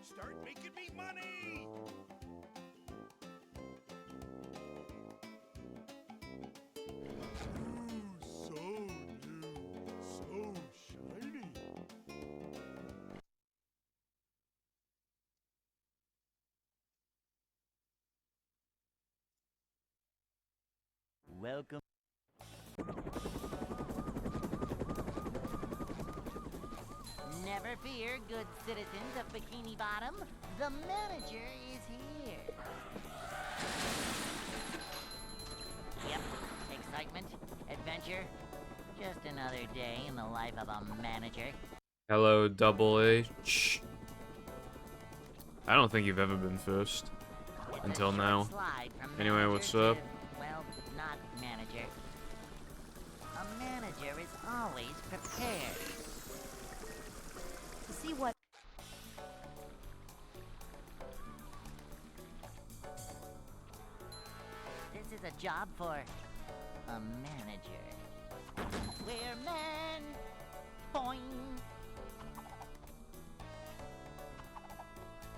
Start making me money! Ooh, so new, so shiny. Welcome. Never fear, good citizens of Bikini Bottom. The manager is here. Yep, excitement, adventure. Just another day in the life of a manager. Hello, Double H. I don't think you've ever been first. It's Until a short now. slide from Anyway, manager what's to, up? well, not manager. A manager is always prepared. To see what... This is a job for a manager. We're men. Boing.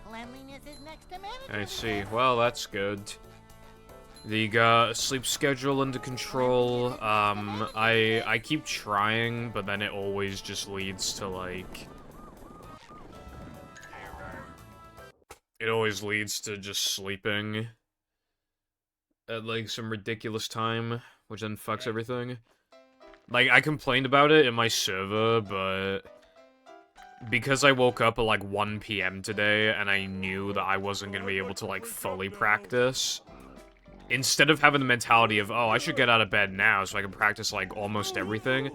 Cleanliness is next to manager. I see. Well, that's good. The sleep schedule under control. I keep trying, but then it always just leads to like. It always leads to just sleeping at like some ridiculous time, which then fucks everything. Like, I complained about it in my server, but because I woke up at like 1 PM today and I knew that I wasn't gonna be able to like fully practice, instead of having the mentality of, oh, I should get out of bed now so I can practice like almost everything,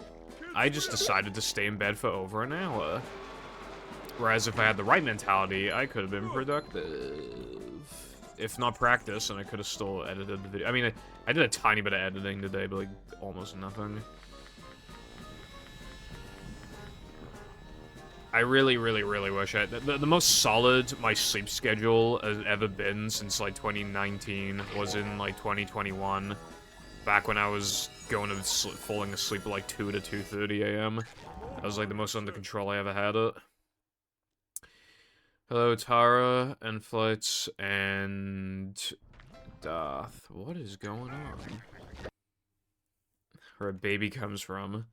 I just decided to stay in bed for over an hour. Whereas if I had the right mentality, I could have been productive. If not practice, and I could have still edited the video. I mean, I did a tiny bit of editing today, but like almost nothing. I really, really, really wish the most solid my sleep schedule has ever been since like 2019 was in like 2021, back when I was going to falling asleep at like 2 to 2:30 a.m. That was like the most under control I ever had it. Hello, Tara, and Flights, and Darth. What is going on? Where a baby comes from.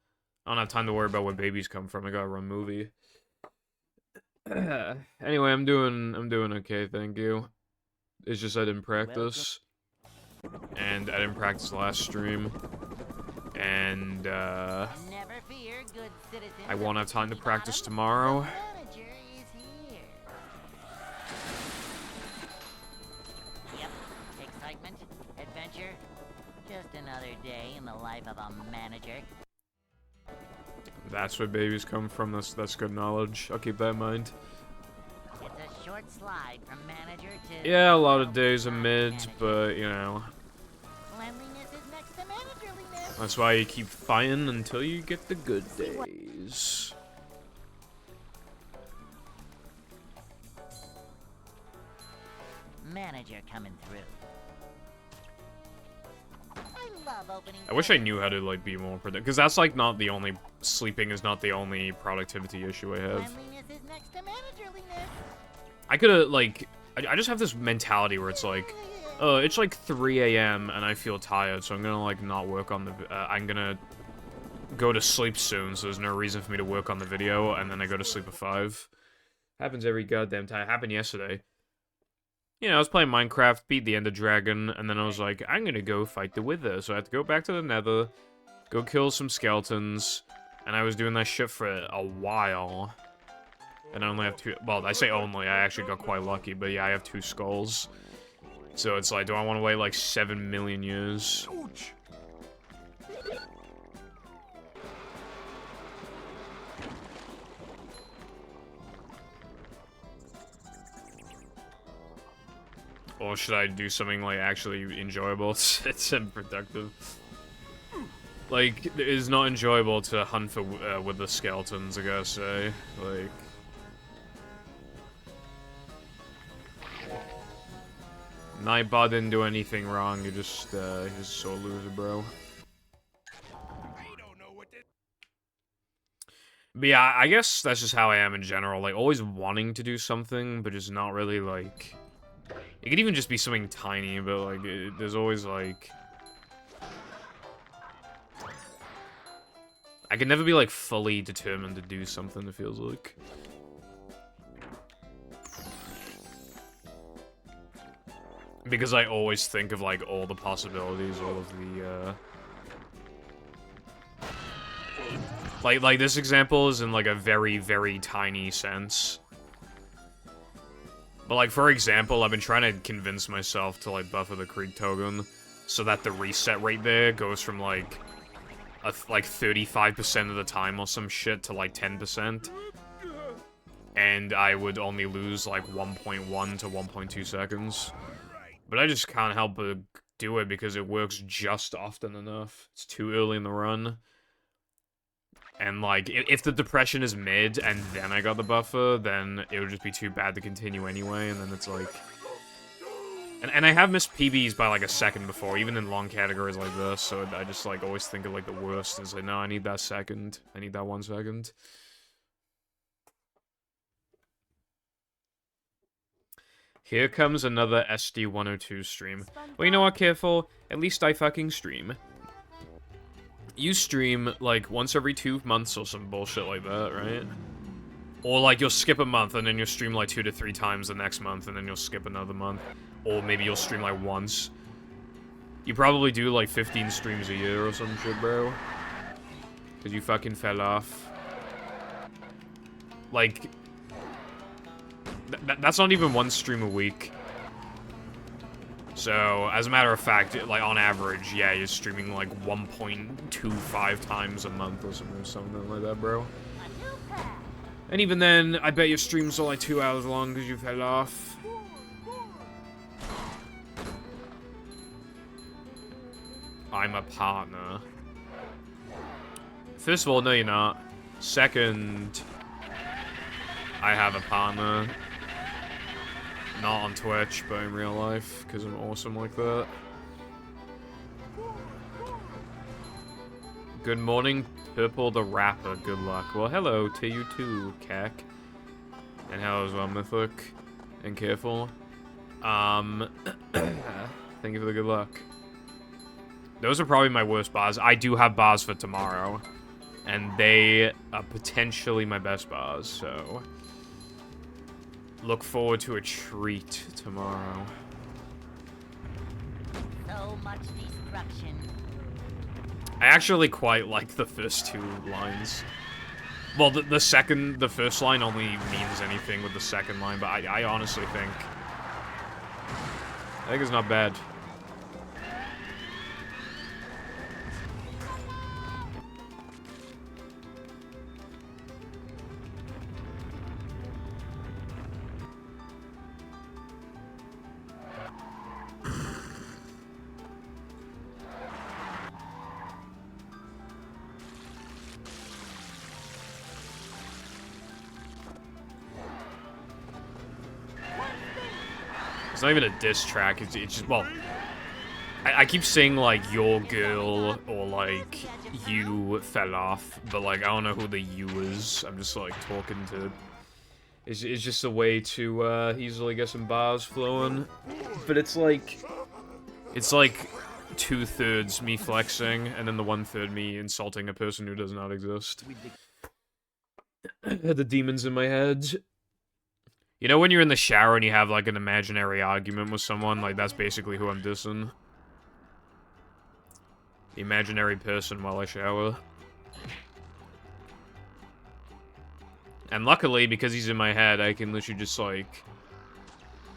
I don't have time to worry about where babies come from. I gotta run movie. Anyway, I'm doing okay, thank you. It's just I didn't practice. And I didn't practice last stream. And Never fear, good citizens I won't of have time to Bikini practice Bottom. tomorrow. The manager is here. Yep, excitement, adventure. Just another day in the life of a manager. That's where babies come from. That's good knowledge. I'll keep that in mind. It's a short slide from manager to... Yeah, a lot of days are mid, manager. but you know, Cleanliness is next to managerliness. that's why you keep fighting until you get the good days. Manager coming through. I love opening I wish I doors. knew how to like be more productive, because that's like not the only sleeping is not the only productivity issue I have. Cleanliness is next to managerliness. I could have like I just have this mentality where it's like, it's like 3 a.m. and I feel tired, so I'm gonna like not work on the. I'm gonna go to sleep soon, so there's no reason for me to work on the video, and then I go to sleep at 5. Happens every goddamn time. Happened yesterday. You know, I was playing Minecraft, beat the Ender Dragon, and then I was like, I'm gonna go fight the Wither. So I had to go back to the Nether, go kill some skeletons, and I was doing that shit for a while. And I only have 2, well, I say only, I actually got quite lucky, but yeah, I have 2 skulls. So it's like, do I want to wait like 7 million years? Ouch! Or should I do something like actually enjoyable? It's unproductive. Like, it is not enjoyable to hunt for with the skeletons, I gotta say. Like, Nightbot didn't do anything wrong. You're just a loser, bro. I don't know what this... But yeah, I guess that's just how I am in general. Like, always wanting to do something, but just not really, like... It could even just be something tiny, but, like, there's always, like... I can never be, like, fully determined to do something, it feels like. Because I always think of, like, all the possibilities, all of the, Like, this example is in, like, a very, very tiny sense. But, like, for example, I've been trying to convince myself to, like, buffer the Krieg Togen so that the reset rate there goes from, like, like 35% of the time or some shit to, like, 10%. And I would only lose, like, 1.1 to 1.2 seconds. But I just can't help but do it because it works just often enough. It's too early in the run. And, like, if the depression is mid and then I got the buffer, then it would just be too bad to continue anyway, and then it's like... And I have missed PBs by, like, a second before, even in long categories like this, so I just, like, always think of, like, the worst and say, no, I need that second. I need that 1 second. Here comes another SD102 stream. Well, you know what, Careful? At least I fucking stream. You stream, like, once every 2 months or some bullshit like that, right? Or, like, you'll skip a month and then you'll stream, like, 2 to 3 times the next month and then you'll skip another month. Or maybe you'll stream, like, once. You probably do, like, 15 streams a year or some shit, bro. Because you fucking fell off. Like... that's not even 1 stream a week. So, as a matter of fact, like, on average, yeah, you're streaming, like, 1.25 times a month or something like that, bro. And even then, I bet your streams are, like, 2 hours long because you fell off. I'm a partner. First of all, no, you're not. Second, I have a partner. Not on Twitch, but in real life, because I'm awesome like that. Good morning, Purple the Rapper. Good luck. Well, hello to you too, Kek. And hello as well, Mythic. And Careful. Thank you for the good luck. Those are probably my worst bars. I do have bars for tomorrow. And they are potentially my best bars, so... Look forward to a treat tomorrow. So much destruction. I actually quite like the first 2 lines. Well, the first line only means anything with the second line, but I honestly think it's not bad. It's not even a diss track, it's just, well, I keep saying, like, your girl, or, like, you fell off, but, like, I don't know who the you is. I'm just, like, talking to... It's just a way to, easily get some bars flowing. But it's, like... It's, like, 2/3 me flexing, and then the 1/3 me insulting a person who does not exist. The demons in my head. You know when you're in the shower and you have, like, an imaginary argument with someone? Like, that's basically who I'm dissing. The imaginary person while I shower. And luckily, because he's in my head, I can literally just, like,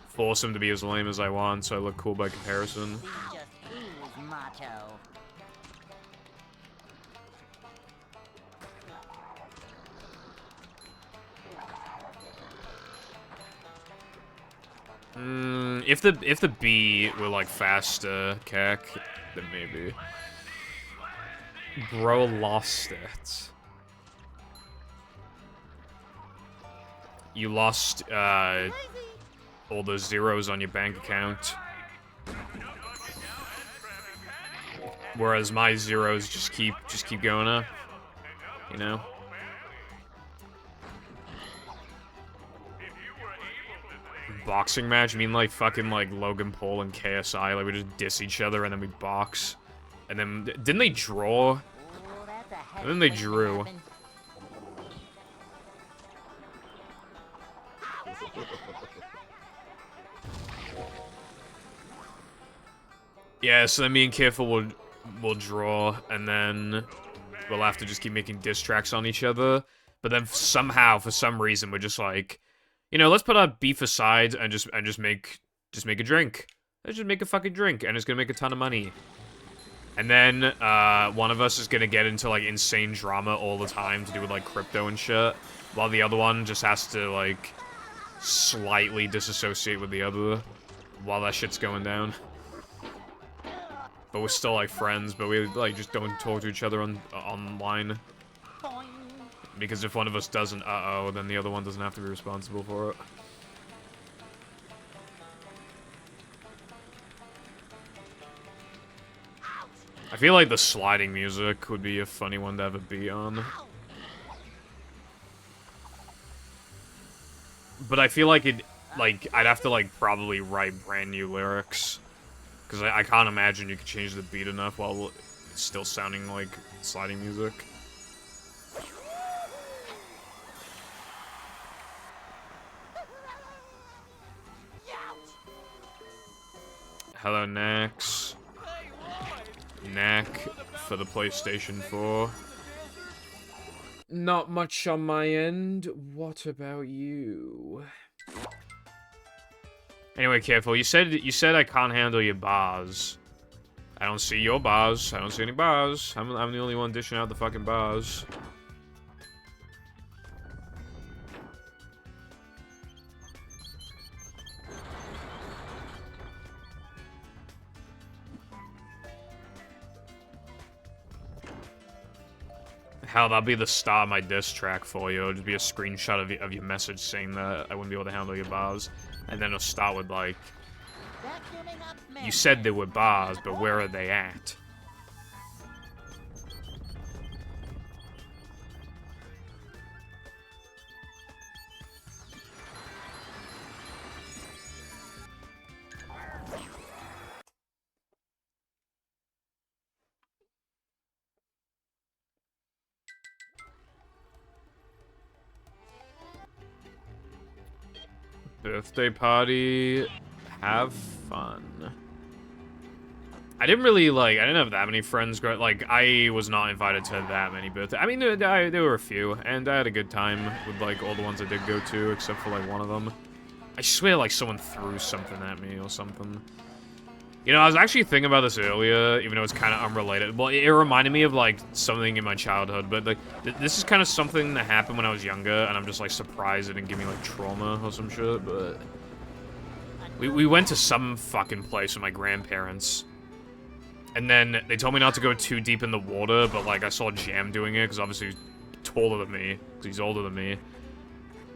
force him to be as lame as I want, so I look cool by comparison. He just ooze macho. If the B were, like, faster, Kek, then maybe. Bro lost it. You lost, all the zeros on your bank account. Whereas my zeros just keep going up. You know? boxing match, I mean, like, fucking, like, Logan Paul and KSI, like, we just diss each other and then we box. And then, didn't they draw? Ooh, that's a heavy And then they place to drew. happen. Yeah, so then me and Careful will draw, and then we'll have to just keep making diss tracks on each other. But then somehow, for some reason, we're just like, you know, let's put our beef aside and just make a drink. Let's just make a fucking drink, and it's gonna make a ton of money. And then one of us is gonna get into like insane drama all the time to do with like crypto and shit, while the other one just has to like slightly disassociate with the other while that shit's going down. But we're still like friends, but we like just don't talk to each other online. Boing. Because if one of us doesn't, then the other one doesn't have to be responsible for it. I feel like the sliding music would be a funny one to have a beat on. But I feel like I'd have to like probably write brand new lyrics. Because I can't imagine you could change the beat enough while it's still sounding like sliding music. Hello, Nax. Knack for the PlayStation 4. Not much on my end. What about you? Anyway, Careful, you said I can't handle your bars. I don't see your bars. I don't see any bars. I'm the only one dishing out the fucking bars. Hell, that'll be the start of my diss track for you. It'll just be a screenshot of your message saying that I wouldn't be able to handle your bars. And then it'll start with, like, Vacuuming up you men. said there were bars, but where are they at? Birthday party. Have fun. I didn't have that many friends. Like, I was not invited to that many birthdays. I mean, there were a few, and I had a good time with, like, all the ones I did go to, except for, like, one of them. I swear, like, someone threw something at me or something. You know, I was actually thinking about this earlier, even though it's kind of unrelated. Well, it reminded me of, like, something in my childhood, but, like, this is kind of something that happened when I was younger, and I'm just, like, surprised it didn't give me, like, trauma or some shit, but... We went to some fucking place with my grandparents, and then they told me not to go too deep in the water, but, like, I saw Jam doing it, because obviously he's taller than me, because he's older than me.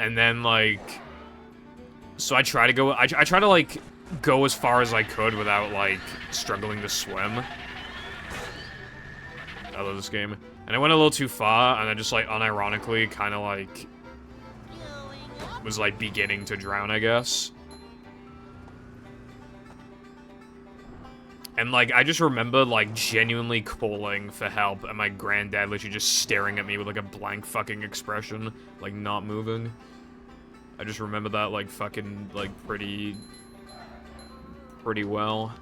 And then, like... So I try to go... I try to, like... go as far as I could without, like, struggling to swim. I love this game. And I went a little too far, and I just, like, unironically kind of, like, was, like, beginning to drown, I guess. And, like, I just remember, like, genuinely calling for help, and my granddad literally just staring at me with, like, a blank fucking expression, like, not moving. I just remember that, like, fucking, like, pretty well.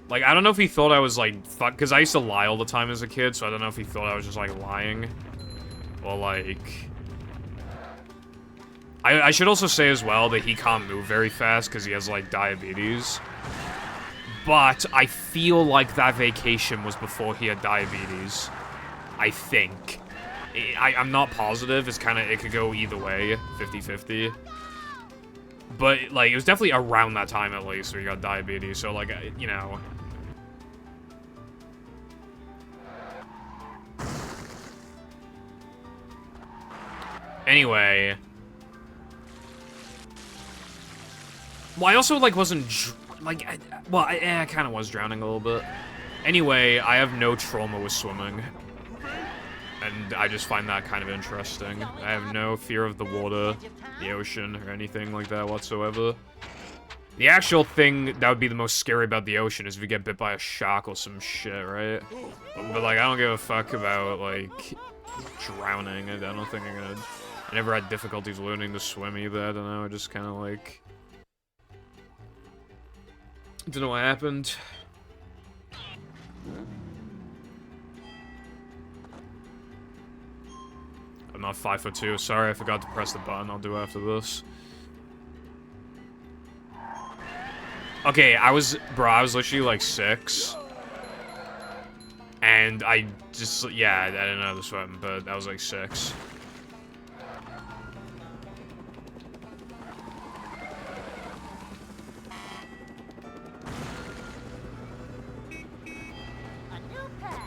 Like, I don't know if he thought I was, like, because I used to lie all the time as a kid, so I don't know if he thought I was just, like, lying. Or, like... I should also say as well that he can't move very fast because he has, like, diabetes. But I feel like that vacation was before he had diabetes. I think. I'm not positive. It's kind of, it could go either way, 50-50. But, like, it was definitely around that time, at least, where he got diabetes, so, like, you know. Anyway. Well, I also, like, wasn't, I kind of was drowning a little bit. Anyway, I have no trauma with swimming. And I just find that kind of interesting. I have no fear of the water, the ocean, or anything like that whatsoever. The actual thing that would be the most scary about the ocean is if you get bit by a shark or some shit, right? But, like, I don't give a fuck about, like, drowning. I don't think I'm gonna... I never had difficulties learning to swim either. I don't know. I just kind of, like... Don't know what happened. I'm not 5'2". Sorry, I forgot to press the button. I'll do it after this. Okay, I was literally like 6. And I just, yeah, I didn't know how to swim, but I was like 6. A new pet.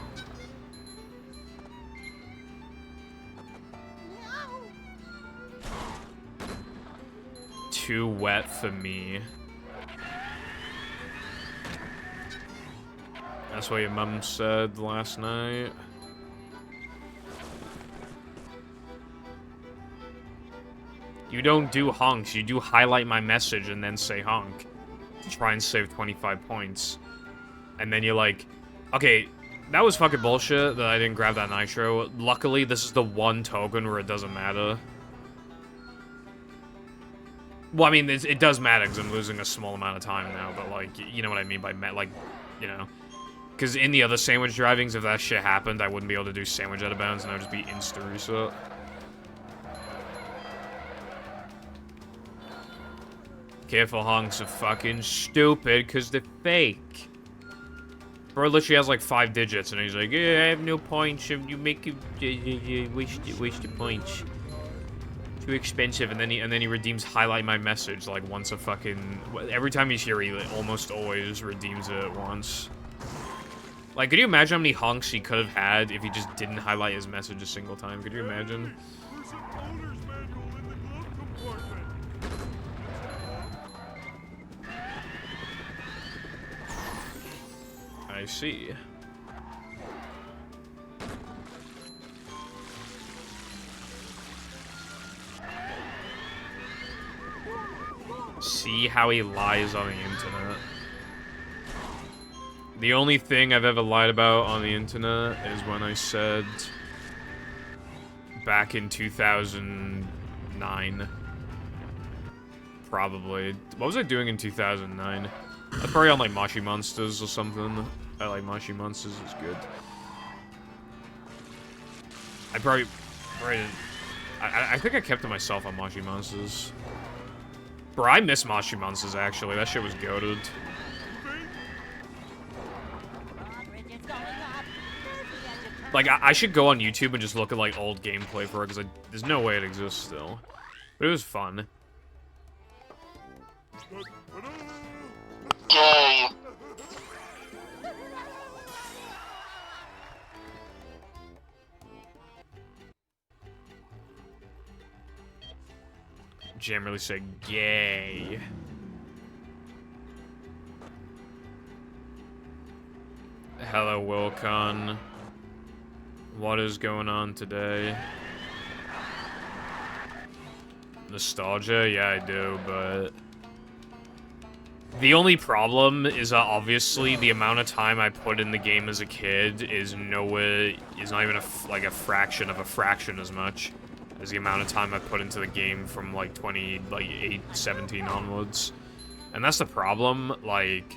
Too wet for me. That's what your mum said last night. You don't do honks, you do highlight my message and then say honk. To try and save 25 points. And then you're like, okay, that was fucking bullshit that I didn't grab that nitro. Luckily, this is the one token where it doesn't matter. Well, I mean, it does matter because I'm losing a small amount of time now, but, like, you know what I mean by, like, you know. Because in the other sandwich drivings, if that shit happened, I wouldn't be able to do sandwich out of bounds, and I would just be insta-reset. Careful, honks are fucking stupid, because they're fake. Bro literally has, like, 5 digits, and he's like, yeah, I have no points, you make it, waste of points. Too expensive, and then he redeems highlight my message, like, once a fucking... Every time he's here, he almost always redeems it once. Like, could you imagine how many honks he could have had if he just didn't highlight his message a single time? Could you imagine? There's an owner's manual in the glove compartment. I see. See how he lies on the internet. The only thing I've ever lied about on the internet is when I said back in 2009. Probably. What was I doing in 2009? I was probably on like Moshi Monsters or something. I like Moshi Monsters, it's good. I probably didn't. I think I kept to myself on Moshi Monsters. Bro, I miss Moshi Monsters actually. That shit was goated. Like, I should go on YouTube and just look at, like, old gameplay for it, because there's no way it exists still. But it was fun. Gay. Jam really said gay. Hello, Wilcon. What is going on today? Nostalgia? Yeah, I do, but... The only problem is that obviously the amount of time I put in the game as a kid is nowhere... is not even like a fraction of a fraction as much as the amount of time I put into the game from like 17 onwards. And that's the problem, like...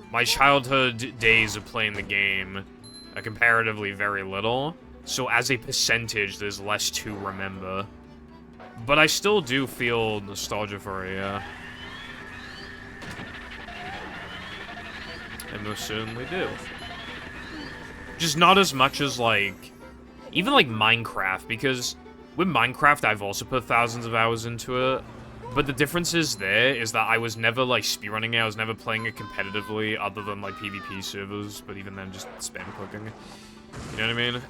My childhood days of playing the game are comparatively very little, so as a percentage, there's less to remember. But I still do feel nostalgia for it, yeah. I most certainly do. Just not as much as, like... Even, like, Minecraft, because with Minecraft, I've also put thousands of hours into it. But the difference is that I was never, like, speedrunning it. I was never playing it competitively, other than, like, PvP servers. But even then, just spam clicking. You know what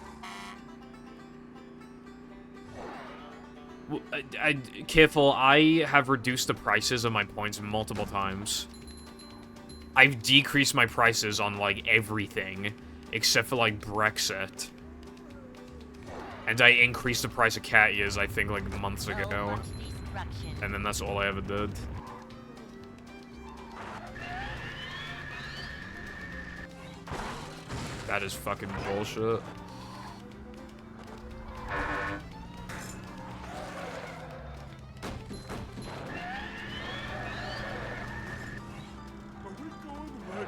I mean? Careful, I have reduced the prices of my points multiple times. I've decreased my prices on, like, everything. Except for, like, Brexit. And I increased the price of cat ears, I think, like months So ago. much destruction. And then that's all I ever did. That is fucking bullshit. Are we going the right way?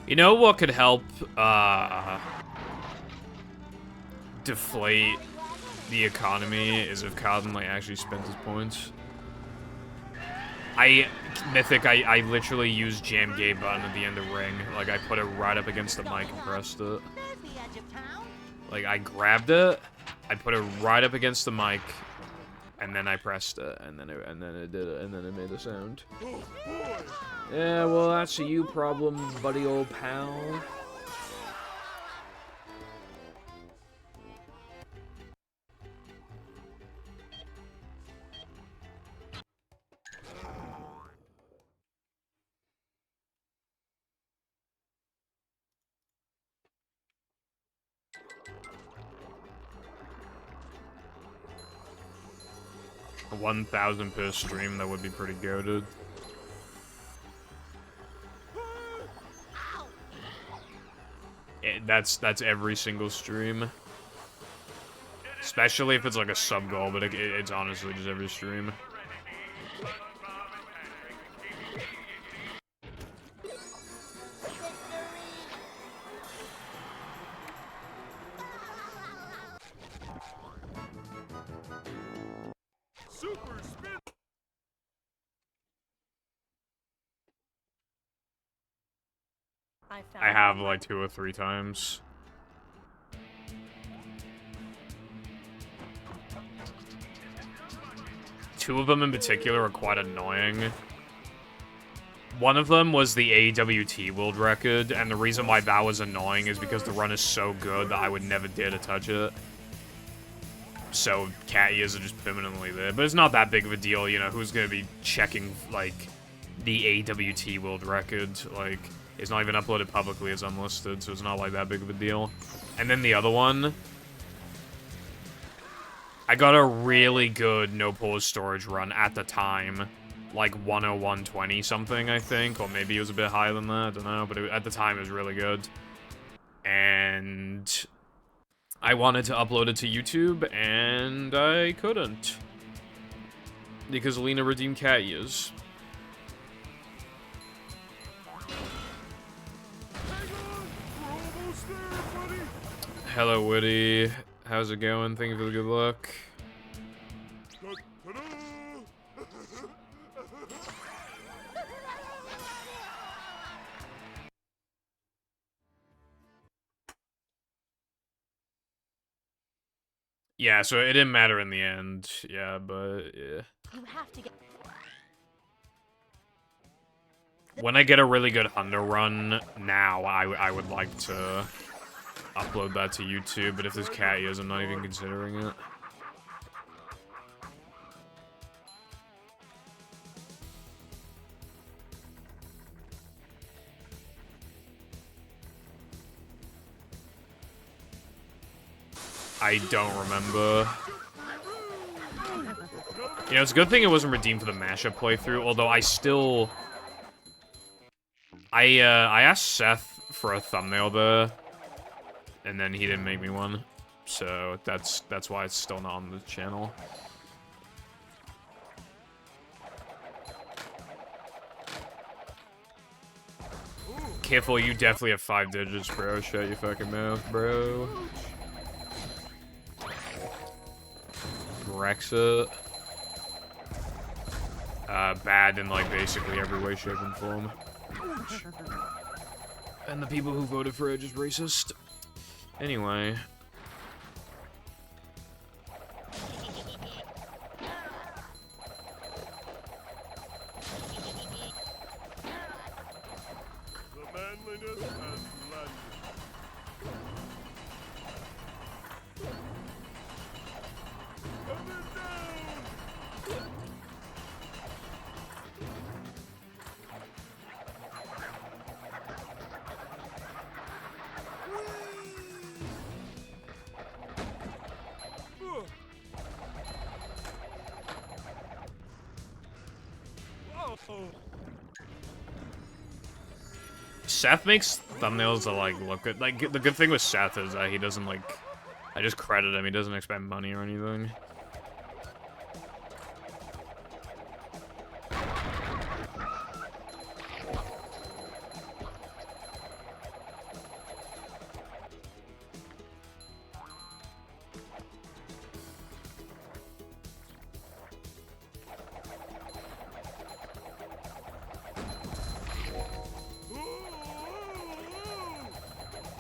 You know what could help, deflate the economy is if Cotton, like, actually spends his points. Mythic, I literally used Jam Gay button at the end of Ring. Like, I put it right up against the mic and pressed it. There's the edge of town. Like, I grabbed it, I put it right up against the mic, and then I pressed it, and then it did it, and then it made a sound. Oh boy! Yeah, well, that's a you problem, buddy old pal. A 1,000 per stream, that would be pretty goated. That's every single stream. Especially if it's like a sub goal, but it's honestly just every stream. Super spin! I have like 2 or 3 times. Two of them in particular are quite annoying. One of them was the AWT world record, and the reason why that was annoying is because the run is so good that I would never dare to touch it. So cat ears are just permanently there, but it's not that big of a deal, you know, who's gonna be checking, like, the AWT world record, like, it's not even uploaded publicly, it's unlisted, so it's not like that big of a deal. And then the other one, I got a really good no-pause storage run at the time, like 101.20 something, I think, or maybe it was a bit higher than that, I don't know, but at the time it was really good. And I wanted to upload it to YouTube, and I couldn't. Because Lena redeemed cat ears. Hang on! We're almost there, buddy! Hello, Woody. How's it going? Thank you for the good luck. Ta-da! Yeah, so it didn't matter in the end. Yeah, but yeah. You have to get. When I get a really good Hunter run now, I would like to upload that to YouTube, but if there's cat ears, I'm not even considering it. I don't remember. You know, it's a good thing it wasn't redeemed for the mashup playthrough, although I still... I asked Seth for a thumbnail there, and then he didn't make me one. So that's why it's still not on the channel. Careful, you definitely have 5 digits, bro. Shut your fucking mouth, bro. Brexit. Bad in, like, basically every way, shape, and form. And the people who voted for it are just racist. Anyway. The manliness has landed. Seth makes thumbnails that, like, look good. Like, the good thing with Seth is that he doesn't, like... I just credit him. He doesn't expect money or anything.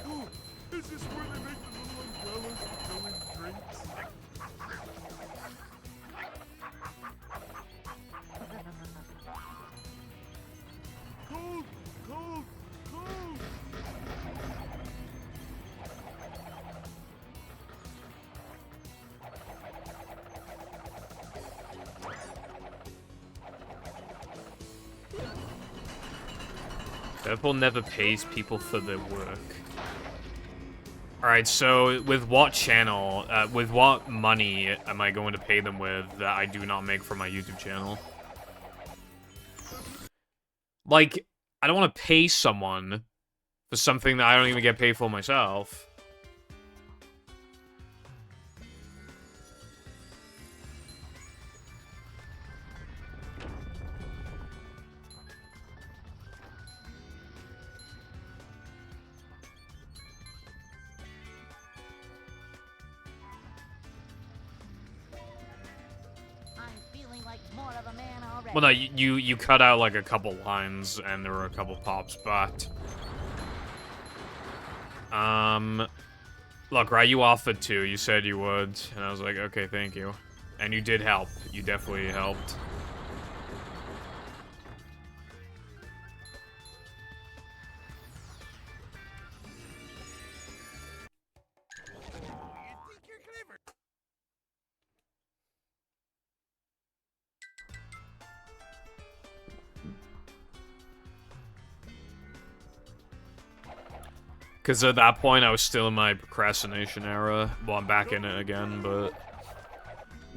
Oh, is this where they make the little umbrellas for filling drinks? Cold, cold, cold. Deadpool never pays people for their work. Alright, so with what channel, with what money am I going to pay them with that I do not make from my YouTube channel? Like, I don't want to pay someone for something that I don't even get paid for myself. I'm feeling like more of a man already. Well, no, you cut out like a couple lines and there were a couple pops, but look, right, you offered to, you said you would, and I was like, okay, thank you. And you did help. You definitely helped. Because at that point, I was still in my procrastination era. Well, I'm back in it again, but...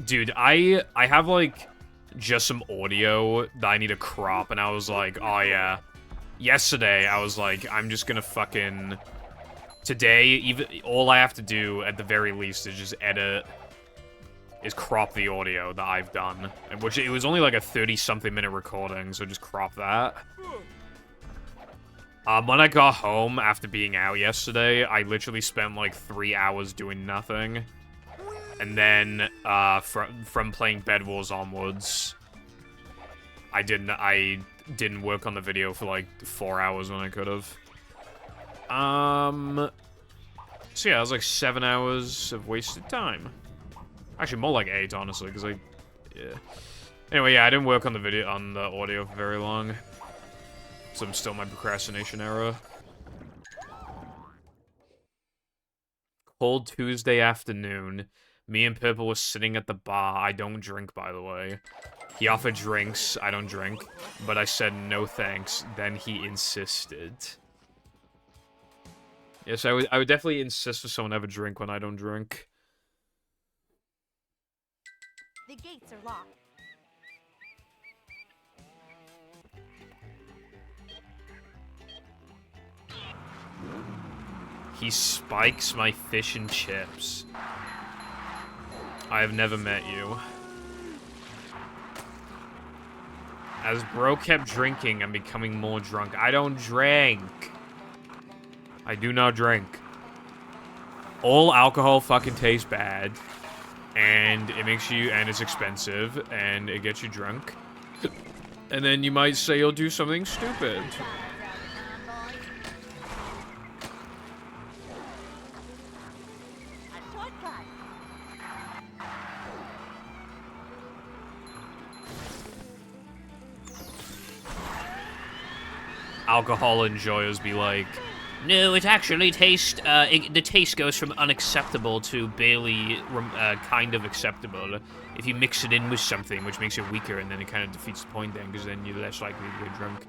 Dude, I have, like, just some audio that I need to crop, and I was like, oh, yeah. Yesterday, I was like, I'm just gonna fucking... Today, even all I have to do, at the very least, is just edit... Is crop the audio that I've done. Which, it was only, like, a 30-something minute recording, so just crop that. When I got home after being out yesterday, I literally spent like 3 hours doing nothing. And then, from playing Bed Wars onwards, I didn't work on the video for like 4 hours when I could have. So yeah, it was like 7 hours of wasted time. Actually, more like 8, honestly, because yeah. Anyway, yeah, I didn't work on the audio for very long. So I'm still in my procrastination era. Cold Tuesday afternoon. Me and Purple were sitting at the bar. I don't drink, by the way. He offered drinks. I don't drink. But I said no thanks. Then he insisted. Yes, I would definitely insist if someone have a drink when I don't drink. The gates are locked. He spikes my fish and chips. I have never met you. As bro kept drinking, I'm becoming more drunk. I don't drink. I do not drink. All alcohol fucking tastes bad. And it makes you, and it's expensive, and it gets you drunk. And then you might say you'll do something stupid. Alcohol enjoyers be like, no, it actually tastes, the taste goes from unacceptable to barely, kind of acceptable if you mix it in with something, which makes it weaker, and then it kind of defeats the point then, because then you're less likely to get drunk.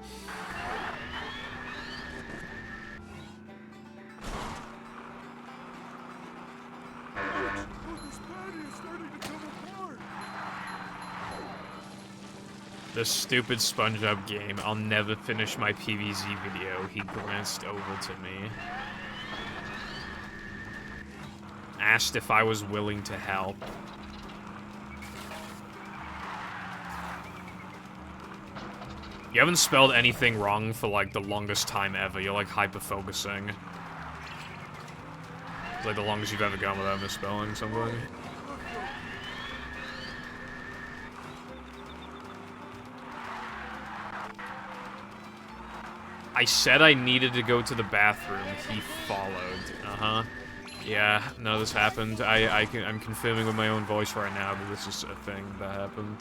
Oh, this patty is starting to come apart. The stupid SpongeBob game. I'll never finish my PVZ video. He glanced over to me. Asked if I was willing to help. You haven't spelled anything wrong for, like, the longest time ever. You're, like, hyper-focusing. It's, like, the longest you've ever gone without misspelling something. I said I needed to go to the bathroom. He followed. Uh-huh. Yeah, no, this happened. I'm confirming with my own voice right now that this is a thing that happened.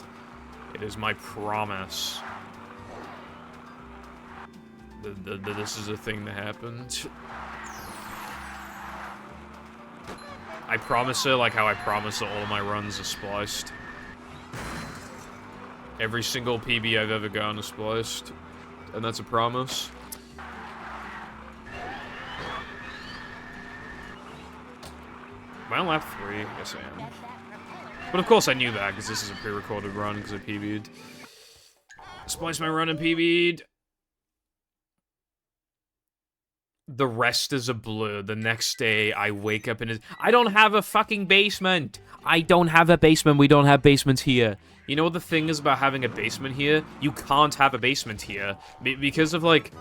It is my promise. This is a thing that happened. I promise it like how I promise that all my runs are spliced. Every single PB I've ever gone is spliced. And that's a promise. Am I on lap 3? Yes, I am. But of course I knew that, because this is a pre-recorded run, because I PB'd. Spliced my run and PB'd. The rest is a blur. The next day, I wake up and I don't have a fucking basement! I don't have a basement. We don't have basements here. You know what the thing is about having a basement here? You can't have a basement here. Because of, like,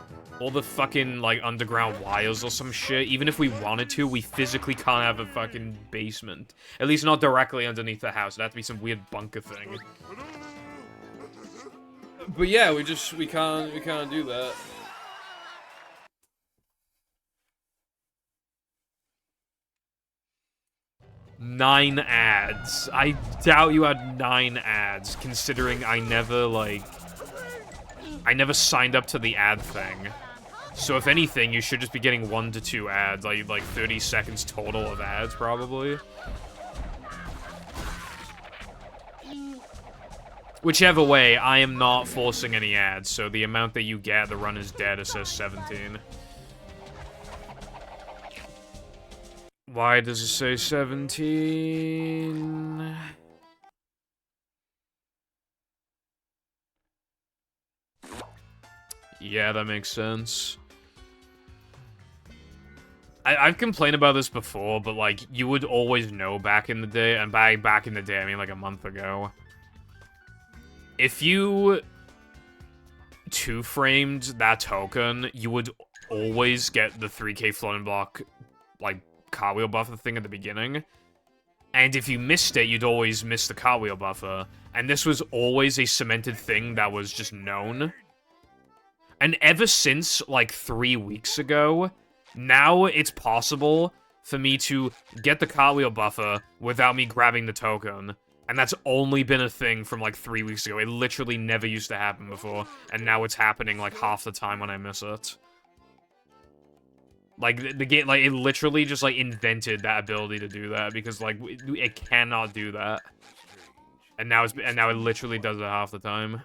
all the fucking, like, underground wires or some shit. Even if we wanted to, we physically can't have a fucking basement. At least not directly underneath the house. It'd have to be some weird bunker thing. But yeah, we can't do that. Nine ads. I doubt you had 9 ads, considering I never signed up to the ad thing. So if anything, you should just be getting 1 to 2 ads, like 30 seconds total of ads, probably. Whichever way, I am not forcing any ads, so the amount that you get, the run is dead, it says 17. Why does it say 17? Yeah, that makes sense. I've complained about this before, but, like, you would always know back in the day, and by back in the day, I mean, like, a month ago. If you two-framed that token, you would always get the 3k floating block, like, cartwheel buffer thing at the beginning. And if you missed it, you'd always miss the cartwheel buffer. And this was always a cemented thing that was just known. And ever since, like, 3 weeks ago, now it's possible for me to get the cartwheel buffer without me grabbing the token. And that's only been a thing from, like, 3 weeks ago. It literally never used to happen before. And now it's happening, like, half the time when I miss it. Like, the game, like, it literally just, like, invented that ability to do that, because, like, it cannot do that. And now it literally does it half the time.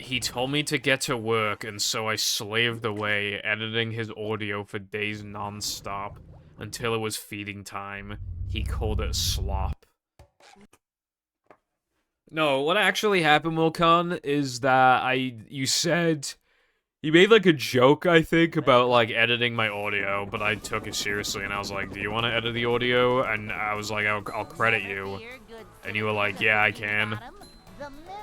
He told me to get to work, and so I slaved away, editing his audio for days non-stop, until it was feeding time. He called it slop. No, what actually happened, Wilcon, is that you said... You made, like, a joke, I think, about, like, editing my audio, but I took it seriously, and I was like, do you want to edit the audio? And I was like, I'll credit you. And you were like, yeah, I can.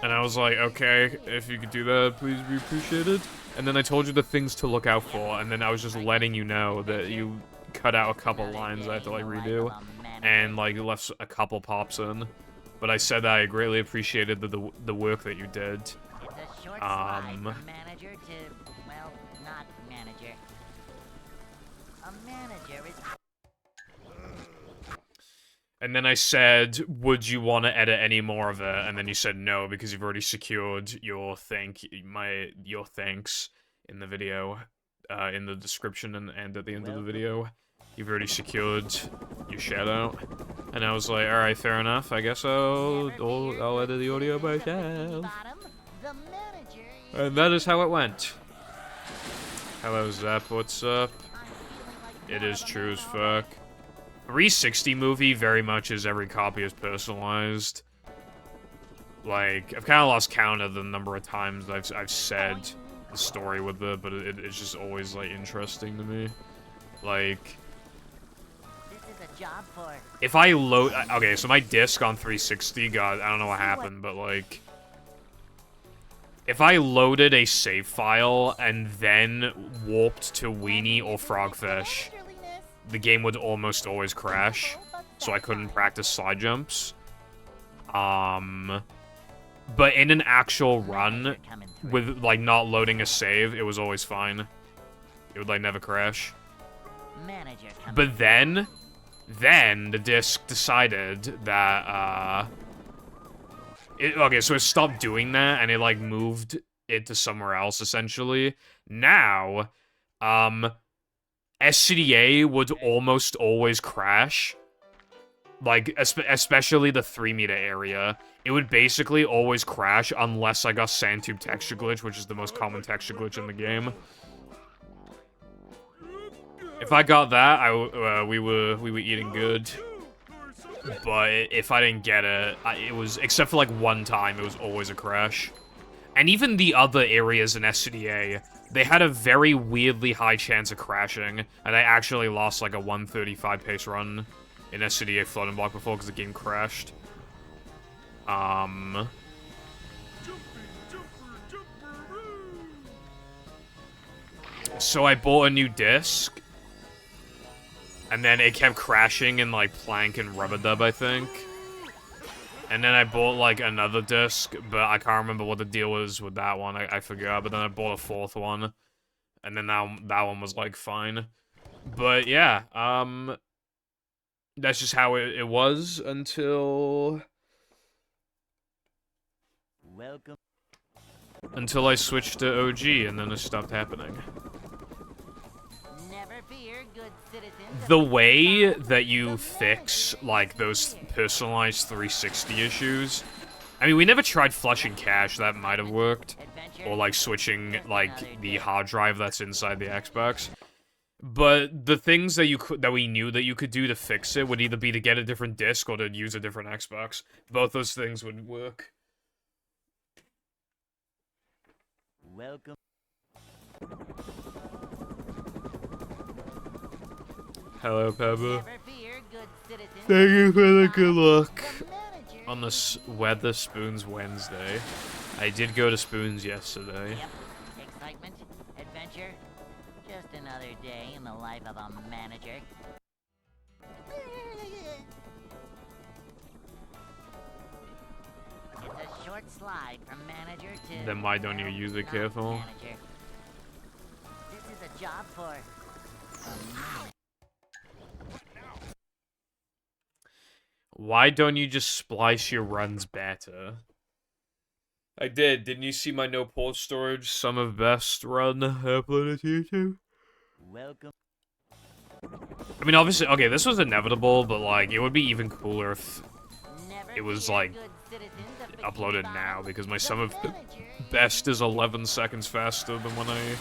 And I was like, okay, if you could do that, please be appreciated. And then I told you the things to look out for, and then I was just letting you know that you cut out a couple lines I had to, like, redo, and, like, left a couple pops in. But I said that I greatly appreciated the work that you did. It's a short slide from manager to, well, not manager. A manager is... And then I said, would you want to edit any more of it? And then you said no, because you've already secured your thanks in the video, in the description and at the end of the video. You've already secured your shout out. And I was like, alright, fair enough. I guess I'll edit the audio myself. The manager is... And that is how it went. Hello, Zep. What's up? I'm feeling like It more is of a true man as already. fuck. 360 movie very much is every copy is personalized. Like, I've kind of lost count of the number of times I've said the story with it, but it's just always, like, interesting to me. Like, This is a job for... if I load... Okay, so my disc on 360 got... I don't know what happened, but, like... If I loaded a save file and then warped to Weenie or Frogfish, the game would almost always crash, so I couldn't practice slide jumps. But in an actual run, with, like, not loading a save, it was always fine. It would, like, never crash. Manager coming But then the disc decided that, okay, so it stopped doing that, and it, like, moved it to somewhere else, essentially. Now, SCDA would almost always crash. Like, especially the 3-meter area. It would basically always crash unless I got Sandtube texture glitch, which is the most common texture glitch in the game. If I got that, we were eating good. But if I didn't get it, it was, except for like one time, it was always a crash. And even the other areas in SCDA, they had a very weirdly high chance of crashing, and I actually lost like a 135 pace run in SCDA floating block before because the game crashed. Jumping, jumper, So I bought a new disc, and then it kept crashing in like Plank and Rubber Dub, I think. And then I bought like another disc, but I can't remember what the deal was with that one. I forgot. But then I bought a fourth one, and then that one was like fine. But yeah, that's just how it was until Welcome. until I switched to OG, and then it stopped happening. Never fear, good citizens. The way that you fix, like, those personalized 360 issues... I mean, we never tried flushing cache, that might have worked. Or, like, switching, like, the hard drive that's inside the Xbox. But the things that we knew that you could do to fix it would either be to get a different disc or to use a different Xbox. Both those things would work. Welcome. Hello, Pebble. Never fear, good citizens. Thank you for the good luck. The manager On this Weather Spoons Wednesday. I did go to Spoons yesterday. Yep. Excitement, adventure, just another day in the life of a manager. It's a short slide from manager to... Then why don't you well, use it not careful? manager. This is a job for... a manager. Why don't you just splice your runs better? I did. Didn't you see my no port storage sum of best run uploaded to YouTube? Welcome. I mean, obviously, okay, this was inevitable, but like, it would be even cooler if Never it was fear, like good citizens of uploaded Bikini now, Bottom. because my The sum of manager best is 11 seconds faster than when I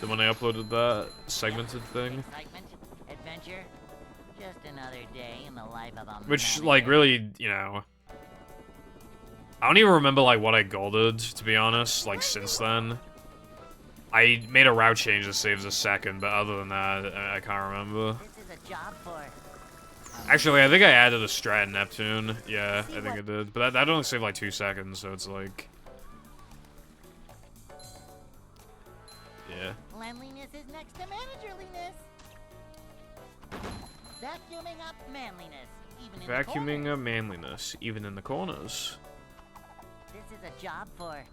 uploaded that segmented thing. Excitement, adventure, just another day in the life of a Which, manager. like, really, you know... I don't even remember, like, what I golded, to be honest, like, since then. I made a route change that saves a second, but other than that, I can't remember. This is a job for... Actually, I think I added a strat in Neptune. Yeah, I think I did. But that only saved, like, 2 seconds, so it's like... Yeah. Cleanliness is next to managerliness. Vacuuming up manliness, even in the Vacuuming corners. up manliness, even in the corners. This is a job for a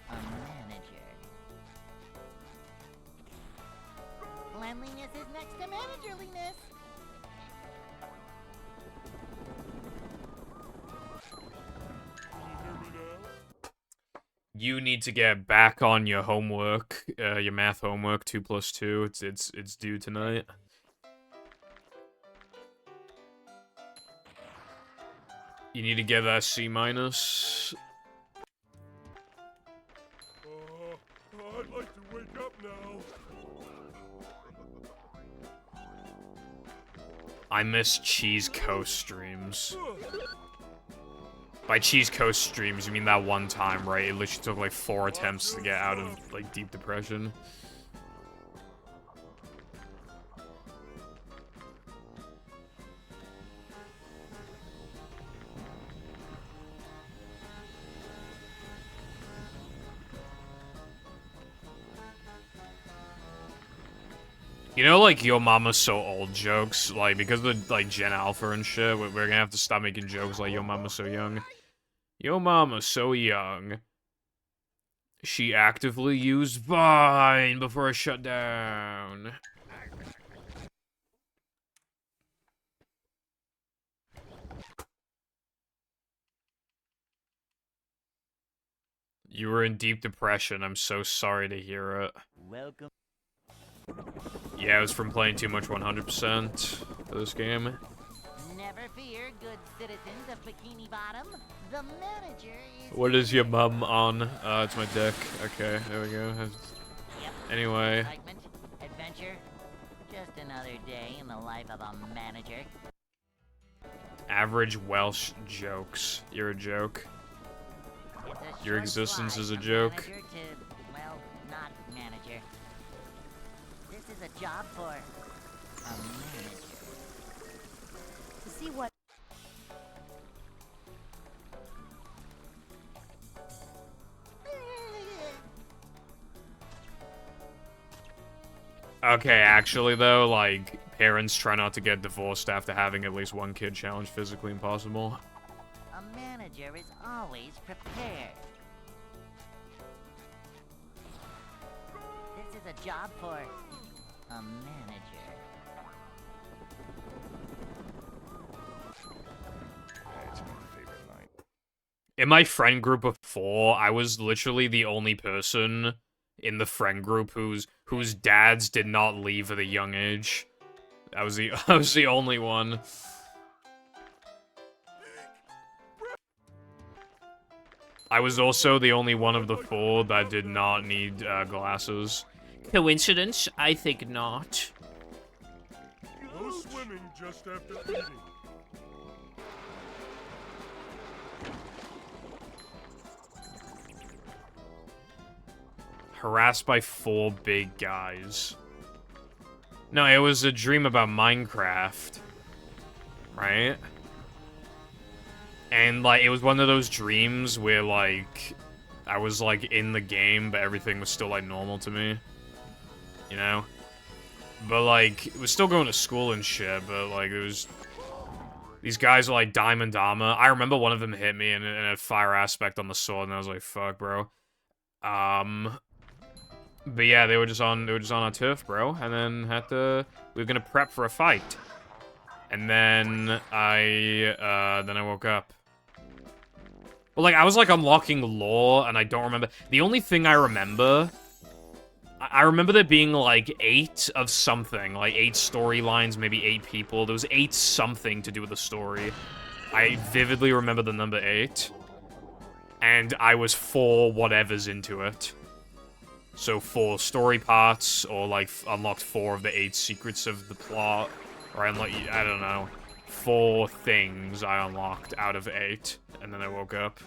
manager. Cleanliness is next to managerliness. You need to get back on your homework, your math homework, 2 plus 2. It's due tonight. You need to get that C minus. like to wake up now. I miss Cheese Coast streams. By Cheese Coast streams, you mean that one time, right? It literally took like 4 attempts to get out of like deep depression. You know, like, Yo Mama's So Old jokes, like, because of, like, Gen Alpha and shit, we're gonna have to stop making jokes like Yo Mama's So Young. Yo Mama's so young. She actively used Vine before it shut down. You were in deep depression. I'm so sorry to hear it. Welcome. Yeah, it was from playing too much 100% of this game. Never fear, good citizens of Bikini Bottom. The manager is... What is your mum on? It's my dick. Okay, there we go. Yep. Anyway. Excitement, adventure, just another day in the life of a manager. Average Welsh jokes. You're a joke. It's a Your short existence slide is a from joke. Manager to, well, not manager. This is a job for a manager. To see what Okay, actually though, like, parents try not to get divorced after having at least one kid challenge physically impossible. A manager is always prepared. This is a job for a manager. It's my favorite night. In my friend group of 4, I was literally the only person in the friend group whose dads did not leave at a young age. I was the only one. I was also the only one of the 4 that did not need glasses. Coincidence? I think not. No swimming just after eating. Harassed by 4 big guys. No, it was a dream about Minecraft. Right? And, like, it was one of those dreams where, like, I was, like, in the game, but everything was still, like, normal to me. You know? But, like, it was still going to school and shit, but, like, it was... These guys were, like, Diamond Armor. I remember one of them hit me and it had fire aspect on the sword, and I was like, fuck, bro. But yeah, they were just on our turf, bro, and then we were gonna prep for a fight. And then I woke up. Well, like, I was, like, unlocking lore, and I don't remember. The only thing I remember... I remember there being, like, 8 of something. Like, 8 storylines, maybe 8 people. There was 8 something to do with the story. I vividly remember the number 8. And I was 4 whatevers into it. So 4 story parts, or, like, unlocked 4 of the 8 secrets of the plot. Or I unlocked, I don't know. 4 things I unlocked out of 8. And then I woke up.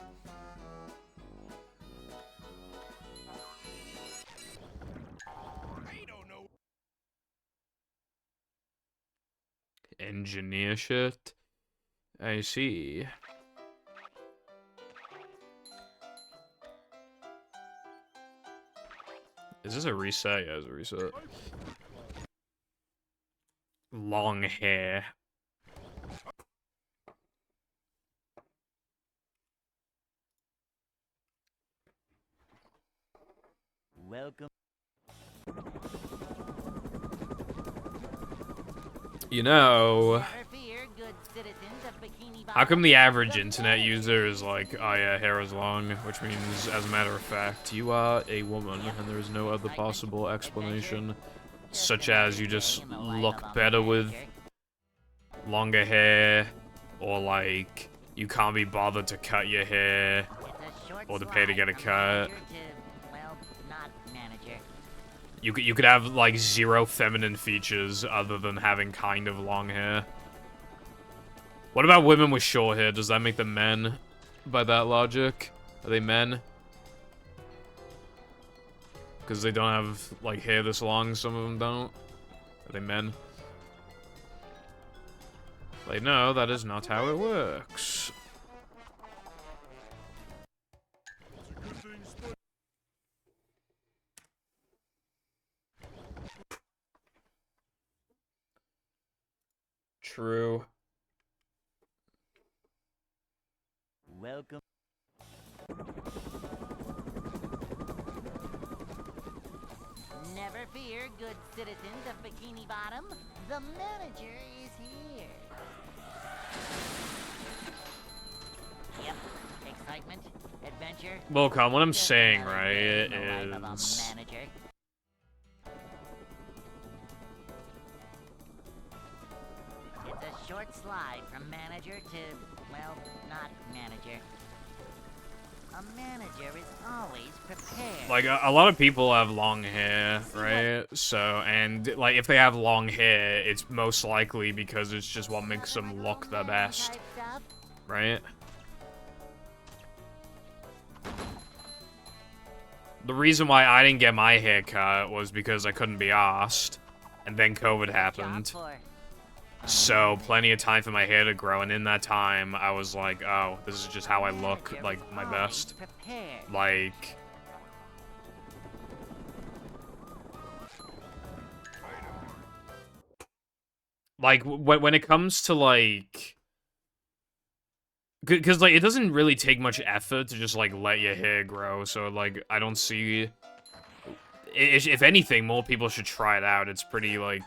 Engineer shit. I see. Is this a reset? Yeah, it's a reset. Long hair. Welcome. You know, Never fear, good citizens of Bikini how come Bottom. the average internet user is like, oh yeah, hair is long, which means, as a matter of fact, you are a woman, and there is no other possible explanation, such as you just look better with longer hair, or like, you can't be bothered to cut your hair, It's a short or to pay to get a slide from cut. manager to, well, not manager. You could have like 0 feminine features other than having kind of long hair. What about women with short hair? Does that make them men by that logic? Are they men? Because they don't have like hair this long, some of them don't. Are they men? Like, no, that is not how it works. Good thing Spike. True. Welcome. Never fear, good citizens of Bikini Bottom. The manager is here. Yep. Excitement, adventure. Well, Con, what I'm just saying, another right, day in the life of a is... manager. It's a short slide from manager to, well, not manager. A manager is always prepared. Like, a lot of people have long hair, right? So, and, like, if they have long hair, it's most likely because it's just what makes them look the best, right? The reason why I didn't get my hair cut was because I couldn't be arsed, and then COVID happened. So, plenty of time for my hair to grow, and in that time, I was like, oh, this is just how I look, like, my best. Like... Like, when it comes to, like... Because, like, it doesn't really take much effort to just, like, let your hair grow, so, like, I don't see... If anything, more people should try it out. It's pretty, like,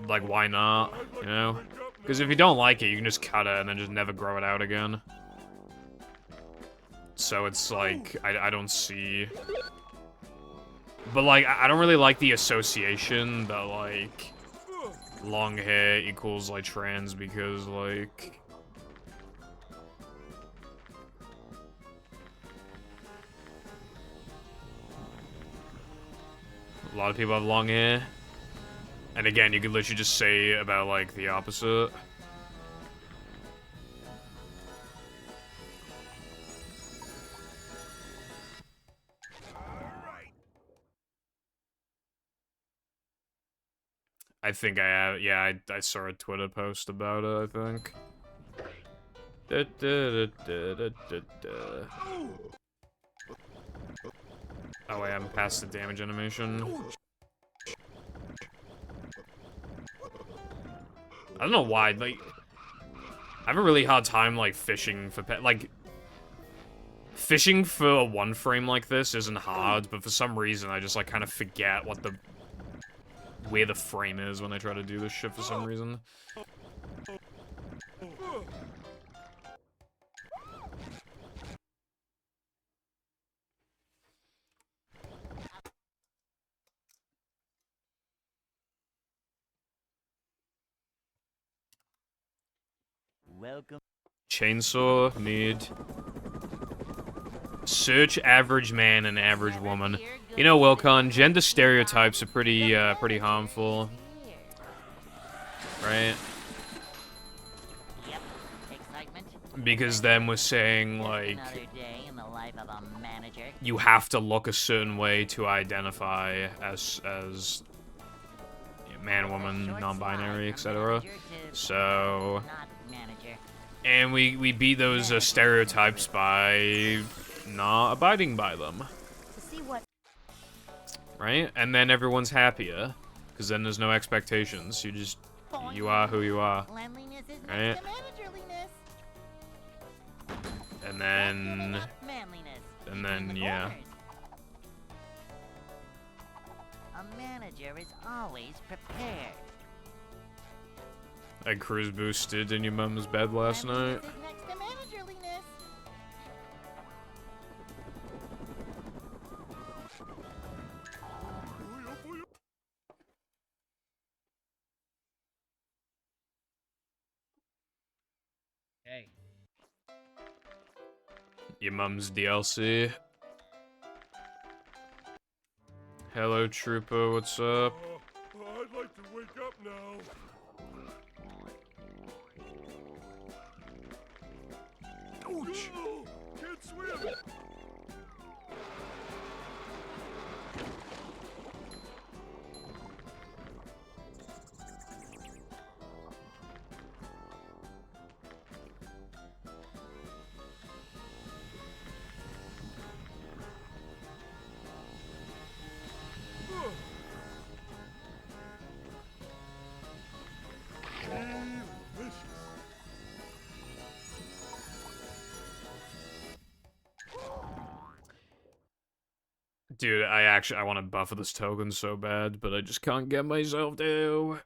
why not, you know? Because if you don't like it, you can just cut it and then just never grow it out again. So it's like, I don't see... But, like, I don't really like the association that, like, long hair equals, like, trans, because, like... A lot of people have long hair. And again, you could literally just say about, like, the opposite. I think I have, yeah, I saw a Twitter post about it, I think. Oh wait, I'm past the damage animation. I don't know why, like, I have a really hard time, like, fishing for like, fishing for a one frame like this isn't hard, but for some reason I just, like, kind of forget where the frame is when I try to do this shit for some reason. Welcome. Chainsaw, need. Search average man and average woman. You know, Wilcon, gender stereotypes are pretty harmful. Right? Yep. Excitement. Because then we're saying, Just like, another day in the life of a manager. you have to look a certain way to identify as man, woman, non-binary, etc. So, Not manager. and we beat those stereotypes by not abiding by them, To see what right? And then everyone's happier, because then there's no expectations. You are who you are, Cleanliness is right? next to managerliness. And then, Not manliness. and then, The yeah. corners. A manager is always prepared. I cruise boosted in your mom's bed last night. Cleanliness is next to managerliness. Hey. Your mom's DLC. Hello, Trooper, what's up? I'd like to wake up now. Ouch! Can't swim! Delicious. Dude, I want to buffer this token so bad, but I just can't get myself to.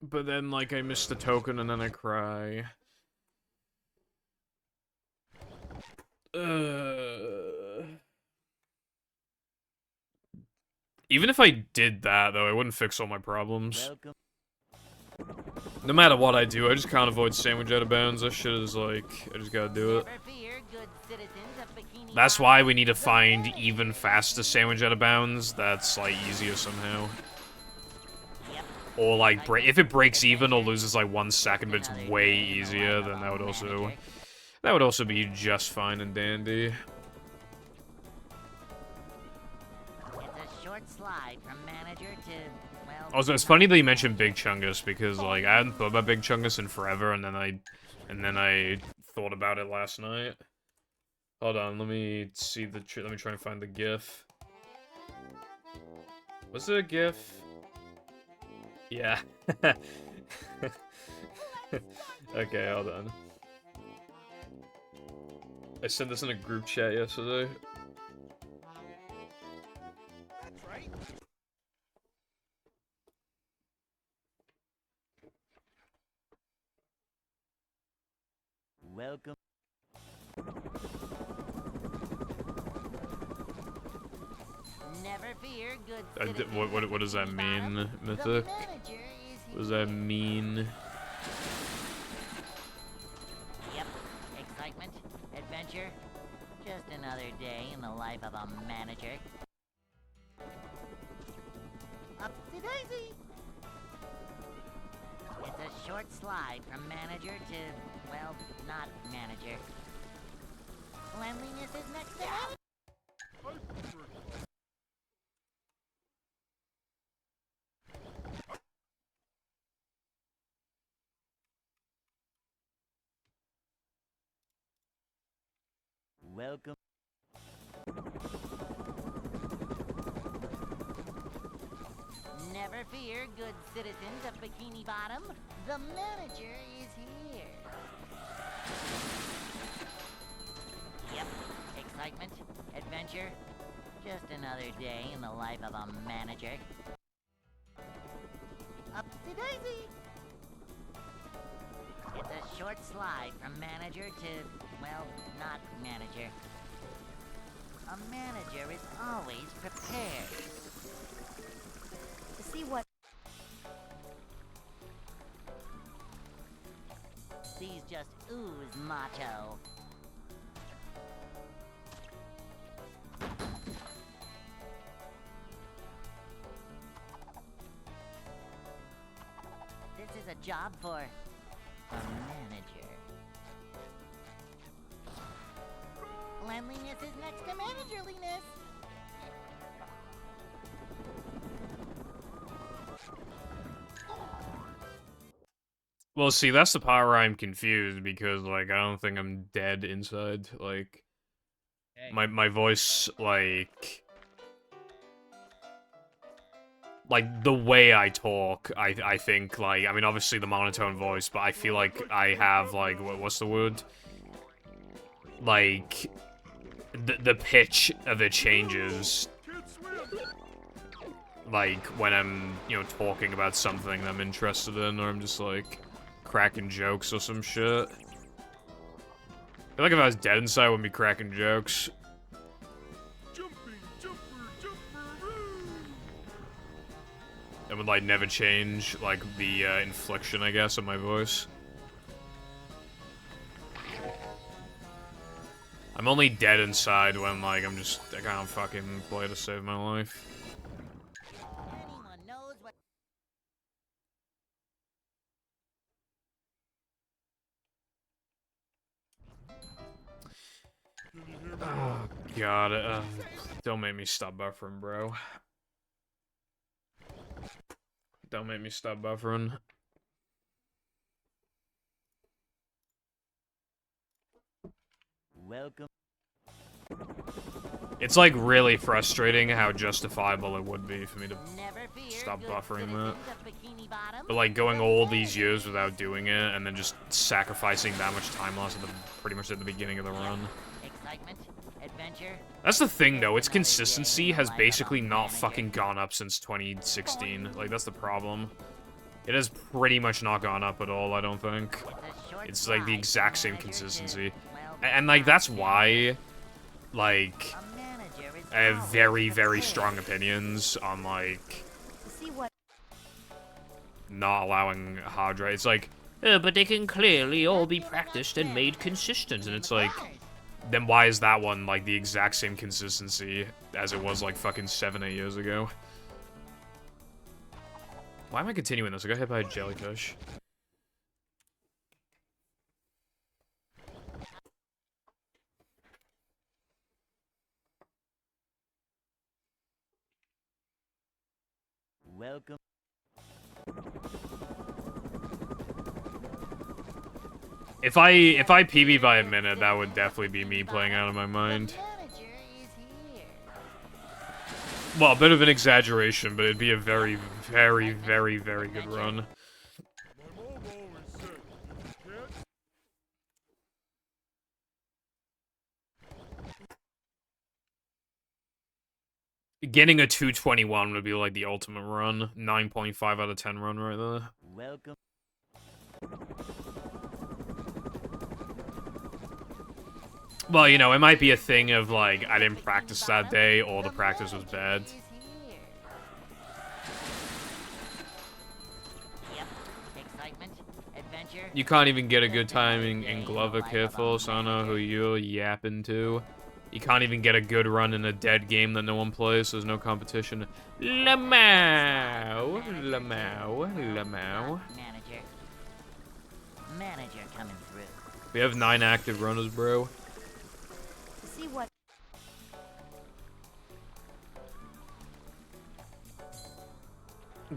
But then, like, I miss the token and then I cry. Even if I did that, though, it wouldn't fix all my problems. Welcome. No matter what I do, I just can't avoid sandwich out of bounds. That shit is like, I just gotta do it. Never fear, good citizens of Bikini That's Bottom. why we need to find even faster sandwich out of bounds. That's like easier somehow. Yep. Or like, if it breaks even or loses like 1 second, but it's way easier, then that would also be just fine and dandy. It's a short slide from manager to, well... Also, it's funny that you mentioned Big Chungus because like I hadn't thought about Big Chungus in forever, and then I thought about it last night. Hold on, let me see the. Let me try and find the GIF. Was it a GIF? Yeah. Okay, hold on. I sent this in a group chat yesterday. That's right. Welcome. Never fear, good citizens of What does that Bikini mean, Bottom. The Mythic? manager is What does that mean? Yep. Excitement, adventure, just another day in the life of a manager. Upsy daisy! It's a short slide from manager to, well, not manager. Cleanliness is next to health. I prefer Welcome. Never fear, good citizens of Bikini Bottom. The manager is here. Yep. Excitement, adventure, just another day in the life of a manager. Upsy daisy! It's a short slide from manager to, well, not manager. A manager is always prepared. To see what These just ooze macho. This is a job for a manager. Cleanliness is next to managerliness. Well, see, that's the part where I'm confused because, like, I don't think I'm dead inside. Like, Hey. my voice, like, the way I talk, I think, like, I mean, obviously the monotone voice, but I feel like I have, like, what's the word? Like, the pitch of it changes, can't swim. like, when I'm, you know, talking about something I'm interested in, or I'm just, like, cracking jokes or some shit. I feel like if I was dead inside, I wouldn't be cracking jokes. Jumping, jumper, jumper. It would, like, never change, like, the inflection, I guess, of my voice. I'm only dead inside when, like, I can't fucking play to save my life. Anyone knows what... Oh, God. Don't make me stop buffering, bro. Don't make me stop buffering. Welcome. It's, like, really frustrating how justifiable it would be for me to Never fear, stop good buffering citizens that. of Bikini Bottom. But, like, going all these years without doing it, and then just sacrificing that much time loss pretty much at the beginning of the run. Excitement, adventure. That's the thing, though. Its consistency has basically not fucking gone up since 2016. Like, that's the problem. It has pretty much not gone up at all, I don't think. It's, like, the exact same consistency. And, like, that's why, like, I have very, very strong opinions on, like, To see what not allowing hard drive. It's like, but they can clearly all be practiced and made consistent. And it's like, then why is that one, like, the exact same consistency as it was, like, fucking 7-8 years ago? Why am I continuing this? I got hit by a jellyfish. Welcome. If I PB by a minute, that would definitely be me playing out of my mind. Manager is here. Well, a bit of an exaggeration, but it'd be a very, very, very, very good run. My mom always said, if you can't Getting a 221 would be like the ultimate run. 9.5 out of 10 run right there. Welcome. Well, you know, it might be a thing of, like, I didn't practice that day, or the practice was bad. Yep. Excitement, adventure. You can't even get a good timing in Glover Careful, so I don't know who you're yapping to. You can't even get a good run in a dead game that no one plays, so there's no competition. Lamau, Lamau, Lamau. Manager. Manager coming through. We have 9 active runners, bro. to see what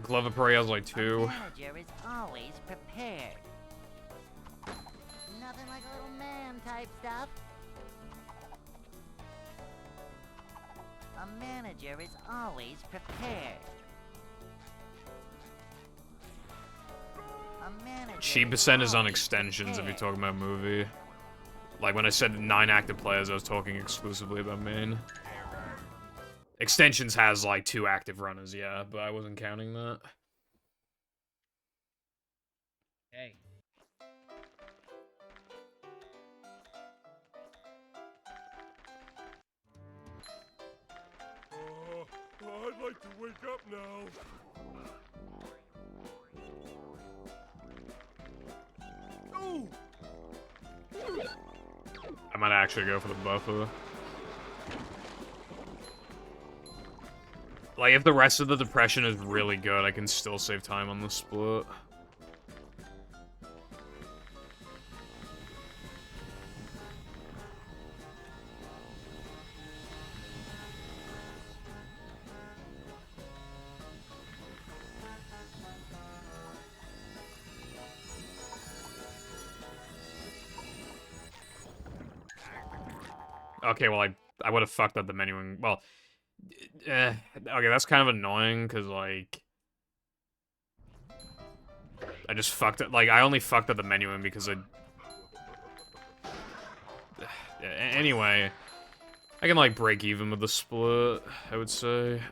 Glover probably has like 2. A manager is always prepared. Nothing like a little man type stuff. A manager is always prepared. A manager Cheap percent is on always extensions if you're prepared. talking about movie. Like when I said 9 active players, I was talking exclusively about main. Extensions has like 2 active runners, yeah, but I wasn't counting that. Hey. I'd like to wake up now. Oh! I might actually go for the buffer. Like, if the rest of the depression is really good, I can still save time on the split. Okay, well, I would have fucked up the menuing. Well, okay, that's kind of annoying, because, like, I just fucked it. Like, I only fucked up the menuing because I... Anyway, I can, like, break even with the split, I would say.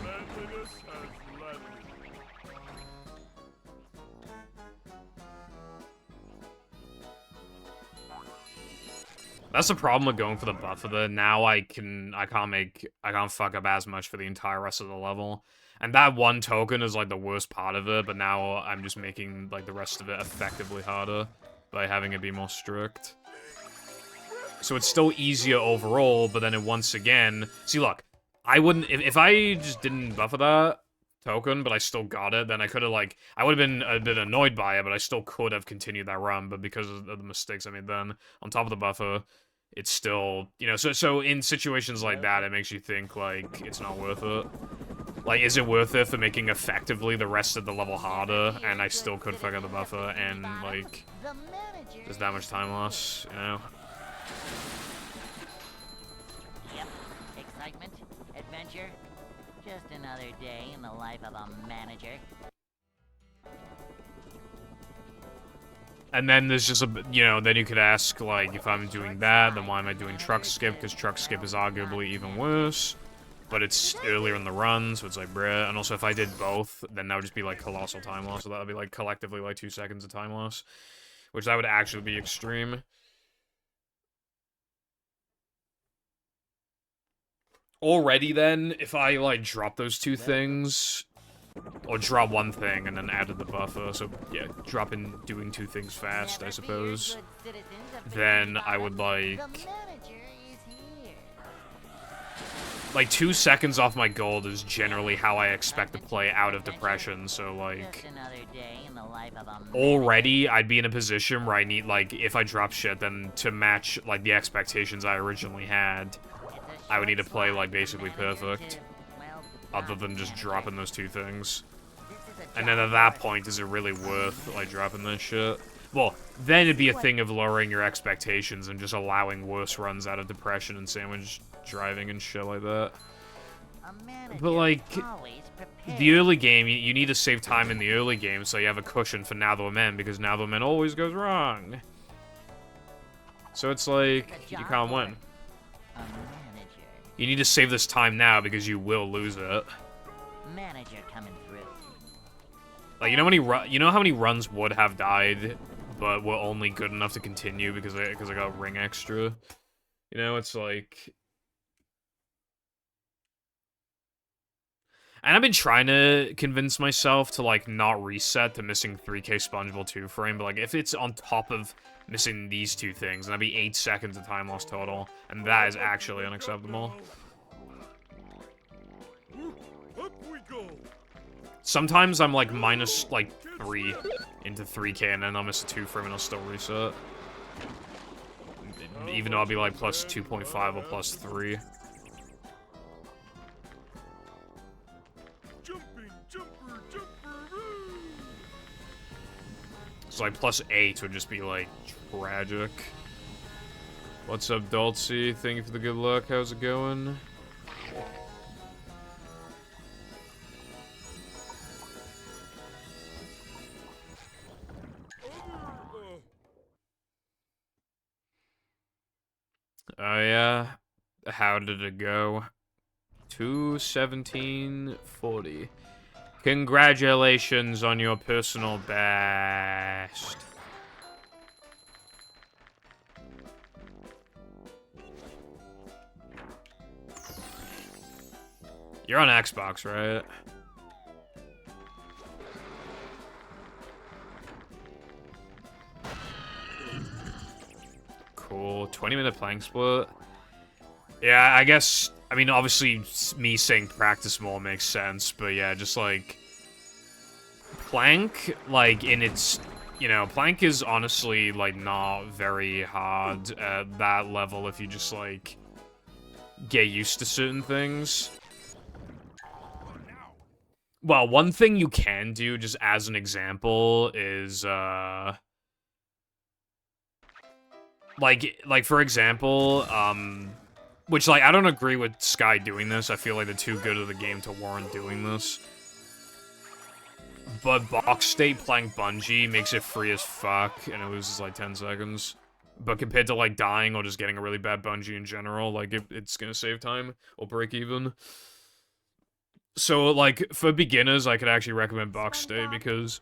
Manliness has That's the problem with going for the buffer there. Now I can't fuck up as much for the entire rest of the level. And that one token is like the worst part of it, but now I'm just making like the rest of it effectively harder by having it be more strict. So it's still easier overall, but then it once again... See, look, I wouldn't... If I just didn't buffer that token, but I still got it, then I could have, like... I would have been a bit annoyed by it, but I still could have continued that run, but because of the mistakes I made then, on top of the buffer, it's still... You know, so in situations like that, it makes you think, like, it's not worth it. Like, is it worth it for making effectively the rest of the level harder, and I still could fuck up the buffer, and, like... There's that much time loss, you know? Yep. Excitement, adventure, just another day in the life of a manager. And then there's just a, you know, then you could ask, like, if I'm doing that, then why am I doing truck skip? Because truck skip is arguably even worse. But it's earlier in the run, so it's like, bruh. And also, if I did both, then that would just be, like, colossal time loss. So that would be, like, collectively, like, 2 seconds of time loss. Which that would actually be extreme. Already then, if I, like, drop those 2 things, or drop one thing and then added the buffer, so, yeah, drop in doing 2 things fast, I suppose, then I would, like... Like, 2 seconds off my gold is generally how I expect to play out of depression, so, like... Already, I'd be in a position where I need, like, if I drop shit, then to match, like, the expectations I originally had, I would need to play, like, basically perfect. Other than just dropping those 2 things. And then at that point, is it really worth, like, dropping this shit? Well, then it'd be a thing of lowering your expectations and just allowing worse runs out of depression and sandwich driving and shit like that. But, like, the early game, you need to save time in the early game so you have a cushion for Now the Lament, because Now the Lament always goes wrong. So it's like, you can't win. You need to save this time now because you will lose it. Manager coming through. Like, you know how many runs would have died, but were only good enough to continue because I got ring extra? You know, it's like... And I've been trying to convince myself to, like, not reset to missing 3k SpongeBob 2 frame, but, like, if it's on top of missing these 2 things, then that'd be 8 seconds of time loss total, and that is actually unacceptable. Up we go. Sometimes I'm, like, minus, like, 3 into 3k, and then I'll miss a 2 frame and I'll still reset. Even though I'll be, like, plus 2.5 or plus 3. So, like, plus 8 would just be, like, tragic. What's up, Dulcie? Thank you for the good luck. How's it going? Oh, yeah. How did it go? 2:17:40. Congratulations on your personal best. You're on Xbox, right? Cool. 20-minute plank split. Yeah, I guess... I mean, obviously, me saying practice more makes sense, but yeah, just, like... Plank, like, in its... You know, Plank is honestly, like, not very hard at that level if you just, like... get used to certain things. Well, one thing you can do, just as an example, is, Like, for example, which, like, I don't agree with Sky doing this. I feel like they're too good at the game to warrant doing this. But Box State Plank Bungee makes it free as fuck, and it loses, like, 10 seconds. But compared to, like, dying or just getting a really bad bungee in general, like, it's gonna save time or break even. So, like, for beginners, I could actually recommend Box State because...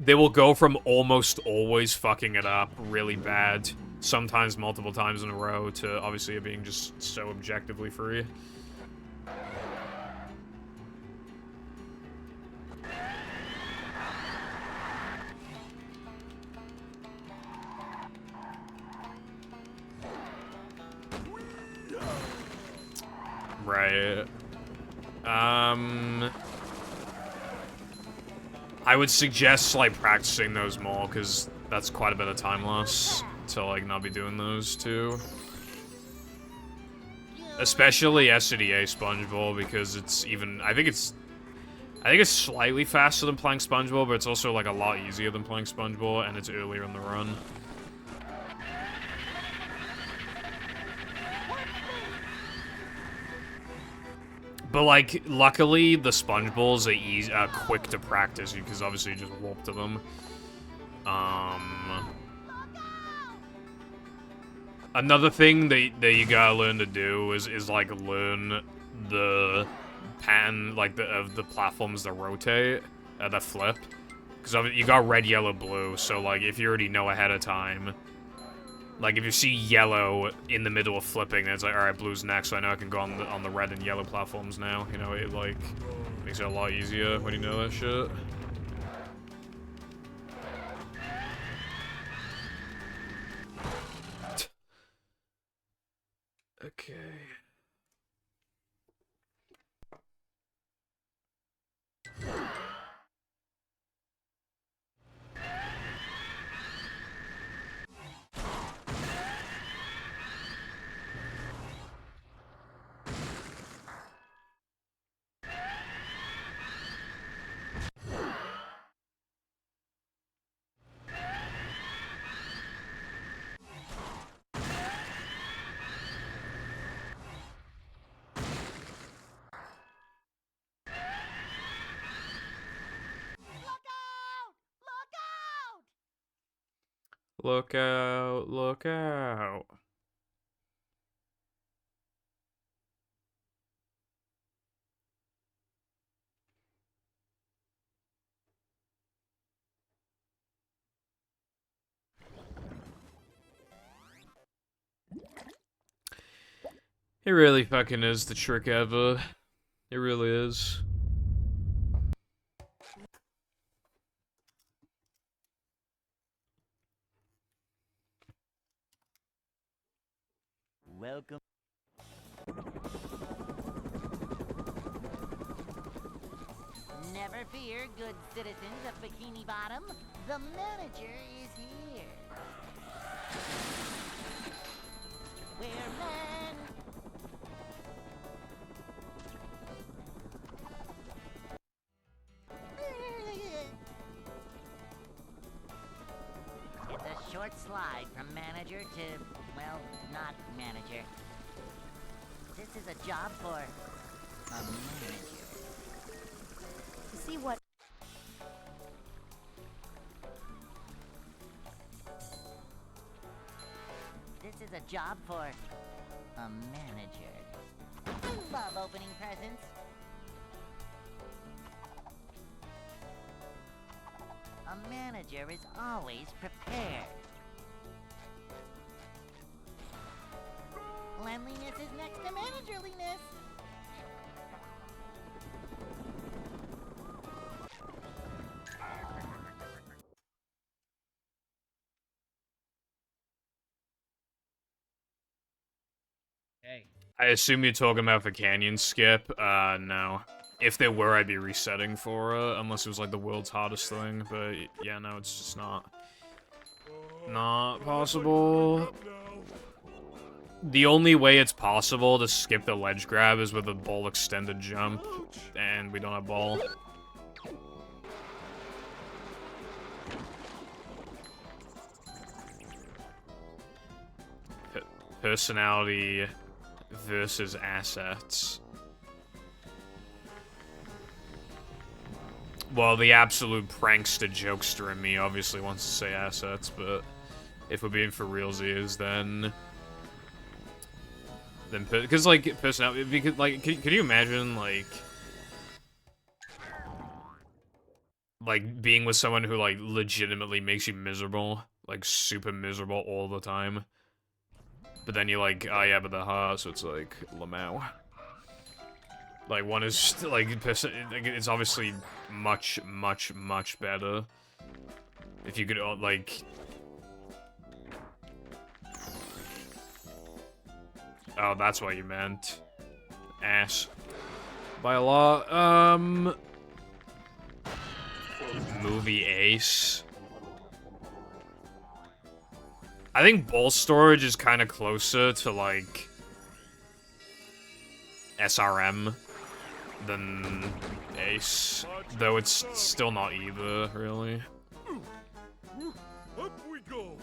they will go from almost always fucking it up really bad, sometimes multiple times in a row, to obviously it being just so objectively free. Right. I would suggest, like, practicing those more, because that's quite a bit of time loss to, like, not be doing those, too. Especially SCDA SpongeBob, because it's even... I think it's slightly faster than playing SpongeBob, but it's also, like, a lot easier than playing SpongeBob, and it's earlier in the run. But, like, luckily, the sponge balls are quick to practice, because obviously you just warp to them. Another thing that you gotta learn to do is like, learn the pattern, like, of the platforms that rotate, that flip. Because you got red, yellow, blue, so, like, if you already know ahead of time... Like, if you see yellow in the middle of flipping, then it's like, alright, blue's next, so I know I can go on the red and yellow platforms now. You know, it, like, makes it a lot easier when you know that shit. Okay. Look out, look out. It really fucking is the trick ever. It really is. Welcome. Never fear, good citizens of Bikini Bottom. The manager is here. We're men. It's a short slide from manager to, well, not manager. This is a job for a manager. To see what... This is a job for a manager. I love opening presents. A manager is always prepared. Cleanliness is next to managerliness. Hey. I assume you're talking about the canyon skip. No. If there were, I'd be resetting for it, unless it was like the world's hardest thing, but yeah, no, it's just not possible. The only way it's possible to skip the ledge grab is with a ball extended jump, and we don't have ball. Personality versus assets. Well, the absolute prankster jokester in me obviously wants to say assets, but if we're being for realsies, then because like personality, because like, could you imagine like like being with someone who like legitimately makes you miserable, like super miserable all the time. But then you're like, oh yeah, but the ha, so it's like Lamau. Like one is like it's obviously much better if you could like. Oh, that's what you meant. Ass. By a lot. Movie Ace. I think Ball Storage is kind of closer to, like, SRM than Ace. Though it's still not either, really. Up we go.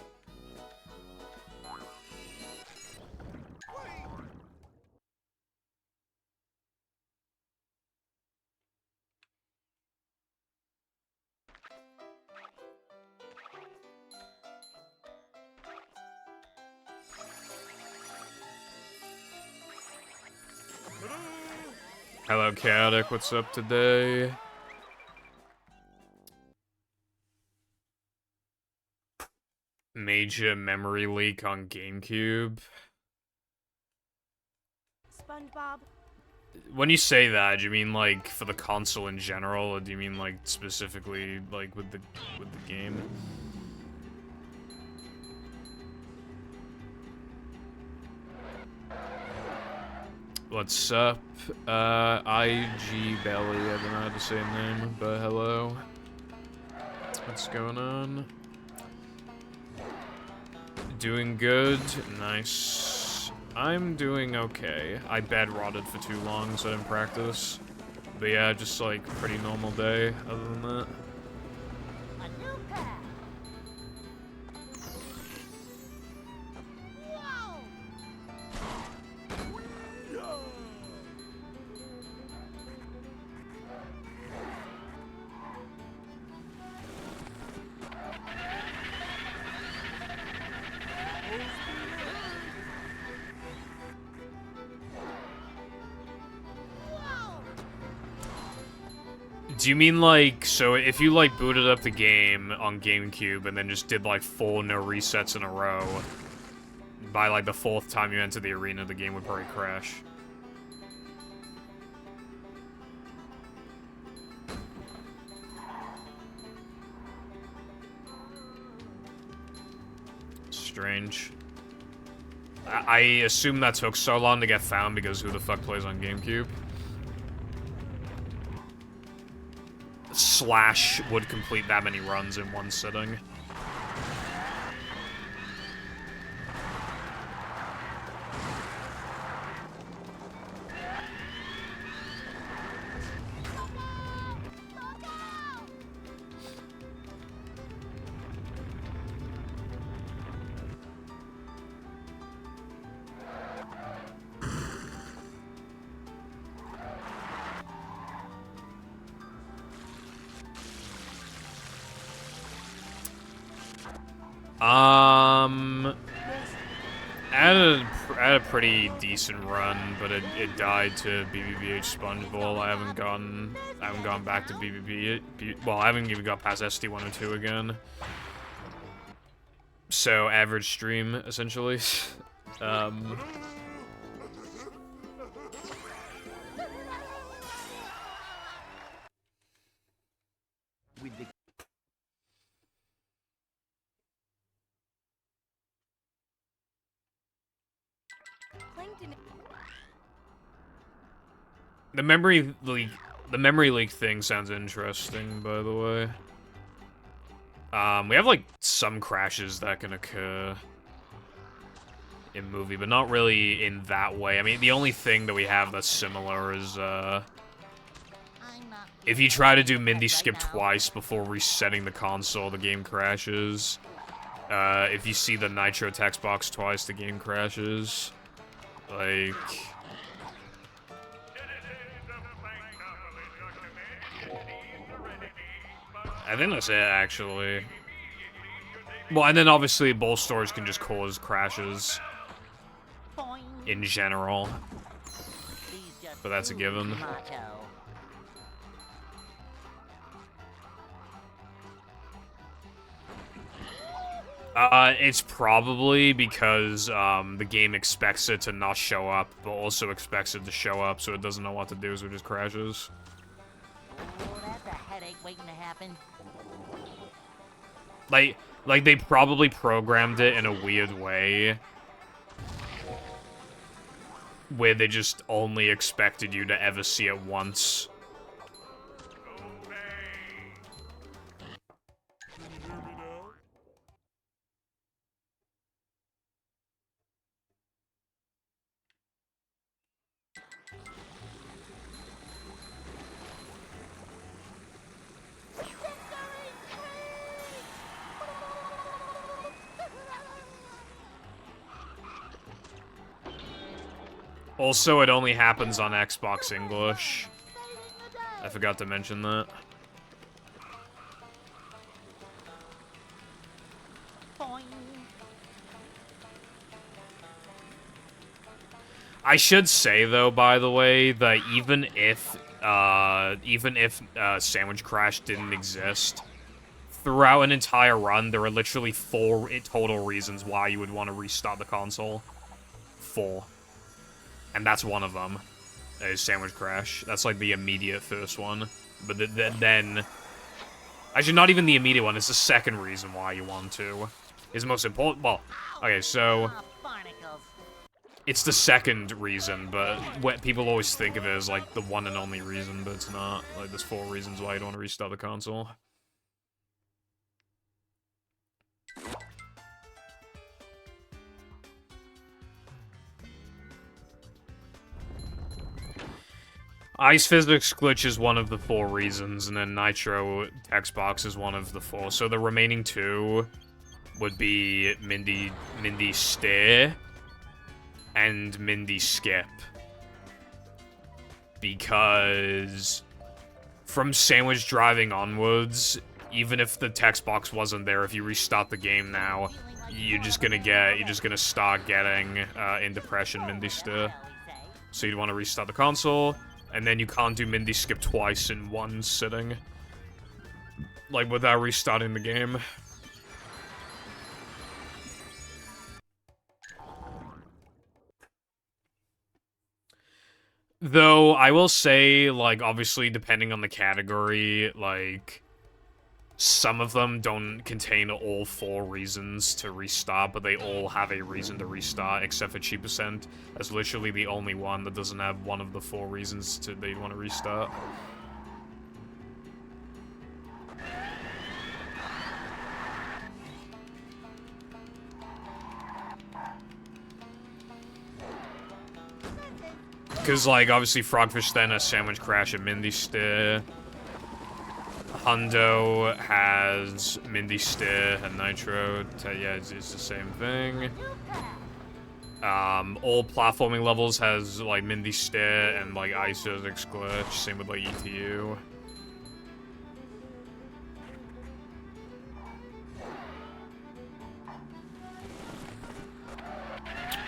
Hello, Chaotic, what's up today? Major memory leak on GameCube. SpongeBob. When you say that, do you mean like for the console in general, or do you mean like specifically like with the game? What's up? IG Belly, I don't know how to say your name, but hello. What's going on? Doing good? Nice. I'm doing okay. I bed rotted for too long, so I didn't practice. But yeah, just like pretty normal day, other than that. A new path. Whoa! Do you mean like, so if you like booted up the game on GameCube and then just did like 4 no resets in a row, by like the 4th time you enter the arena, the game would probably crash? Strange. I assume that took so long to get found because who the fuck plays on GameCube? Slash would complete that many runs in one sitting. I had a pretty decent run, but it died to BBBH Spongeball. I haven't gone back to BBB. Well, I haven't even got past SD102 again. So average stream essentially. With the Plankton. The memory leak thing sounds interesting, by the way. We have like some crashes that can occur in movie, but not really in that way. I mean, the only thing that we have that's similar is if you try to do Mindy skip twice before resetting the console, the game crashes. If you see the Nitro text box twice, the game crashes. Like... I think that's it, actually. Well, and then obviously Ball Storage can just cause crashes in general. But that's a given. It's probably because, the game expects it to not show up, but also expects it to show up, so it doesn't know what to do, so it just crashes. Oh, that's a headache waiting to happen. Like, they probably programmed it in a weird way, where they just only expected you to ever see it once. Can you hear me now? Also, it only happens on Xbox English. I forgot to mention that. Boing. I should say, though, by the way, that even if Sandwich Crash didn't exist, throughout an entire run, there are literally 4 total reasons why you would want to restart the console. 4. And that's one of them, is Sandwich Crash. That's, like, the immediate first one. But then... Actually, not even the immediate one, it's the second reason why you want to. It's the most important... Well, okay, so... Ah, barnacles. It's the second reason, but what people always think of it as, like, the one and only reason, but it's not. Like, there's 4 reasons why you don't want to restart the console. Ice Physics Glitch is one of the 4 reasons, and then Nitro Xbox is one of the 4. So the remaining 2 would be Mindy Stare and Mindy Skip. Because from Sandwich Driving onwards, even if the text box wasn't there, if you restart the game now, you're just gonna start getting in depression Mindy Stare. So you'd want to restart the console. And then you can't do Mindy Skip twice in one sitting. Like, without restarting the game. Though, I will say, like, obviously, depending on the category, like... Some of them don't contain all 4 reasons to restart, but they all have a reason to restart, except for Cheap Percent. That's literally the only one that doesn't have one of the 4 reasons they want to restart. Because, like, obviously Frogfish then has Sandwich Crash and Mindy Stare. Hundo has Mindy Stare and Nitro. Yeah, it's the same thing. All platforming levels has, like, Mindy Stare and, like, Ice Physics Glitch. Same with, like, ETU.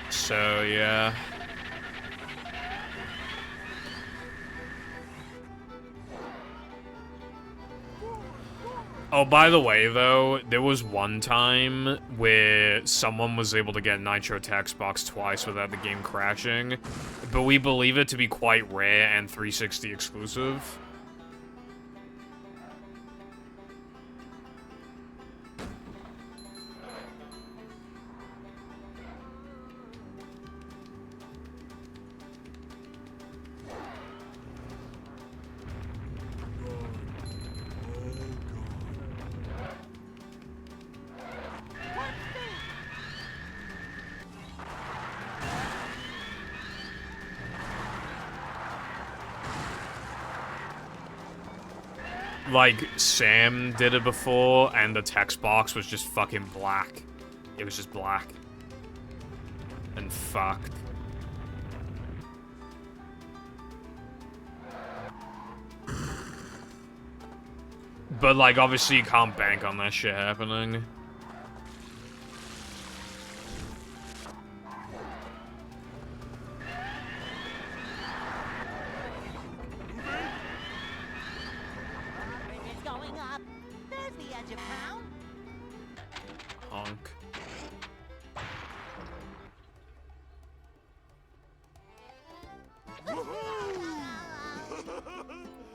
So, yeah. Oh, by the way, though, there was one time where someone was able to get Nitro to Xbox twice without the game crashing, but we believe it to be quite rare and 360 exclusive. Like, Sam did it before, and the text box was just fucking black. It was just black. And fucked. But, like, obviously you can't bank on that shit happening. Honk.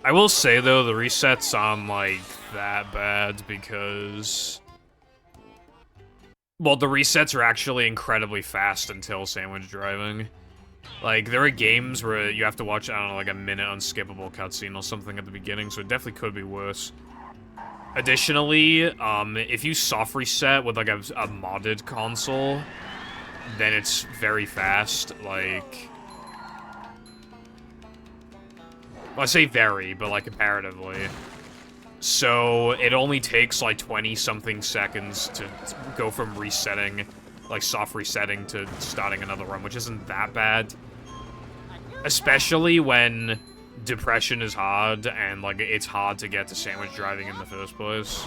I will say, though, the resets aren't, like, that bad because... Well, the resets are actually incredibly fast until sandwich driving. Like, there are games where you have to watch, I don't know, like a minute unskippable cutscene or something at the beginning, so it definitely could be worse. Additionally, if you soft reset with, like, a modded console, then it's very fast, like... Well, I say very, but, like, comparatively. So, it only takes, like, 20-something seconds to go from resetting, like, soft resetting to starting another run, which isn't that bad. Especially when depression is hard, and, like, it's hard to get to sandwich driving in the first place.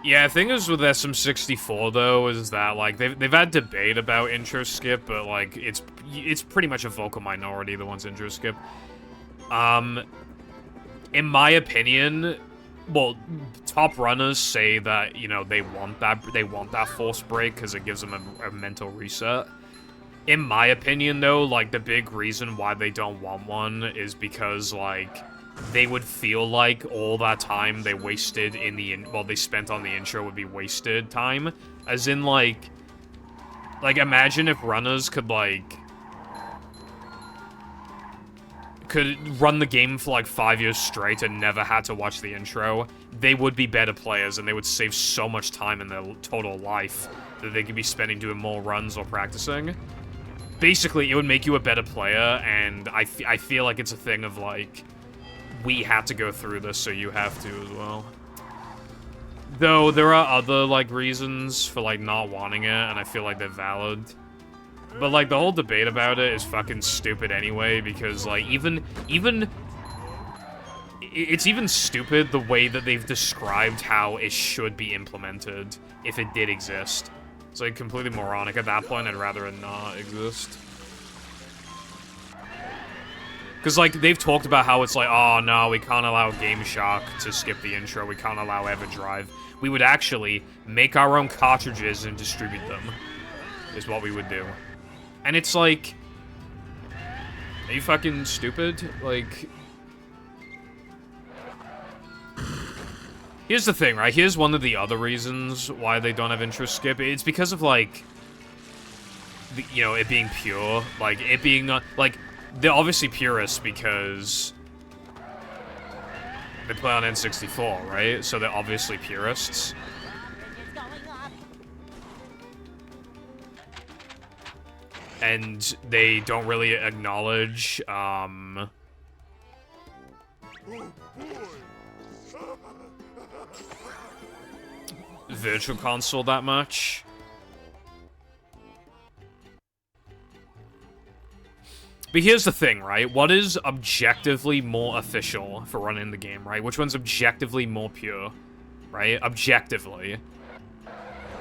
Yeah, the thing is with SM64 though is that like they've had debate about intro skip, but like it's pretty much a vocal minority that wants intro skip. In my opinion, well, top runners say that you know they want that force break because it gives them a mental reset. In my opinion though, like the big reason why they don't want one is because like they would feel like all that time they wasted in they spent on the intro would be wasted time. As in, like, imagine if runners could run the game for, like, 5 years straight and never had to watch the intro. They would be better players, and they would save so much time in their total life that they could be spending doing more runs or practicing. Basically, it would make you a better player, and I feel like it's a thing of, like... we have to go through this, so you have to as well. Though, there are other, like, reasons for, like, not wanting it, and I feel like they're valid. But, like, the whole debate about it is fucking stupid anyway, because, like, it's even stupid the way that they've described how it should be implemented if it did exist. It's, like, completely moronic. At that point, I'd rather it not exist. Because, like, they've talked about how it's like, oh, no, we can't allow GameShark to skip the intro. We can't allow EverDrive. We would actually make our own cartridges and distribute them, is what we would do. And it's like, are you fucking stupid? Like, here's the thing, right? Here's one of the other reasons why they don't have intro skip. It's because of, like, you know, it being pure. Like, it being, like... They're obviously purists because they play on N64, right? So they're obviously purists. And they don't really acknowledge, Virtual Console that much. But here's the thing, right? What is objectively more official for running the game, right? Which one's objectively more pure, right? Objectively.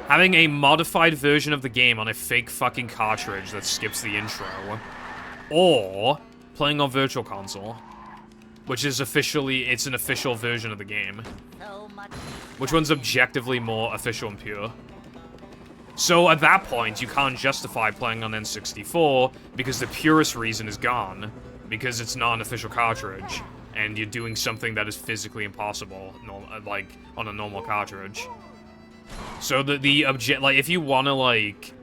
Having a modified version of the game on a fake fucking cartridge that skips the intro. Or playing on Virtual Console. Which is officially, it's an official version of the game. Which one's objectively more official and pure? So at that point, you can't justify playing on N64 because the purest reason is gone. Because it's not an official cartridge. And you're doing something that is physically impossible, like, on a normal cartridge. So like, if you want to, like...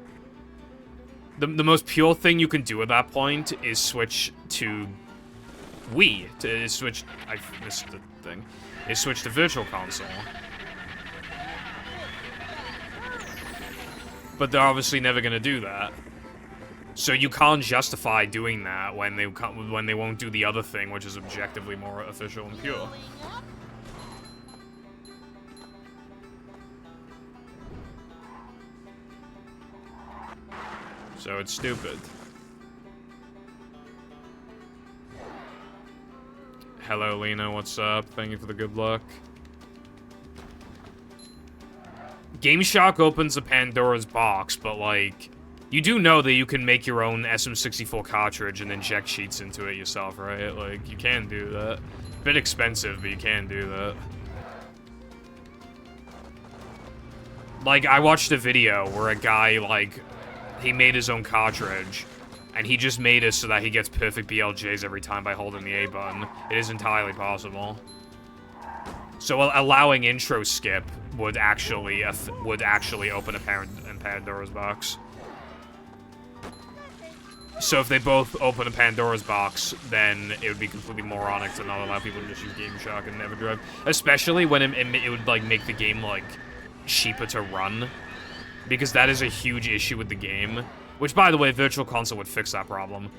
The most pure thing you can do at that point is switch to Wii. I missed the thing. Is switch to Virtual Console. But they're obviously never gonna do that. So you can't justify doing that when they won't do the other thing, which is objectively more official and pure. So it's stupid. Hello, Lena, what's up? Thank you for the good luck. GameShark opens a Pandora's box, but, like, You do know that you can make your own SM64 cartridge and inject cheats into it yourself, right? Like, you can do that. Bit expensive, but you can do that. Like, I watched a video where a guy, like, he made his own cartridge, and he just made it so that he gets perfect BLJs every time by holding the A button. It is entirely possible. So allowing intro skip would actually open a Pandora's box. So if they both open a Pandora's box, then it would be completely moronic to not allow people to just use Game Shock and EverDrive. Especially when it would, like, make the game, like, cheaper to run. Because that is a huge issue with the game. Which, by the way, Virtual Console would fix that problem.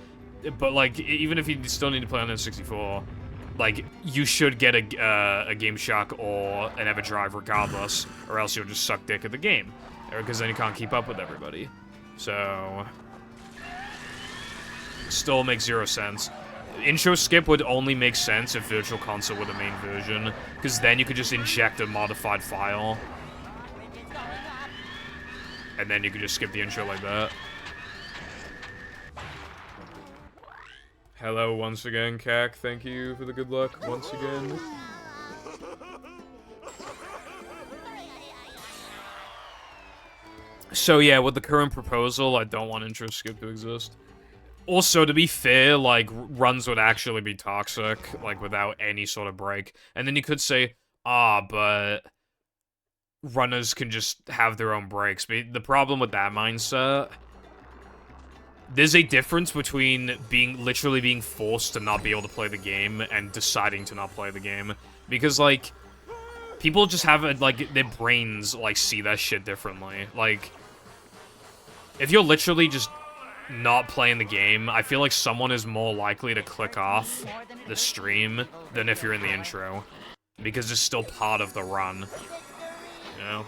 But, like, even if you still need to play on N64, like, you should get a Game Shock or an EverDrive regardless, or else you'll just suck dick at the game. Because then you can't keep up with everybody. So... still makes zero sense. Intro skip would only make sense if Virtual Console were the main version, because then you could just inject a modified file. And then you could just skip the intro like that. Hello once again, Kak. Thank you for the good luck once again. So yeah, with the current proposal, I don't want intro skip to exist. Also, to be fair, like, runs would actually be toxic, like, without any sort of break. And then you could say, but runners can just have their own breaks. But the problem with that mindset, there's a difference between literally being forced to not be able to play the game and deciding to not play the game. Because, like, people just have, like, their brains, like, see that shit differently. Like, if you're literally just not playing the game, I feel like someone is more likely to click off the stream than if you're in the intro. Because it's still part of the run. You know?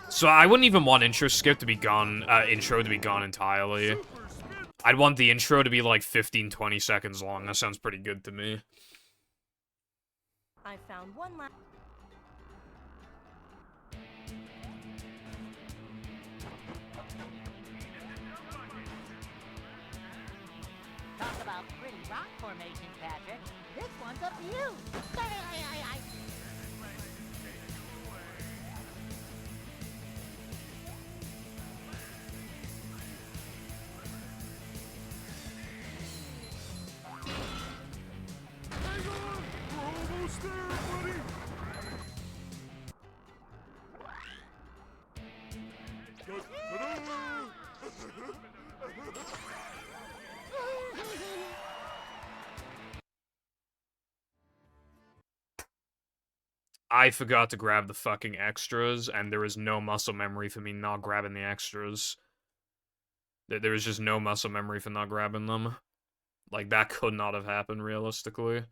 So I wouldn't even want intro skip to be gone, intro to be gone entirely. I'd want the intro to be like 15-20 seconds long. That sounds pretty good to me. I found one last. Talk about pretty rock formation, Patrick. This one's up to you. Hang on! We're almost there, buddy! I forgot to grab the fucking extras, and there was no muscle memory for me not grabbing the extras. There was just no muscle memory for not grabbing them. Like, that could not have happened realistically.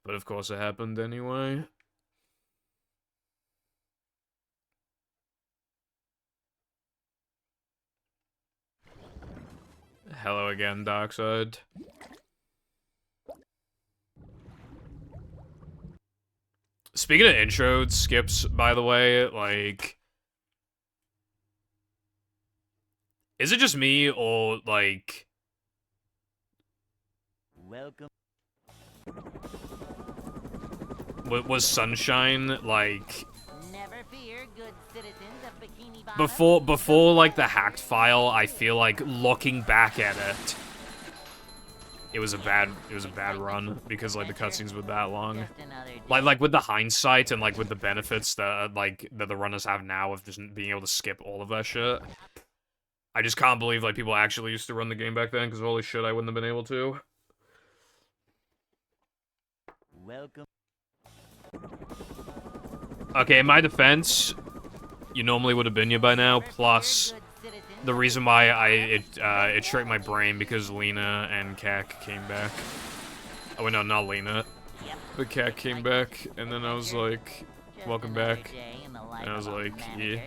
But of course it happened anyway. Hello again, Darkside. Speaking of intro skips, by the way, like... is it just me, or, like... Welcome. Was Sunshine, like... Never fear, good citizens of Bikini Bottom. Before, like, the hacked file, I feel like, looking back at it, it was a bad run, because, like, the cutscenes were that long. Just another day. Like, with the hindsight, and, like, with the benefits that, like, that the runners have now of just being able to skip all of that shit, I just can't believe, like, people actually used to run the game back then, because holy shit, I wouldn't have been able to. Welcome. Okay, in my defense, you normally would have been here by now, plus the reason why it tricked my brain because Lena and Kak came back. Oh wait, no, not Lena. But Kak came back, and then I was like, welcome back. And I was like, yeah.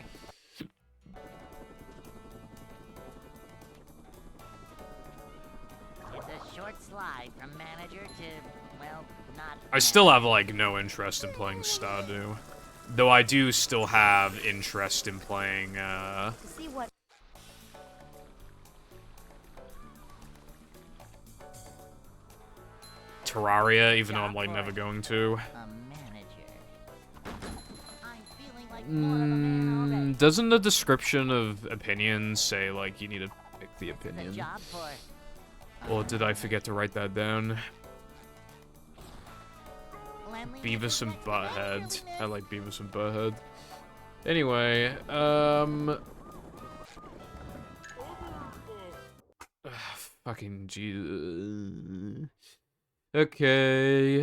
It's a short slide from manager to, well, not. I still have, like, no interest in playing Stardew. Though I do still have interest in playing, To see what Terraria, even though I'm, like, never going to. A manager. I'm feeling like more of a man already. Doesn't the description of opinions say, like, you need to pick the The opinion? job for Or did I forget to write that down? cleanliness Beavis is and next to Butthead. cleanliness. I like Beavis and Butthead. Anyway, fucking Jesus. Okay,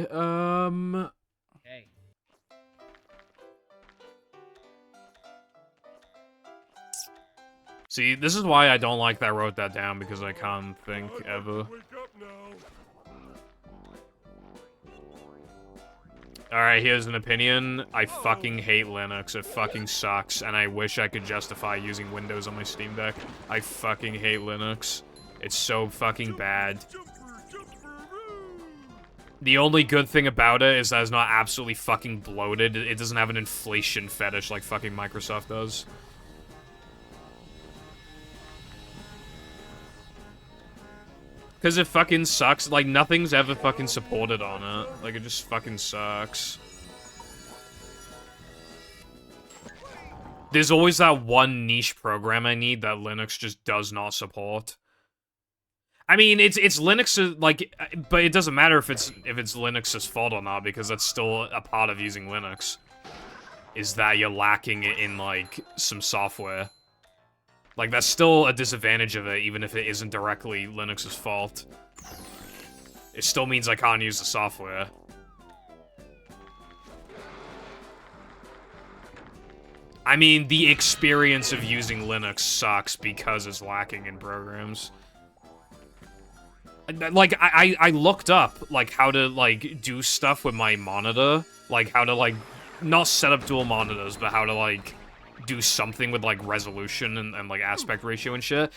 Hey. See, this is why I don't like that I wrote that down, because I can't think ever. Wake up now. Alright, here's an opinion. I fucking hate Linux. It fucking sucks, and I wish I could justify using Windows on my Steam Deck. I fucking hate Linux. It's so fucking bad. The only good thing about it is that it's not absolutely fucking bloated. It doesn't have an inflation fetish like fucking Microsoft does. Because it fucking sucks. Like, nothing's ever fucking supported on it. Like, it just fucking sucks. There's always that one niche program I need that Linux just does not support. I mean, it's Linux, like, but it doesn't matter if it's Linux's fault or not, because that's still a part of using Linux. Is that you're lacking in, like, some software. Like, that's still a disadvantage of it, even if it isn't directly Linux's fault. It still means I can't use the software. I mean, the experience of using Linux sucks because it's lacking in programs. Like, I looked up, like, how to, like, do stuff with my monitor. Like, how to, like, not set up dual monitors, but how to, like, do something with, like, resolution and like, aspect ratio and shit.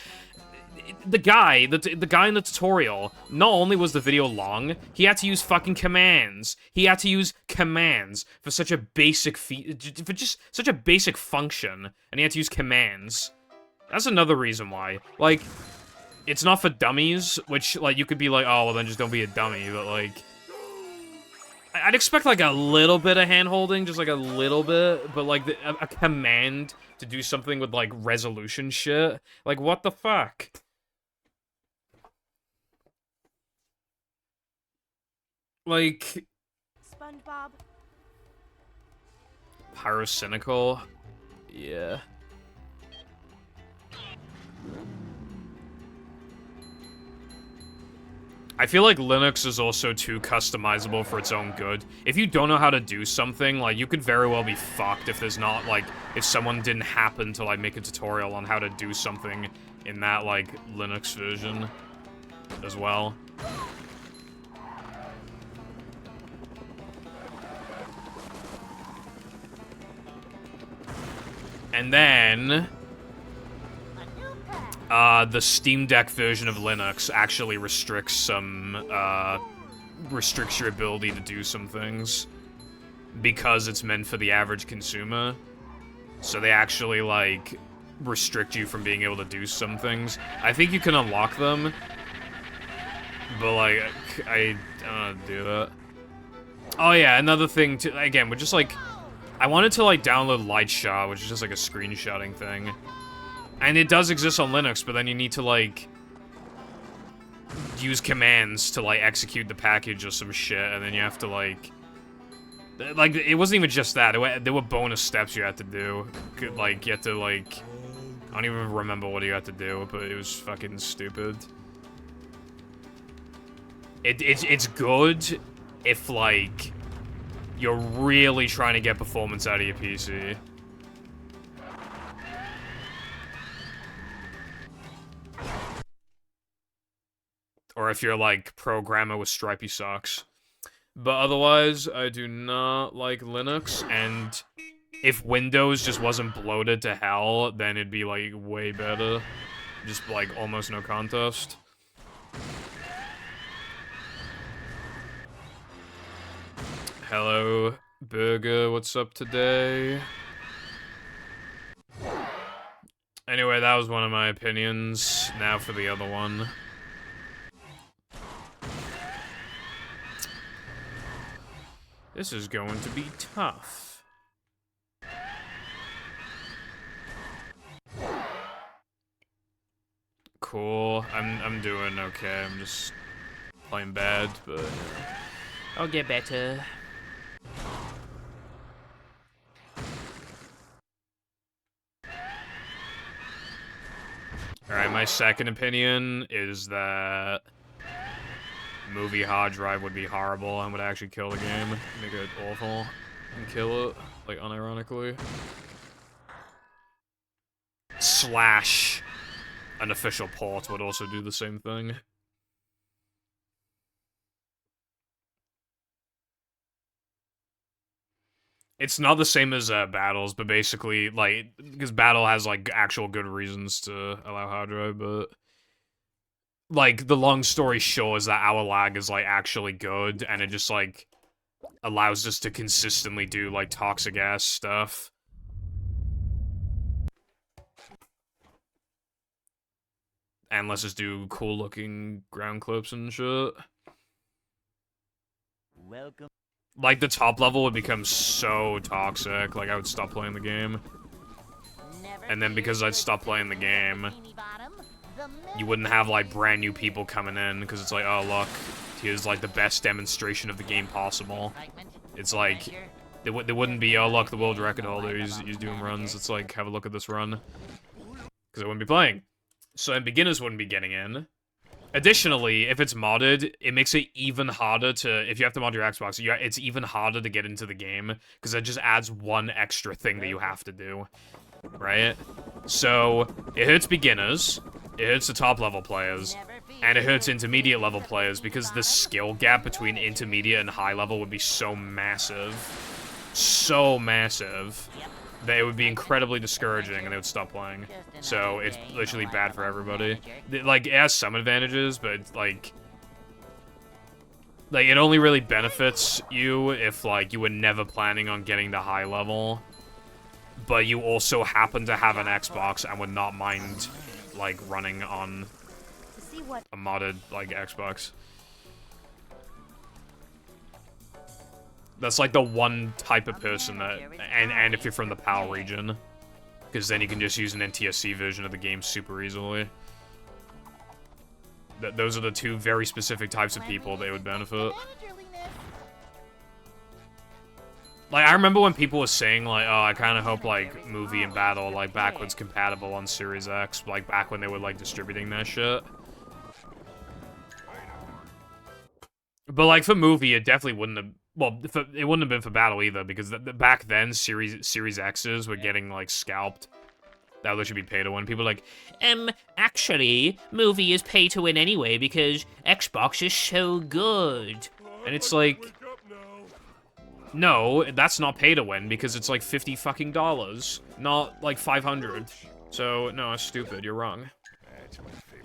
The guy in the tutorial, not only was the video long, he had to use fucking commands. He had to use commands for such a basic for just such a basic function, and he had to use commands. That's another reason why. Like, it's not for dummies, which, like, you could be like, oh, well, then just don't be a dummy, but, like, I'd expect, like, a little bit of hand-holding, just, like, a little bit, but, like, a command to do something with, like, resolution shit? Like, what the fuck? Like... SpongeBob. Pyrocynical? Yeah. I feel like Linux is also too customizable for its own good. If you don't know how to do something, like, you could very well be fucked if there's not, like, if someone didn't happen to, like, make a tutorial on how to do something in that, like, Linux version as well. And then... the Steam Deck version of Linux actually restricts some, restricts your ability to do some things. Because it's meant for the average consumer. So they actually, like, restrict you from being able to do some things. I think you can unlock them. But, like, I don't know how to do that. Oh yeah, another thing, too, again, we're just, like... I wanted to, like, download Lightshot, which is just, like, a screenshotting thing. And it does exist on Linux, but then you need to, like, use commands to, like, execute the package or some shit, and then you have to, like, it wasn't even just that. There were bonus steps you had to do. Like, you had to, like, I don't even remember what you had to do, but it was fucking stupid. It's good if, like, you're really trying to get performance out of your PC. Or if you're, like, programmer with stripy socks. But otherwise, I do not like Linux, and if Windows just wasn't bloated to hell, then it'd be, like, way better. Just, like, almost no contest. Hello, Burger, what's up today? Anyway, that was one of my opinions. Now for the other one. This is going to be tough. Cool. I'm doing okay. I'm just playing bad, but I'll get better. Alright, my second opinion is that movie hard drive would be horrible and would actually kill the game. Make it awful and kill it, like, unironically. Slash an official port would also do the same thing. It's not the same as Battles, but basically, like, because Battle has, like, actual good reasons to allow hard drive, but, like, the long story short is that our lag is, like, actually good, and it just, like, allows us to consistently do, like, toxic ass stuff. And let's just do cool looking ground clips and shit. Welcome. Like, the top level would become so toxic, like, I would stop playing the game. And then because I'd stop playing the game, you wouldn't have, like, brand new people coming in, because it's like, oh, look, here's, like, the best demonstration of the game possible. It's like, there wouldn't be, oh, look, the world record holder, he's doing runs. It's like, have a look at this run. Because I wouldn't be playing. So then beginners wouldn't be getting in. Additionally, if it's modded, it makes it even harder to, if you have to mod your Xbox, it's even harder to get into the game, because it just adds one extra thing that you have to do, right? So, it hurts beginners, it hurts the top level players, and it hurts intermediate level players, because the skill gap between intermediate and high level would be so massive, that it would be incredibly discouraging and they would stop playing. So it's literally bad for everybody. Like, it has some advantages, but like it only really benefits you if, like, you were never planning on getting to high level, but you also happen to have an Xbox and would not mind, like, running on a modded, like, Xbox. That's, like, the one type of person that, and if you're from the PAL region, because then you can just use an NTSC version of the game super easily. Those are the two very specific types of people that would benefit. Like, I remember when people were saying, like, oh, I kind of hope, like, movie and battle, like, backwards compatible on Series X, like, back when they were, like, distributing that shit. But, like, for movie, it definitely wouldn't have... Well, it wouldn't have been for battle either, because back then, Series X's were getting, like, scalped. That would literally be pay to win. People are like, actually, movie is pay to win anyway, because Xbox is so good. And it's like, no, that's not pay to win, because it's like $50 fucking dollars, not like 500. So, no, it's stupid, you're wrong. That's my favorite.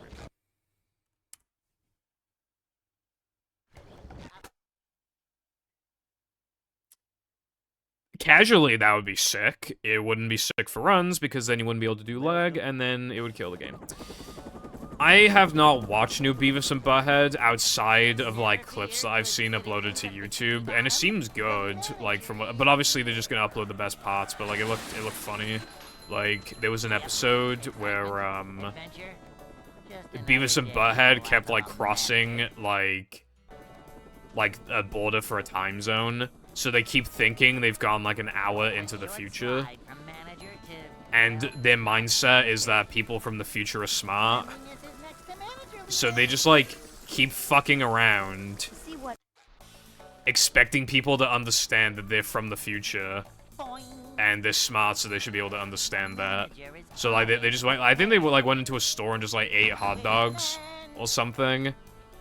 Casually, that would be sick. It wouldn't be sick for runs, because then you wouldn't be able to do lag, and then it would kill the game. I have not watched new Beavis and Butthead outside of, like, clips that I've seen uploaded to YouTube, and it seems good, like, but obviously they're just gonna upload the best parts, but, like, it looked funny. Like, there was an episode where, Beavis and Butthead kept, like, crossing, like a border for a time zone. So they keep thinking they've gone, like, an hour into the future. And their mindset is that people from the future are smart. So they just, like, keep fucking around, expecting people to understand that they're from the future. And they're smart, so they should be able to understand that. So, like, they just went, I think they, like, went into a store and just, like, ate hot dogs or something.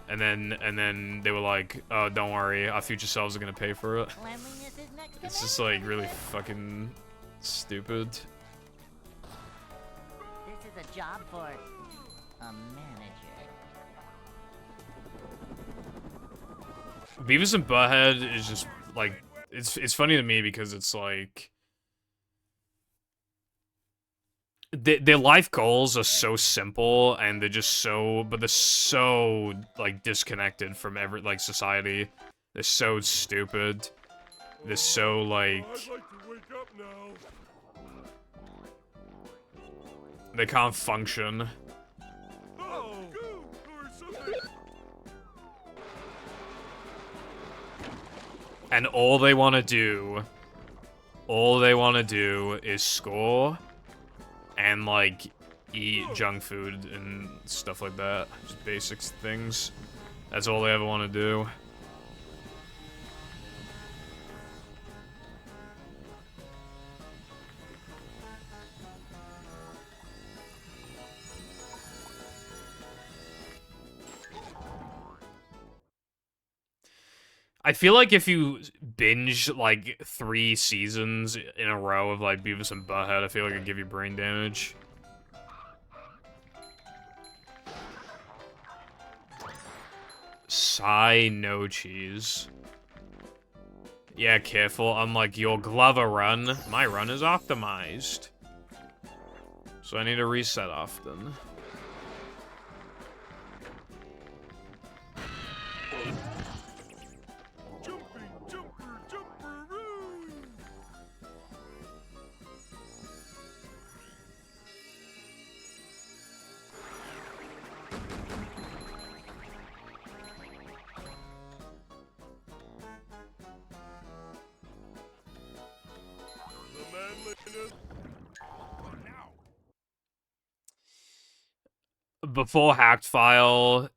And then they were like, oh, don't worry, our future selves are gonna pay for it. It's just, like, really fucking stupid. This is a job for a manager. Beavis and Butthead is just, like, it's funny to me because it's like their life goals are so simple and they're just so, but they're so like disconnected from every like society. They're so stupid. They're so like I'd like to wake up now. they can't function. Oh, or something. And all they want to do is score and like eat junk food and stuff like that. Just basic things. That's all they ever want to do. I feel like if you binge, like, 3 seasons in a row of, like, Beavis and Butthead, I feel like it'd give you brain damage. Sigh, no cheese. Yeah, careful. Unlike your Glover run, my run is optimized. So I need to reset often. Jumping, jumper, jumperoo. The manliness. Now. Before Hacked File,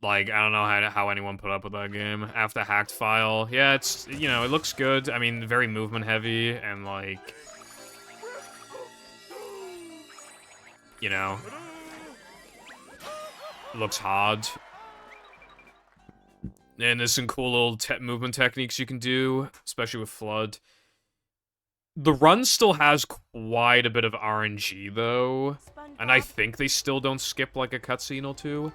like, I don't know how anyone put up with that game. After Hacked File, yeah, it's, you know, it looks good. I mean, very movement heavy, and, like, you know, it looks hard. And there's some cool little movement techniques you can do, especially with Flood. The run still has quite a bit of RNG, though. And I think they still don't skip, like, a cutscene or two.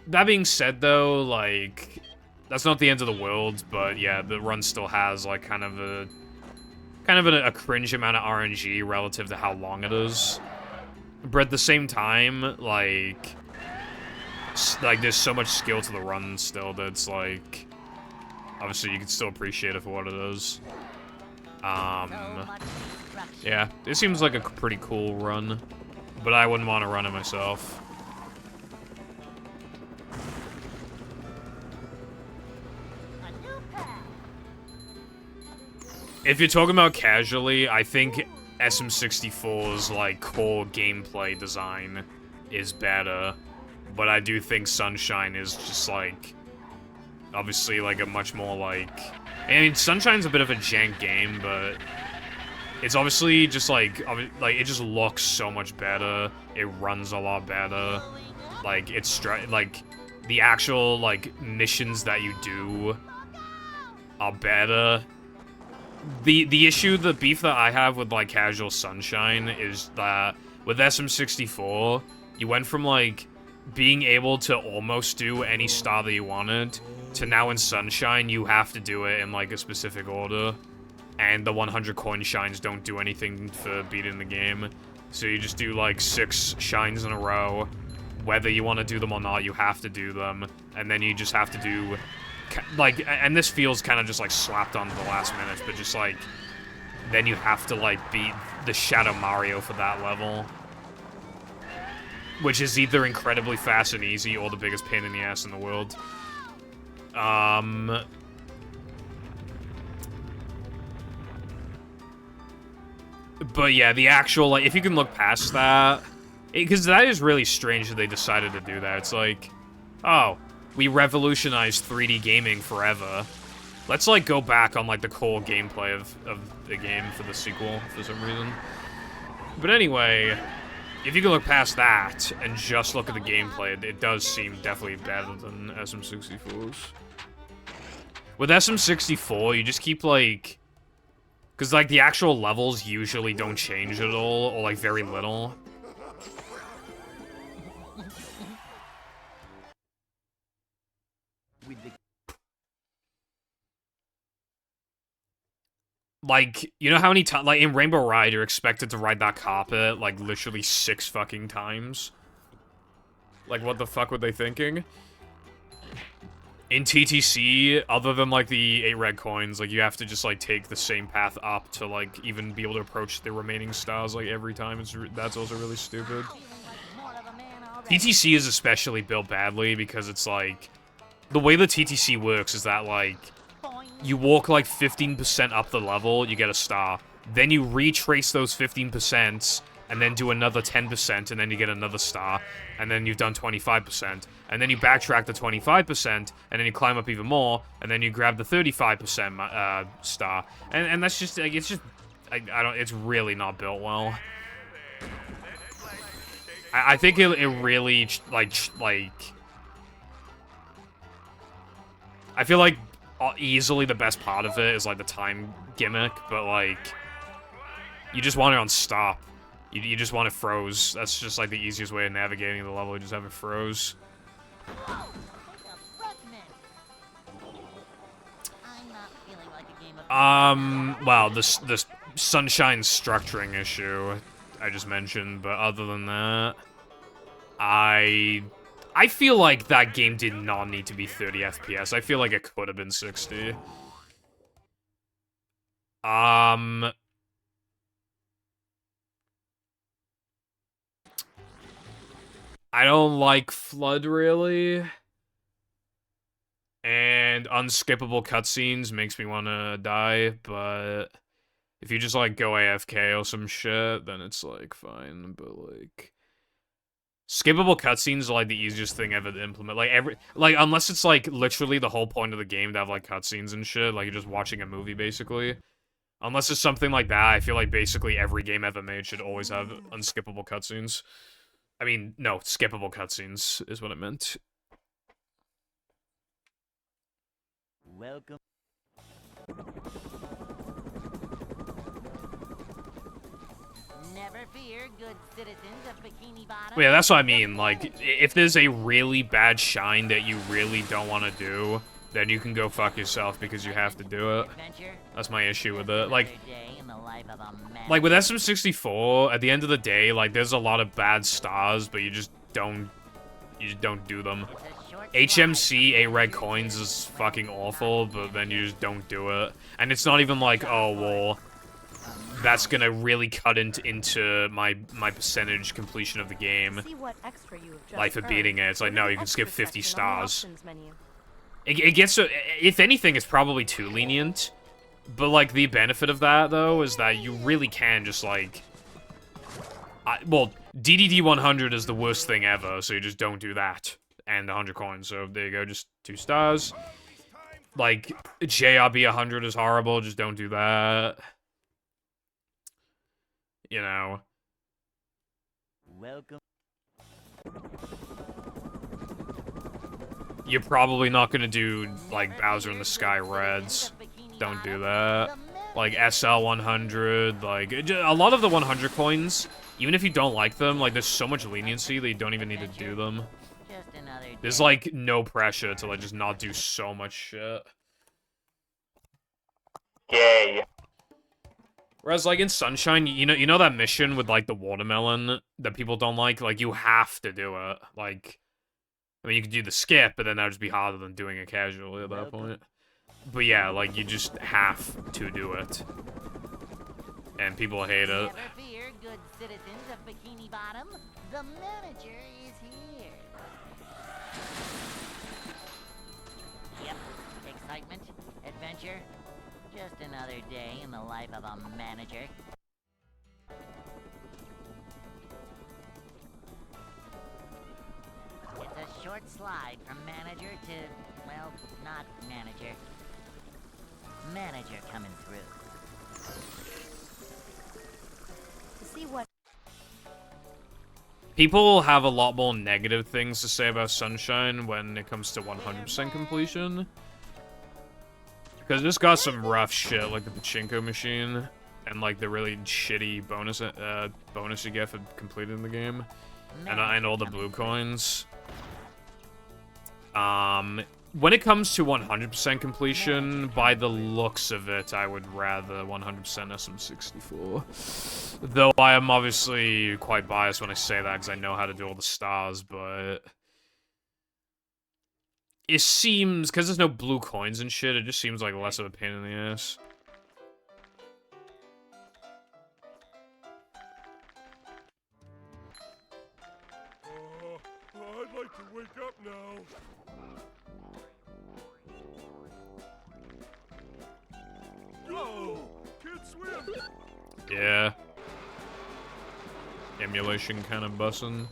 That being said, though, like, that's not the end of the world, but yeah, the run still has, like, kind of a cringe amount of RNG relative to how long it is. But at the same time, like, there's so much skill to the run still that it's, like, obviously you can still appreciate it for what it is. So much destruction. Yeah, it seems like a pretty cool run, but I wouldn't want to run it myself. A new path. If you're talking about casually, I think SM64's, like, core gameplay design is better, but I do think Sunshine is just, like, obviously, like, a much more, like... I mean, Sunshine's a bit of a jank game, but it's obviously just, like, it just looks so much better. It runs a lot better. Like, it's, like, the actual, like, missions that you do are better. The beef that I have with, like, casual Sunshine is that with SM64, you went from, like, being able to almost do any star that you wanted to now in Sunshine, you have to do it in, like, a specific order. And the 100 coin shines don't do anything for beating the game. So you just do, like, 6 shines in a row. Whether you want to do them or not, you have to do them. And then you just have to do... like, and this feels kind of just, like, slapped onto the last minute, but just, like... then you have to, like, beat the Shadow Mario for that level. Which is either incredibly fast and easy or the biggest pain in the ass in the world. But yeah, the actual, like, if you can look past that... because that is really strange that they decided to do that. It's like, oh, we revolutionized 3D gaming forever. Let's, like, go back on, like, the core gameplay of the game for the sequel, for some reason. But anyway, if you can look past that and just look at the gameplay, it does seem definitely better than SM64's. With SM64, you just keep, like... because, like, the actual levels usually don't change at all, or, like, very little. like, you know how many times, like, in Rainbow Ride, you're expected to ride that carpet, like, literally 6 fucking times? Like, what the fuck were they thinking? In TTC, other than, like, the 8 red coins, like, you have to just, like, take the same path up to, like, even be able to approach the remaining stars, like, every time. That's also really stupid. TTC is especially built badly because it's, like, the way the TTC works is that, like, you walk, like, 15% up the level, you get a star. Then you retrace those 15%, and then do another 10%, and then you get another star. And then you've done 25%. And then you backtrack the 25%, and then you climb up even more, and then you grab the 35% star. And that's just, like, it's just, I don't, it's really not built well. I think it really, like, I feel like easily the best part of it is, like, the time gimmick, but, like, you just want it on stop. You just want it froze. That's just, like, the easiest way of navigating the level. You just have it froze. Well, this Sunshine structuring issue I just mentioned, but other than that, I feel like that game did not need to be 30 FPS. I feel like it could have been 60. I don't like Flood, really. And unskippable cutscenes makes me want to die, but if you just, like, go AFK or some shit, then it's, like, fine, but, like, skippable cutscenes are, like, the easiest thing ever to implement. Like, unless it's, like, literally the whole point of the game to have, like, cutscenes and shit, like, you're just watching a movie, basically. Unless it's something like that, I feel like basically every game ever made should always have unskippable cutscenes. I mean, no, skippable cutscenes is what it meant. Welcome. Never fear, good citizens of Bikini Bottom. Yeah, that's what I mean. Like, if there's a really bad shine that you really don't want to do, then you can go fuck yourself because you have to do it. That's my issue with it. Like with SM64, at the end of the day, like, there's a lot of bad stars, but you just don't do them. HMC 8 red coins is fucking awful, but then you just don't do it. And it's not even like, oh, well, that's gonna really cut into my percentage completion of the game. Like, for beating it. It's like, no, you can skip 50 stars. It gets, if anything, it's probably too lenient. But, like, the benefit of that, though, is that you really can just, like... well, DDD 100 is the worst thing ever, so you just don't do that. And 100 coins, so there you go, just 2 stars. Like, JRB 100 is horrible, just don't do that. You know. Welcome. You're probably not gonna do, like, Bowser in the Sky Reds. Don't do that. Like, SL 100, like, a lot of the 100 coins, even if you don't like them, like, there's so much leniency that you don't even need to do them. There's, like, no pressure to, like, just not do so much shit. Yay. Whereas, like, in Sunshine, you know that mission with, like, the watermelon that people don't like? Like, you have to do it. Like, I mean, you could do the skip, but then that would just be harder than doing it casually at that point. But yeah, like, you just have to do it. And people hate it. Never fear, good citizens of Bikini Bottom. The manager is here. Yep, excitement, adventure. Just another day in the life of a manager. It's a short slide from manager to, well, not manager. Manager coming through. To see what People have a lot more negative things to say about Sunshine when it comes to 100% completion. Because it's got some rough shit, like the Pachinko machine, and like the really shitty bonus you get for completing the game, and all the blue coins. when it comes to 100% completion, by the looks of it, I would rather 100% SM64. Though I am obviously quite biased when I say that, because I know how to do all the stars, but... It seems, because there's no blue coins and shit, it just seems like less of a pain in the ass. I'd like to wake up now. Go! Can't swim! Yeah. Emulation kind of bussin'.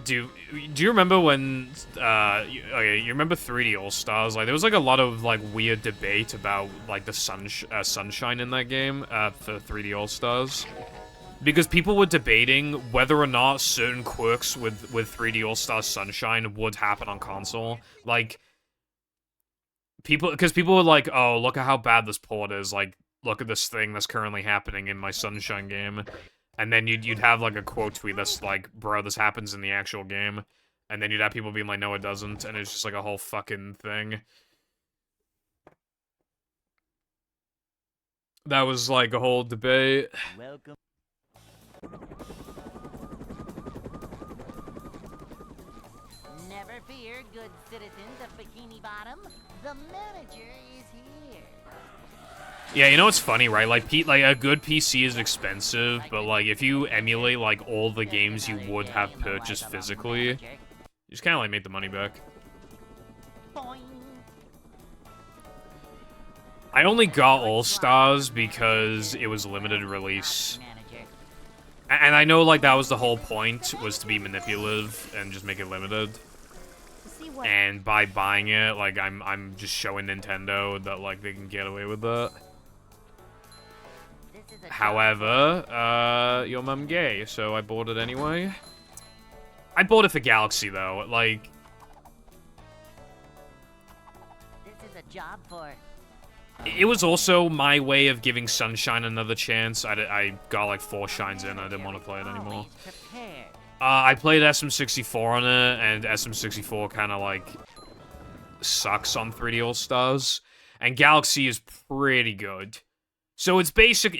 Do you remember when, okay, you remember 3D All-Stars? Like, there was, like, a lot of, like, weird debate about, like, the sunshine in that game, for 3D All-Stars. Because people were debating whether or not certain quirks with 3D All-Stars Sunshine would happen on console. Like, because people were like, oh, look at how bad this port is, like, look at this thing that's currently happening in my Sunshine game. And then you'd have, like, a quote tweet that's like, bro, this happens in the actual game. And then you'd have people being like, no, it doesn't. And it's just, like, a whole fucking thing. That was, like, a whole debate. Welcome. Never fear, good citizens of Bikini Bottom. The manager is here. Yeah, you know what's funny, right? Like, a good PC is expensive, but, like, if you emulate, like, all the games you would have purchased physically, you just kind of, like, make the money back. Boing. I only got All-Stars because it was limited release. And I know, like, that was the whole point, was to be manipulative and just make it limited. And by buying it, like, I'm just showing Nintendo that, like, they can get away with that. However, your mum gay, so I bought it anyway. I bought it for Galaxy, though. Like... This is a job for... It was also my way of giving Sunshine another chance. I got, like, 4 shines in, I didn't want to play it anymore. I played SM64 on it, and SM64 kind of, like, sucks on 3D All-Stars. And Galaxy is pretty good. So it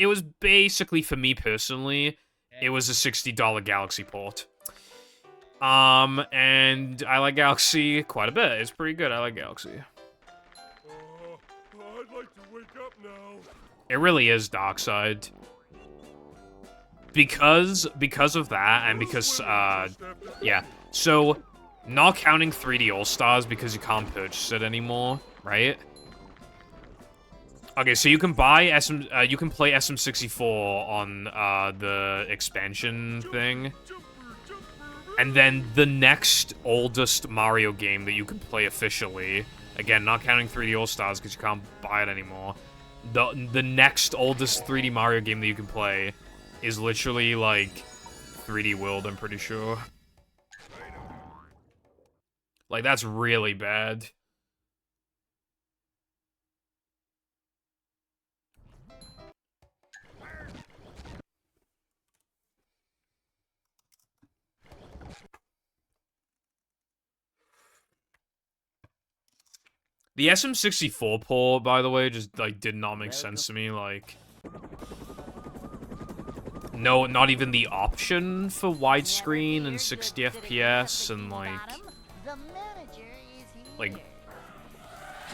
was basically, for me personally, it was a $60 Galaxy port. And I like Galaxy quite a bit. It's pretty good, I like Galaxy. I'd like to wake up now. It really is Darkside. Because of that, and because, yeah. So, not counting 3D All-Stars because you can't purchase it anymore, right? Okay, so you can buy you can play SM64 on, the expansion thing. And then the next oldest Mario game that you can play officially, again, not counting 3D All-Stars because you can't buy it anymore, the next oldest 3D Mario game that you can play is literally, like, 3D World, I'm pretty sure. Like, that's really bad. The SM64 port, by the way, just, like, did not make sense to me, like... No, not even the option for widescreen and 60 FPS, and, like...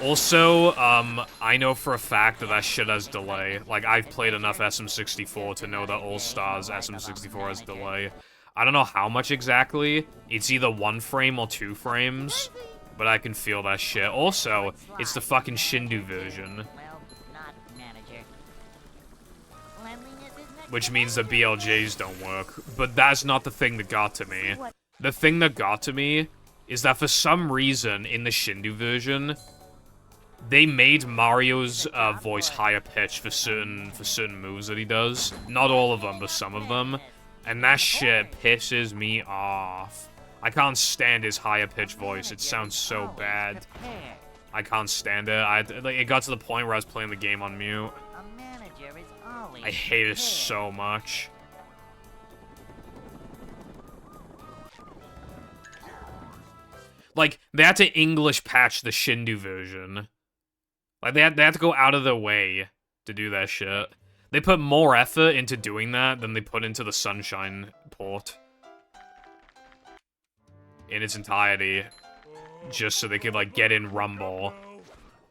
Also, I know for a fact that shit has delay. Like, I've played enough SM64 to know that All-Stars SM64 has delay. I don't know how much exactly. It's either 1 frame or 2 frames. But I can feel that shit. Also, it's the fucking Shindu version. Which means the BLJs don't work. But that's not the thing that got to me. The thing that got to me is that for some reason, in the Shindu version, they made Mario's voice higher pitched for certain moves that he does. Not all of them, but some of them. And that shit pisses me off. I can't stand his higher-pitched voice. It sounds so bad. I can't stand it. It got to the point where I was playing the game on mute. I hate it so much. Like, they had to English patch the Shindu version. Like, they had to go out of their way to do that shit. They put more effort into doing that than they put into the Sunshine port. In its entirety. Just so they could, like, get in Rumble.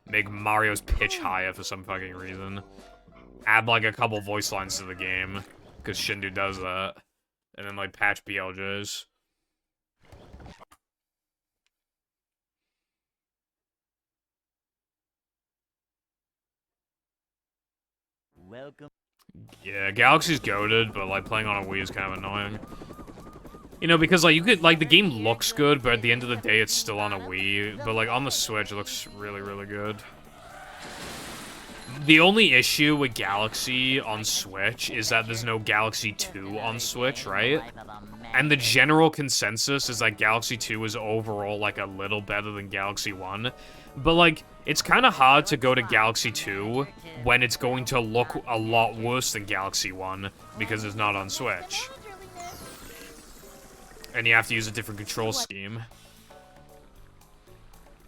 Make Mario's pitch higher for some fucking reason. Add, like, a couple voice lines to the game. Because Shindu does that. And then, like, patch BLJs. Welcome. Yeah, Galaxy's goated, but, like, playing on a Wii is kind of annoying. You know, because, like, you could, like, the game looks good, but at the end of the day, it's still on a Wii. But, like, on the Switch, it looks really, really good. The only issue with Galaxy on Switch is that there's no Galaxy 2 on Switch, right? And the general consensus is that Galaxy 2 is overall, like, a little better than Galaxy 1. But, like, it's kind of hard to go to Galaxy 2 when it's going to look a lot worse than Galaxy 1 because it's not on Switch. And you have to use a different control scheme.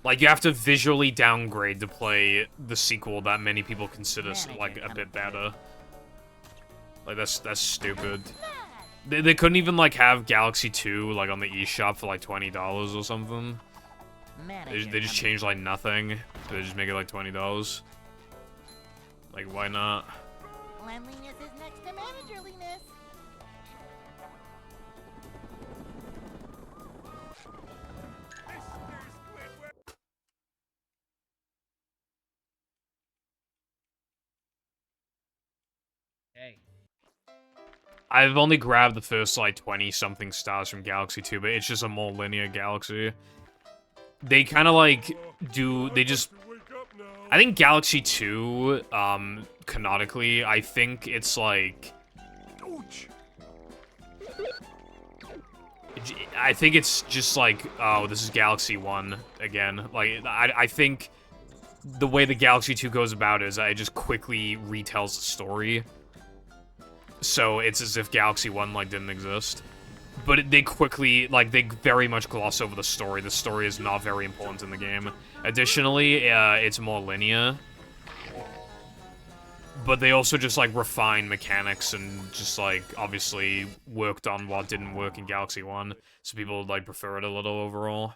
Like, you have to visually downgrade to play the sequel that many people consider, like, a bit better. Like, that's stupid. They couldn't even, like, have Galaxy 2, like, on the eShop for, like, $20 or something. They just changed, like, nothing. They just make it, like, $20. Like, why not? Cleanliness is next to managerliness. Hey. I've only grabbed the first, like, 20-something stars from Galaxy 2, but it's just a more linear Galaxy. They kind of, like, they just... I think Galaxy 2, canonically, I think it's, like... I think it's just, like, oh, this is Galaxy 1 again. Like, I think the way the Galaxy 2 goes about is it just quickly retells the story. So it's as if Galaxy 1, like, didn't exist. But they quickly, like, they very much gloss over the story. The story is not very important in the game. Additionally, it's more linear. But they also just, like, refine mechanics and just, like, obviously worked on what didn't work in Galaxy 1. So people, like, prefer it a little overall.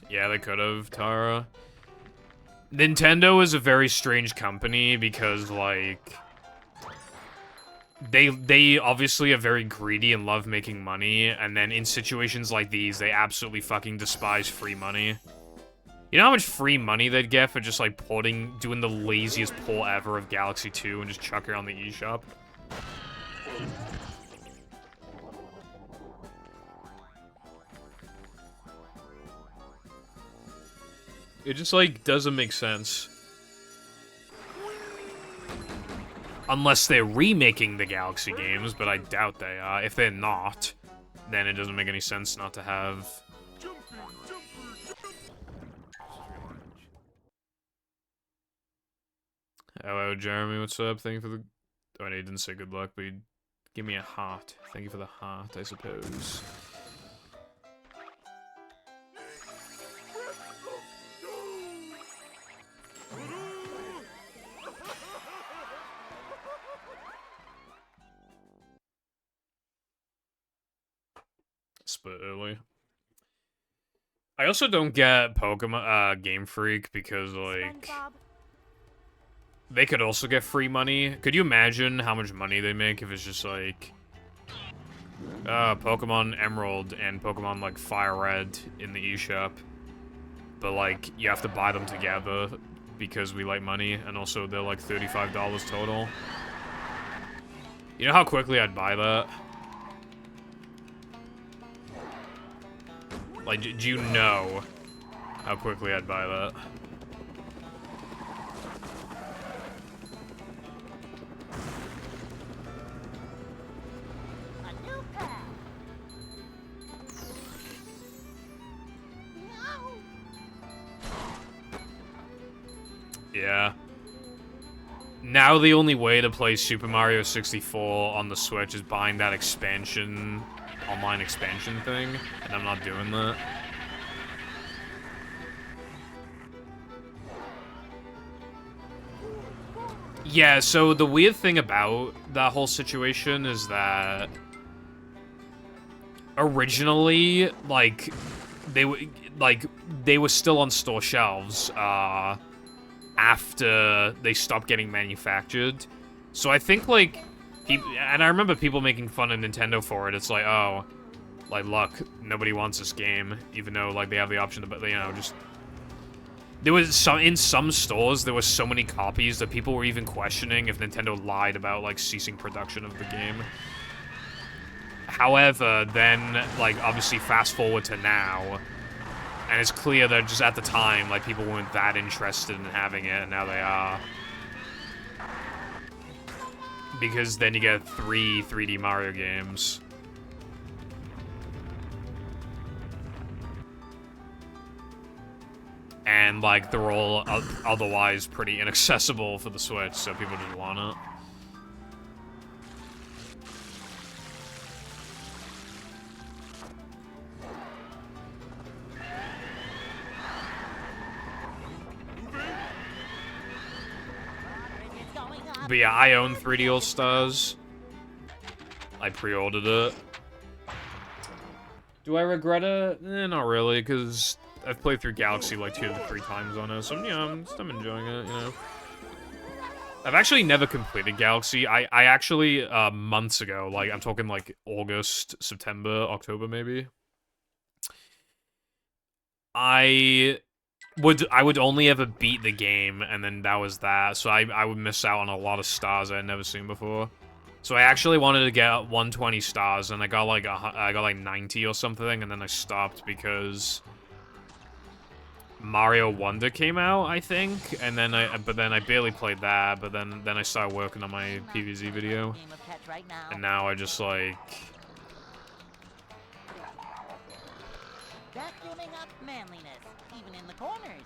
Yeah, they could have, Tara. Nintendo is a very strange company because, like... They obviously are very greedy and love making money, and then in situations like these, they absolutely fucking despise free money. You know how much free money they'd get for just, like, doing the laziest pull ever of Galaxy 2 and just chuck it on the eShop? It just, like, doesn't make sense. Unless they're remaking the Galaxy games, but I doubt they are. If they're not, then it doesn't make any sense not to have... Hello, Jeremy, what's up? Thank you for the... Oh, he didn't say good luck, but he'd give me a heart. Thank you for the heart, I suppose. Split early. I also don't get Pokemon, Game Freak because, like... SpongeBob. They could also get free money. Could you imagine how much money they make if it's just, like... Pokemon Emerald and Pokemon, like, Fire Red in the eShop. But, like, you have to buy them together because we like money, and also they're, like, $35 total. You know how quickly I'd buy that? Like, do you know how quickly I'd buy that? A new path. Yeah. Now the only way to play Super Mario 64 on the Switch is buying that expansion online expansion thing, and I'm not doing that. Yeah, so the weird thing about that whole situation is that originally, like, they were still on store shelves after they stopped getting manufactured. So I think, like, and I remember people making fun of Nintendo for it. It's like, oh, like, look, nobody wants this game, even though, like, they have the option to, but, you know, just... There was in some stores, there were so many copies that people were even questioning if Nintendo lied about, like, ceasing production of the game. However, then, like, obviously fast forward to now, and it's clear that just at the time, like, people weren't that interested in having it, and now they are. Because then you get 3 3D Mario games. And, like, they're all otherwise pretty inaccessible for the Switch, so people just want it. But yeah, I own 3D All-Stars. I pre-ordered it. Do I regret it? Not really, because I've played through Galaxy like 2 to 3 times on it, so yeah, I'm enjoying it, you know. I've actually never completed Galaxy. I actually, months ago, like, I'm talking like August, September, October maybe. I would only ever beat the game, and then that was that, so I would miss out on a lot of stars I had never seen before. So I actually wanted to get 120 stars, and I got like 90 or something, and then I stopped because Mario Wonder came out, I think, and then but then I barely played that, but then I started working on my PvZ video, and now I just like... Vacuuming up manliness, even in the corners.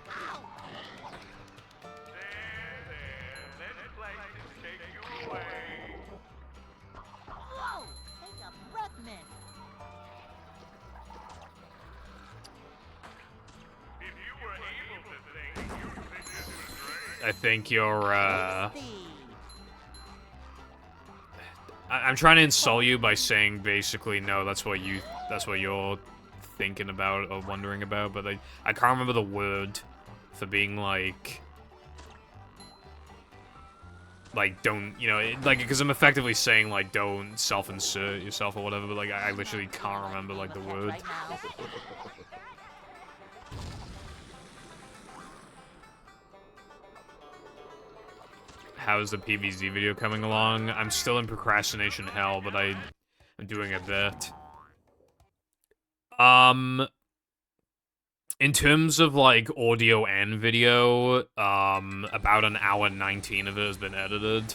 Ow! Whoa! Take a breath, mint. I think you're, I'm trying to insult you by saying basically, no, that's what you're thinking about or wondering about, but I can't remember the word for being like, don't, you know, like, because I'm effectively saying, like, don't self-insert yourself or whatever, but, like, I literally can't remember, like, the word. How's the PvZ video coming along? I'm still in procrastination hell, but I'm doing a bit. In terms of, like, audio and video, about an hour 19 of it has been edited.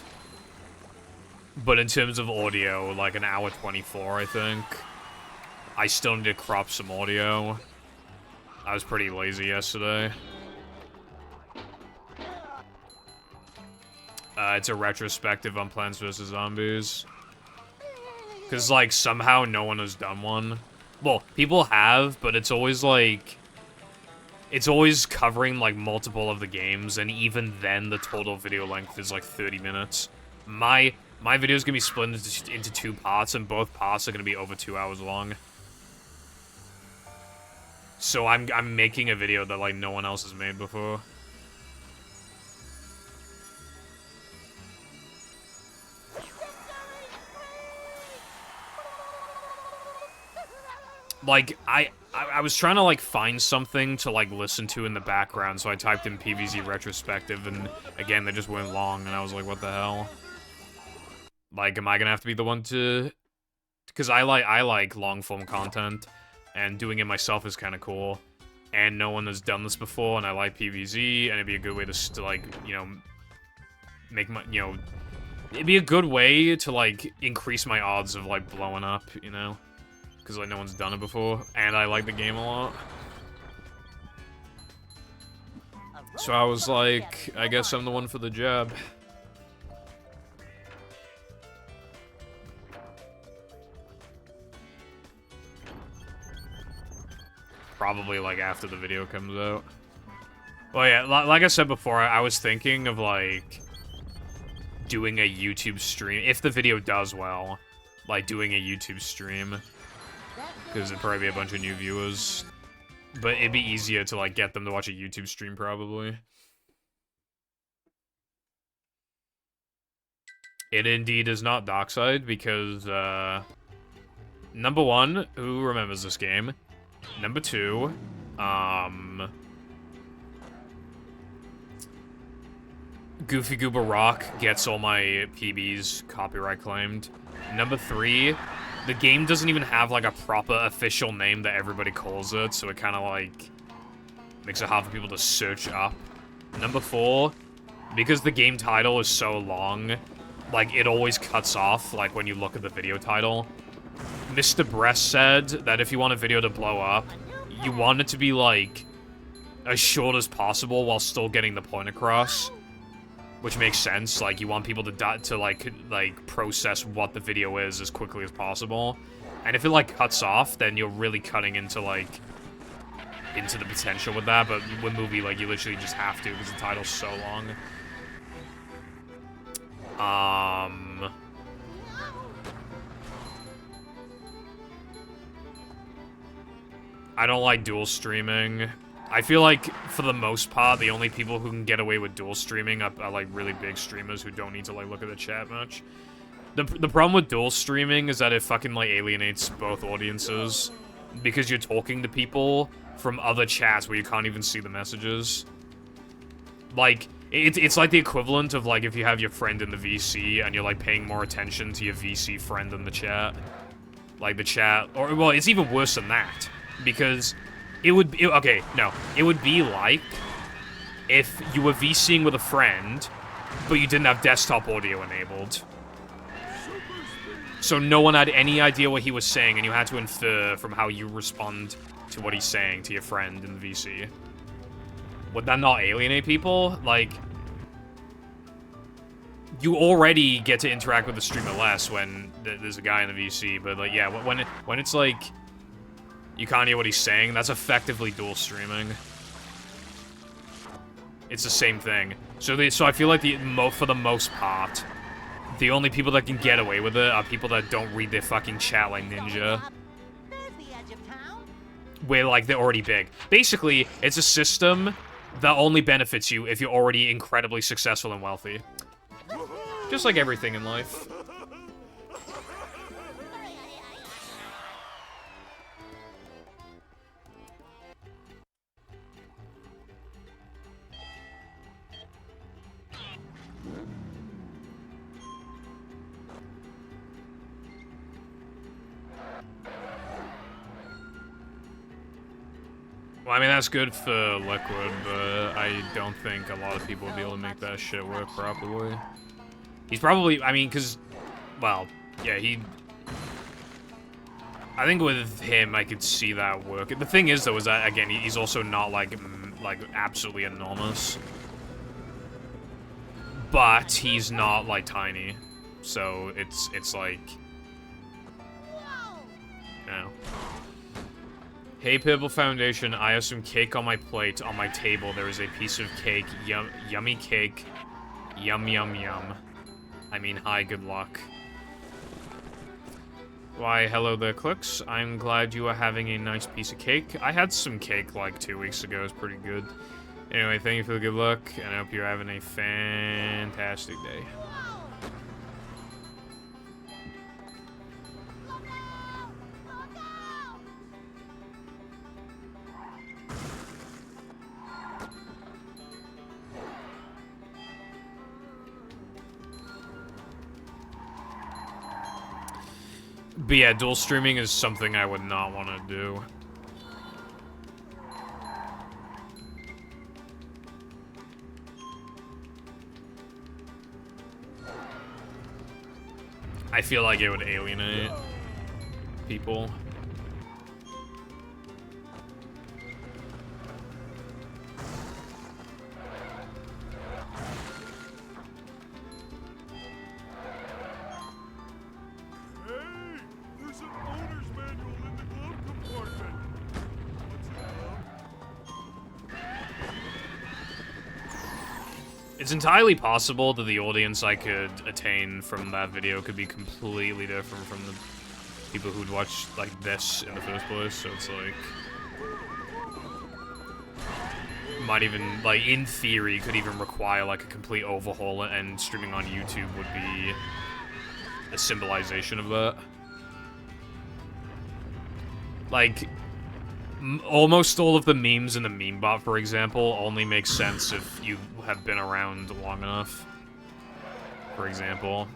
But in terms of audio, like, an hour 24, I think. I still need to crop some audio. I was pretty lazy yesterday. It's a retrospective on Plants vs. Zombies. Because, like, somehow no one has done one. Well, people have, but it's always, like... It's always covering, like, multiple of the games, and even then, the total video length is, like, 30 minutes. My video's gonna be split into 2 parts, and both parts are gonna be over 2 hours long. So I'm making a video that, like, no one else has made before. Like, I was trying to, like, find something to, like, listen to in the background, so I typed in PvZ retrospective, and again, they just went long, and I was like, what the hell? Like, am I gonna have to be the one to... Because I like long-form content, and doing it myself is kind of cool, and no one has done this before, and I like PvZ, and it'd be a good way to, like, you know, make my, you know... It'd be a good way to, like, increase my odds of, like, blowing up, you know? Because, like, no one's done it before, and I like the game a lot. So I was like, I guess I'm the one for the job. probably, like, after the video comes out. Well, yeah, like I said before, I was thinking of, like, doing a YouTube stream. If the video does well, like, doing a YouTube stream. Because it'd probably be a bunch of new viewers. But it'd be easier to, like, get them to watch a YouTube stream, probably. It indeed is not Dockside, because, number one, who remembers this game? Number two, Goofy Goober Rock gets all my PBs copyright claimed. Number three, the game doesn't even have, like, a proper official name that everybody calls it, so it kind of, like, makes it hard for people to search up. Number four, because the game title is so long, like, it always cuts off, like, when you look at the video title. Mr. Breast said that if you want a video to blow up, you want it to be, like, as short as possible while still getting the point across. Which makes sense, like, you want people to like, process what the video is as quickly as possible. And if it, like, cuts off, then you're really cutting into, like, into the potential with that, but with movie, like, you literally just have to, because the title's so long. I don't like dual streaming. I feel like, for the most part, the only people who can get away with dual streaming are like, really big streamers who don't need to, like, look at the chat much. The problem with dual streaming is that it fucking, like, alienates both audiences. Because you're talking to people from other chats where you can't even see the messages. Like, it's like the equivalent of, like, if you have your friend in the VC and you're, like, paying more attention to your VC friend in the chat. Like, the chat, or, well, it's even worse than that. Because it would be, okay, no. It would be like if you were VCing with a friend, but you didn't have desktop audio enabled. So no one had any idea what he was saying, and you had to infer from how you respond to what he's saying to your friend in the VC. Would that not alienate people? Like, you already get to interact with the streamer less when there's a guy in the VC, but, like, yeah, when it's, like, you can't hear what he's saying, that's effectively dual streaming. It's the same thing. So I feel like for the most part, the only people that can get away with it are people that don't read their fucking chat like Ninja. Where, like, they're already big. Basically, it's a system that only benefits you if you're already incredibly successful and wealthy. Just like everything in life. Well, I mean, that's good for Liquid, but I don't think a lot of people will be able to make that shit work properly. He's probably, I mean, because, well, yeah, I think with him, I could see that work. The thing is, though, is that, again, he's also not, like, absolutely enormous. But he's not, like, tiny. So, it's like, you know. Hey, Pibble Foundation, I have some cake on my plate. On my table, there is a piece of cake. Yummy cake. Yum, yum, yum. I mean, hi, good luck. Why, hello there, Clicks. I'm glad you are having a nice piece of cake. I had some cake, like, 2 weeks ago. It was pretty good. Anyway, thank you for the good luck, and I hope you're having a fantastic day. But yeah, dual streaming is something I would not want to do. I feel like it would alienate people. Hey, there's an owner's manual in the glove compartment. What's it It's entirely possible that the audience I could attain from that video could be completely different from the people who'd watch, like, this in the first place, so it's like... Might even, like, in theory, could even require, like, a complete overhaul, and streaming on YouTube would be a symbolization of that. Like, almost all of the memes in the meme bot, for example, only make sense if you have been around long enough. For example.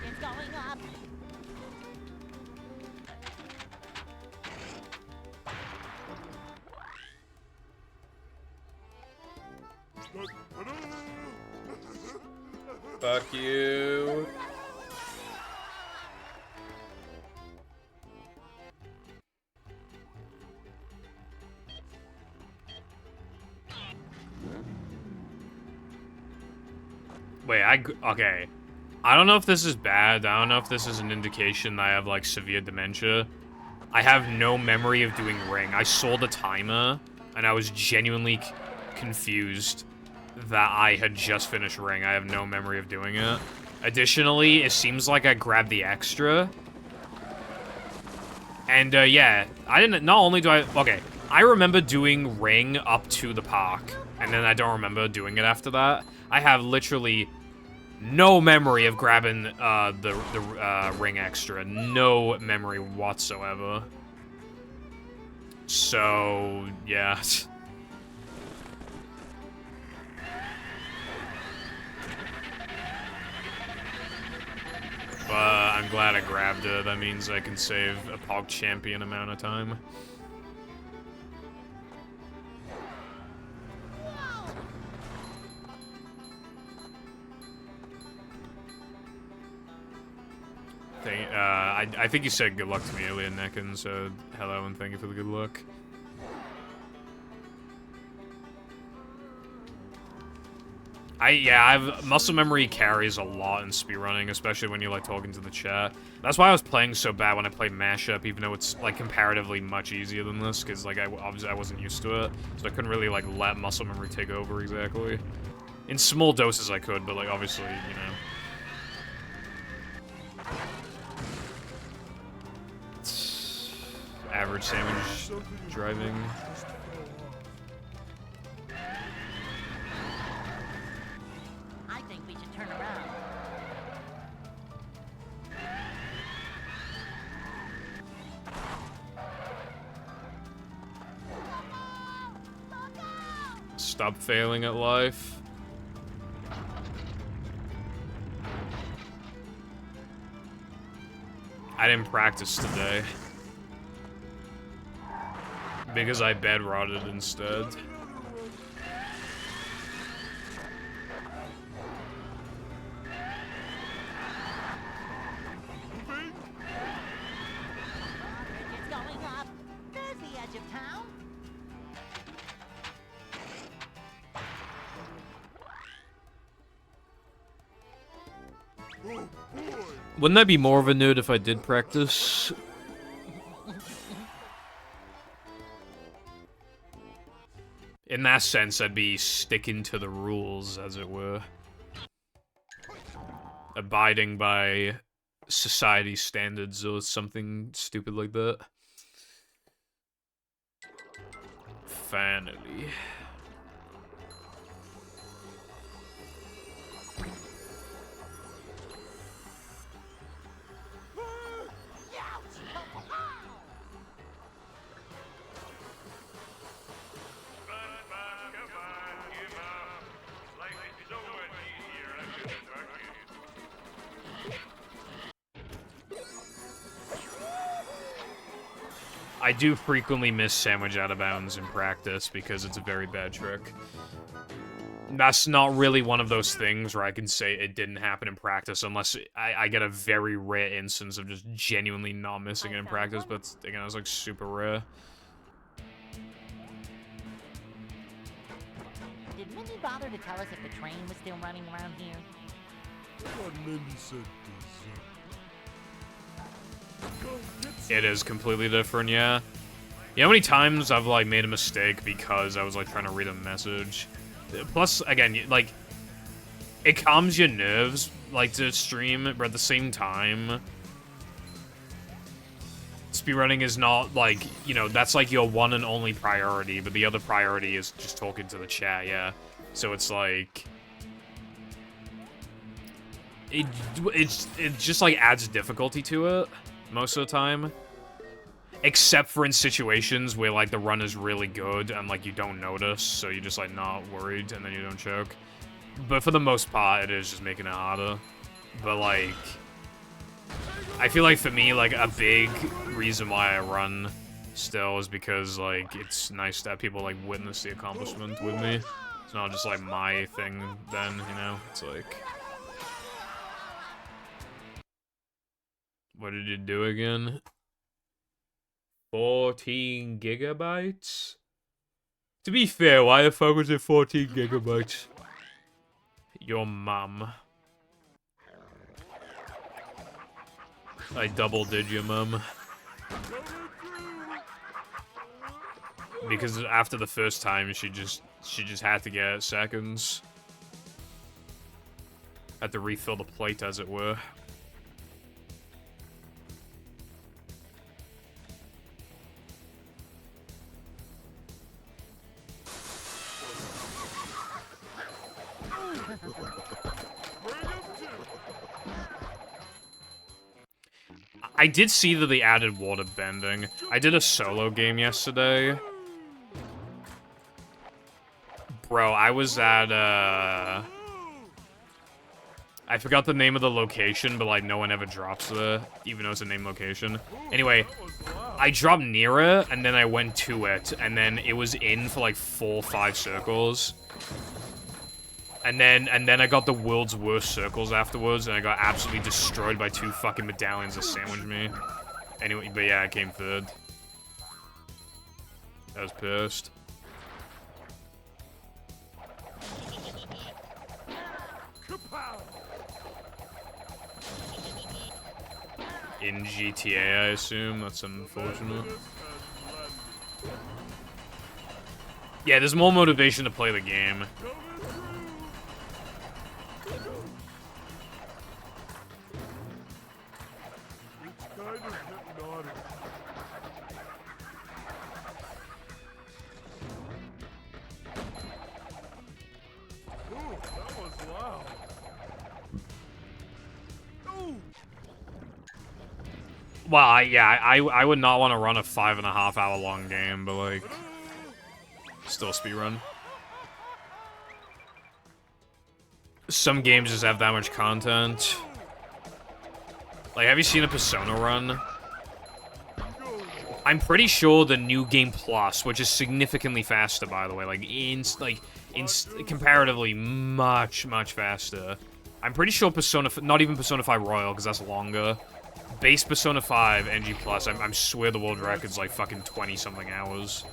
It's going up. Fuck you. Wait, okay. I don't know if this is bad. I don't know if this is an indication that I have, like, severe dementia. I have no memory of doing Ring. I saw the timer, and I was genuinely confused that I had just finished Ring. I have no memory of doing it. Additionally, it seems like I grabbed the extra. And, yeah, I didn't, not only do I, okay, I remember doing Ring up to the park, and then I don't remember doing it after that. I have literally no memory of grabbing the Ring extra. No memory whatsoever. So, yeah. But I'm glad I grabbed it. That means I can save a Pog Champion amount of time. I think you said good luck to me earlier, Necken, so hello and thank you for the good luck. Muscle memory carries a lot in speedrunning, especially when you're, like, talking to the chat. That's why I was playing so bad when I played Mashup, even though it's, like, comparatively much easier than this, because, like, obviously I wasn't used to it, so I couldn't really, like, let muscle memory take over exactly. In small doses I could, but, like, obviously, you know. Average sandwich driving. I think we should turn around. Stop failing at life. I didn't practice today. Because I bed rotted instead. It's going up. There's the edge of town. Wouldn't that be more of a nerd if I did practice? In that sense, I'd be sticking to the rules, as it were. Abiding by society standards or something stupid like that. Finally. I do frequently miss sandwich out of bounds in practice because it's a very bad trick. That's not really one of those things where I can say it didn't happen in practice unless I get a very rare instance of just genuinely not missing it in practice, but again, it's like super rare. Did Minnie bother to tell us if the train was still running around here? thought Mindy said dessert. Go get some. It is completely different, yeah. You know how many times I've, like, made a mistake because I was, like, trying to read a message? Plus, again, like, it calms your nerves, like, to stream, but at the same time, speedrunning is not, like, you know, that's, like, your one and only priority, but the other priority is just talking to the chat, yeah. So it's, like... It just, like, adds difficulty to it, most of the time. Except for in situations where, like, the run is really good and, like, you don't notice, so you're just, like, not worried and then you don't choke. But for the most part, it is just making it harder. But, like, I feel like for me, like, a big reason why I run still is because, like, it's nice to have people, like, witness the accomplishment with me. It's not just, like, my thing then, you know? It's like... What did you do again? 14 gigabytes? To be fair, why the fuck was it 14 gigabytes? Your mum. I double-did your mum. Because after the first time, she just had to get seconds. Had to refill the plate, as it were. I did see that they added water bending. I did a solo game yesterday. Bro, I was at, I forgot the name of the location, but, like, no one ever drops there, even though it's a named location. Anyway, I dropped near it, and then I went to it, and then it was in for, like, 4 or 5 circles. And then I got the world's worst circles afterwards, and I got absolutely destroyed by 2 fucking medallions that sandwiched me. Anyway, but yeah, I came third. I was pissed. In GTA, I assume. That's unfortunate. Yeah, there's more motivation to play the game. Well, I would not want to run a 5.5 hour long game, but, like, still speedrun. Some games just have that much content. Like, have you seen a Persona run? I'm pretty sure the New Game Plus, which is significantly faster, by the way, like, comparatively much faster. I'm pretty sure not even Persona 5 Royal, because that's longer. Base Persona 5 NG Plus, I swear the world record's like fucking 20-something hours.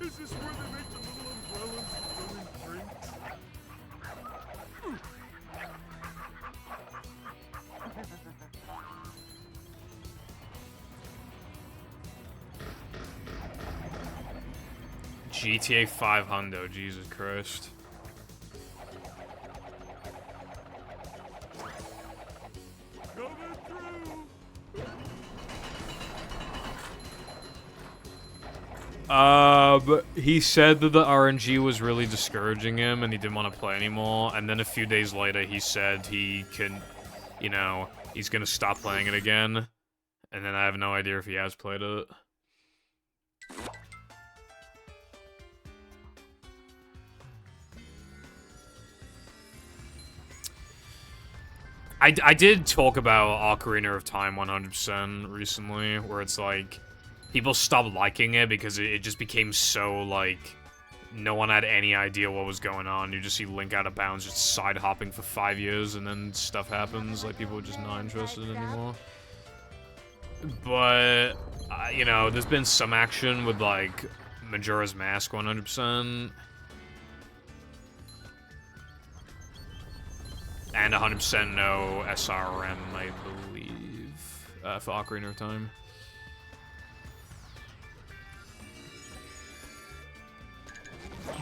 Is this where they make the little umbrellas for filling drinks? GTA 5 Hundo, Jesus Christ. He said that the RNG was really discouraging him and he didn't want to play anymore, and then a few days later he said he can, you know, he's gonna stop playing it again, and then I have no idea if he has played it. I did talk about Ocarina of Time 100% recently, where it's like, people stopped liking it because it just became so, like, no one had any idea what was going on. You just see Link out of bounds just side-hopping for 5 years, and then stuff happens, like, people are just not interested anymore. But, you know, there's been some action with, like, Majora's Mask 100%. And 100% no SRM, I believe, for Ocarina of Time.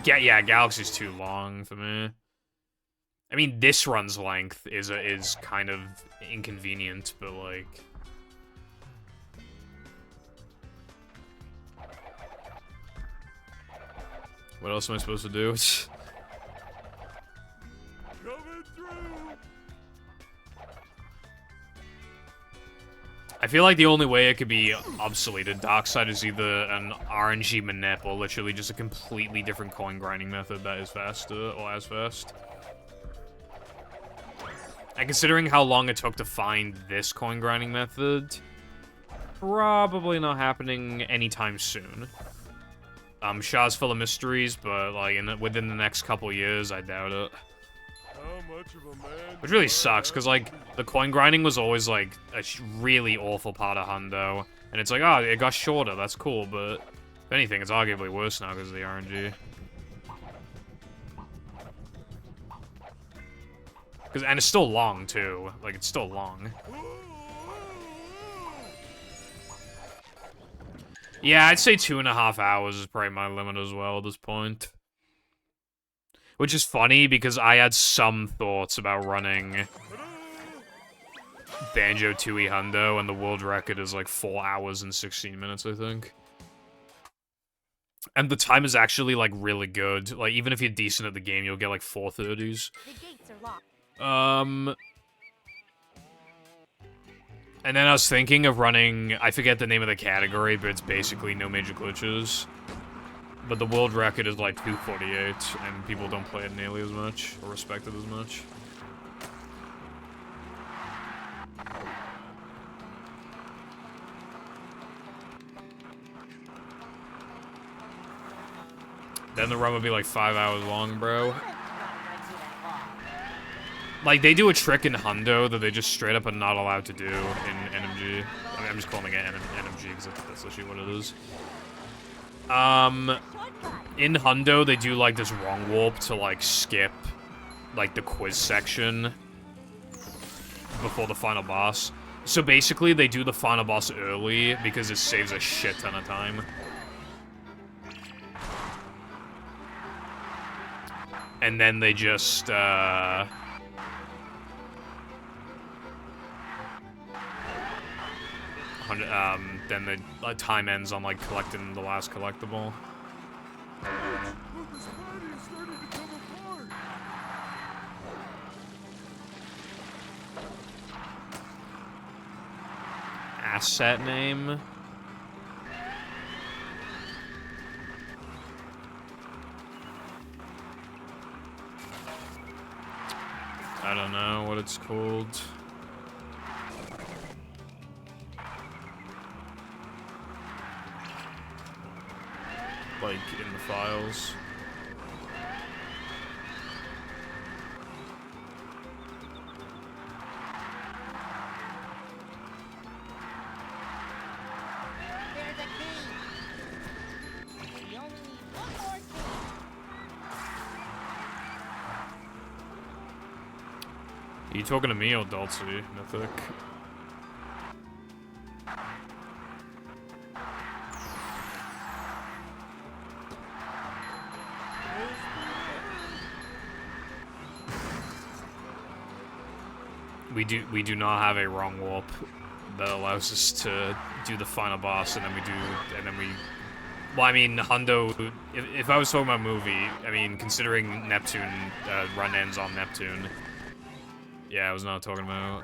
Yeah, Galaxy's too long for me. I mean, this run's length is kind of inconvenient, but like... What else am I supposed to do? Coming through. I feel like the only way it could be obsoleted Darkside is either an RNG manip or literally just a completely different coin grinding method that is faster or as fast. And considering how long it took to find this coin grinding method, probably not happening anytime soon. Shah's full of mysteries, but like within the next couple years, I doubt it. How much of a man? Which really sucks, because, like, the coin grinding was always, like, a really awful part of Hundo. And it's like, oh, it got shorter, that's cool, but if anything, it's arguably worse now because of the RNG. And it's still long, too. Like, it's still long. Yeah, I'd say 2.5 hours is probably my limit as well at this point. Which is funny, because I had some thoughts about running Banjo-Tooie Hundo, and the world record is like 4 hours and 16 minutes, I think. And the time is actually, like, really good. Like, even if you're decent at the game, you'll get, like, 4:30s. The gates are locked. And then I was thinking of running, I forget the name of the category, but it's basically no major glitches. But the world record is like 248, and people don't play it nearly as much, or respect it as much. Then the run would be like 5 hours long, bro. Like, they do a trick in Hundo that they just straight up are not allowed to do in NMG. I mean, I'm just calling it NMG because that's literally what it is. In Hundo, they do, like, this wrong warp to, like, skip, like, the quiz section before the final boss. So basically, they do the final boss early because it saves a shit ton of time. And then they just, then the time ends on, like, collecting the last collectible. Look, this party is starting to come apart. Asset name? I don't know what it's called. Like, in the files. There's a key. We only need one more key. Are you talking to me or Dulcie, Mythic? We do not have a wrong warp that allows us to do the final boss, and then we well, I mean, Hundo, if I was talking about movie, I mean, considering Neptune, run ends on Neptune, yeah, I was not talking about,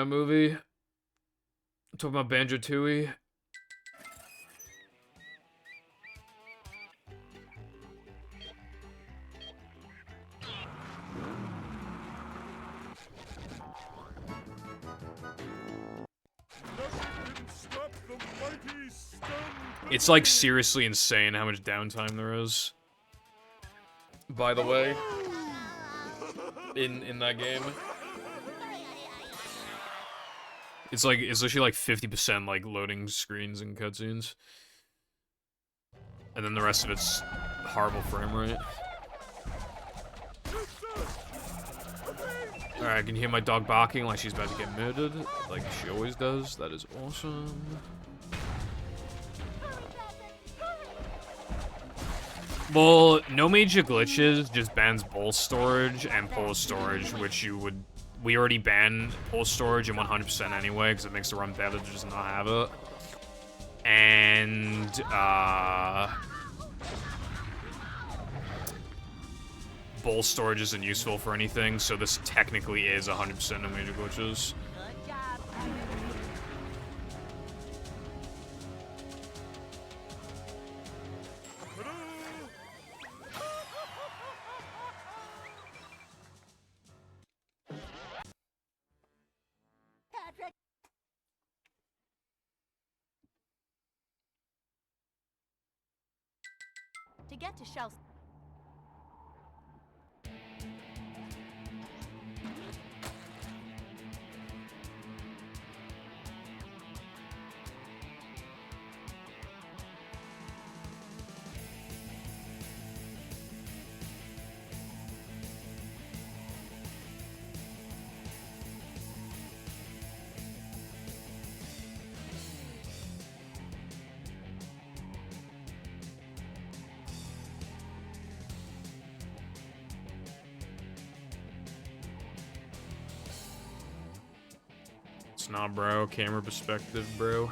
movie, I'm talking about Banjo-Tooie. It's, like, seriously insane how much downtime there is. By the way, in that game. It's literally like 50% like loading screens and cutscenes. And then the rest of it's horrible frame rate. I can hear my dog barking like she's about to get murdered, like she always does. That is awesome. Well, no major glitches, just bans bowl storage and pull storage, which we already ban pull storage in 100% anyway, because it makes the run better to just not have it. And, bowl storage isn't useful for anything, so this technically is 100% no major glitches. Good job. Patrick. To get to Shell's. It's not, bro. Camera perspective, bro.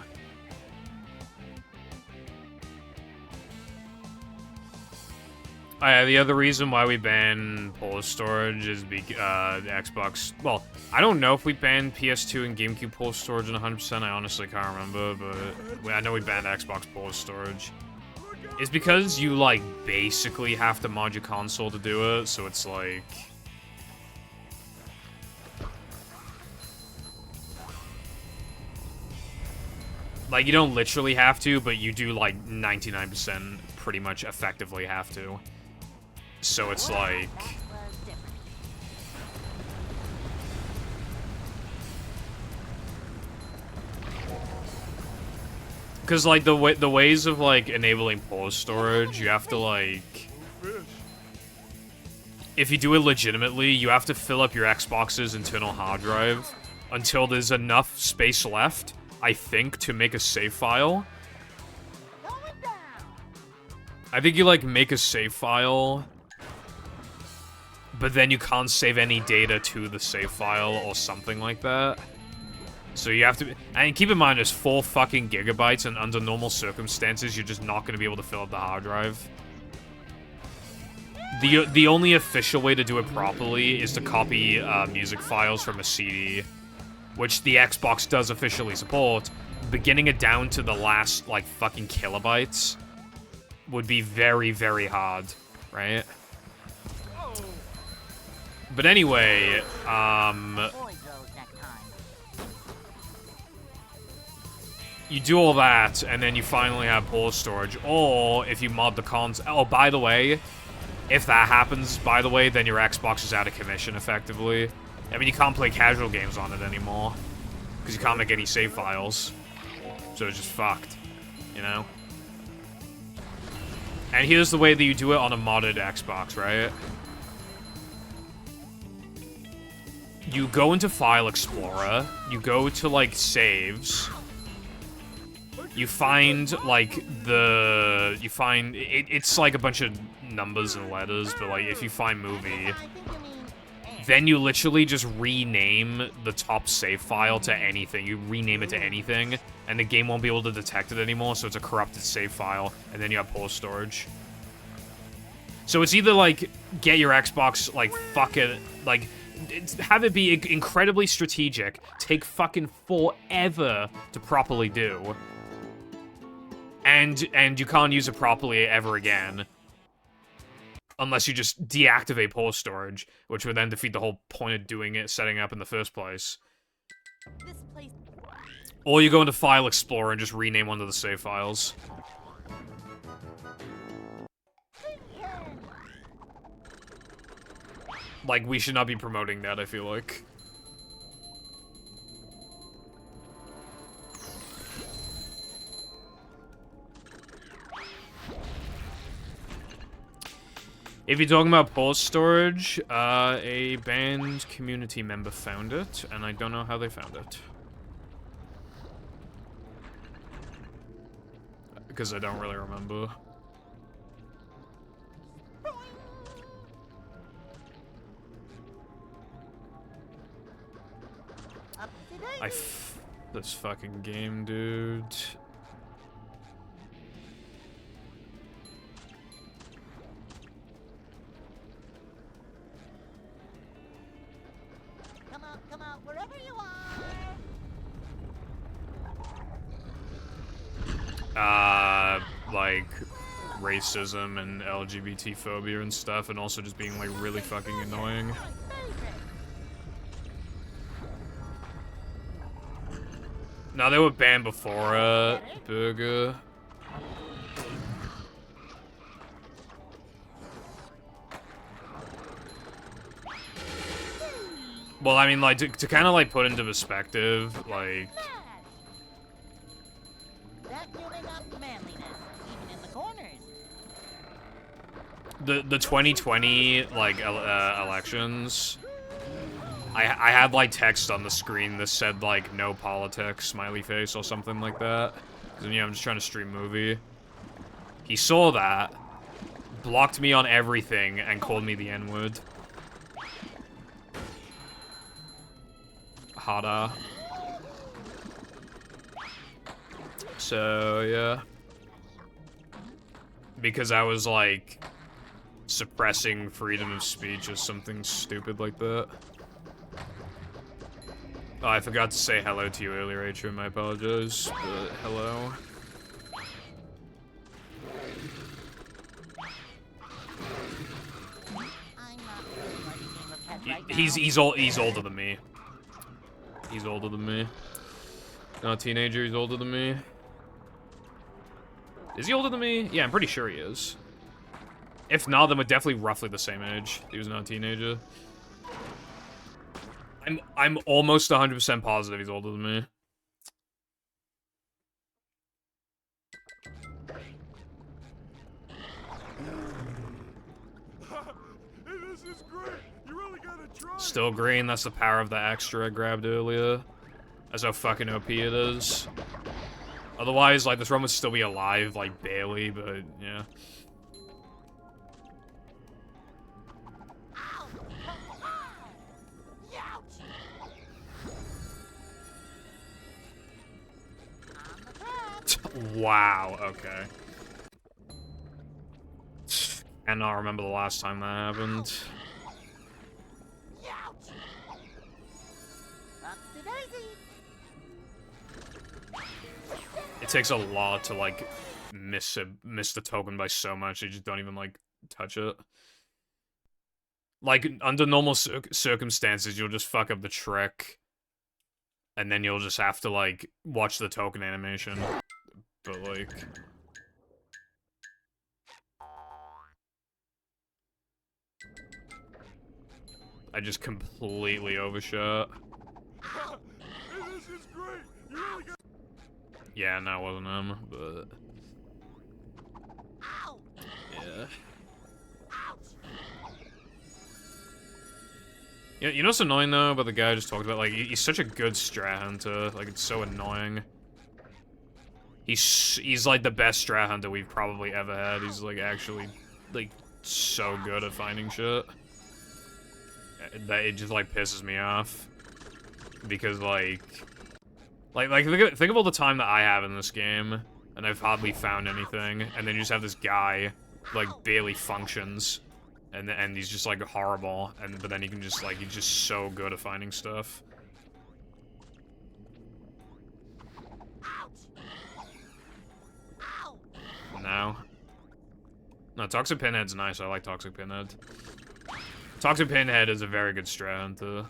Oh, yeah, the other reason why we ban pull storage is Xbox. Well, I don't know if we banned PS2 and GameCube pull storage in 100%. I honestly can't remember, but I know we banned Xbox pull storage. It's because you, like, basically have to mod your console to do it, so it's like... Like, you don't literally have to, but you do, like, 99% pretty much effectively have to. So it's like... That was different. Because, like, the ways of, like, enabling pull storage, you have to, like... Fish. If you do it legitimately, you have to fill up your Xbox's internal hard drive until there's enough space left, I think, to make a save file. Going down. I think you, like, make a save file, but then you can't save any data to the save file or something like that. So you have to... And keep in mind, there's 4 fucking gigabytes, and under normal circumstances, you're just not going to be able to fill up the hard drive. The only official way to do it properly is to copy music files from a CD, which the Xbox does officially support. Beginning it down to the last, like, fucking kilobytes would be very, very hard, right? But anyway, Avoid those next time. you do all that, and then you finally have pull storage. Or, if you mod the cons... Oh, by the way, if that happens, by the way, then your Xbox is out of commission, effectively. I mean, you can't play casual games on it anymore, because you can't make any save files. So it's just fucked, you know? And here's the way that you do it on a modded Xbox, right? You go into File Explorer, you go to, like, saves, you find, like, it's like a bunch of numbers and letters, but, like, if you find movie, I think you mean A. then you literally just rename the top save file to anything. You rename it to anything, and the game won't be able to detect it anymore, so it's a corrupted save file, and then you have pull storage. So it's either, like, get your Xbox, like, fuck it, like, have it be incredibly strategic, take fucking forever to properly do, and you can't use it properly ever again. Unless you just deactivate pull storage, which would then defeat the whole point of doing it, setting up in the first place. This place. Or you go into File Explorer and just rename one of the save files. Like, we should not be promoting that, I feel like. If you're talking about pause storage, a band community member found it, and I don't know how they found it. Because I don't really remember. This fucking game, dude. Come out, wherever you are. Like racism and LGBT phobia and stuff, and also just being like really fucking annoying. No, they were banned before, Burger. Well, I mean, like, to kind of, like, put into perspective, like... That building up manliness, even in the corners. The 2020, like, elections... I had, like, text on the screen that said, like, no politics, smiley face, or something like that. Because, you know, I'm just trying to stream movie. He saw that, blocked me on everything, and called me the N-word. Hada. So, yeah. Because I was, like, suppressing freedom of speech or something stupid like that. Oh, I forgot to say hello to you earlier, Atrium. I apologize, but hello. I'm not really like a game of pet right He's older than me. He's older than me. Not a teenager, he's older than me. Is he older than me? Yeah, I'm pretty sure he is. If not, then we're definitely roughly the same age. He was not a teenager. I'm almost 100% positive he's older than me. This is great. You really gotta try. Still green, that's the power of the extra I grabbed earlier. That's how fucking OP it is. Otherwise, like, this run would still be alive, like, barely, but, yeah. Wow, okay. I cannot remember the last time that happened. It takes a lot to, like, miss the token by so much, you just don't even, like, touch it. Like, under normal circumstances, you'll just fuck up the trick, and then you'll just have to, like, watch the token animation. But, like... I just completely overshot. This is great. You really got. Yeah, no, it wasn't him, but... Yeah. You know what's annoying, though, about the guy I just talked about? Like, he's such a good strat hunter. Like, it's so annoying. He's like, the best strat hunter we've probably ever had. He's, like, actually, like, so good at finding shit. That it just, like, pisses me off. Because, like, think of all the time that I have in this game, and I've hardly found anything, and then you just have this guy, like, barely functions, and he's just, like, horrible, but then he can just, like, he's just so good at finding stuff. Now? No, Toxic Pinhead's nice, I like Toxic Pinhead. Toxic Pinhead is a very good strat hunter.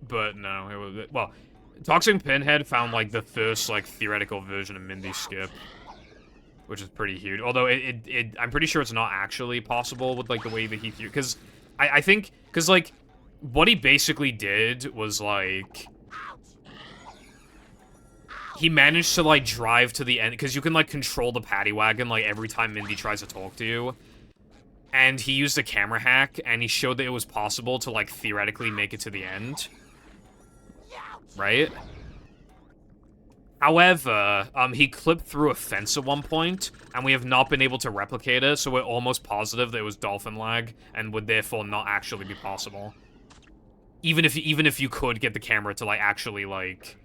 But no, it was, well, Toxic Pinhead found, like, the first, like, theoretical version of Mindy Skip. Which is pretty huge. Although, I'm pretty sure it's not actually possible with, like, the way that he threw... Because, I think... Because, like, what he basically did was, like... He managed to, like, drive to the end... Because you can, like, control the paddy wagon, like, every time Mindy tries to talk to you. and he used a camera hack, and he showed that it was possible to, like, theoretically make it to the end. Right? However, he clipped through a fence at one point, and we have not been able to replicate it, so we're almost positive that it was dolphin lag, and would therefore not actually be possible. Even if you could get the camera to, like, actually, like...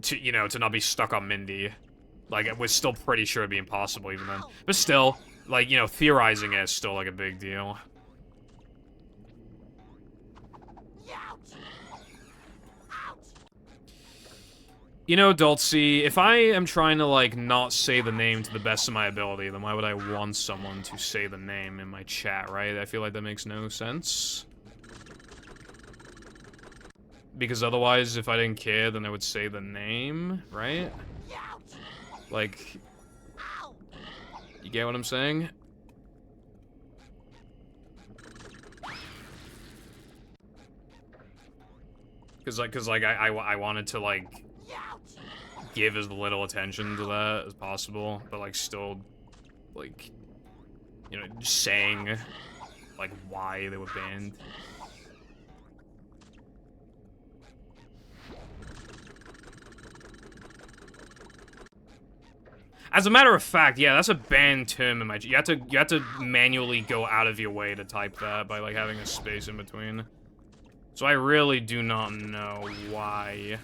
to, you know, to not be stuck on Mindy. Like, we're still pretty sure it'd be impossible even then. But still, like, you know, theorizing it is still, like, a big deal. You know, Dulcie, if I am trying to, like, not say the name to the best of my ability, then why would I want someone to say the name in my chat, right? I feel like that makes no sense. Because otherwise, if I didn't care, then I would say the name, right? Like... You get what I'm saying? Cause I wanted to, like... give as little attention to that as possible, but, like, still, like, you know, just saying, like, why they were banned. As a matter of fact, yeah, that's a banned term in my... You have to manually go out of your way to type that by, like, having a space in between. So I really do not know why...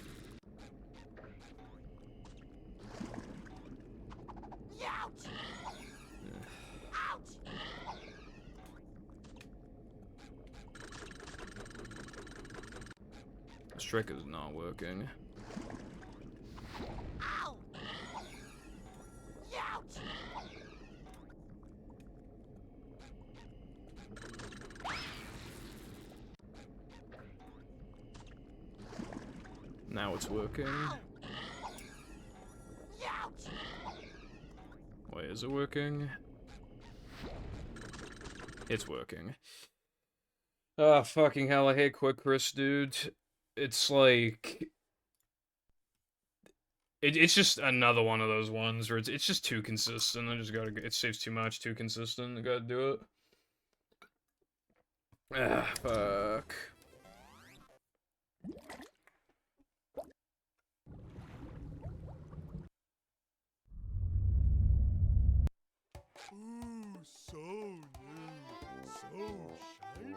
This trick is not working. Now it's working. Wait, is it working? It's working. Oh, fucking hell, I hate Quick Chris, dude. It's like... It's just another one of those ones where it's just too consistent. I just gotta... It saves too much, too consistent. I gotta do it. Ah, fuck. Ooh, so new, so shiny.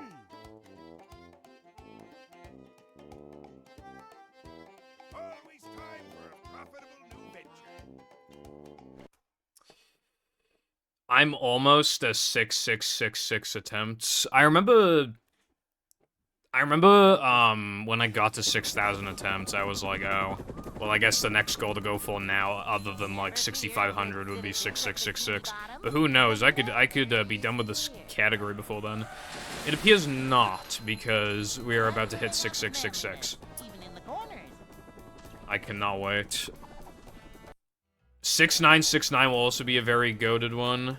Always time for a profitable new venture. I'm almost a 6666 attempts. I remember when I got to 6,000 attempts, I was like, oh, well, I guess the next goal to go for now, other than like 6,500, would be 6666. But who knows? I could be done with this category before then. It appears not, because we are about to hit 6666. Even in the corners. I cannot wait. 6969 will also be a very goated one.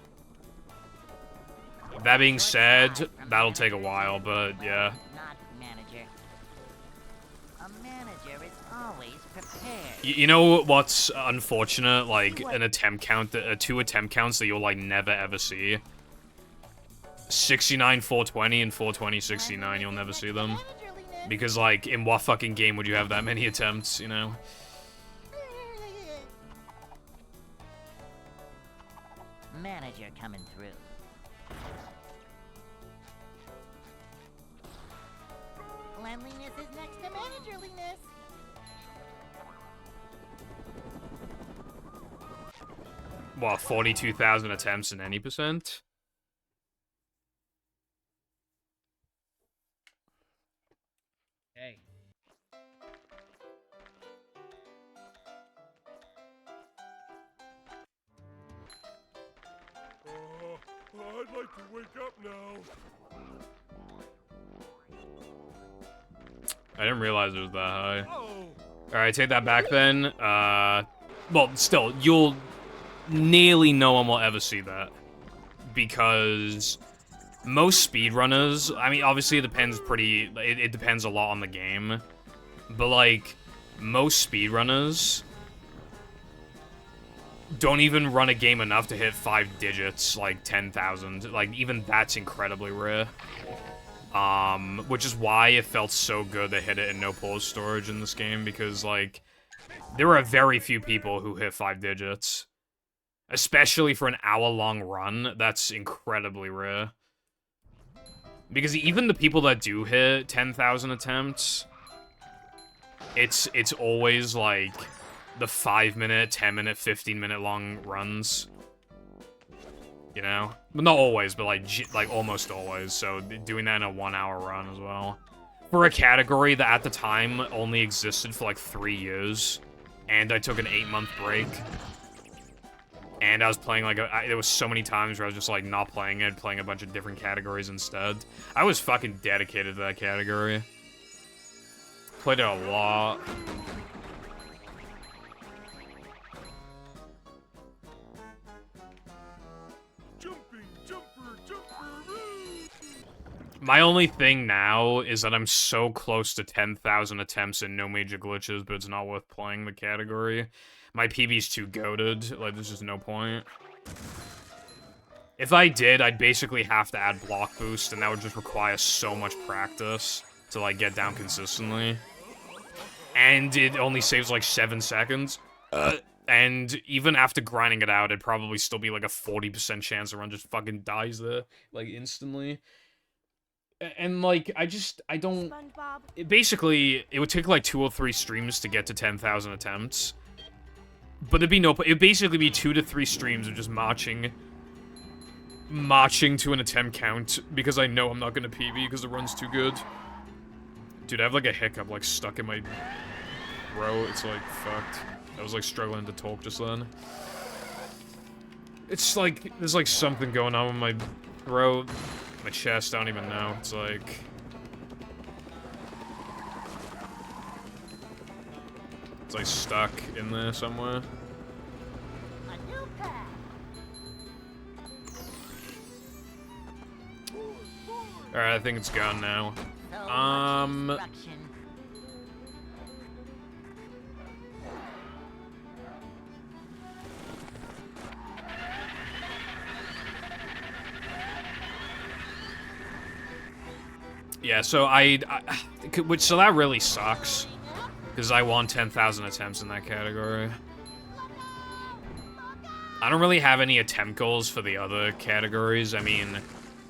That being said, that'll take a while, but yeah. Not manager. A manager is always prepared. You know what's unfortunate? Like, an attempt count, two attempt counts that you'll, like, never ever see. 69 420 and 420 69, you'll never see them. Because, like, in what fucking game would you have that many attempts, you know? Manager coming through. Cleanliness is next to managerliness. What, 42,000 attempts in any percent? Hey. I'd like to wake up now. I didn't realize it was that high. Oh. Alright, take that back then. Well, still, you'll... Nearly no one will ever see that. Because... most speedrunners... I mean, obviously it depends pretty... It depends a lot on the game. But, like, most speedrunners... don't even run a game enough to hit 5 digits, like 10,000. Like, even that's incredibly rare. Which is why it felt so good to hit it in no pause storage in this game, because, like, there are very few people who hit 5 digits. Especially for an hour-long run, that's incredibly rare. Because even the people that do hit 10,000 attempts, it's always, like, the 5-minute, 10-minute, 15-minute long runs. You know? Well, not always, but, like, almost always. So, doing that in a 1-hour run as well. For a category that, at the time, only existed for, like, 3 years. And I took an 8-month break. And I was playing, like, there was so many times where I was just, like, not playing it, playing a bunch of different categories instead. I was fucking dedicated to that category. Played it a lot. Jumping, jumper, jumper. My only thing now is that I'm so close to 10,000 attempts and no major glitches, but it's not worth playing the category. My PB's too goated, like, there's just no point. If I did, I'd basically have to add block boost, and that would just require so much practice to, like, get down consistently. And it only saves, like, 7 seconds. And even after grinding it out, it'd probably still be, like, a 40% chance the run just fucking dies there, like, instantly. And, like, I don't... SpongeBob. Basically, it would take, like, 2 or 3 streams to get to 10,000 attempts. But it'd basically be 2 to 3 streams of just marching to an attempt count, because I know I'm not gonna PB because the run's too good. Dude, I have, like, a hiccup, like, stuck in my throat. It's, like, fucked. I was, like, struggling to talk just then. It's, like, there's, like, something going on with my throat, my chest, I don't even know. It's, like... It's, like, stuck in there somewhere. A new path. Alright, I think it's gone now. So much destruction. Yeah, so so that really sucks. Because I won 10,000 attempts in that category. I don't really have any attempt goals for the other categories. I mean,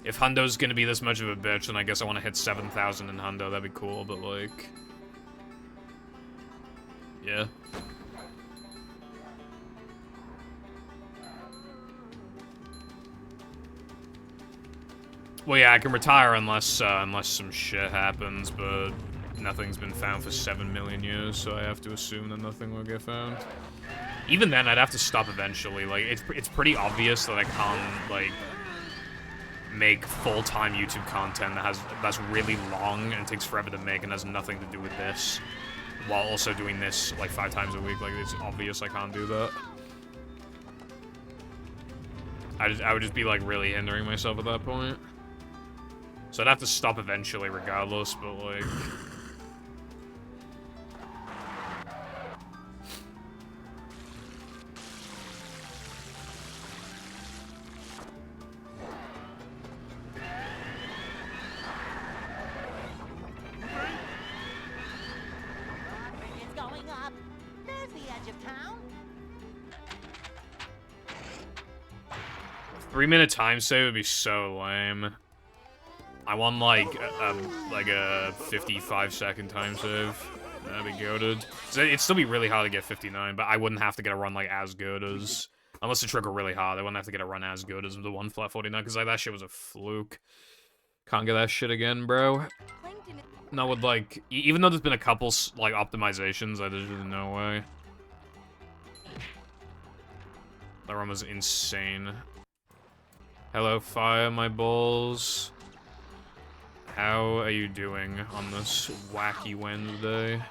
if Hundo's gonna be this much of a bitch, then I guess I want to hit 7,000 in Hundo. That'd be cool, but, like... Yeah. Well, yeah, I can retire unless some shit happens, but nothing's been found for 7 million years, so I have to assume that nothing will get found. Even then, I'd have to stop eventually. Like, it's pretty obvious that I can't, like, make full-time YouTube content that's really long and takes forever to make and has nothing to do with this, while also doing this, like, 5 times a week. Like, it's obvious I can't do that. I would just be, like, really hindering myself at that point. So I'd have to stop eventually regardless, but, like... It's going up. There's the edge of town. 3-minute time save would be so lame. I want, like a 55-second time save. That'd be goated. So it'd still be really hard to get 59, but I wouldn't have to get a run, like, as good as... Unless the trick were really hard, I wouldn't have to get a run as good as the one flat 49, because, like, that shit was a fluke. Can't get that shit again, bro. Plankton is Not with, like... Even though there's been a couple, like, optimizations, there's just no way. That run was insane. Hello, fire, my balls. How are you doing on this wacky Wednesday?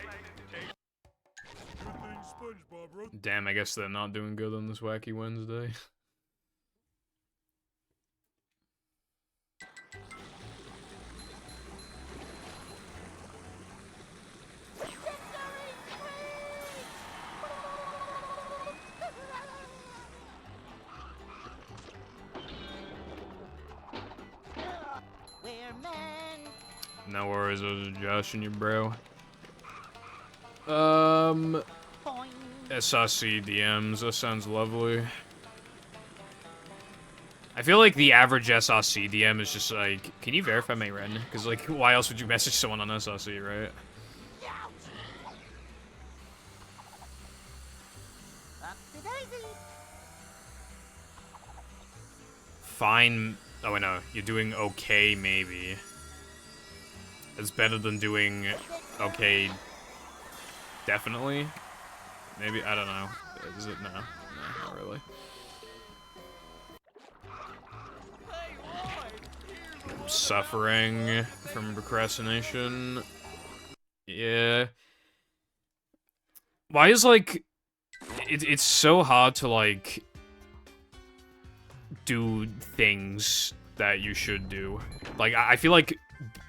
Good thing SpongeBob wrote. Damn, I guess they're not doing good on this Wacky Wednesday. We're men. No worries, I was joshing you, bro. Boing. SRC DMs, that sounds lovely. I feel like the average SRC DM is just like, can you verify my Ren? Because, like, why else would you message someone on SRC, right? Up to daisy. Fine. Oh, wait, no. You're doing okay, maybe. It's better than doing okay, definitely. Maybe, I don't know. Is it? No. No, not really. Suffering from procrastination. Yeah. Why is, like... It's so hard to, like... do things that you should do. Like, I feel like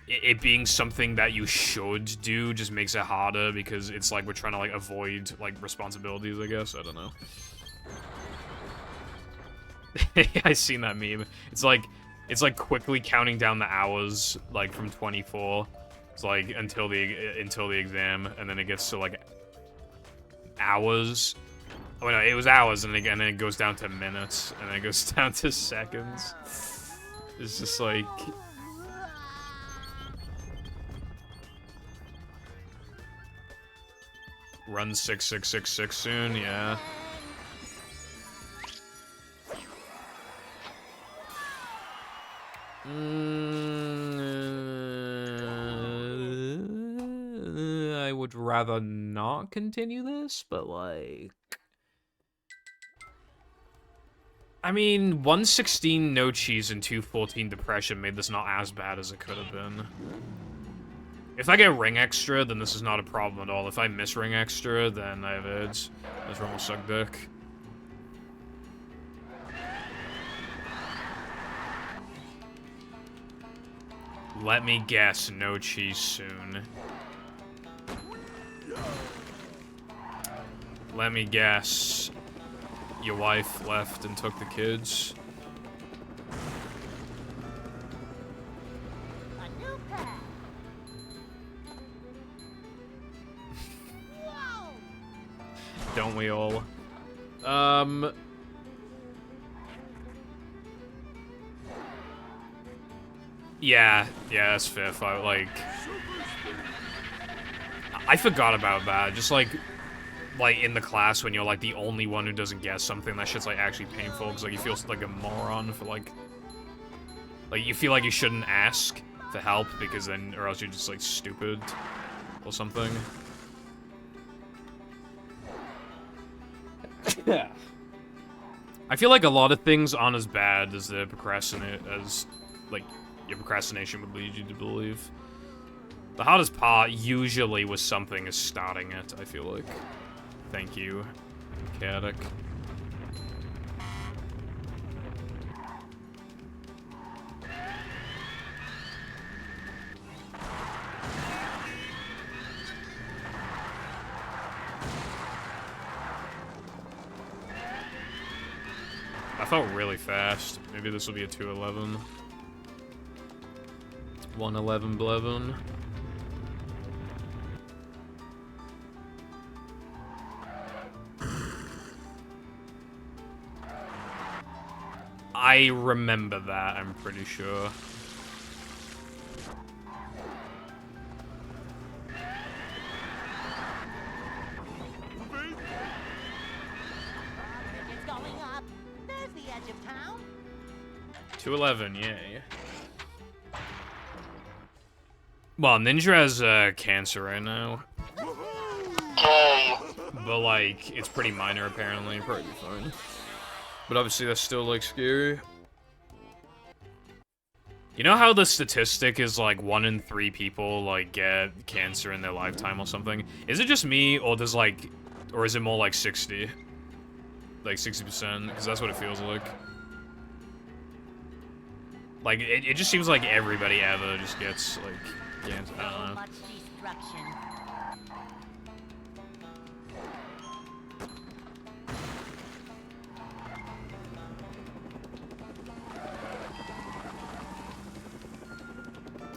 it being something that you should do just makes it harder because it's like we're trying to, like, avoid, like, responsibilities, I guess. I don't know. I seen that meme. It's like quickly counting down the hours, like, from 24. It's like until the exam, and then it gets to, like, hours. Oh no, it was hours, and then it goes down to minutes, and then it goes down to seconds. It's just like... Run 6666 soon, yeah. I would rather not continue this, but like... I mean, 116 no cheese and 214 depression made this not as bad as it could have been. If I get ring extra, then this is not a problem at all. If I miss ring extra, then I have AIDS. This run will suck dick. Let me guess, no cheese soon. Let me guess. Your wife left and took the kids. A new pet. Whoa. Don't we all? Yeah, that's fair. I forgot about that. Just like in the class when you're like the only one who doesn't guess something, that shit's like actually painful because like you feel like a moron for like you feel like you shouldn't ask for help because then or else you're just like stupid or something. Yeah. I feel like a lot of things aren't as bad as the like your procrastination would lead you to believe. The hardest part usually was something is starting it, I feel like. Thank you, Chaotic. I felt really fast. Maybe this will be a 211. 111 Blevin. I remember that, I'm pretty sure. It's going up. There's the edge of town. 211, yay. Well, Ninja has cancer right now. But like, it's pretty minor apparently, probably fine. But obviously that's still like scary. You know how the statistic is like 1 in 3 people like get cancer in their lifetime or something? Is it just me, or does like, or is it more like 60? Like 60%? Because that's what it feels like. Like, it just seems like everybody ever just gets, like, cancer. I don't So know. much destruction.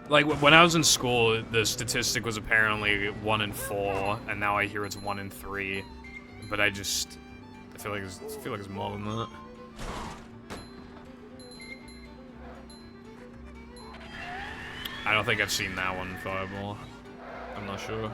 Like, when I was in school, the statistic was apparently 1 in 4, and now I hear it's 1 in 3. But I feel like it's more than that. I don't think I've seen that one in Fireball. I'm not sure.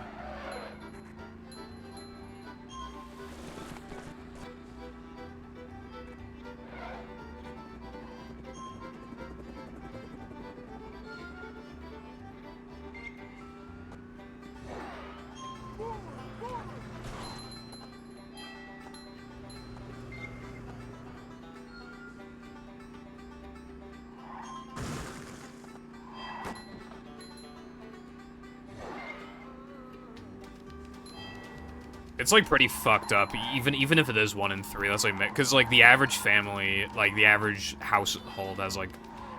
It's like pretty fucked up, even if it is 1 in 3. That's like, because like the average family, like the average household has like,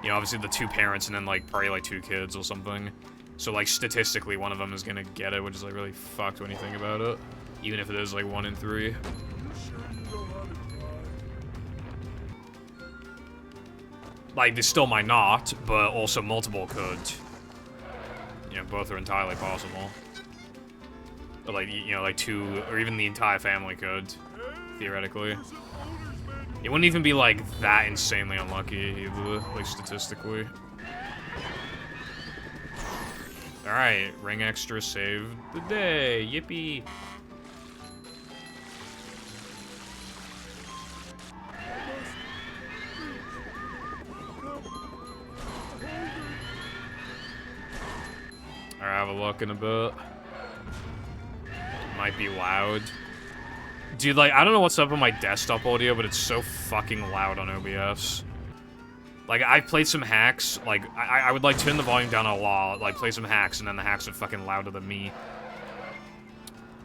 you know, obviously the 2 parents and then like probably like 2 kids or something. So like statistically, one of them is gonna get it, which is like really fucked when you think about it. Even if it is like 1 in 3. You sure you know how to drive? Like they still might not, but also multiple could. You know, both are entirely possible. But like, you know, like 2, or even the entire family could, theoretically. There's an owner's manual. It wouldn't even be like that insanely unlucky either, like statistically. Alright, ring extra saved the day. Yippee. Alright, have a look in a bit. Might be loud. Dude, like, I don't know what's up with my desktop audio, but it's so fucking loud on OBS. Like, I've played some hacks, like, I would, like, turn the volume down a lot, like, play some hacks, and then the hacks are fucking louder than me.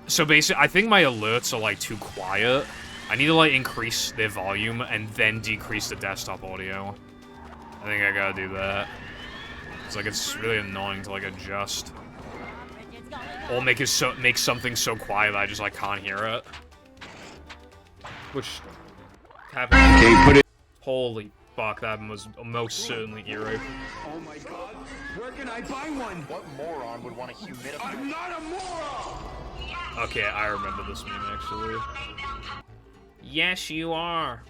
So, basically, I think my alerts are, like, too quiet. I need to, like, increase their volume and then decrease the desktop audio. I think I gotta do that. It's like, it's really annoying to, like, adjust. Or make something so quiet that I just, like, can't hear it. Which happened. Okay, put it. Holy fuck, that was most certainly earache. Oh my god, where can I buy one? What moron would want a humidifier? I'm not a moron! Okay, I remember this meme actually. Yes, you are.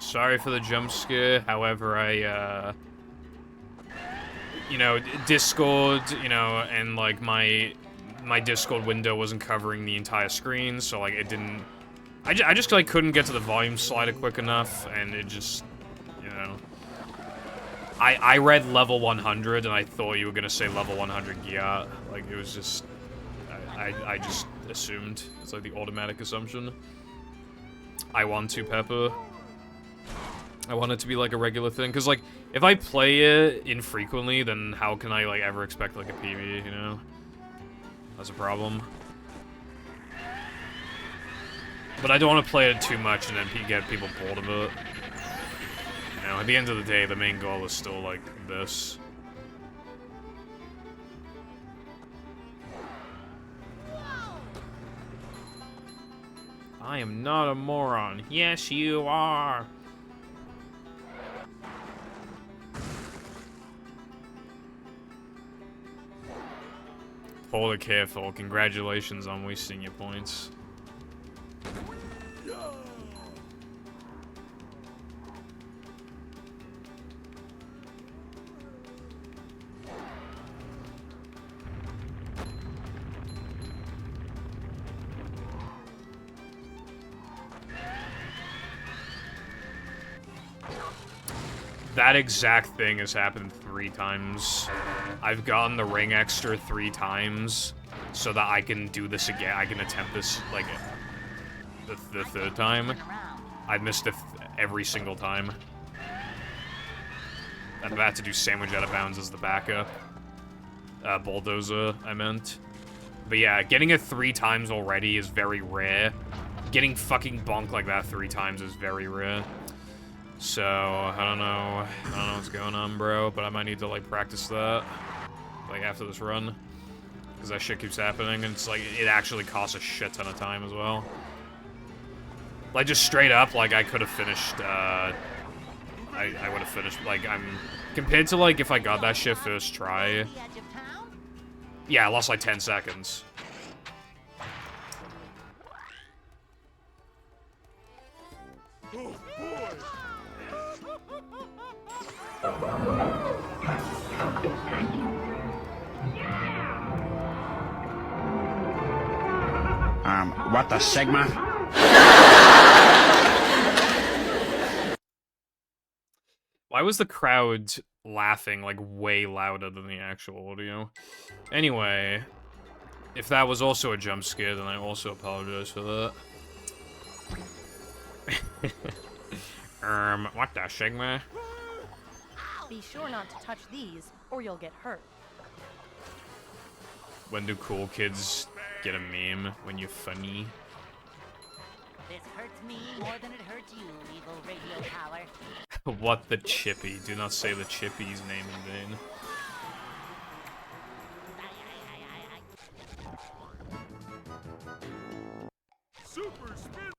Sorry for the jump scare, however, you know, Discord, you know, and, like, my Discord window wasn't covering the entire screen, so, like, it didn't... I just, like, couldn't get to the volume slider quick enough, and it just, you know... I read level 100, and I thought you were gonna say level 100 Gyat. Like, it was just... I just assumed. It's, like, the automatic assumption. I want to, Pepper. I want it to be, like, a regular thing, because, like, if I play it infrequently, then how can I, like, ever expect, like, a PB, you know? That's a problem. But I don't want to play it too much and then get people bored of it. You know, at the end of the day, the main goal is still, like, this. I am not a moron. Yes, you are. Hold it careful. Congratulations on wasting your points. That exact thing has happened 3 times. I've gotten the ring extra 3 times so that I can do this again. I can attempt this, like, the third time, Turn around. I missed it every single time. And I've had to do sandwich out of bounds as the backup. Bulldozer, I meant. But yeah, getting it 3 times already is very rare. Getting fucking bonked like that 3 times is very rare. So, I don't know what's going on, bro, but I might need to, like, practice that, like, after this run. Because that shit keeps happening, and it's like, it actually costs a shit ton of time as well. Like, just straight up, like, I could have finished, I would have finished, like, compared to, like, if I got that shit first try, The edge of town? yeah, I lost, like, 10 seconds. Oh boy! What the Sigma? Why was the crowd laughing, like, way louder than the actual audio? Anyway, if that was also a jump scare, then I also apologize for that. What the Sigma? Be sure not to touch these, or you'll get hurt. When do cool kids get a meme? When you're funny? This hurts me more than it hurts you, evil radio power. What the Chippy? Do not say the Chippy's name in vain. Super spin!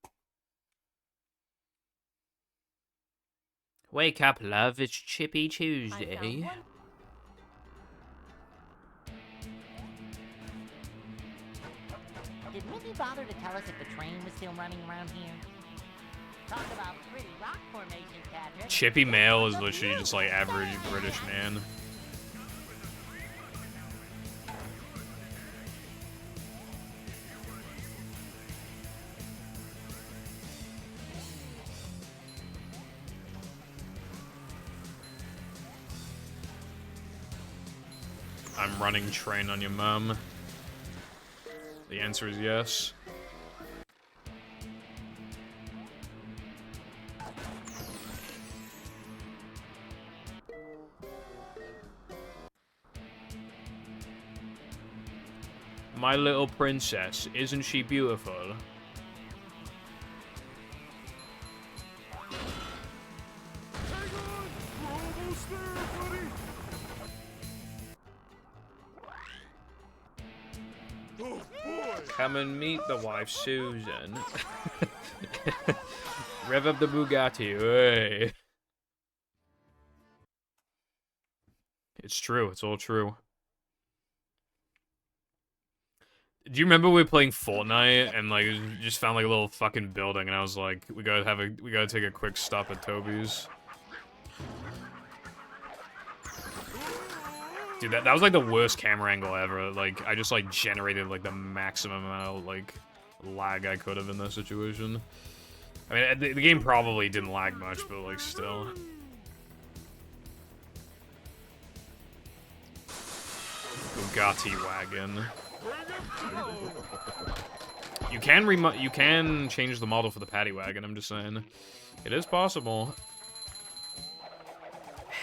Wake up, love, it's Chippy I Tuesday. found one. Did Mickey bother to tell us if the train was still running around here? Talk about pretty rock formations, Patrick. Chippy Male is literally just like average British man. I'm running train on your mum. The answer is yes. My little princess, isn't she beautiful? Hang on! We're almost there, buddy! Oh boy! Come and meet the wife, Susan. Rev up the Bugatti, hey. It's true, it's all true. Do you remember we were playing Fortnite and like just found like a little fucking building and I was like, we gotta take a quick stop at Toby's. Dude, that was like the worst camera angle ever. Like I just like generated like the maximum amount of like lag I could have in that situation. I mean, the game probably didn't lag much, but like still. Bugatti wagon. You can change the model for the paddy wagon. I'm just saying, it is possible.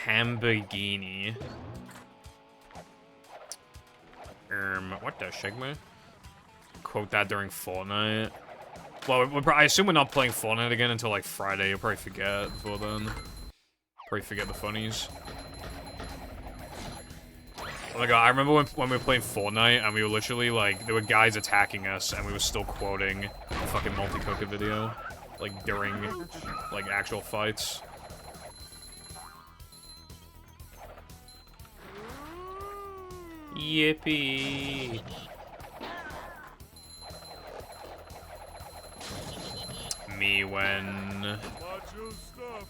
Lamborghini. What the Sigma? Quote that during Fortnite. Well, I assume we're not playing Fortnite again until like Friday. You'll probably forget before then. Probably forget the funnies. Oh my god, I remember when we were playing Fortnite and we were literally like, there were guys attacking us and we were still quoting the fucking Multicoca video. Like during, like, actual fights. Yippee! Me when Macho stuff.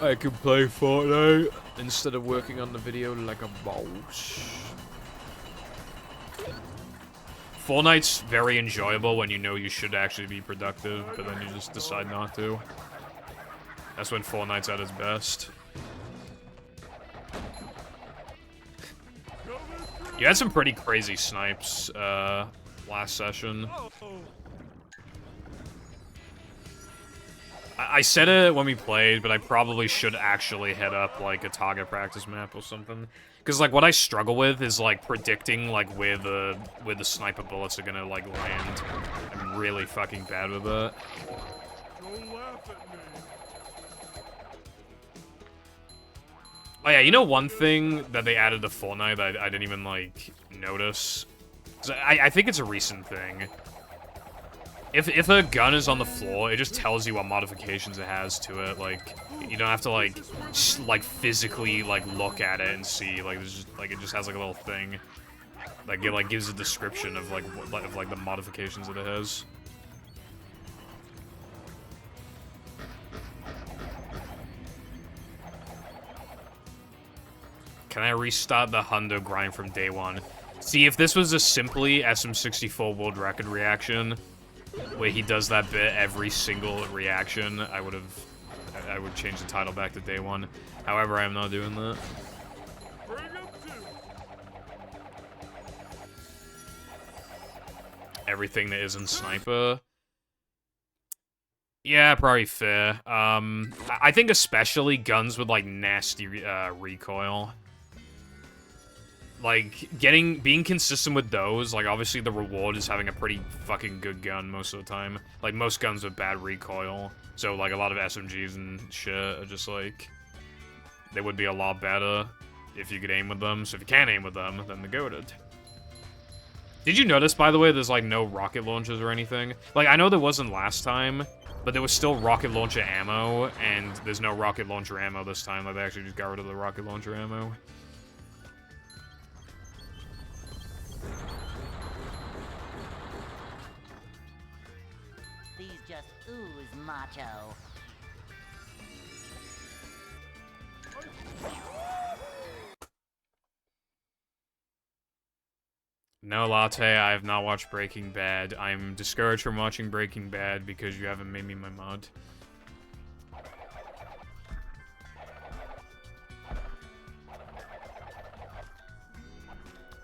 I can play Fortnite instead of working on the video like a boss. Fortnite's very enjoyable when you know you should actually be productive, but then you just decide not to. That's when Fortnite's at its best. You had some pretty crazy snipes last session. Oh, I said it when we played, but I probably should actually head up, like, a target practice map or something. Because, like, what I struggle with is, like, predicting, like, where the sniper bullets are gonna, like, land. I'm really fucking bad with it. don't laugh at me. Oh yeah, you know one thing that they added to Fortnite that I didn't even, like, notice? I think it's a recent thing. If a gun is on the floor, it just tells you what modifications it has to it. Like, you don't have to, like, physically, like, look at it and see. Like, there's just, like, it just has, like, a little thing. Like, it, like, gives a description of, like, the modifications that it has. Can I restart the Hundo grind from day one? See, if this was a simply SM64 world record reaction, where he does that bit every single reaction, I would change the title back to day one. However, I am not doing that. Bring him to. Everything that isn't sniper. Yeah, probably fair. I think especially guns with, like, nasty recoil. Like, being consistent with those, like, obviously the reward is having a pretty fucking good gun most of the time. Like, most guns with bad recoil. So, like, a lot of SMGs and shit are just, like, they would be a lot better if you could aim with them. So if you can't aim with them, then they're goated. Did you notice, by the way, there's, like, no rocket launchers or anything? Like, I know there wasn't last time, but there was still rocket launcher ammo, and there's no rocket launcher ammo this time. Like, they actually just got rid of the rocket launcher ammo. These just ooze macho. No, Latte, I have not watched Breaking Bad. I'm discouraged from watching Breaking Bad because you haven't made me my mod.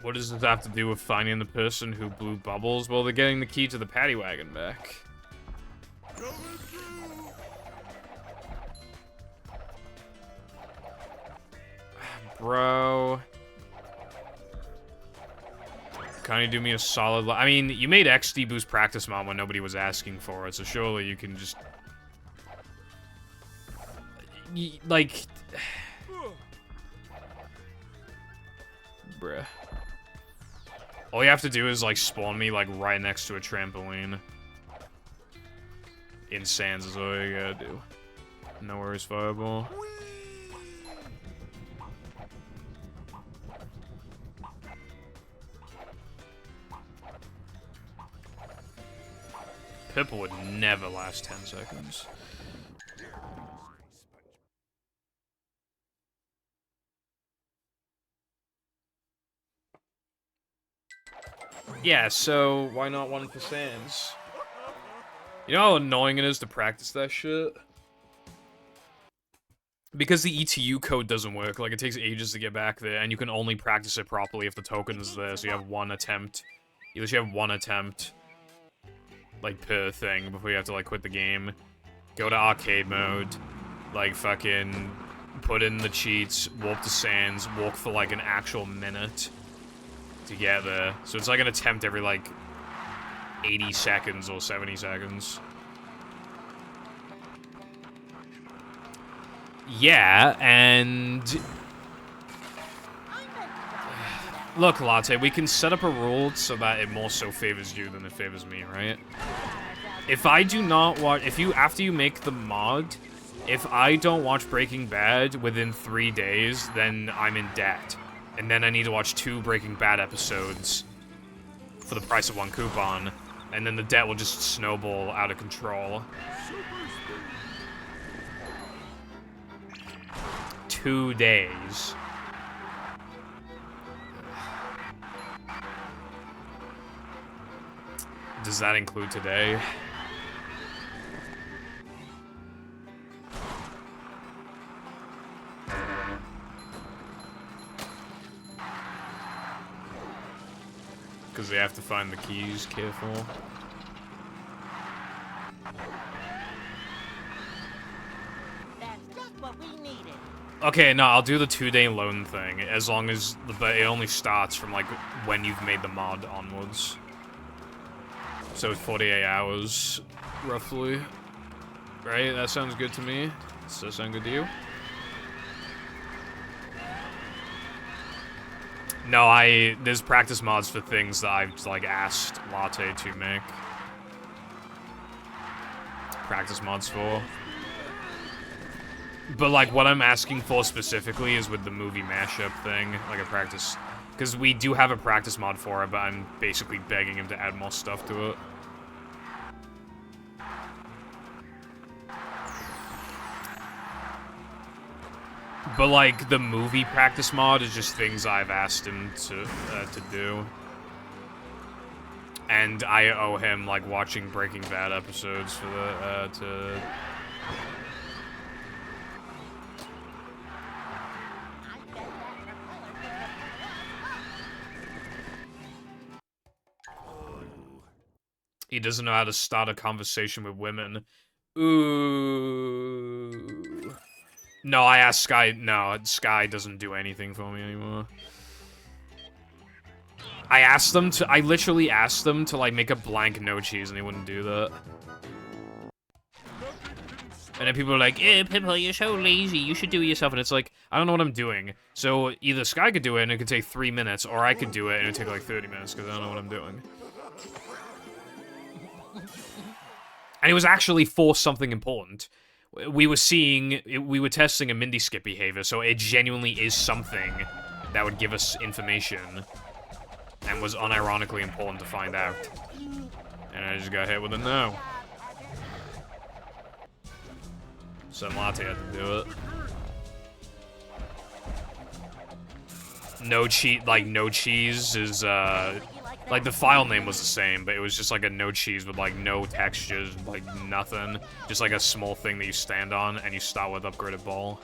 What does this have to do with finding the person who blew bubbles? Well, they're getting the key to the paddy wagon back. Coming through. Bro. Can you do me a solid... I mean, you made XD Boost practice mod when nobody was asking for it, so surely you can just... like... Bruh. All you have to do is, like, spawn me, like, right next to a trampoline. In Sands is all you gotta do. No worries, Fireball. Pipple would never last 10 seconds. Yeah, so why not one for Sans? You know how annoying it is to practice that shit? Because the ETU code doesn't work, like, it takes ages to get back there, and you can only practice it properly if the token is there, so you have one attempt. You literally have one attempt, like, per thing before you have to, like, quit the game. Go to arcade mode, like, fucking put in the cheats, warp to Sans, walk for, like, an actual minute to get there. So it's like an attempt every, like, 80 seconds or 70 seconds. Yeah, and... Look, Latte, we can set up a rule so that it more so favors you than it favors me, right? If I do not watch... after you make the mod, if I don't watch Breaking Bad within 3 days, then I'm in debt. And then I need to watch 2 Breaking Bad episodes for the price of 1 coupon. And then the debt will just snowball out of control. 2 days. Does that include today? Because they have to find the keys, careful. That's just what we needed. Okay, no, I'll do the 2-day loan thing, as long as but it only starts from, like, when you've made the mod onwards. So 48 hours, roughly. Right? That sounds good to me. Does that sound good to you? No, there's practice mods for things that I've, like, asked Latte to make. Practice mods for. But, like, what I'm asking for specifically is with the movie mashup thing, like a practice... Because we do have a practice mod for it, but I'm basically begging him to add more stuff to it. But, like, the movie practice mod is just things I've asked him to do. And I owe him, like, watching Breaking Bad episodes for the, He doesn't know how to start a conversation with women. Ooh. No, I asked Sky. No, Sky doesn't do anything for me anymore. I literally asked them to, like, make a blank no cheese, and they wouldn't do that. And then people are like, eh, Pippa, you're so lazy, you should do it yourself. And it's like, I don't know what I'm doing. So either Sky could do it, and it could take 3 minutes, or I could do it, and it would take, like, 30 minutes, because I don't know what I'm doing. And it was actually for something important. We were testing a Mindy skip behavior, so it genuinely is something that would give us information. And was unironically important to find out. And I just got hit with a no. So Latte had to do it. No cheese is, like, the file name was the same, but it was just like a no cheese with, like, no textures, like, nothing. Just like a small thing that you stand on, and you start with upgraded ball.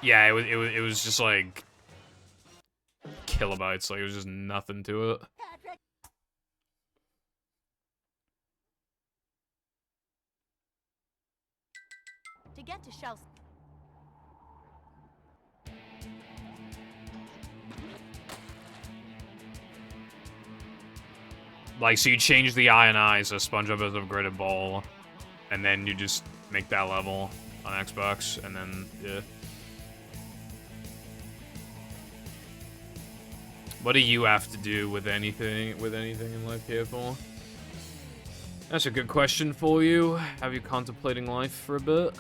Yeah, it was just like kilobytes, like it was just nothing to it. To get to Shell. Like, so you change the I and I, so SpongeBob has upgraded ball, and then you just make that level on Xbox, and then, yeah. What do you have to do with anything in life, Careful? That's a good question for you. Have you contemplating life for a bit?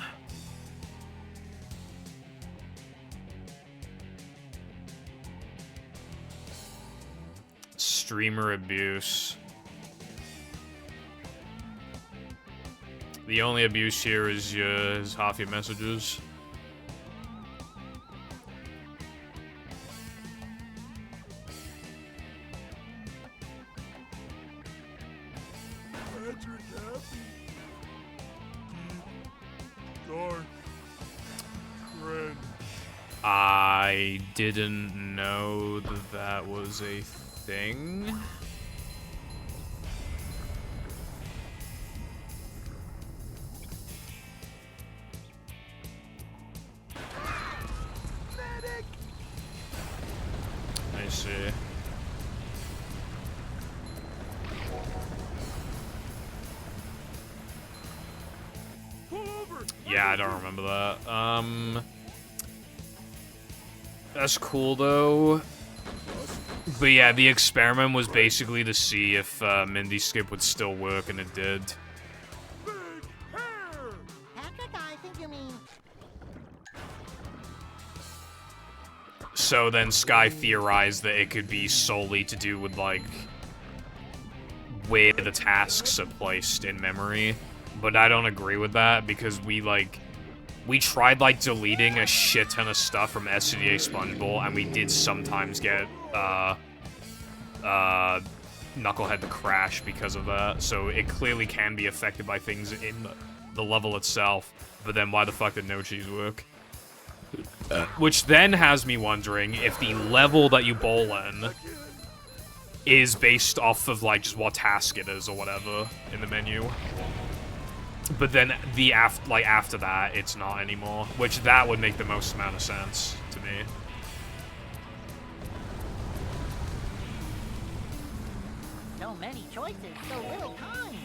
Streamer abuse. The only abuse here is half your messages. Patrick happy. Deep, dark, friend. I didn't know that was a thing. I see. Yeah, I don't remember that. That's cool though. But yeah, the experiment was basically to see if Mindy Skip would still work, and it did. Patrick, I think you mean... So then Sky theorized that it could be solely to do with, like, where the tasks are placed in memory. But I don't agree with that, because we tried, like, deleting a shit ton of stuff from SCDA SpongeBob, and we did sometimes get Knucklehead to crash because of that, so it clearly can be affected by things in the level itself, but then why the fuck did no cheese work? Which then has me wondering if the level that you bowl in is based off of, like, just what task it is or whatever in the menu. But then after that, it's not anymore, which that would make the most amount of sense to me. So many choices, so little time.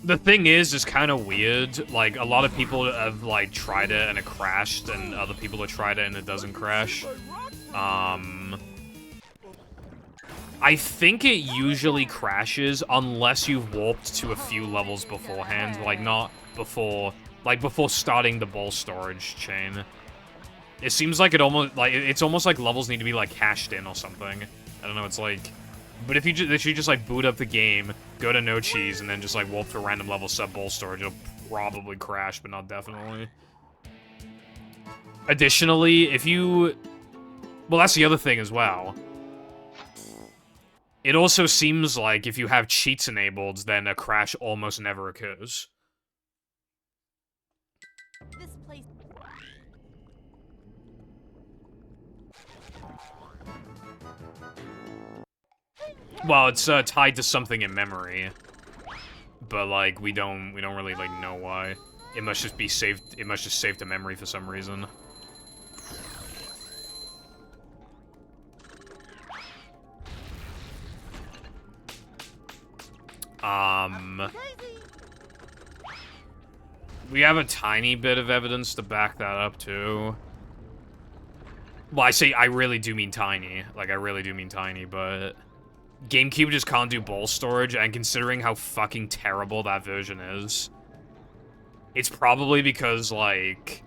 The thing is kind of weird. Like, a lot of people have, like, tried it and it crashed, and other people have tried it and it doesn't crash. I think it usually crashes unless you've warped to a few levels beforehand, like, not before, like, before starting the ball storage chain. It seems like it's almost like levels need to be, like, cached in or something. I don't know, it's like... But if you just like, boot up the game, go to No Cheese, and then just, like, warp to a random level, sub ball storage, it'll probably crash, but not definitely. Additionally, if you... Well, that's the other thing as well. It also seems like if you have cheats enabled, then a crash almost never occurs. This place. Well, it's tied to something in memory, but like we don't really like know why. It must just be saved. It must just save to memory for some reason. We have a tiny bit of evidence to back that up too. Well, I really do mean tiny. Like, I really do mean tiny, but GameCube just can't do ball storage, and considering how fucking terrible that version is, it's probably because, like...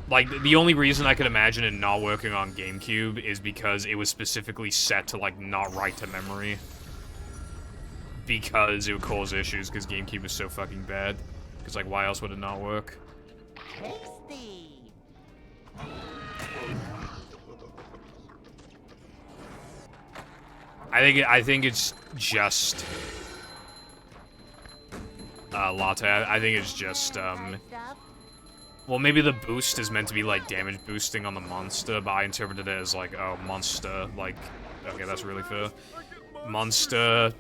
Like, the only reason I could imagine it not working on GameCube is because it was specifically set to, like, not write to memory. Because it would cause issues, because GameCube is so fucking bad. Because, like, why else would it not work? Tasty. I think it's just... Latte, I think it's just, well, maybe the boost is meant to be, like, damage boosting on the monster, but I interpreted it as, like, oh, monster, like, okay, that's really fair. Monster,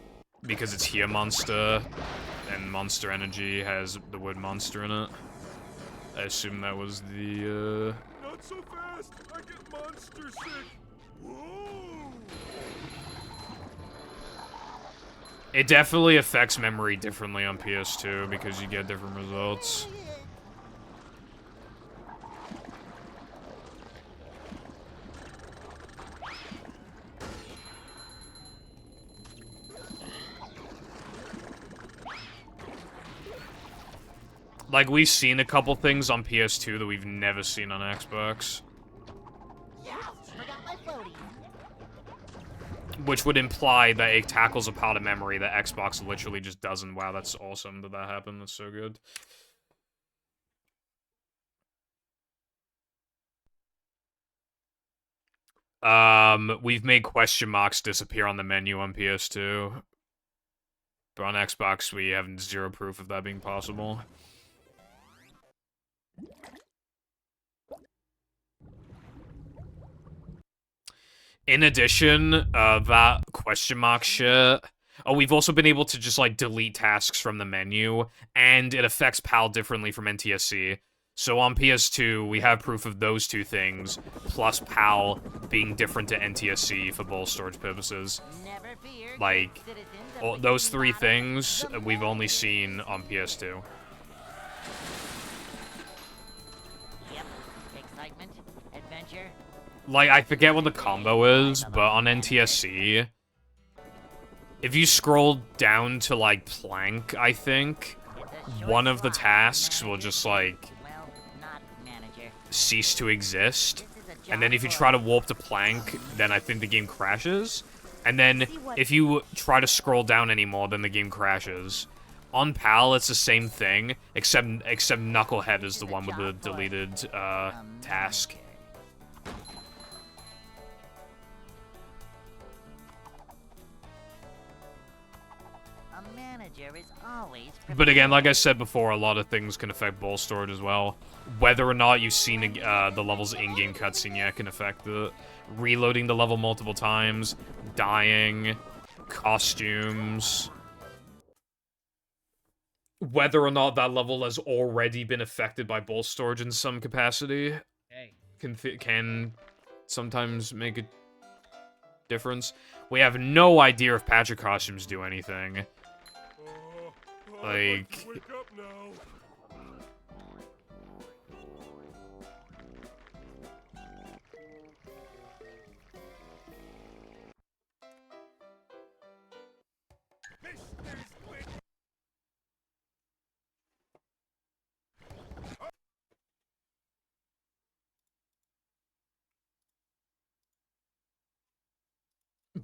because it's here monster, and monster energy has the word monster in it. I assume that was the, Not so fast! I get monster sick! Whoa! It definitely affects memory differently on PS2, because you get different results. Like, we've seen a couple things on PS2 that we've never seen on Xbox. Forgot my floaty. Which would imply that it tackles a part of memory that Xbox literally just doesn't. Wow, that's awesome that that happened. That's so good. We've made question marks disappear on the menu on PS2. But on Xbox, we have zero proof of that being possible. In addition, that question mark shit... Oh, we've also been able to just, like, delete tasks from the menu, and it affects PAL differently from NTSC. So on PS2, we have proof of those two things, plus PAL being different to NTSC for ball storage purposes. Never fear. Like, Citizens of those the three bottom, things the we've only most- seen on PS2. Yep. Excitement, adventure. Like, I forget what the combo is, but on NTSC, if you scroll down to, like, plank, I think, It's a short one of the slide, tasks will manager. just, like, Well, not manager. cease to exist. This is a And then job if you for try to us. warp to plank, then I think the game crashes. And then See what- if you try to scroll down anymore, then the game crashes. On PAL, it's the same thing, except Knucklehead is the one with the deleted task. A manager is always But again, like I said before, a lot of things can affect ball storage as well. Whether or not you've seen the level's in-game cutscene yet can affect it. Reloading the level multiple times, dying, costumes. Whether or not that level has already been affected by ball storage in some capacity Hey. can sometimes make a difference. We have no idea if patch of costumes do anything. I'd Like- to wake up now.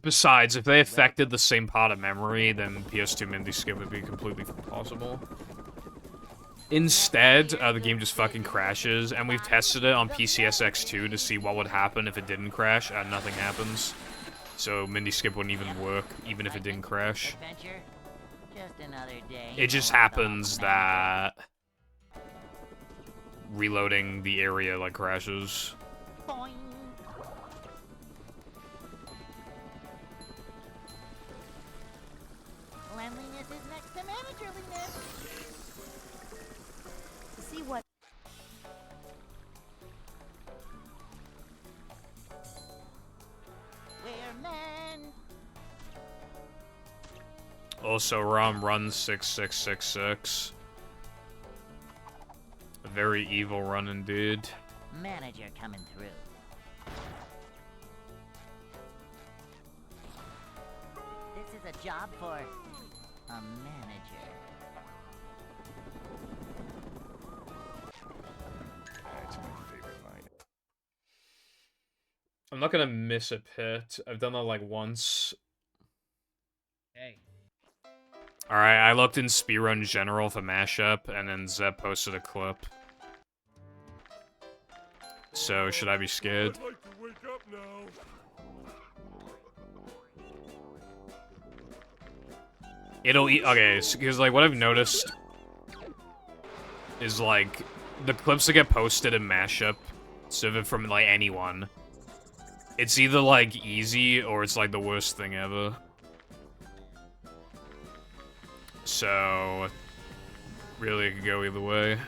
Besides, if they affected the same part of memory, then PS2 Mindy Skip would be completely possible. Instead, the game just fucking crashes, and we've tested it on PCSX2 to see what would happen if it didn't crash, and nothing happens. So Mindy Skip wouldn't even work, even if it didn't crash. Adventure? Just another day. It just on the happens manager. that reloading the area, like, crashes. Boing. Cleanliness is next to managerliness. See what? We're men. Also, ROM runs 6666. A very evil run indeed. Manager coming through. This is a job for a manager. That's my favorite line. I'm not gonna miss a pit. I've done that like once. Hey. Alright, I looked in Speedrun General for mashup, and then Zep posted a clip. So, should I be scared? I'd like to wake up now. Okay, because like what I've noticed is like the clips that get posted in mashup, so if it from like anyone, it's either like easy or it's like the worst thing ever. So really it could go either way.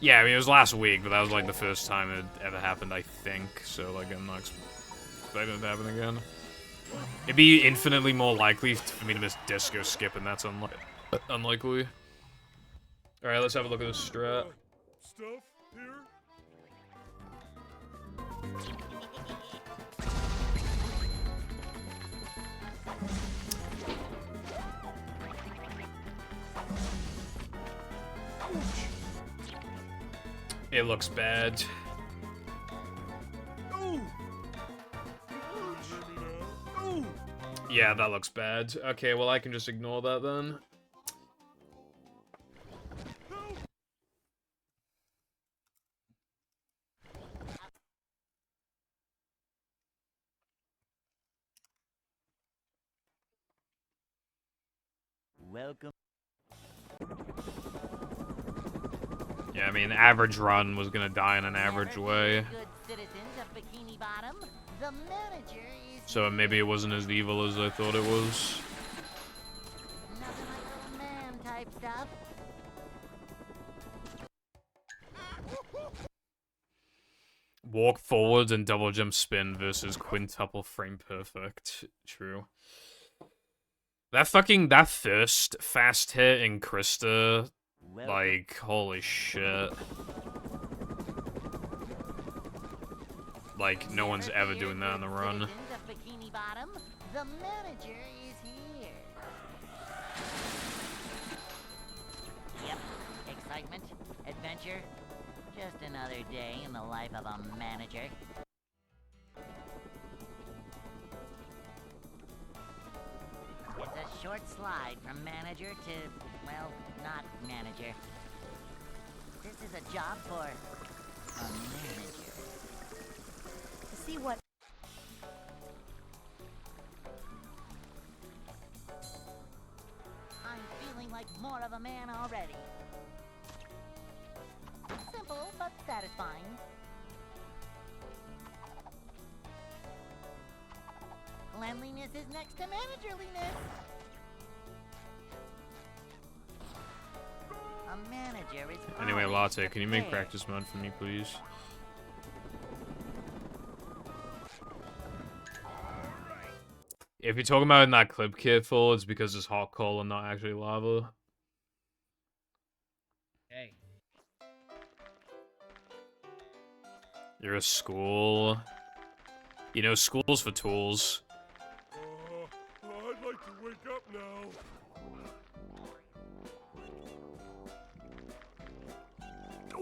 Yeah, I mean it was last week, but that was like the first time it ever happened, I think. So like I'm not expecting it to happen again. It'd be infinitely more likely for me to miss Disco Skip, and that's unlikely. Alright, let's have a look at this strat. Stuff here? It looks bad. Oh! Oh! Yeah, that looks bad. Okay, well I can just ignore that then. Welcome. Yeah, I mean, average run was gonna die in an average way. Good citizens of Bikini Bottom. The manager is So maybe it wasn't as evil as I thought it was. nothing like little man type stuff. Walk forward and double jump spin versus quintuple frame perfect. True. That first fast hit in Krista, like, holy shit. Like, no one's ever doing that on the run. Citizens of Bikini Bottom. The manager is here. Yep. Excitement, adventure, Just another day in the life of a manager. It's a short slide from manager to, well, not manager. This is a job for a manager. To see what I'm feeling like more of a man already. Simple, but satisfying. Cleanliness is next to managerliness. A manager is Anyway, always Latte, can you make prepared. practice mode for me, please? If you're talking about in that clip, Careful, it's because it's hot coal and not actually lava. Hey. You're a school. You know, school's for tools. I'd like to wake up now.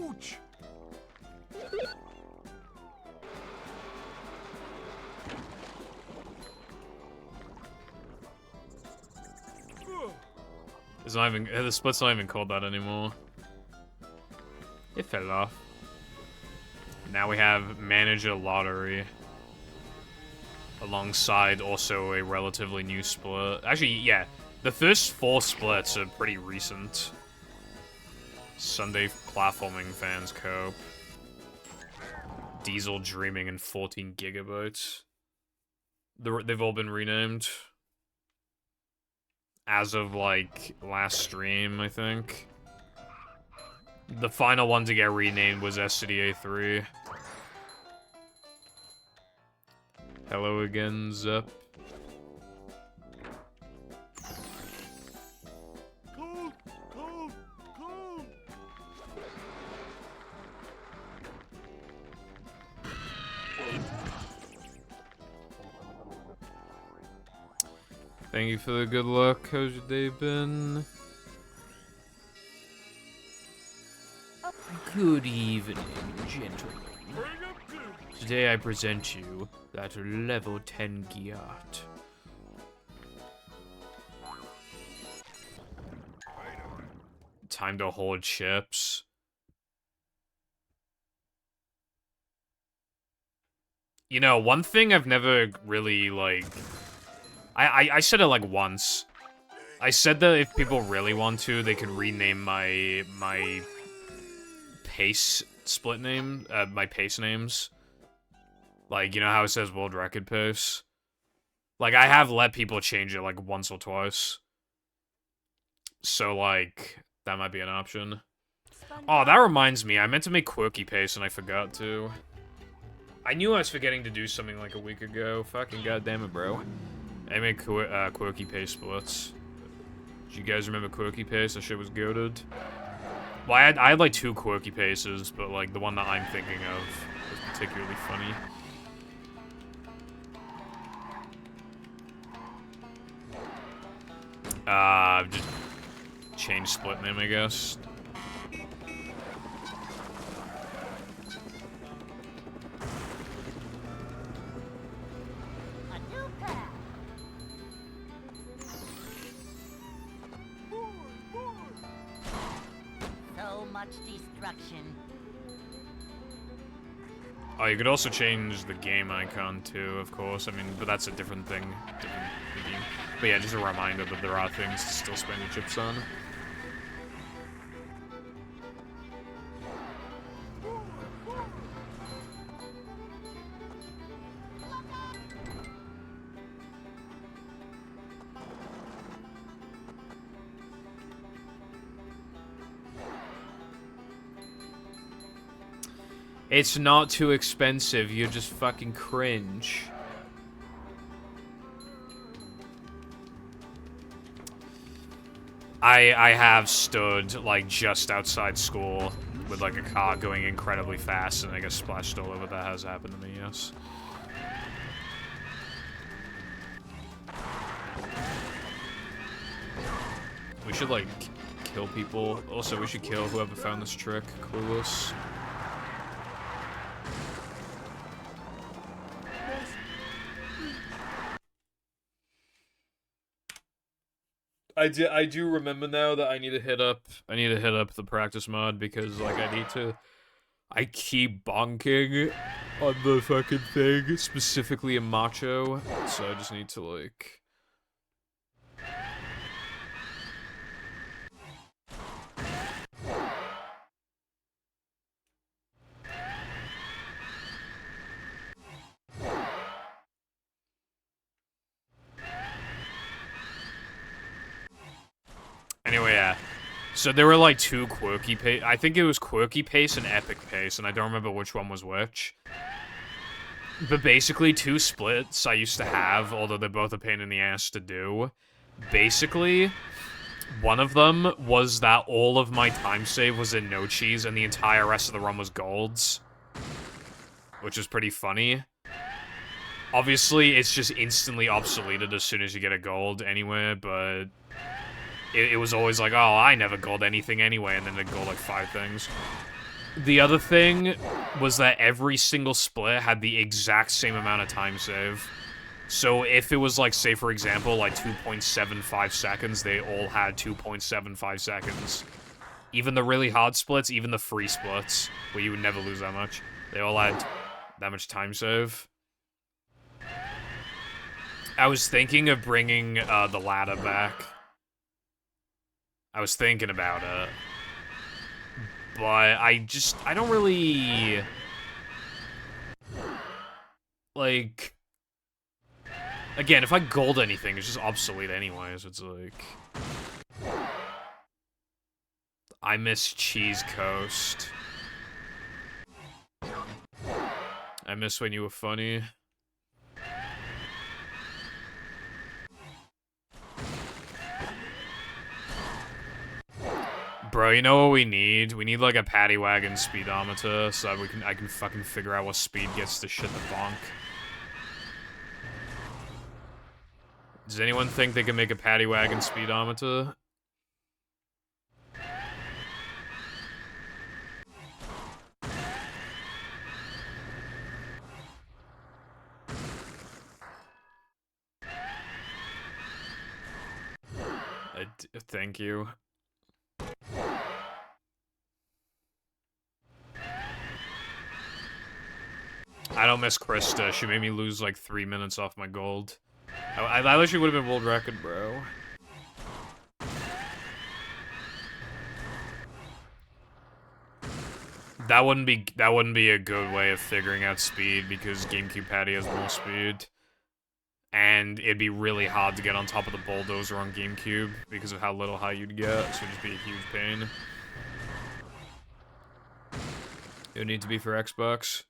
Ouch! Ugh. It's not even, the split's not even called that anymore. It fell off. Now we have Manager Lottery. Alongside also a relatively new split. Actually, yeah. The first 4 splits are pretty recent. Sunday Platforming Fans Co. Diesel Dreaming and 14 Gigabytes. They've all been renamed. As of, like, last stream, I think. The final one to get renamed was SCDA 3. Hello again, Zep. Cold, cold, cold. Thank you for the good luck. How's your day been? Good evening, gentlemen. Bring up two. Today I present you that level 10 Giat. Time to hold chips. You know, one thing I've never really, like... I said it, like, once. I said that if people really want to, they could rename my pace split name, my pace names. Like, you know how it says world record pace? Like, I have let people change it, like, once or twice. So, like, that might be an option. Oh, that reminds me, I meant to make quirky pace and I forgot to. I knew I was forgetting to do something like a week ago. Fucking goddamn it, bro. I made quirky pace splits. Do you guys remember quirky pace? That shit was goated. Well, I had like 2 quirky paces, but like the one that I'm thinking of was particularly funny. Just change split name, I guess. A new path. So much destruction. Oh, you could also change the game icon too, of course. I mean, but that's a different thing. Different thing. But yeah, just a reminder that there are things to still spend your chips on. It's not too expensive, you're just fucking cringe. I have stood, like, just outside school with, like, a car going incredibly fast and I get splashed all over. That has happened to me, yes. We should, like, kill people. Also, we should kill whoever found this trick. Clueless. I do remember now that I need to hit up the practice mod because like I keep bonking on the fucking thing, specifically in Macho, so I just need to like Anyway, yeah. So there were like two quirky pace. I think it was quirky pace and epic pace, and I don't remember which one was which. But basically, two splits I used to have, although they're both a pain in the ass to do. Basically, one of them was that all of my time save was in no cheese, and the entire rest of the run was golds. Which was pretty funny. Obviously, it's just instantly obsoleted as soon as you get a gold anywhere, but it was always like, oh, I never gold anything anyway, and then it'd gold like 5 things. The other thing was that every single split had the exact same amount of time save. So if it was like, say for example, like 2.75 seconds, they all had 2.75 seconds. Even the really hard splits, even the free splits, where you would never lose that much, they all had that much time save. I was thinking of bringing the ladder back. I was thinking about it. But I don't really... Like... Again, if I gold anything, it's just obsolete anyways. It's like... I miss Cheese Coast. I miss when you were funny. Bro, you know what we need? We need like a paddy wagon speedometer so that I can fucking figure out what speed gets to shit the bonk. Does anyone think they can make a paddy wagon speedometer? Thank you. I don't miss Krista. She made me lose like 3 minutes off my gold. I literally would have been world record, bro. That wouldn't be a good way of figuring out speed because GameCube Paddy has more speed. And it'd be really hard to get on top of the bulldozer on GameCube because of how little high you'd get, so it'd just be a huge pain. It would need to be for Xbox.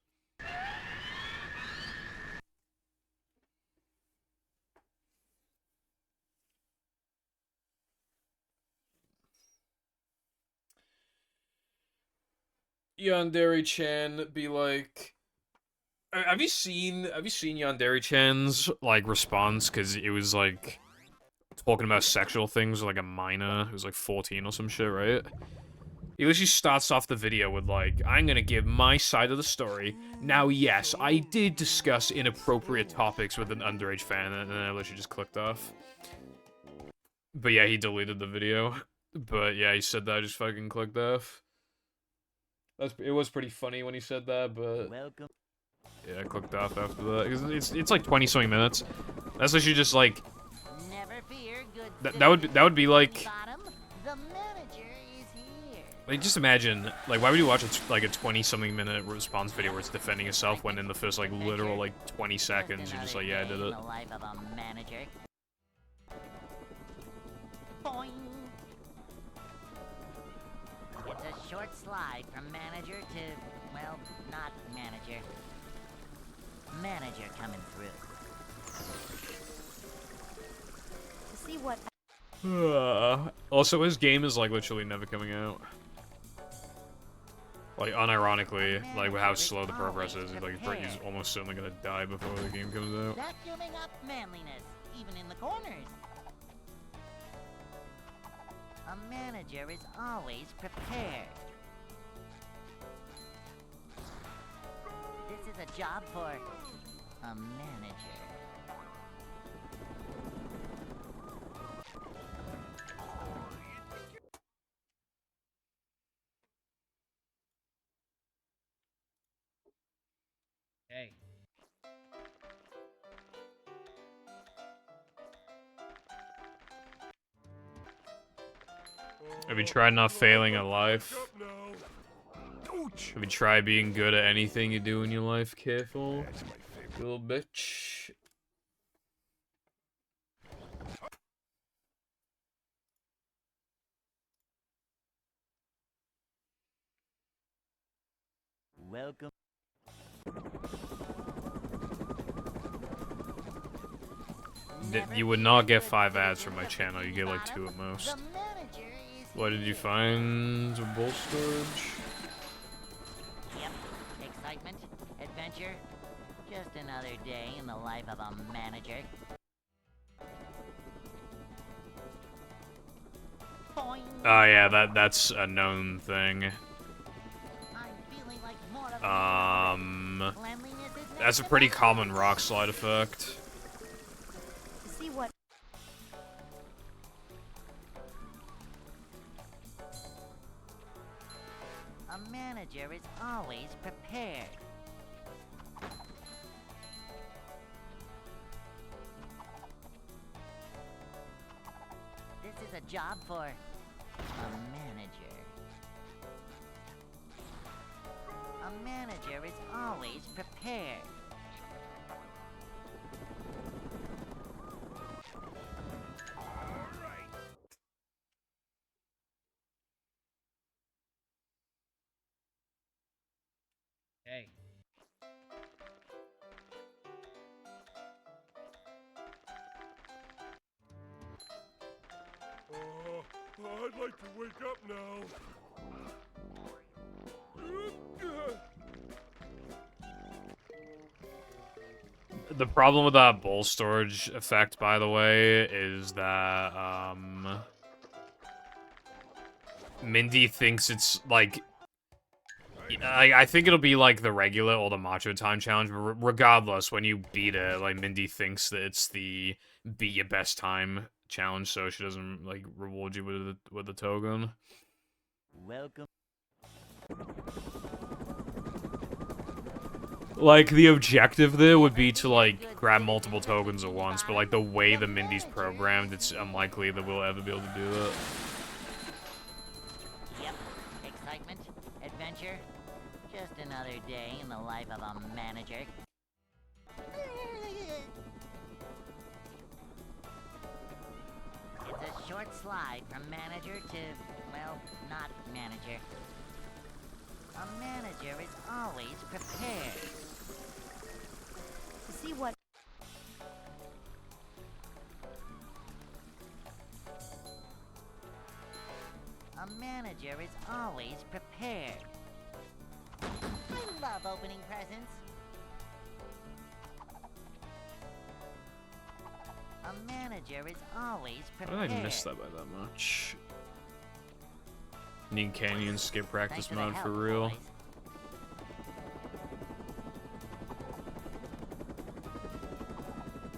Yandere-chan be like... Have you seen Yandere-chan's, like, response? Because it was, like, talking about sexual things with, like, a minor who's, like, 14 or some shit, right? He literally starts off the video with, like, I'm gonna give my side of the story. Now, yes, I did discuss inappropriate topics with an underage fan, and then I literally just clicked off. But yeah, he deleted the video. But yeah, he said that, I just fucking clicked off. It was pretty funny when he said that, but... Welcome. Yeah, I clicked off after that. It's like 20-something minutes. That's literally just like... Never fear, good that would be like... Bottom, the manager is here. Like, just imagine, like, why would you watch like a 20-something minute response video where it's defending yourself when in the first, like, literal, like, 20 seconds, you're just like, yeah, I did it. The life of a manager. Boing. It's a short slide from manager to, well, not manager. Manager coming through. To see what Also, his game is, like, literally never coming out. Like, unironically, like, with how slow the progress is, like, he's almost certainly gonna die before the game comes out. Vacuuming up manliness, even in the corners. A manager is always prepared. This is a job for a manager. Hey. Have you tried not failing at life? Wake up now. Ouch. Have you tried being good at anything you do in your life? Careful, That's my favorite. little bitch. Welcome. You would not get 5 ads from my channel. You get like 2 at most. The manager is What did you find? Bull storage? Yep. Excitement, adventure, just another day in the life of a manager. Boing. Oh yeah, that's a known thing. I'm feeling like more of cleanliness is That's a next pretty to common rock slide effect. See what? A manager is always prepared. This is a job for a manager. A manager is always prepared. Hey. I'd like to wake up now. The problem with that bull storage effect, by the way, is that Mindy thinks it's like I think it'll be like the regular or the Macho Time challenge, but regardless, when you beat it, like Mindy thinks that it's the beat your best time challenge, so she doesn't like reward you with the token. Welcome. Like the objective there would be to like grab multiple tokens at once, but like the way the Mindy's programmed, it's unlikely that we'll ever be able to do that. Yep. Excitement, adventure, just another day in the life of a manager. It's a short slide from manager to, well, not manager. A manager is always prepared. See what? A manager is always prepared. I love opening presents. A manager is always How prepared. did I miss that by that much? Need Canyon skip practice Thanks for the mode help, for real. boys.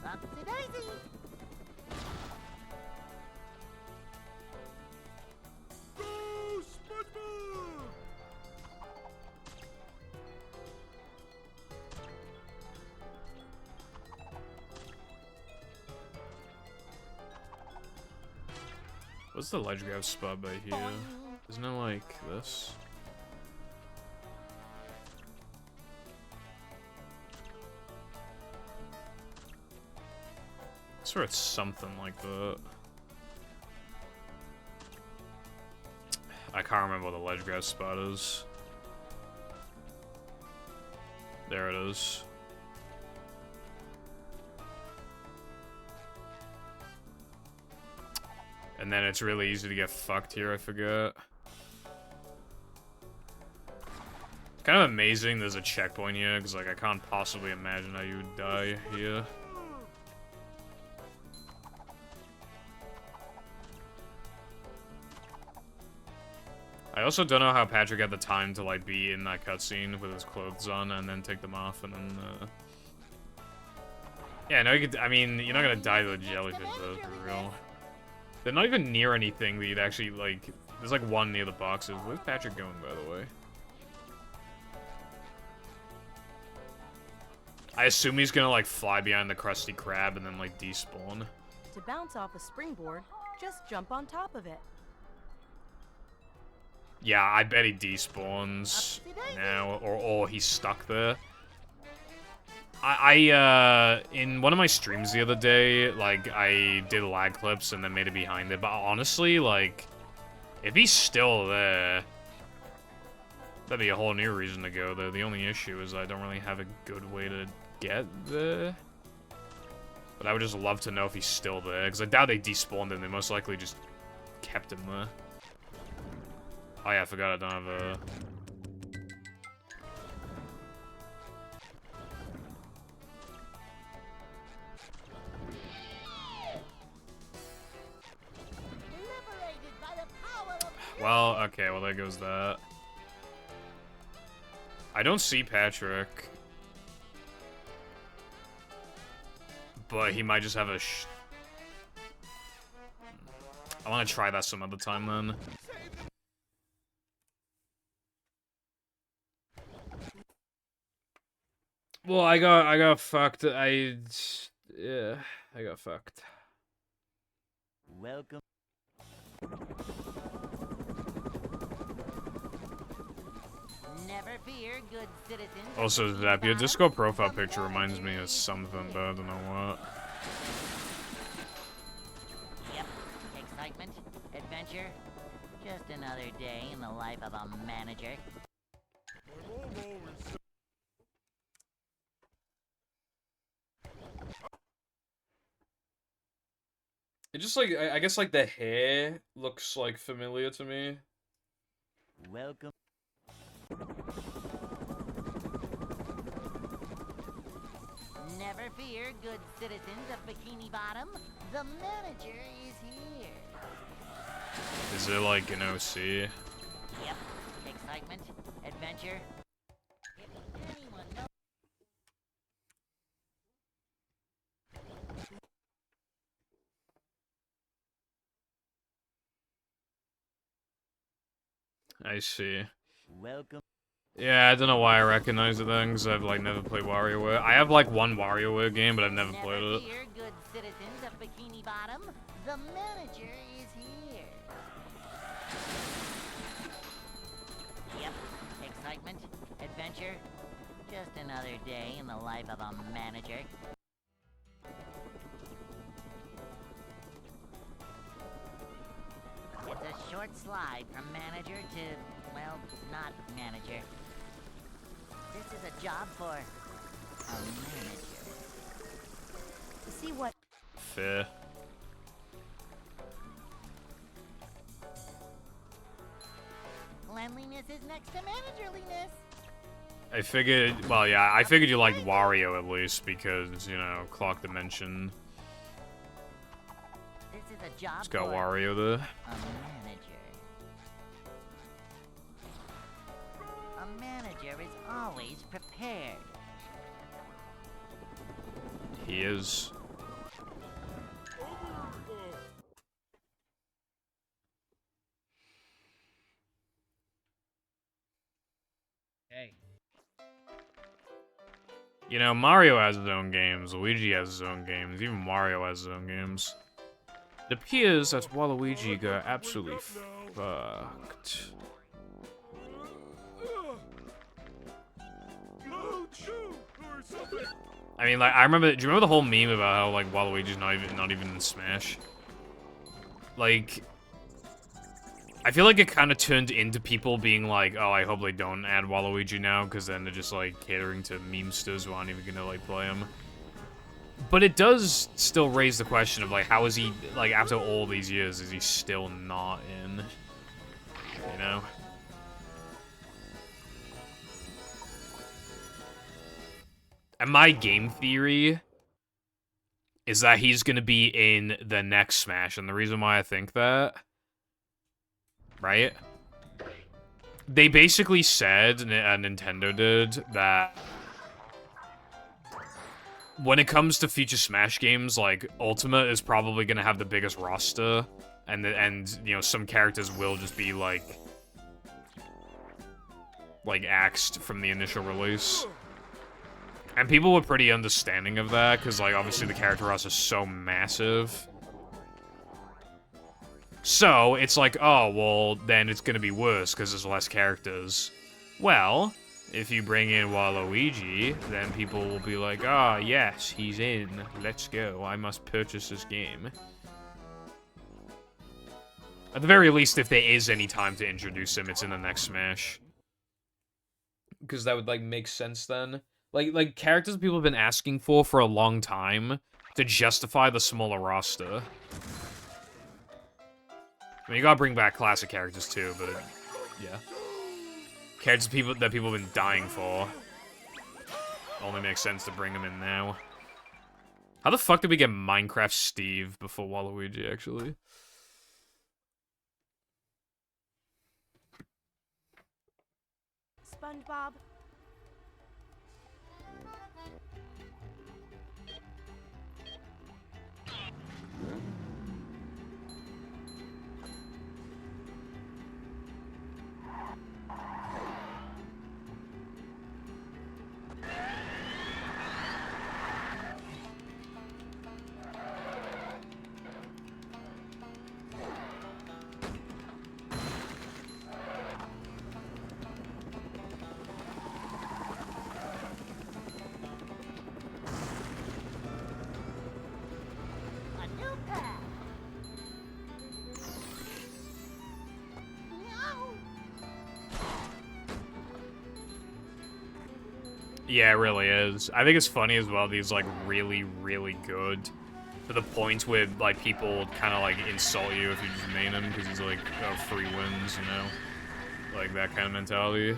Upsy-daisy. Go, SpongeBob! What's the ledge grab spot by here? Isn't it like this? I swear it's something like that. I can't remember what the ledge grab spot is. There it is. And then it's really easy to get fucked here, I forget. Kind of amazing there's a checkpoint here, because like I can't possibly imagine how you would die here. I also don't know how Patrick had the time to like be in that cutscene with his clothes on and then take them off and then yeah, no, you could, I mean, you're not gonna die to the jellyfish though, for real. They're not even near anything that you'd actually, like, there's like one near the boxes. Where's Patrick going, by the way? I assume he's gonna, like, fly behind the Krusty Krab and then, like, despawn. To bounce off a springboard, just jump on top of it. Yeah, I bet he despawns now, or he's stuck there. In one of my streams the other day, like, I did lag clips and then made it behind it, but honestly, like, if he's still there, that'd be a whole new reason to go there. The only issue is I don't really have a good way to get there. But I would just love to know if he's still there, because I doubt they despawned him. They most likely just kept him there. Oh yeah, I forgot I don't have a... Well, okay, well there goes that. I don't see Patrick. But he might just have a I want to try that some other time then. Well, I got fucked. Yeah, I got fucked. Welcome. Never fear, good citizens. Also, Zap, your Discord profile picture reminds me of something, but I don't know what. Yep. Excitement, adventure. Just another day in the life of a manager. It just like I guess like the hair looks like familiar to me. Welcome. Never fear, good citizens of Bikini Bottom. The manager is here. Is it like an OC? Yep. Excitement, adventure. If anyone knows. I see. Welcome. Yeah, I don't know why I recognize it then, because I've like never played WarioWare. I have like one WarioWare game, but I've never played it. Fear, good citizens of Bikini Bottom. The manager is here. Yep. Excitement, adventure. Just another day in the life of a manager. It's a short slide from manager to, well, not manager. This is a job for a manager. See what? Fair. Cleanliness is next to managerliness. I figured, well, yeah, I figured you liked Wario at least because, you know, Clock Dimension. This is a job It's got for Wario there. a manager. A manager is always prepared. He is. Hey. You know, Mario has his own games, Luigi has his own games, even Mario has his own games. It appears that Waluigi got absolutely fucked. No, chew or something. I mean, like, I remember. Do you remember the whole meme about how like Waluigi's not even in Smash? Like, I feel like it kind of turned into people being like, "Oh, I hope they don't add Waluigi now," because then they're just like catering to memesters who aren't even gonna like play him. But it does still raise the question of like, how is he like after all these years? Is he still not in? You know. And my game theory is that he's gonna be in the next Smash, and the reason why I think that, right? They basically said, Nintendo did, that when it comes to future Smash games, like, Ultimate is probably gonna have the biggest roster, and you know, some characters will just be, like axed from the initial release. And people were pretty understanding of that, because, like, obviously the character roster is so massive. So, it's like, oh, well, then it's gonna be worse, because there's less characters. Well, if you bring in Waluigi, then people will be like, ah, yes, he's in. Let's go. I must purchase this game. At the very least, if there is any time to introduce him, it's in the next Smash. Because that would, like, make sense then. Like, characters people have been asking for a long time to justify the smaller roster. I mean, you gotta bring back classic characters too, but, yeah. Characters that people have been dying for. Only makes sense to bring them in now. How the fuck did we get Minecraft Steve before Waluigi, actually? SpongeBob. A new path. Yeah, it really is. I think it's funny as well, these, like, really, really good. To the point where, like, people kind of, like, insult you if you just main him, because he's, like, oh, free wins, you know? Like, that kind of mentality.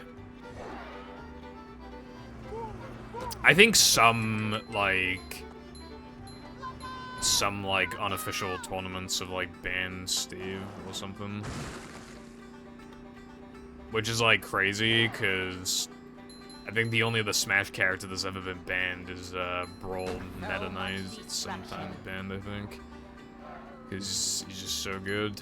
I think some, like, unofficial tournaments have, like, banned Steve or something. Which is, like, crazy, because I think the only other Smash character that's ever been banned is, Brawl Meta Knight. It's sometimes banned, I think. Because he's just so good.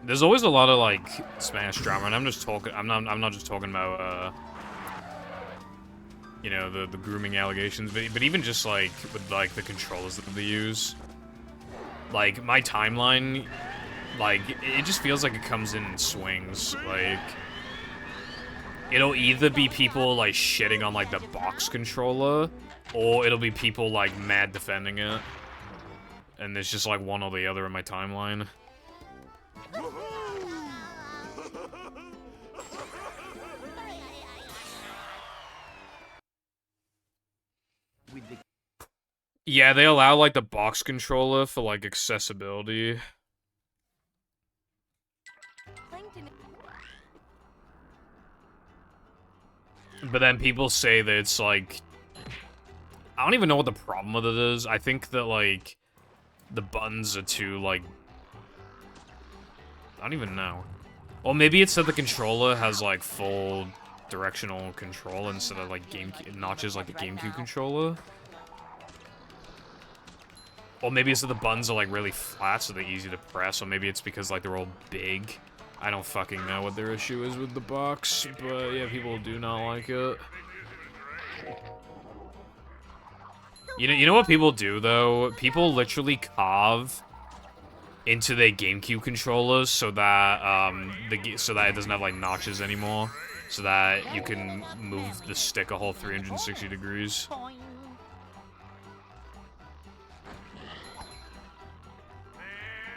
There's always a lot of, like, Smash drama, and I'm not just talking about, you know, the grooming allegations, but even just, like, with, like, the controllers that they use. Like, my timeline, like, it just feels like it comes in swings, like, it'll either be people, like, shitting on, like, the box controller, or it'll be people, like, mad defending it. And there's just, like, one or the other in my timeline. Yeah, they allow, like, the box controller for, like, accessibility. But then people say that it's, like... I don't even know what the problem with it is. I think that, like, the buttons are too, like... I don't even know. Or maybe it's that the controller has, like, full directional control instead of, like, GameCube... notches like a GameCube controller. Or maybe it's that the buttons are, like, really flat, so they're easy to press. Or maybe it's because, like, they're all big. I don't fucking know what their issue is with the box. But, yeah, people do not like it. You know what people do, though? People literally carve into their GameCube controllers so that, so that it doesn't have, like, notches anymore. So that you can move the stick a whole 360 degrees.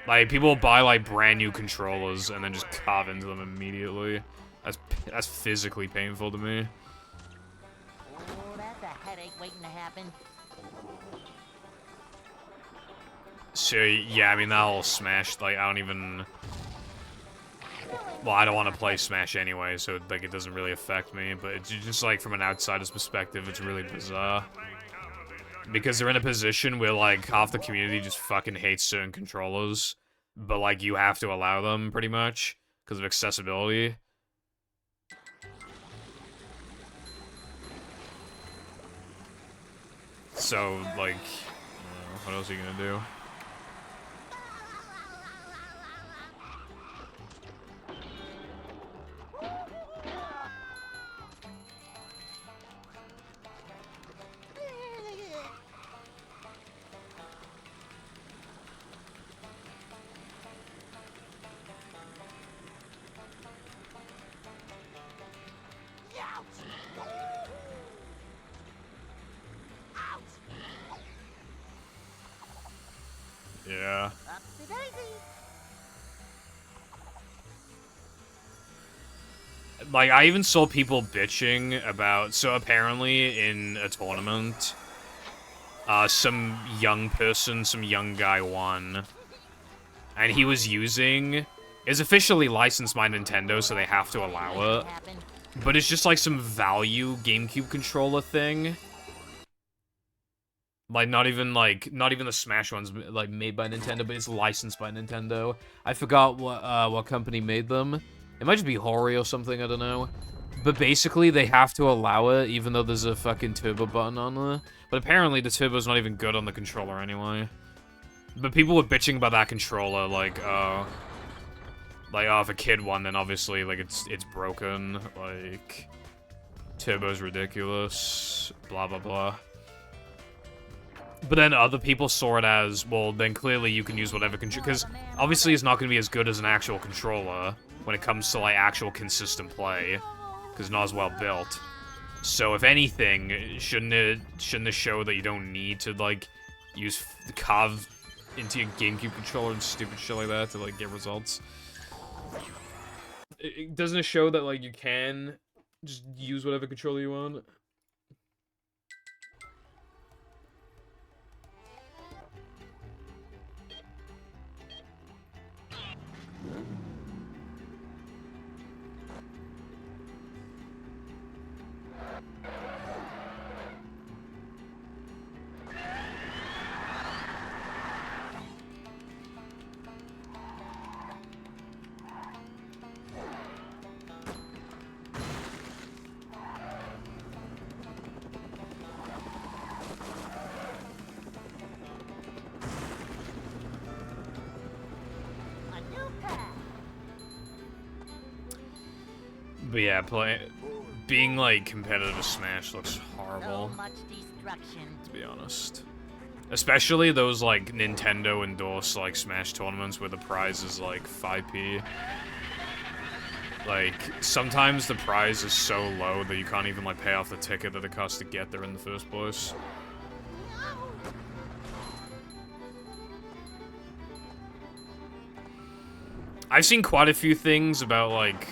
Like, people buy, like, brand new controllers and then just carve into them immediately. That's physically painful to me. Oh, that's a headache waiting to happen. So, yeah, I mean, that whole Smash, like, I don't even... Well, I don't want to play Smash anyway, so like it doesn't really affect me, but it's just like from an outsider's perspective, it's really bizarre. Because they're in a position where like half the community just fucking hates certain controllers, but like you have to allow them pretty much because of accessibility. So like, what else are you gonna do? Yeah. Upsy daisy. Like, I even saw people bitching about, so apparently in a tournament, some young person, some young guy won, and he was using, it's officially licensed by Nintendo, so they have to allow it, but it's just like some value GameCube controller thing. Like, not even the Smash ones, like, made by Nintendo, but it's licensed by Nintendo. I forgot what company made them. It might just be Hori or something, I don't know. But basically, they have to allow it, even though there's a fucking turbo button on there. But apparently, the turbo's not even good on the controller anyway. But people were bitching about that controller, like, oh, if a kid won, then obviously, like, it's broken, like, turbo's ridiculous, blah, blah, blah. But then other people saw it as, well, then clearly you can use whatever controller, because obviously it's not going to be as good as an actual controller when it comes to, like, actual consistent play, because it's not as well built. So if anything, shouldn't it show that you don't need to, like, carve into your GameCube controller and stupid shit like that to, like, get results? Doesn't it show that, like, you can just use whatever controller you want? But yeah, being like competitive with Smash looks horrible. So much destruction. To be honest. Especially those like Nintendo endorsed like Smash tournaments where the prize is like 5p. Like, sometimes the prize is so low that you can't even like pay off the ticket that it costs to get there in the first place. I've seen quite a few things about like,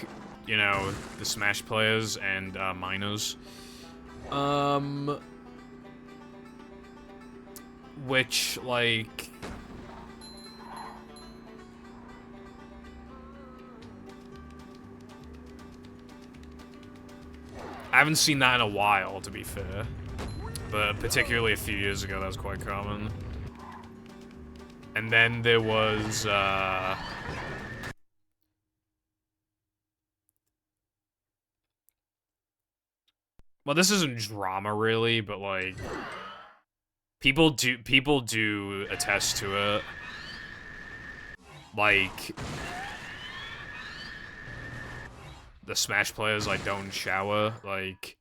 you know, the Smash players and minors. Which, like... I haven't seen that in a while, to be fair. But particularly a few years ago, that was quite common. And then there was, well, this isn't drama, really, but, like... People do attest to it. Like... The Smash players, like, don't shower, like...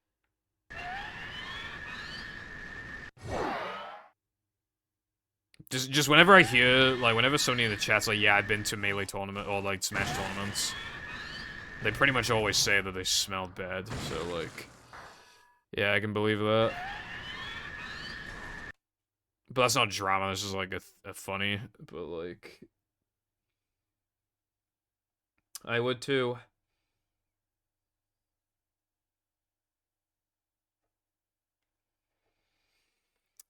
Just whenever I hear, like, whenever somebody in the chat's like, yeah, I've been to Melee tournament, or, like, Smash tournaments, they pretty much always say that they smelled bad, so, like... Yeah, I can believe that. But that's not drama, this is, like, a funny, but, like... I would, too.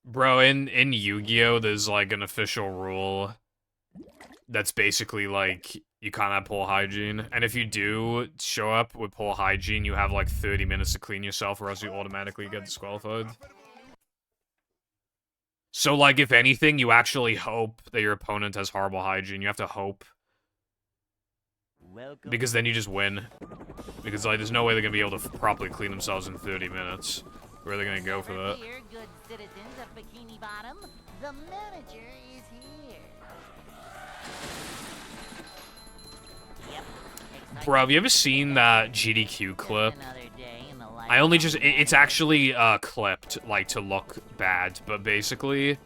Bro, in Yu-Gi-Oh, there's, like, an official rule that's basically, like, you can't have poor hygiene. And if you do show up with poor hygiene, you have like 30 minutes to clean yourself or else you automatically get disqualified. So, like, if anything, you actually hope that your opponent has horrible hygiene. You have to hope. Welcome. Because then you just win. Because, like, there's no way they're gonna be able to properly clean themselves in 30 minutes. Where are they gonna go for that? Here, good citizens of Bikini Bottom, the manager is here. Yep. Bro, have you ever seen that GDQ clip? Another day in the life I only of just, a it's actually, clipped, like, to look bad, but basically,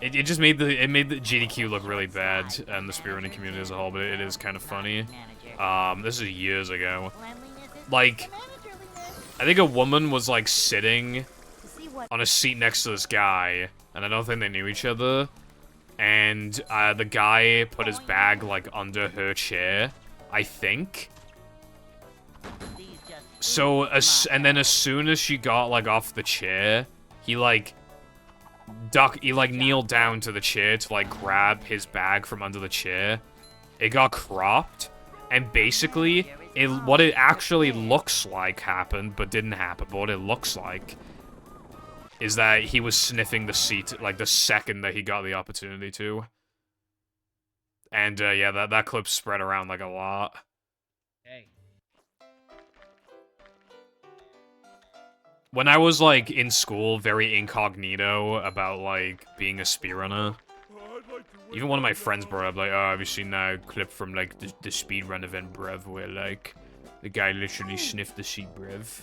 it just made the GDQ look really bad, and the speedrunning community as a whole, but it is kind of funny. manager. This is years ago. Cleanliness is Like, the managerliness. I think a woman was, like, sitting To see what on a seat next to this guy, and I don't think they knew each other, and, the guy put his bag, like, under her chair, I think. These just So, ooze and then as soon as she got, like, off the chair, he, like, kneeled down to the chair to, like, grab his bag from under the chair. It got cropped, and basically, what it actually looks like happened, but didn't happen, but what it looks like is that he was sniffing the seat, like, the second that he got the opportunity to. And, yeah, that clip spread around, like, a lot. Hey. When I was, like, in school, very incognito about, like, being a speedrunner, I'd like to even one of my friends brought up, like, oh, have you seen that clip from, like, the speedrun event, bruv, where, like, the guy literally sniffed the seat, bruv.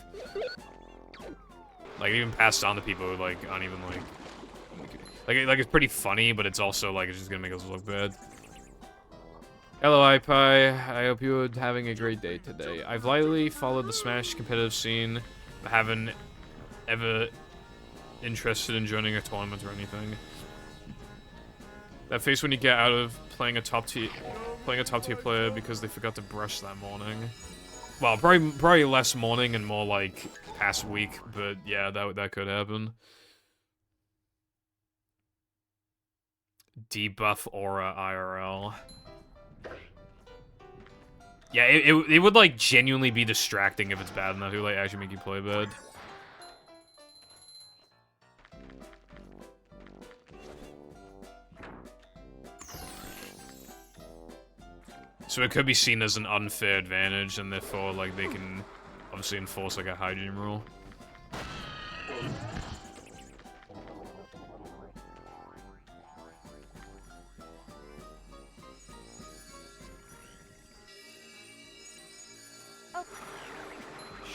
Like, it even passed on to people who, like, aren't even, like, it's pretty funny, but it's also, like, it's just gonna make us look bad. Hello, iPie. I hope you're having a great day today. I've lightly followed the Smash competitive scene, but haven't ever interested in joining a tournament or anything. That face when you get out of playing a top tier player because they forgot to brush that morning. Well, probably less morning and more like past week, but yeah, that could happen. Debuff Aura IRL. Yeah, it would like genuinely be distracting if it's bad enough. It would like actually make you play bad. So it could be seen as an unfair advantage, and therefore, like, they can obviously enforce, like, a hygiene rule.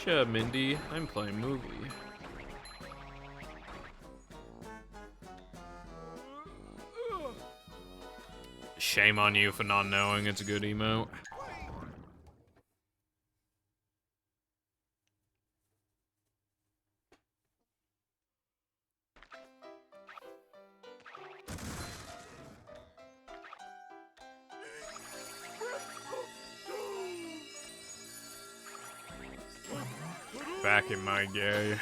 Sure, Mindy. I'm playing movie. Shame on you for not knowing it's a good emote. Back in my day.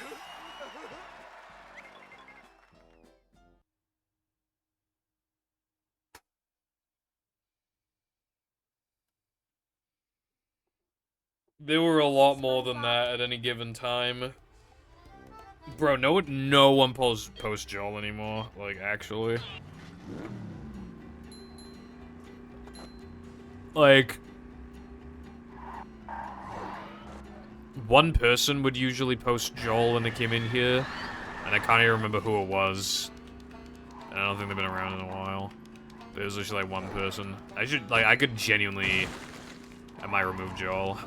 There were a lot more than that at any given time. Bro, no one posts Joel anymore, like, actually. Like, one person would usually post Joel when they came in here, and I can't even remember who it was. And I don't think they've been around in a while. But it was literally like one person. I could genuinely, I might remove Joel.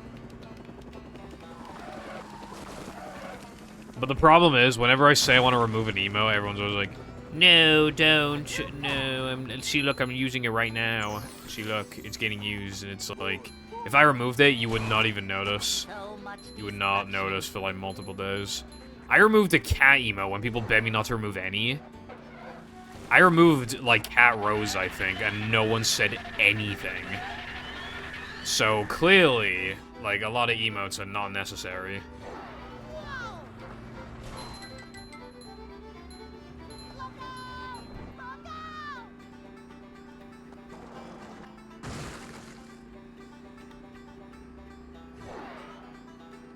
But the problem is, whenever I say I want to remove an emo, everyone's always like, no, don't, no, see, look, I'm using it right now. See, look, it's getting used, and it's like, if I removed it, you would not even notice. So much You would not notice for, like, multiple days. I removed a cat emo when people begged me not to remove any. I removed, like, Cat Rose, I think, and no one said anything. So, clearly, like, a lot of emotes are not necessary.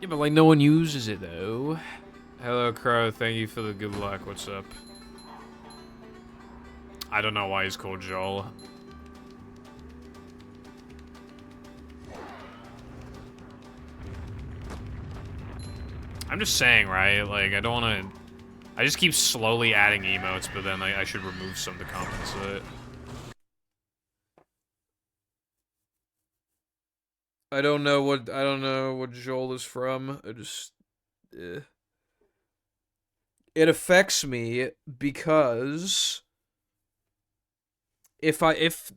Yeah, but like no one uses it though. Hello, Crow. Thank you for the good luck. What's up? I don't know why he's called Joel. I'm just saying, right? Like, I don't want to... I just keep slowly adding emotes, but then I should remove some to compensate. I don't know what Joel is from. I just... It affects me because... If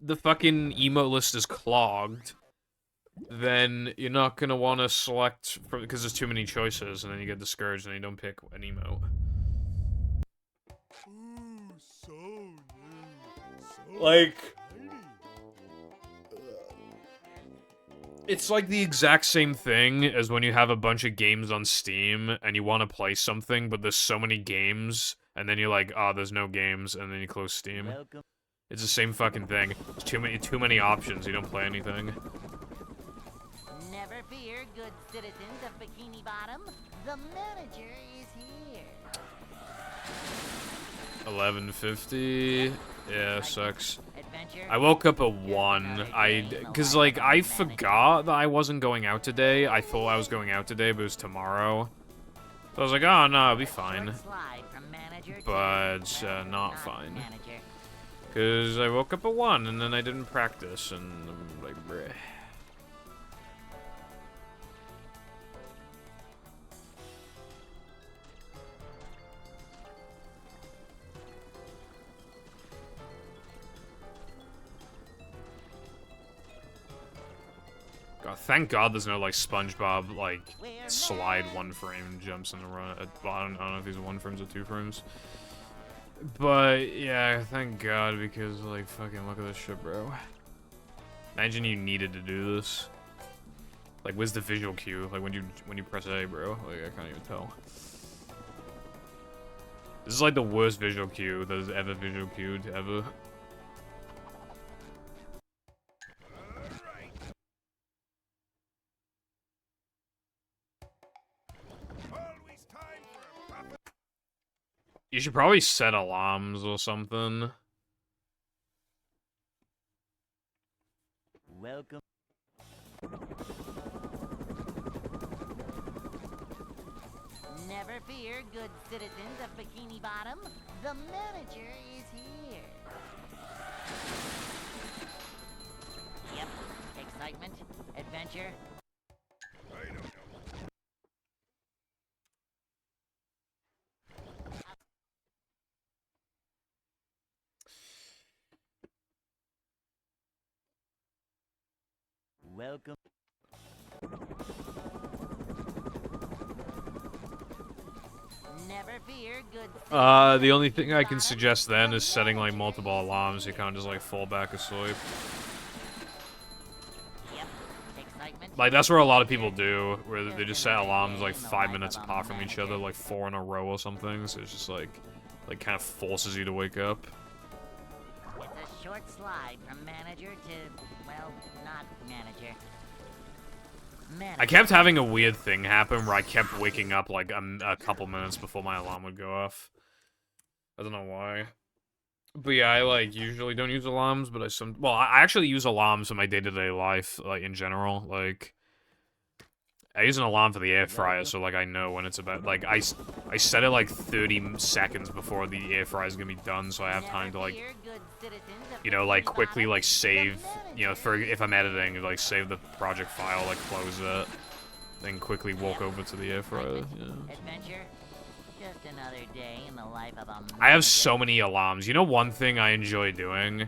the fucking emote list is clogged, then you're not gonna want to select because there's too many choices, and then you get discouraged and you don't pick an emote. Ooh, so new. So Like, tiny. it's like the exact same thing as when you have a bunch of games on Steam and you want to play something, but there's so many games, and then you're like, oh, there's no games, and then you close Steam. Welcome. It's the same fucking thing. It's too many options. You don't play anything. Never fear, good citizens of Bikini Bottom. The manager is here. 11:50. Yeah, sucks. Adventure. I woke up at 1. Cause like I forgot that I wasn't going out today. I thought I was going out today, but it was tomorrow. So I was like, oh no, I'll be fine. Short slide from manager to, But well, not fine. manager. Cause I woke up at 1 and then I didn't practice and I'm like, bruh. God, thank God there's no like SpongeBob like slide 1 frame jumps in the run. I don't know if these are 1 frames or 2 frames. But yeah, thank God, because like fucking look at this shit, bro. Imagine you needed to do this. Like, where's the visual cue? Like when you press A, bro. Like I can't even tell. This is like the worst visual cue that has ever visual cued ever. Always time for a pop. You should probably set alarms or something. Welcome. Never fear, good citizens of Bikini Bottom. The manager is here. Yep. Excitement, adventure. I don't know. Welcome. Never fear, good The only thing I can suggest then is setting like multiple alarms. You can't just like fall back asleep. Yep. Excitement. Like that's where a lot of people do, where they just set alarms like 5 minutes apart from each other, like 4 in a row or something. So it's just like kind of forces you to wake up. It's a short slide from manager to, well, not manager. I kept having a weird thing happen where I kept waking up like a couple minutes before my alarm would go off. I don't know why. But yeah, I like usually don't use alarms, but I actually use alarms in my day-to-day life, like in general. Like I use an alarm for the air fryer, so like I know when it's about. Like I set it like 30 seconds before the air fryer is gonna be done, so I have time to like, you know, like quickly like save, you know, for if I'm editing, like save the project file, like close it, then quickly walk over to the air fryer. Yeah. Adventure. Just another day in the life of a I have so many alarms. You know one thing I enjoy doing?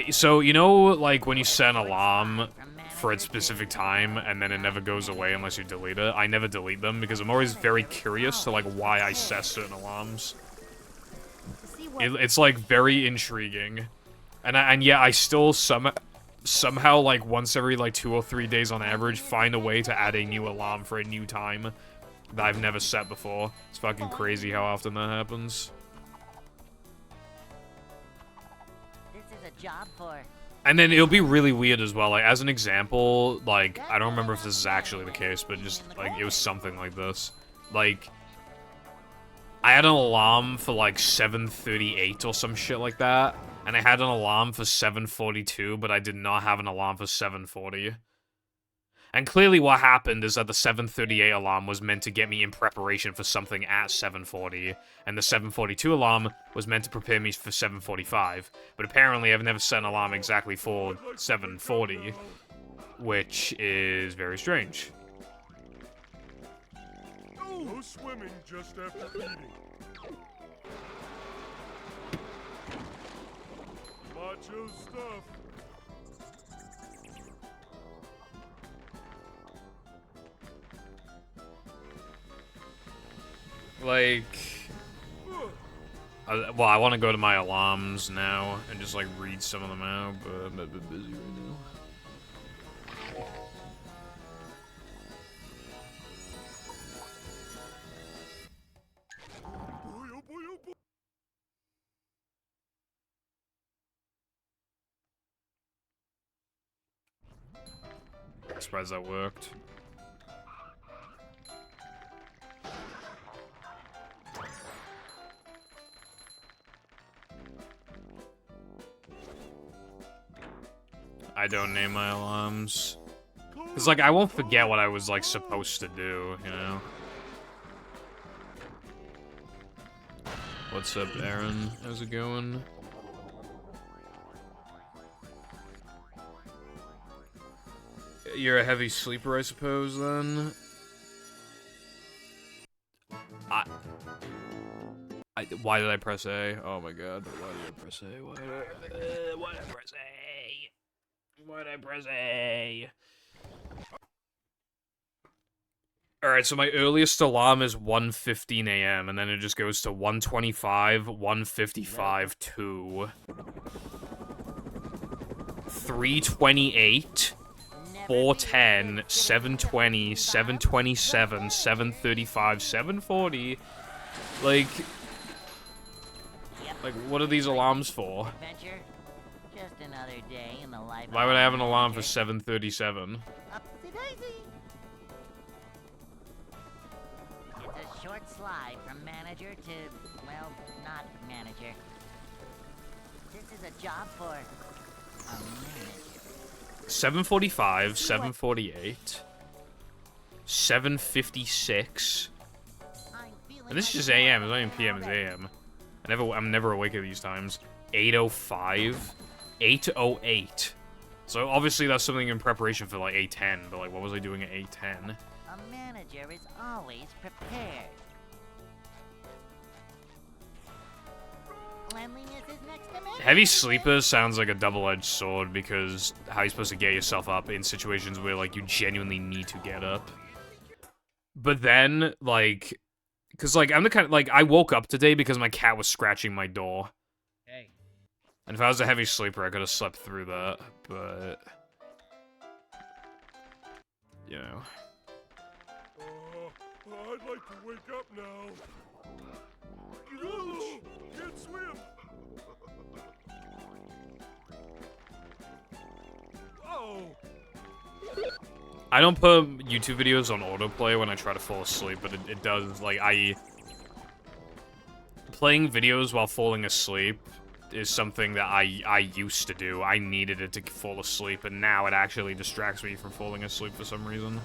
So you know like when you set an alarm for a specific time and then it never goes away unless you delete it. I never delete them because I'm always very curious to like why I set certain alarms. It's like very intriguing, and yeah, I still somehow like once every like 2 or 3 days on average find a way to add a new alarm for a new time that I've never set before. It's fucking crazy how often that happens. This is a job for, And then it'll be really weird as well. Like, as an example, like, I don't remember if this is actually the case, but just, like, it was something like this. Like, I had an alarm for, like, 7:38 or some shit like that. And I had an alarm for 7:42, but I did not have an alarm for 7:40. And clearly what happened is that the 7:38 alarm was meant to get me in preparation for something at 7:40, and the 7:42 alarm was meant to prepare me for 7:45. But apparently I've never set an alarm exactly for 7:40, which is very strange. No swimming just after eating. Macho stuff. Like, well, I want to go to my alarms now and just, like, read some of them out, but I'm a bit busy right now. Boy, oh boy, oh boy. Surprised that worked. I don't name my alarms. Cause, like, I won't forget what I was, like, supposed to do, you know? What's up, Aaron? How's it going? You're a heavy sleeper, I suppose, then? Why did I press A? Oh my god, why did I press A? Why did I press A? Why did I press A? Alright, so my earliest alarm is 1:15 a.m., and then it just goes to 1:25, 1:55, 2. 3:28, 4:10, 7:20, 7:27, 7:35, 7:40. Like, what are these alarms for? Adventure? Just another day in the life Why of would a I have an alarm for manager. 7:37? Upsy-daisy. It's a short slide from manager to, well, not manager. This is a job for a manager. 7:45, 7:48, 7:56. And this is just AM, it's not even PM, it's AM. I'm never awake at these times. 8:05, 8:08. So obviously that's something in preparation for like 8:10, but like what was I doing at 8:10? A manager is always prepared. Cleanliness is next to management. Heavy sleeper sounds like a double-edged sword because how are you supposed to get yourself up in situations where like you genuinely need to get up? But then like, cause like I'm the kind of like I woke up today because my cat was scratching my door. Hey. And if I was a heavy sleeper, I could have slept through that, but you know. I'd like to wake up now. No, can't swim. Oh. I don't put YouTube videos on autoplay when I try to fall asleep, but it does, like, playing videos while falling asleep is something that I used to do. I needed it to fall asleep, and now it actually distracts me from falling asleep for some reason.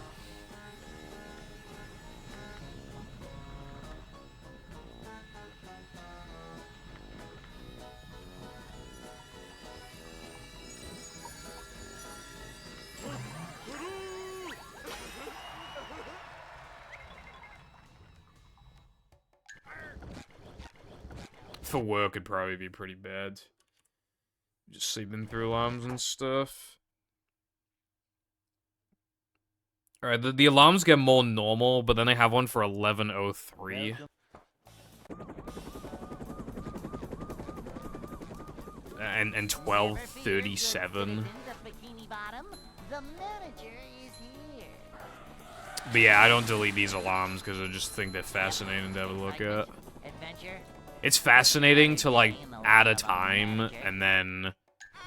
For work, it'd probably be pretty bad. Just sleeping through alarms and stuff. Alright, the alarms get more normal, but then I have one for 11:03. And 12:37. The manager is here. But yeah, I don't delete these alarms because I just think they're fascinating to have a look at. Adventure? It's fascinating to, like, add a time and then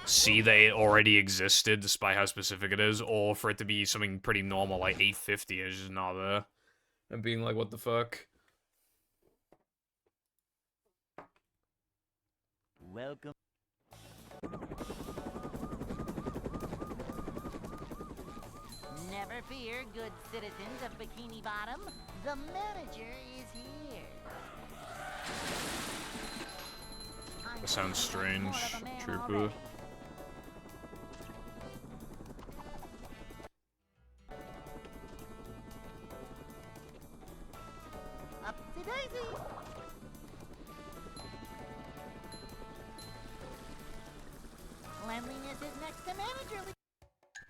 see that it already existed, despite how specific it is, or for it to be something pretty normal, like 850, and it's just not there. And being like, what the fuck? Welcome. Never fear, good citizens of Bikini Bottom. The manager is here. That sounds strange, Trooper. Up to Daisy. Cleanliness is next to managerly.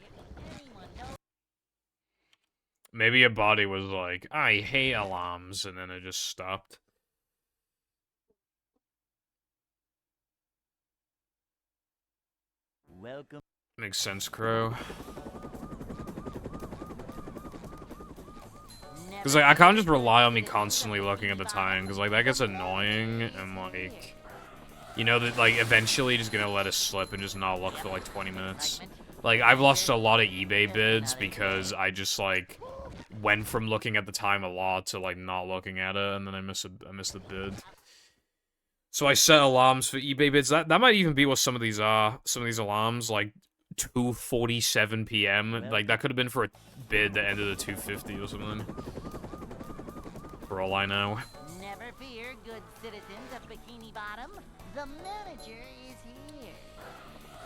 If anyone knows. Maybe a body was like, I hate alarms, and then it just stopped. Welcome. Makes sense, Crow. Because, like, I can't just rely on me constantly looking at the time, because, like, that gets annoying, and, like, you know that, like, eventually just gonna let us slip and just not look for, like, 20 minutes. Like, I've lost a lot of eBay bids because I just, like, went from looking at the time a lot to, like, not looking at it, and then I missed the bid. So I set alarms for eBay bids. That might even be what some of these are. Some of these alarms, like, 2:47 p.m. Like, that could have been for a bid that ended at 2:50 or something. For all I know. Never fear, good citizens of Bikini Bottom. The manager is here.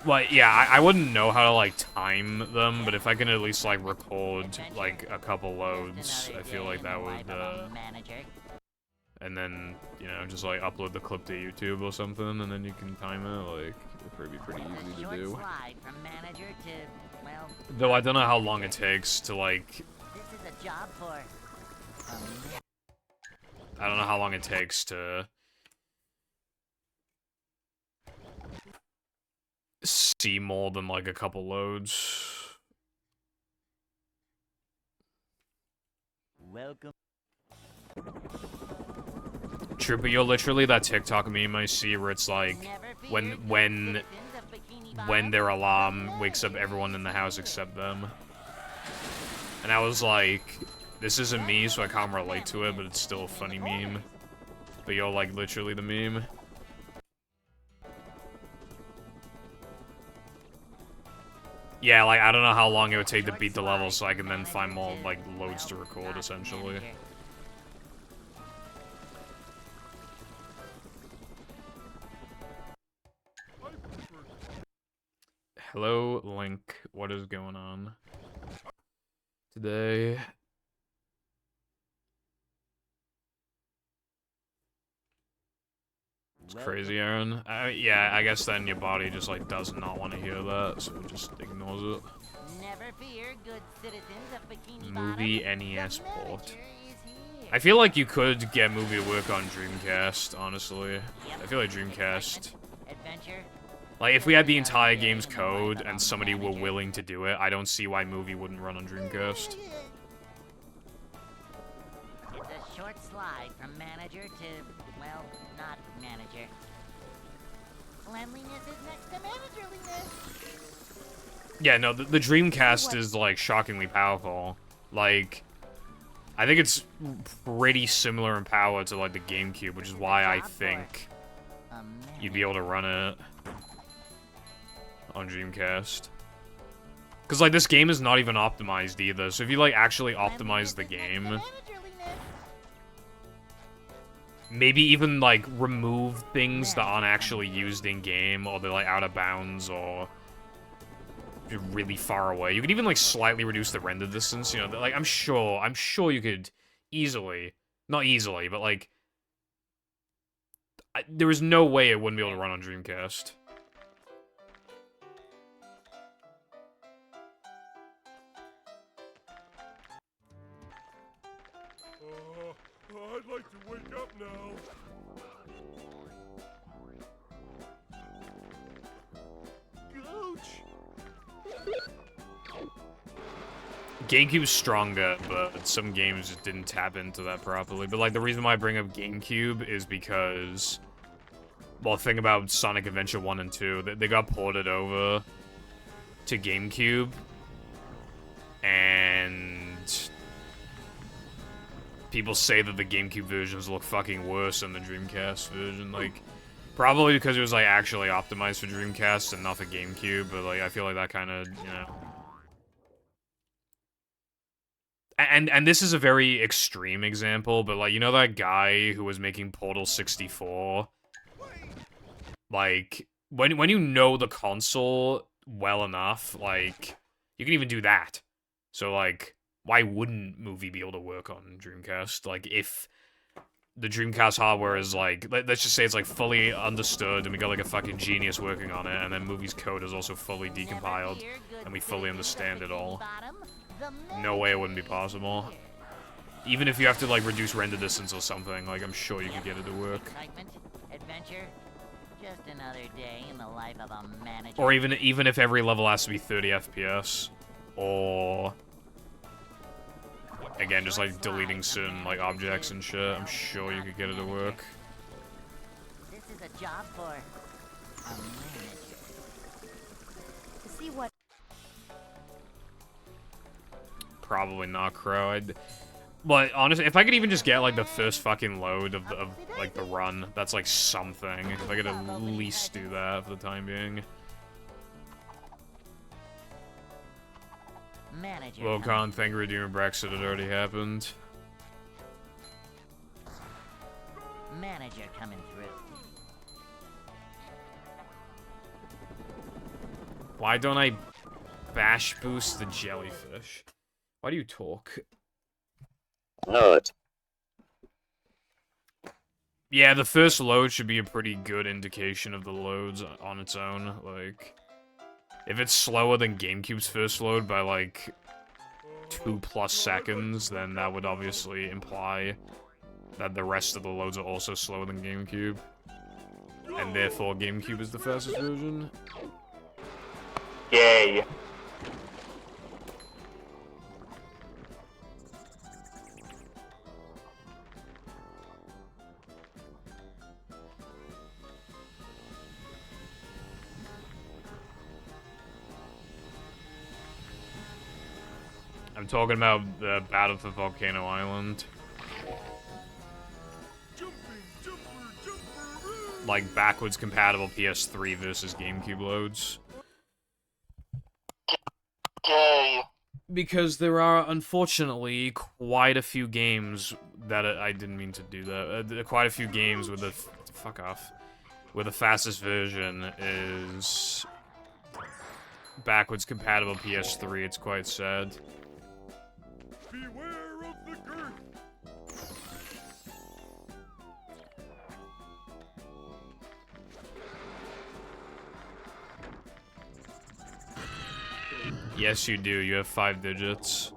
Well, yeah, I wouldn't know how to, like, time them, but if I can at least, like, record, like, a couple loads, I feel like that would, and then, you know, just, like, upload the clip to YouTube or something, and then you can time it, like, it'd be pretty easy to do. Slide from manager to, well, Though I don't know how long it takes to, like, this is a job for I don't know how long it takes to see more than, like, a couple loads. welcome. True, but you're literally that TikTok meme I see where it's like, Never fear, when good citizens of Bikini Bottom. their alarm wakes up everyone in the house except them. And I was like, this isn't me, so I can't relate to it, but it's still a funny meme. But you're, like, literally the meme. Yeah, like, I don't know how long it would take to beat the level, so I can then find more, like, loads to record, essentially. Hello, Link. What is going on today? It's crazy, Aaron. Yeah, I guess then your body just, like, does not want to hear that, so it just ignores it. Never fear, good citizens of Bikini Movie Bottom. NES The port. manager is here. I feel like you could get movie to work on Dreamcast, honestly. I feel like Dreamcast... Adventure. Like, if we had the entire game's code and somebody were willing to do it, I don't see why movie wouldn't run on Dreamcast. It's a short slide from manager to, well, not manager. Cleanliness is next to managerliness. Yeah, no, the Dreamcast is, like, shockingly powerful. Like, I think it's pretty similar in power to, like, the GameCube, which is why I think you'd be able to run it on Dreamcast. Because, like, this game is not even optimized either, so if you, like, actually optimize the game, maybe even, like, remove things that aren't actually used in-game, or they're, like, out of bounds, or really far away. You could even, like, slightly reduce the render distance, you know, like, I'm sure you could easily, not easily, but, like, there is no way it wouldn't be able to run on Dreamcast. I'd like to wake up now. GameCube's stronger, but some games just didn't tap into that properly. But, like, the reason why I bring up GameCube is because well, thing about Sonic Adventure 1 and 2, they got ported over to GameCube, and people say that the GameCube versions look fucking worse than the Dreamcast version, like, probably because it was, like, actually optimized for Dreamcast and not for GameCube, but, like, I feel like that kind of, you know... And this is a very extreme example, but, like, you know that guy who was making Portal 64? Like, when you know the console well enough, like, you can even do that. So, like, why wouldn't Movie be able to work on Dreamcast? Like, if the Dreamcast hardware is, like, let's just say it's, like, fully understood, and we got, like, a fucking genius working on it, and then Movie's code is also fully decompiled, and we fully understand it all. No way it wouldn't be possible. Even if you have to, like, reduce render distance or something, like, I'm sure you could get it to work. Excitement, adventure, just another day in the life of a manager. Or even if every level has to be 30 FPS, or again, just like deleting certain like objects and shit, I'm sure you could get it to work. This is a job for a manager. To see what Probably not, Crow. But honestly, if I could even just get like the first fucking load of like the run, that's like something. If I could at least do that for the time being. Manager. Well, Con, thank you for doing Brexit. It already happened. Manager coming through. Why don't I bash boost the jellyfish? Why do you talk? Nut. Yeah, the first load should be a pretty good indication of the loads on its own. Like, if it's slower than GameCube's first load by like 2+ seconds, then that would obviously imply that the rest of the loads are also slower than GameCube. And therefore GameCube is the fastest version. Yay. I'm talking about the Battle for Volcano Island. Like backwards compatible PS3 versus GameCube loads. Yay. Because there are, unfortunately, quite a few games that I didn't mean to do that. Quite a few games with the fuck off, where the fastest version is backwards compatible PS3. It's quite sad. Beware of the girth. Yes, you do. You have 5 digits.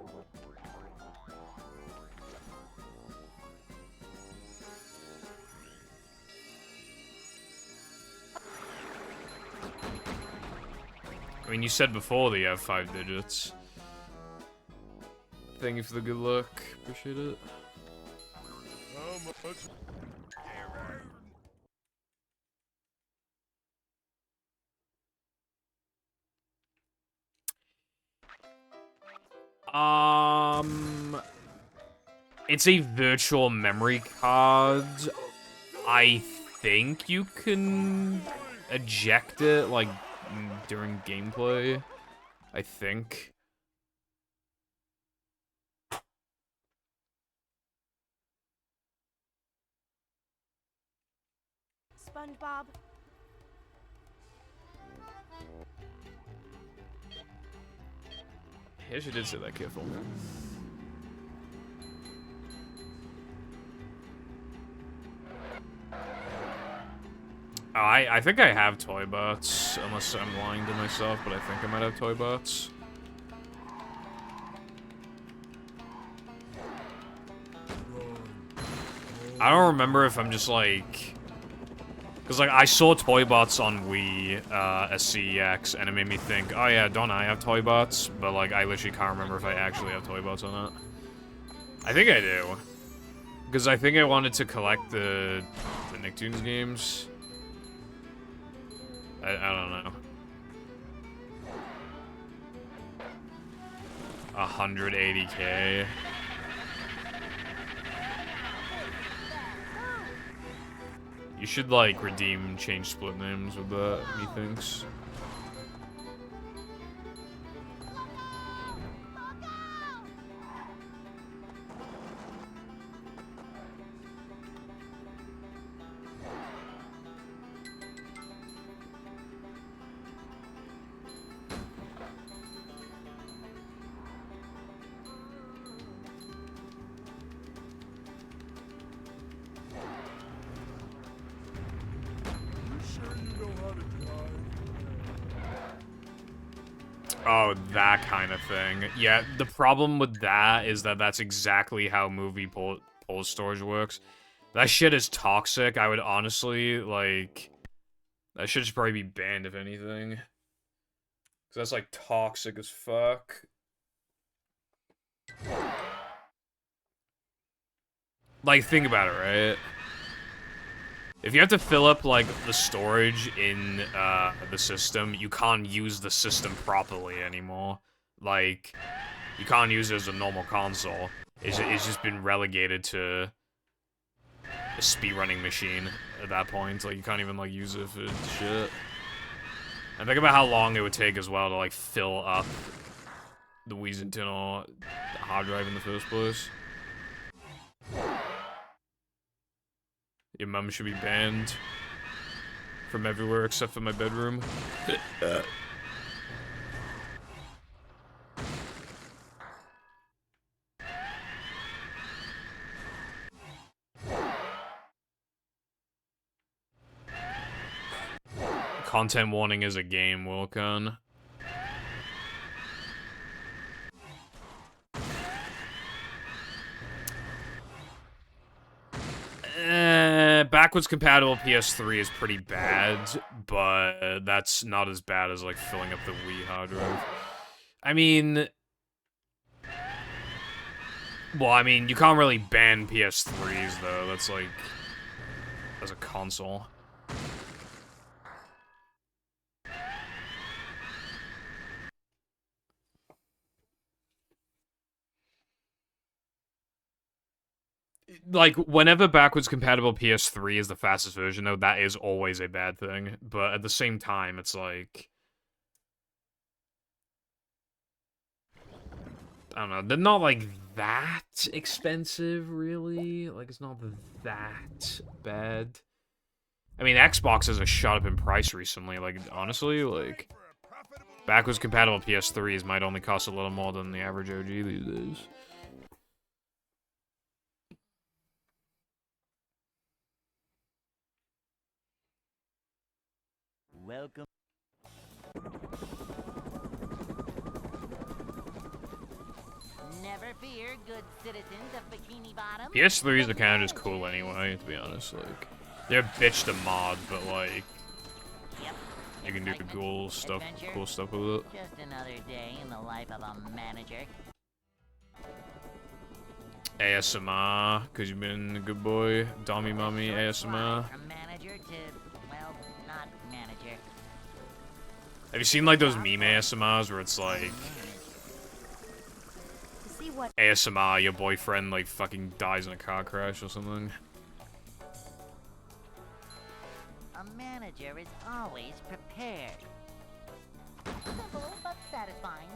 I mean, you said before that you have 5 digits. Thank you for the good luck. Appreciate it. How much? It's a virtual memory card. I think you can eject it, like, during gameplay. I think. SpongeBob. Yes, you did say that, careful. Oh, I think I have toy bots, unless I'm lying to myself, but I think I might have toy bots. I don't remember if I'm just like... Because, like, I saw toy bots on Wii at CEX, and it made me think, oh yeah, don't I have toy bots? But, like, I literally can't remember if I actually have toy bots or not. I think I do. Because I think I wanted to collect the Nicktoons games. I don't know. 180K. You should, like, redeem change split names with that, methinks. You sure you know how to drive? Oh, that kind of thing. Yeah, the problem with that is that that's exactly how movie poll storage works. That shit is toxic. I would honestly, like... That shit should probably be banned, if anything. Because that's, like, toxic as fuck. Like, think about it, right? If you have to fill up, like, the storage in, the system, you can't use the system properly anymore. Like, you can't use it as a normal console. It's just been relegated to a speedrunning machine at that point. Like, you can't even, like, use it for shit. And think about how long it would take as well to, like, fill up the Weezington hard drive in the first place. Your mum should be banned from everywhere except for my bedroom. Content warning is a game, Wilcon. Backwards compatible PS3 is pretty bad, but that's not as bad as, like, filling up the Wii hard drive. I mean... Well, I mean, you can't really ban PS3s, though. That's, like... as a console. Like, whenever backwards compatible PS3 is the fastest version, though, that is always a bad thing. But at the same time, it's like... I don't know, they're not, like, that expensive, really. Like, it's not that bad. I mean, Xbox has shot up in price recently. Like, honestly, like... Backwards compatible PS3s might only cost a little more than the average OG these days. Welcome. Never fear, good citizens of Bikini Bottom. PS3s are kind of just cool anyway, to be honest. Like, they're bitch to mod, but like, Yep. you can do Excitement, cool stuff adventure, with it. Just another day in the life of a manager. ASMR, because you've been a good boy. Dommy Mummy, Short ASMR. slide from manager to, well, not manager. Have you seen like those meme ASMRs where it's like, To see what ASMR, your boyfriend like fucking dies in a car crash or something? A manager is always prepared. Simple but satisfying.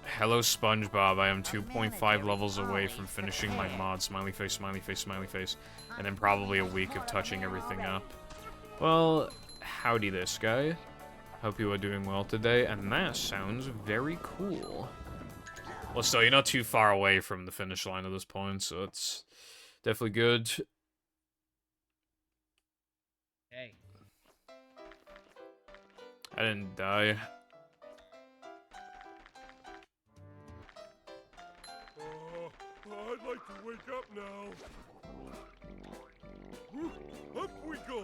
Hello SpongeBob, I am 2.5 levels away from finishing my mod. Smiley face, smiley face, smiley face. And then probably a week of touching everything up. Well, howdy there, Sky. Hope you are doing well today, and that sounds very cool. Well, still, you're not too far away from the finish line at this point, so it's definitely good. Hey. I didn't die. I'd like to wake up now. Up we go.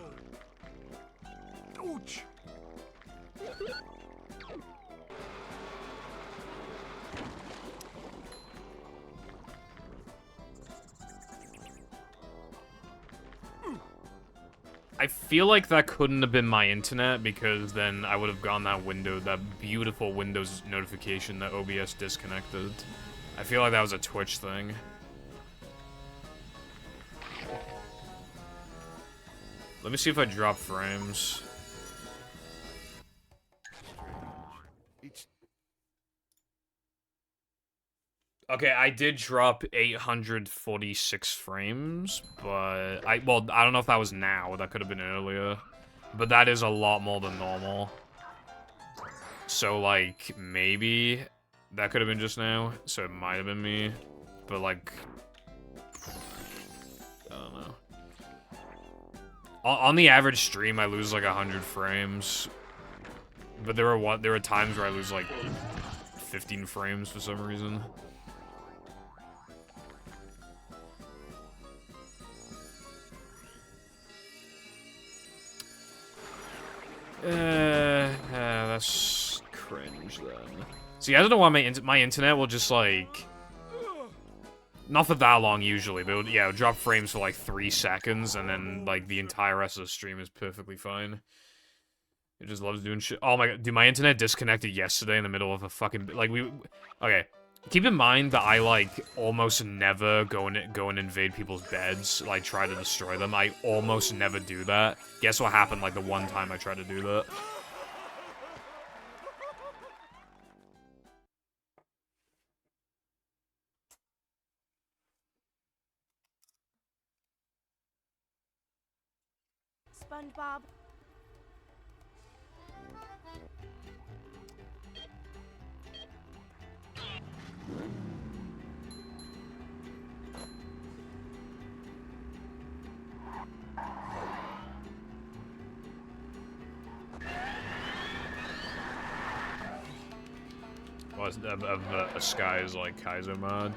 Ouch! I feel like that couldn't have been my internet, because then I would have gone that window, that beautiful Windows notification that OBS disconnected. I feel like that was a Twitch thing. Let me see if I drop frames. Okay, I did drop 846 frames, but I don't know if that was now. That could have been earlier. But that is a lot more than normal. So, like, maybe that could have been just now. So it might have been me. But, like, I don't know. On the average stream, I lose like 100 frames. But there were times where I lose like 15 frames for some reason. That's cringe then. See, I don't know why my internet will just like, not for that long usually, but it'll drop frames for like 3 seconds, and then like the entire rest of the stream is perfectly fine. It just loves doing shit. Oh my god, dude, my internet disconnected yesterday in the middle of a fucking, like, okay. Keep in mind that I, like, almost never go and invade people's beds, like, try to destroy them. I almost never do that. Guess what happened, like, the one time I tried to do that? SpongeBob. Of Sky is like Kaiser mod.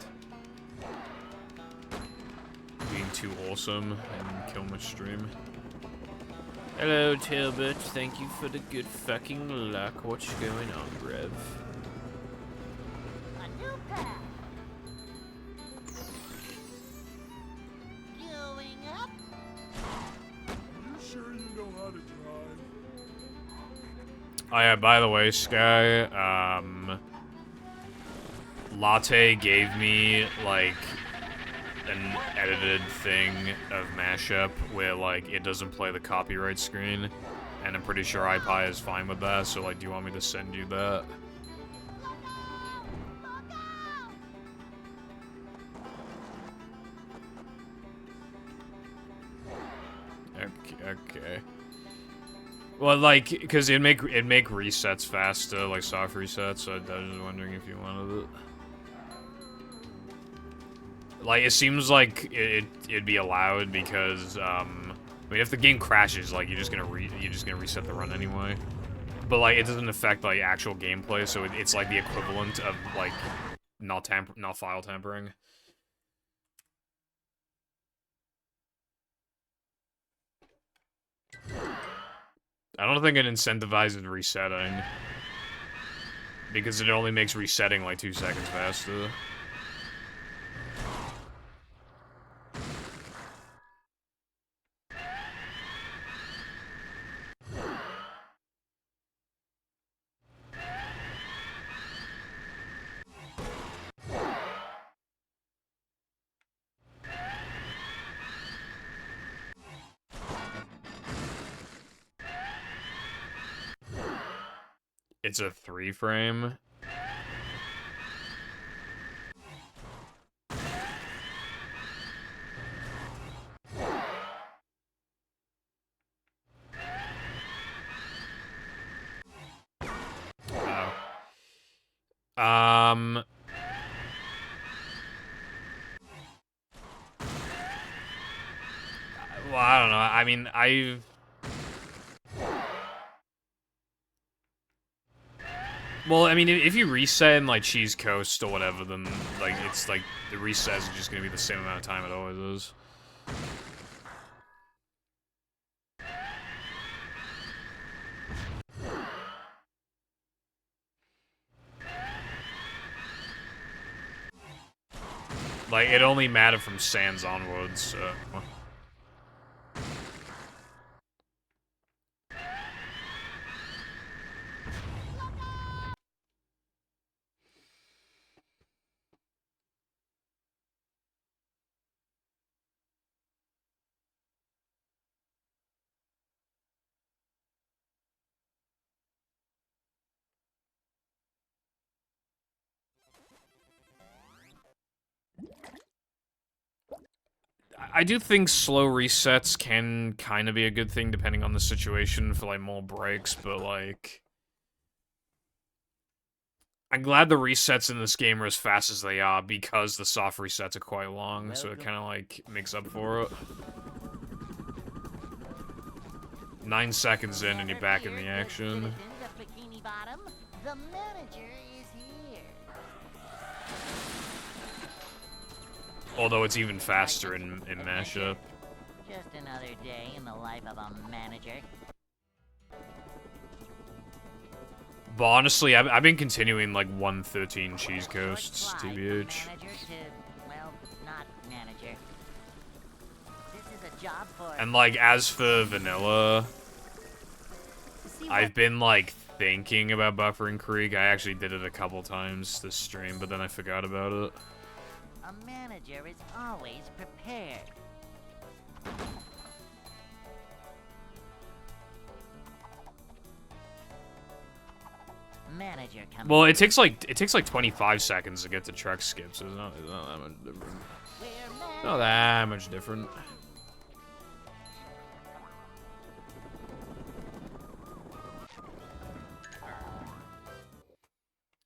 Being too awesome and kill my stream. Hello, Talbot. Thank you for the good fucking luck. What's going on, Brev? A new path. Going up. You sure you know how to drive? Oh yeah, by the way, Sky, Latte gave me, like, an edited thing of Mashup where, like, it doesn't play the copyright screen, and I'm pretty sure iPie is fine with that, so, like, do you want me to send you that? Okay. Well, like, because it'd make resets faster, like soft resets, so I was just wondering if you wanted it. Like, it seems like it'd be allowed because, I mean, if the game crashes, like, you're just gonna reset the run anyway. But, like, it doesn't affect, like, actual gameplay, so it's like the equivalent of, like, not file tampering. I don't think it incentivizes resetting, because it only makes resetting, like, 2 seconds faster. It's a 3-frame. Well, I don't know. I mean, well, I mean, if you reset in, like, Cheese Coast or whatever, then, like, it's, like, the reset is just gonna be the same amount of time it always is. Like, it only mattered from Sans onwards, so... I do think slow resets can kind of be a good thing depending on the situation for, like, more breaks, but, like... I'm glad the resets in this game are as fast as they are because the soft resets are quite long, so it kind of, like, makes up for it. 9 seconds in and you're back in the action. Bikini Bottom, the manager is here. Although it's even faster in Mashup. Just another day in the life of a manager. But honestly, I've been continuing, like, 113 Cheese Coasts, Short slide from TBH. manager to, well, not manager. This is a job for... And, like, as for vanilla, See I've what- been, like, thinking about Buffering Creek. I actually did it a couple times this stream, but then I forgot about it. A manager is always prepared. Manager comes Well, it takes like 25 seconds to get to truck skips. So it's not that much different. where Not that much different.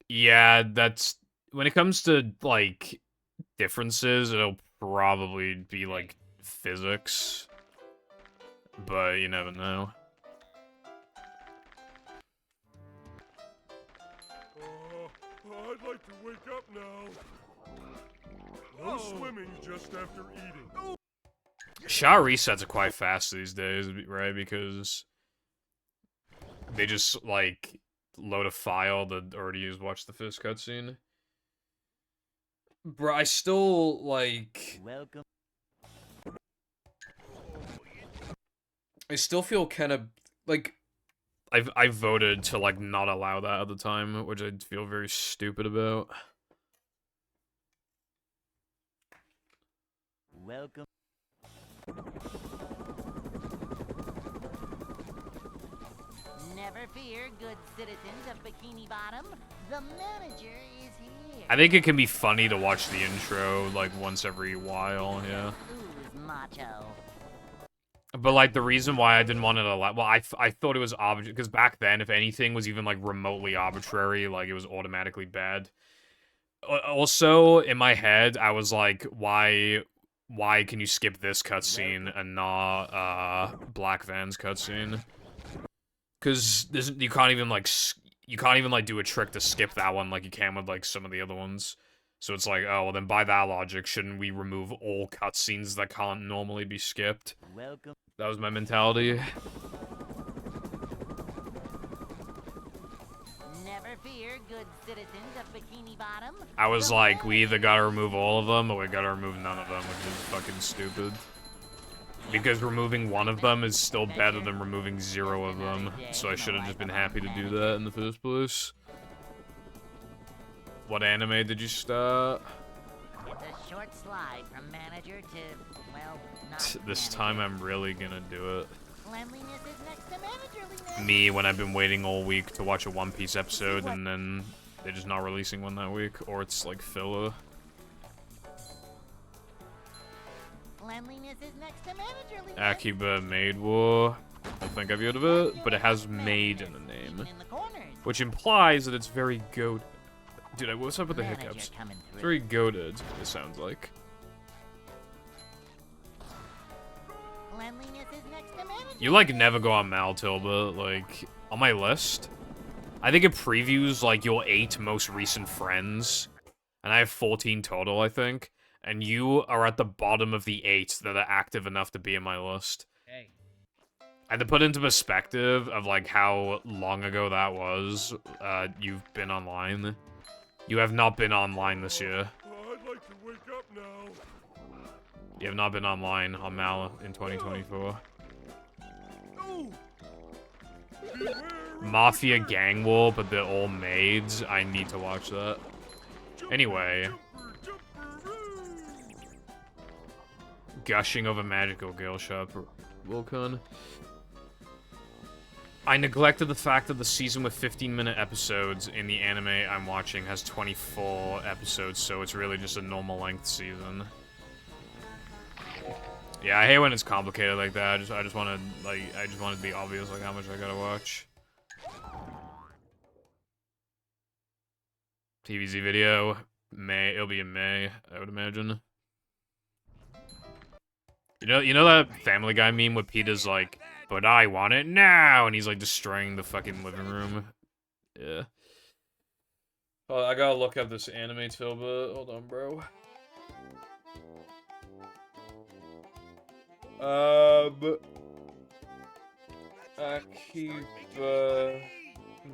Yeah, that's when it comes to like differences, it'll probably be like physics. But you never know. I'd like to wake up now. No swimming just after eating. SHA resets are quite fast these days, right? Because they just like load a file that already is watch the first cutscene. Bro, I still like. welcome. I still feel kind of like I voted to like not allow that at the time, which I feel very stupid about. Welcome. Never fear, good citizens of Bikini Bottom. The manager is here. I think it can be funny to watch the intro like once every while, yeah. Who's macho? But like the reason why I didn't want it allow, well, I thought it was arbitrary because back then, if anything was even like remotely arbitrary, like it was automatically bad. Also, in my head, I was like, why can you skip this cutscene and not Black Van's cutscene? Because you can't even like do a trick to skip that one like you can with like some of the other ones. So it's like, oh well, then by that logic, shouldn't we remove all cutscenes that can't normally be skipped? Welcome. That was my mentality. Never fear, good citizens of Bikini Bottom. I was The like, we either manager gotta remove all of them, or we gotta remove none of them, which is fucking stupid. Because removing one of them is still better than removing 0 of them, so I should have just been happy to do that in the first place. What anime did you start? It's a short slide from manager to, well, not This manager. time I'm really gonna do it. Cleanliness is next to managerliness. Me, when I've been waiting all week to watch a One Piece episode, and then they're just not releasing one that week, or it's like filler. Cleanliness is next to managerliness. Akiba Maid War. I don't think I've heard of it, but it has maid in the name. Even in the corners. Which implies that it's very goated. Dude, what's up with the Manager hiccups? coming It's through. very goated, it sounds like. Cleanliness is next to manager. You, like, never go on Maltilba, like, on my list. I think it previews, like, your 8 most recent friends. And I have 14 total, I think. And you are at the bottom of the 8 that are active enough to be in my list. Hey. And to put into perspective of, like, how long ago that was, you've been online. You have not been online this year. I'd like to wake up now. You have not been online on Mal in 2024. Oh! Beware of Mafia the Gang War, but they're all maids. I need to watch that. jumper, Anyway. jumper, jumperoo. Gushing over Magical Girl Shop. Wilcon. I neglected the fact that the season with 15-minute episodes in the anime I'm watching has 24 episodes, so it's really just a normal length season. Yeah, I hate when it's complicated like that. I just want it to be obvious, like, how much I gotta watch. TVZ video, May. It'll be in May, I would imagine. You know that Family Guy meme where Peter's like, "But I want it now," and he's like destroying the fucking living room. Yeah. Oh, I gotta look up this anime Tilba. Hold on, bro. Akiba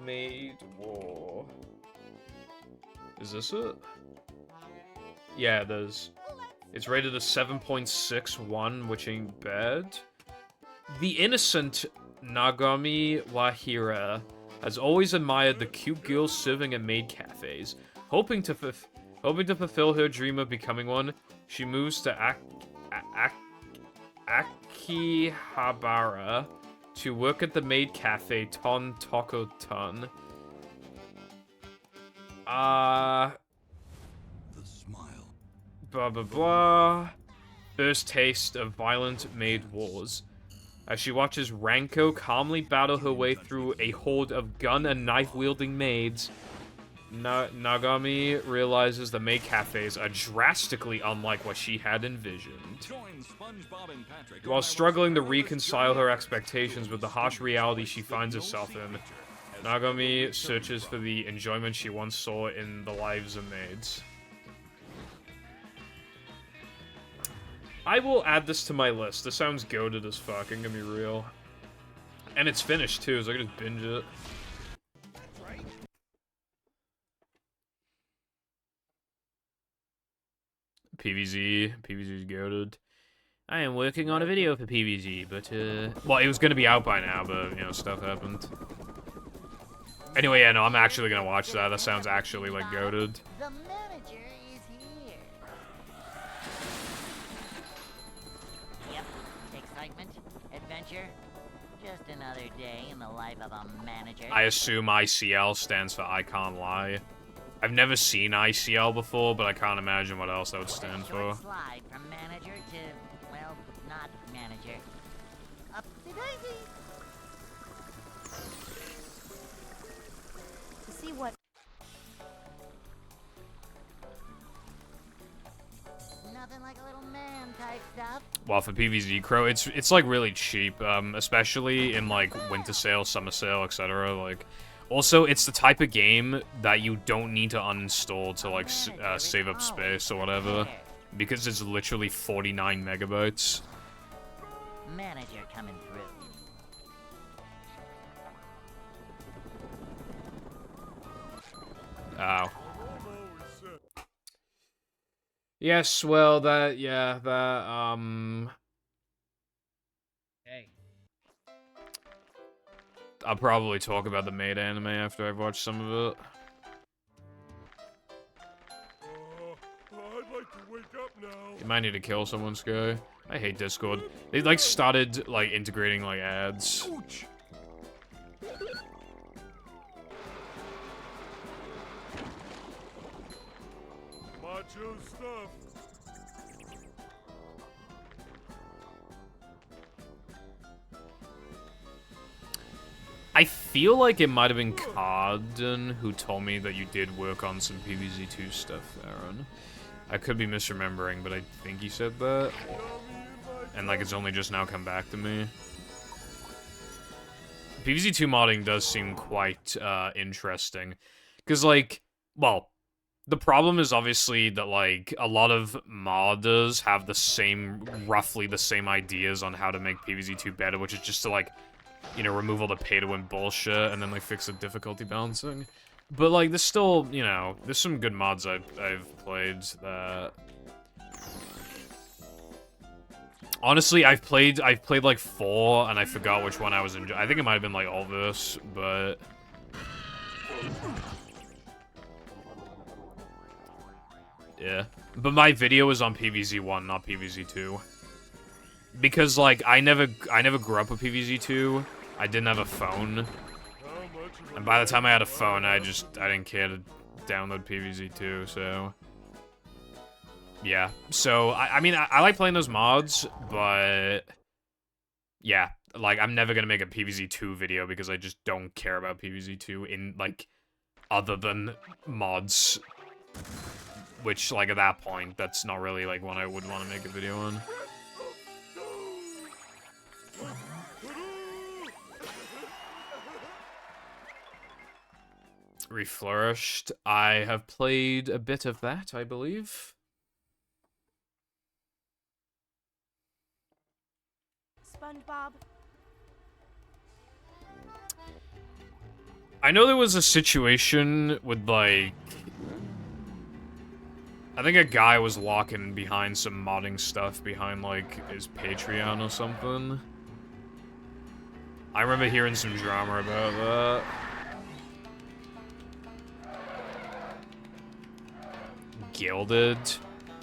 Maid War. Is this it? Yeah, it is. It's rated a 7.61, which ain't bad. The innocent Nagami Wahira has always admired the cute girls serving at maid cafes. Hoping to fulfill her dream of becoming one, she moves to Akihabara to work at the maid cafe Ton Toko Ton. Blah blah blah. First taste of violent maid wars. As she watches Ranko calmly battle her way through a horde of gun and knife-wielding maids, Nagami realizes the maid cafes are drastically unlike what she had envisioned. While struggling to reconcile her expectations with the harsh reality she finds herself in, Nagami searches for the enjoyment she once saw in the lives of maids. I will add this to my list. This sounds goated as fuck, I'm gonna be real. And it's finished too, so I can just binge it. PVZ's goated. I am working on a video for PVZ, but well, it was gonna be out by now, but you know, stuff happened. Anyway, yeah, no, I'm actually gonna watch that. That sounds actually like goated. The manager is here. Yep, excitement, adventure, just another day in the life of a manager. I assume ICL stands for I Can't Lie. I've never seen ICL before, but I can't imagine what else that would stand for. Slide from manager to, well, not manager. Up the daisy. To see what Nothing like a little man type stuff. Well, for PVZ Crow, it's like really cheap, especially in like winter sale, summer sale, etc. Like, also it's the type of game that you don't need to uninstall to like save up space or whatever, because it's literally 49 megabytes. Manager coming through. Ow. Yes, well, that, yeah, that, Hey. I'll probably talk about the maid anime after I've watched some of it. I'd like to wake up now. You might need to kill someone, Sky. I hate Discord. They, like, started, like, integrating, like, ads. Ouch. Macho stuff. I feel like it might have been Carden who told me that you did work on some PVZ2 stuff, Aaron. I could be misremembering, but I think he said that. And, like, it's only just now come back to me. PVZ2 modding does seem quite, interesting. Because, like, well, the problem is obviously that, like, a lot of modders have the same, roughly the same ideas on how to make PVZ2 better, which is just to, like, you know, remove all the pay-to-win bullshit and then, like, fix the difficulty balancing. But, like, there's still, you know, there's some good mods I've played that... Honestly, I've played, like, 4, and I forgot which one I was enjoying. I think it might have been, like, Ulvis, but... Yeah. But my video was on PVZ1, not PVZ2. Because, like, I never grew up with PVZ2. I didn't have a phone. And by the time I had a phone, I didn't care to download PVZ2, so... yeah. So, I mean, I like playing those mods, but... Yeah, like, I'm never gonna make a PvZ2 video because I just don't care about PvZ2 in, like, other than mods. Which, like, at that point, that's not really, like, one I would want to make a video on. Reflourished. I have played a bit of that, I believe. SpongeBob. I know there was a situation with, like... I think a guy was walking behind some modding stuff behind, like, his Patreon or something. I remember hearing some drama about that. Gilded?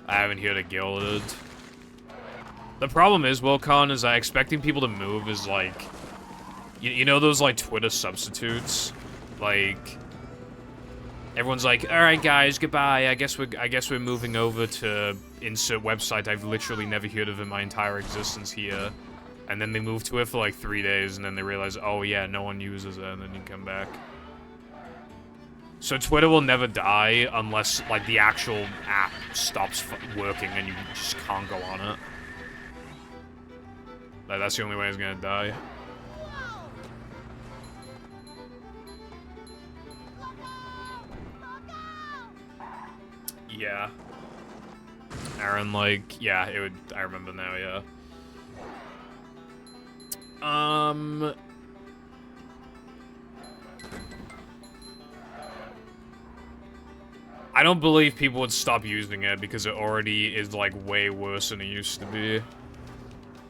I haven't heard of Gilded. The problem is, Wilcon, is that expecting people to move is like... You know those, like, Twitter substitutes? Like... Everyone's like, alright guys, goodbye, I guess we're moving over to insert website I've literally never heard of in my entire existence here. And then they move to it for like 3 days, and then they realize, oh yeah, no one uses it, and then you come back. So Twitter will never die unless, like, the actual app stops working and you just can't go on it. Like, that's the only way it's gonna die. Yeah. Aaron, like, yeah, it would, I remember now, yeah. I don't believe people would stop using it because it already is, like, way worse than it used to be.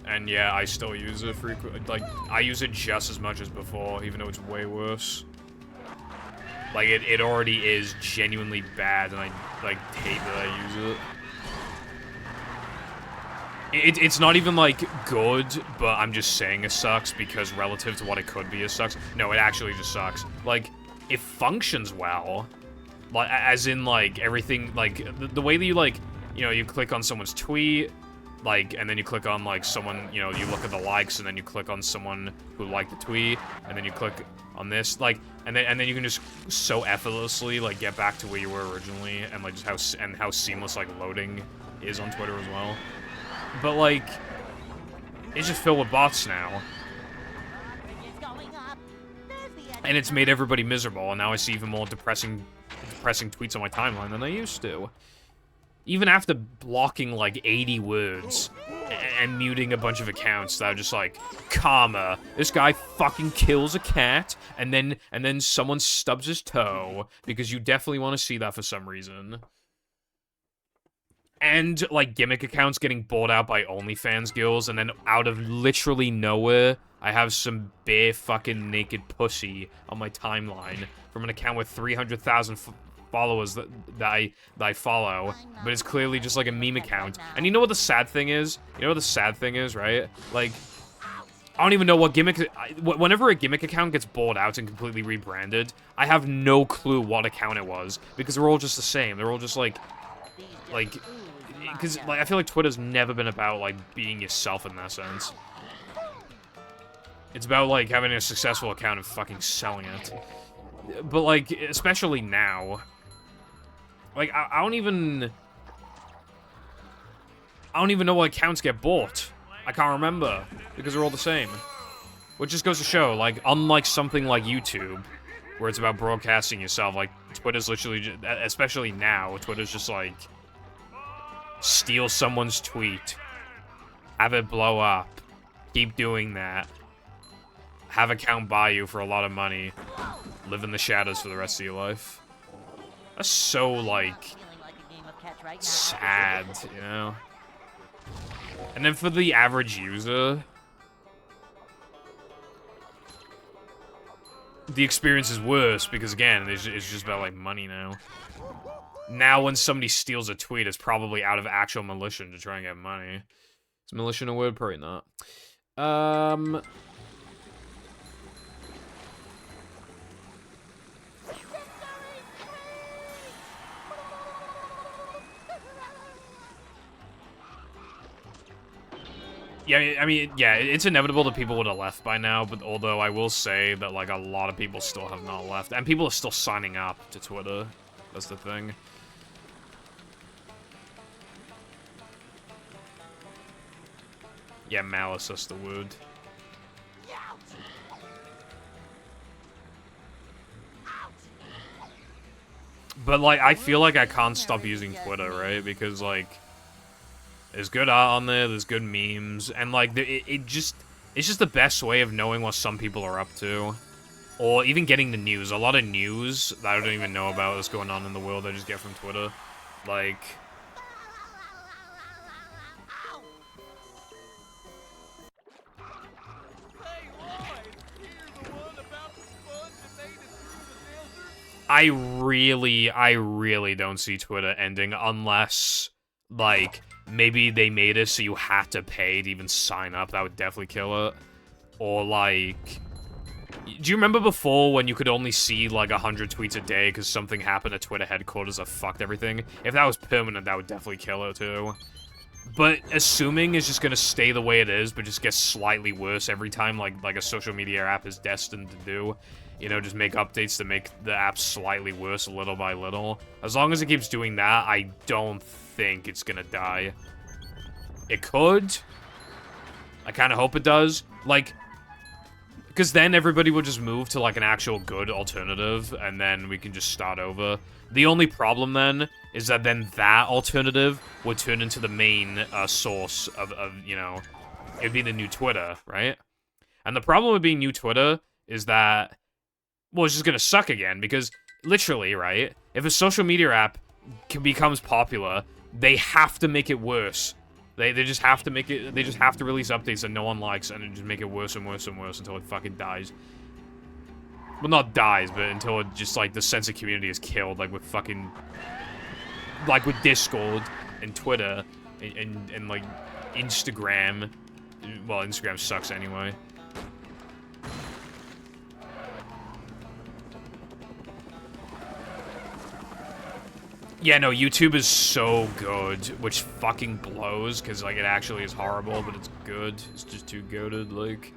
And yeah, I still use it frequently. Like, I use it just as much as before, even though it's way worse. Like, it already is genuinely bad, and I, like, hate that I use it. It's not even, like, good, but I'm just saying it sucks because relative to what it could be, it sucks. No, it actually just sucks. Like, it functions well. Like, as in, like, everything, like, the way that you, like, you know, you click on someone's tweet, like, and then you click on, like, someone, you know, you look at the likes, and then you click on someone who liked the tweet, and then you click on this, like, and then you can just so effortlessly, like, get back to where you were originally, and, like, just how seamless, like, loading is on Twitter as well. But, like, it's just filled with bots now. And it's made everybody miserable, and now I see even more depressing tweets on my timeline than I used to. Even after blocking, like, 80 words and muting a bunch of accounts that are just like, karma, this guy fucking kills a cat, and then someone stubs his toe, because you definitely want to see that for some reason. And, like, gimmick accounts getting bought out by OnlyFans girls, and then out of literally nowhere, I have some bare fucking naked pussy on my timeline from an account with 300,000 followers that I follow, but it's clearly just like a meme account. And you know what the sad thing is? You know what the sad thing is, right? Like, I don't even know what gimmick... Whenever a gimmick account gets bought out and completely rebranded, I have no clue what account it was, because they're all just the same. They're all just like... Because, like, I feel like Twitter's never been about, like, being yourself in that sense. It's about, like, having a successful account and fucking selling it. But, like, especially now. Like, I don't even know what accounts get bought. I can't remember, because they're all the same. Which just goes to show, like, unlike something like YouTube, where it's about broadcasting yourself, like, Twitter's literally, just, especially now, Twitter's just, like, steal someone's tweet, have it blow up, keep doing that, have account buy you for a lot of money, live in the shadows for the rest of your life. That's so, like, sad, you know? And then for the average user, the experience is worse because, again, it's just about, like, money now. Now, when somebody steals a tweet, it's probably out of actual militia to try and get money. Is militia a word? Probably not. Yeah, I mean, yeah, it's inevitable that people would have left by now, but although I will say that, like, a lot of people still have not left. And people are still signing up to Twitter. That's the thing. Yeah, malice, that's the word. But, like, I feel like I can't stop using Twitter, right? Because, like, there's good art on there, there's good memes, and, like, it's just the best way of knowing what some people are up to. Or even getting the news. A lot of news that I don't even know about that's going on in the world I just get from Twitter. Like... I really don't see Twitter ending unless, like, maybe they made it so you had to pay to even sign up. That would definitely kill it. Or, like... Do you remember before when you could only see, like, 100 tweets a day because something happened at Twitter headquarters that fucked everything? If that was permanent, that would definitely kill it, too. But assuming it's just gonna stay the way it is, but just get slightly worse every time, like a social media app is destined to do. You know, just make updates to make the app slightly worse little by little. As long as it keeps doing that, I don't think it's gonna die. It could. I kind of hope it does. Like, because then everybody will just move to, like, an actual good alternative, and then we can just start over. The only problem, then, is that then that alternative would turn into the main source of, you know, it'd be the new Twitter, right? And the problem with being new Twitter is that, well, it's just gonna suck again, because, literally, right, if a social media app becomes popular, they have to make it worse. They just have to make it, they just have to release updates that no one likes, and just make it worse and worse and worse until it fucking dies. Well, not dies, but until it just, like, the sense of community is killed, like, with fucking... Like, with Discord, and Twitter, and like, Instagram. Well, Instagram sucks anyway. Yeah, no, YouTube is so good, which fucking blows, because, like, it actually is horrible, but it's good. It's just too goated, like...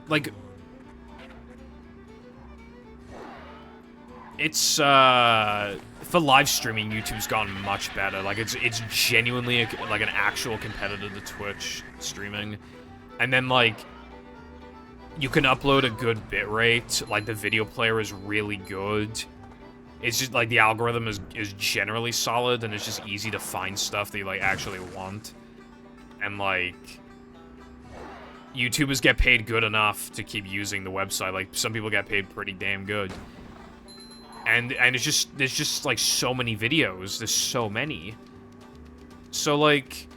Like... It's, for live streaming, YouTube's gotten much better. Like, it's genuinely, like, an actual competitor to Twitch streaming. And then, like... You can upload a good bitrate, like the video player is really good. It's just like the algorithm is generally solid and it's just easy to find stuff that you like actually want. And like YouTubers get paid good enough to keep using the website. Like some people get paid pretty damn good. And it's just there's just like so many videos. There's so many. So like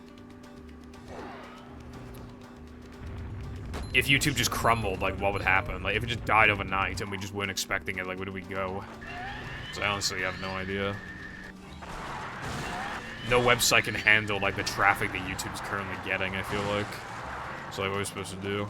if YouTube just crumbled, like, what would happen? Like, if it just died overnight and we just weren't expecting it, like, where do we go? So I honestly have no idea. No website can handle, like, the traffic that YouTube's currently getting, I feel like. So, like, what are we supposed to do?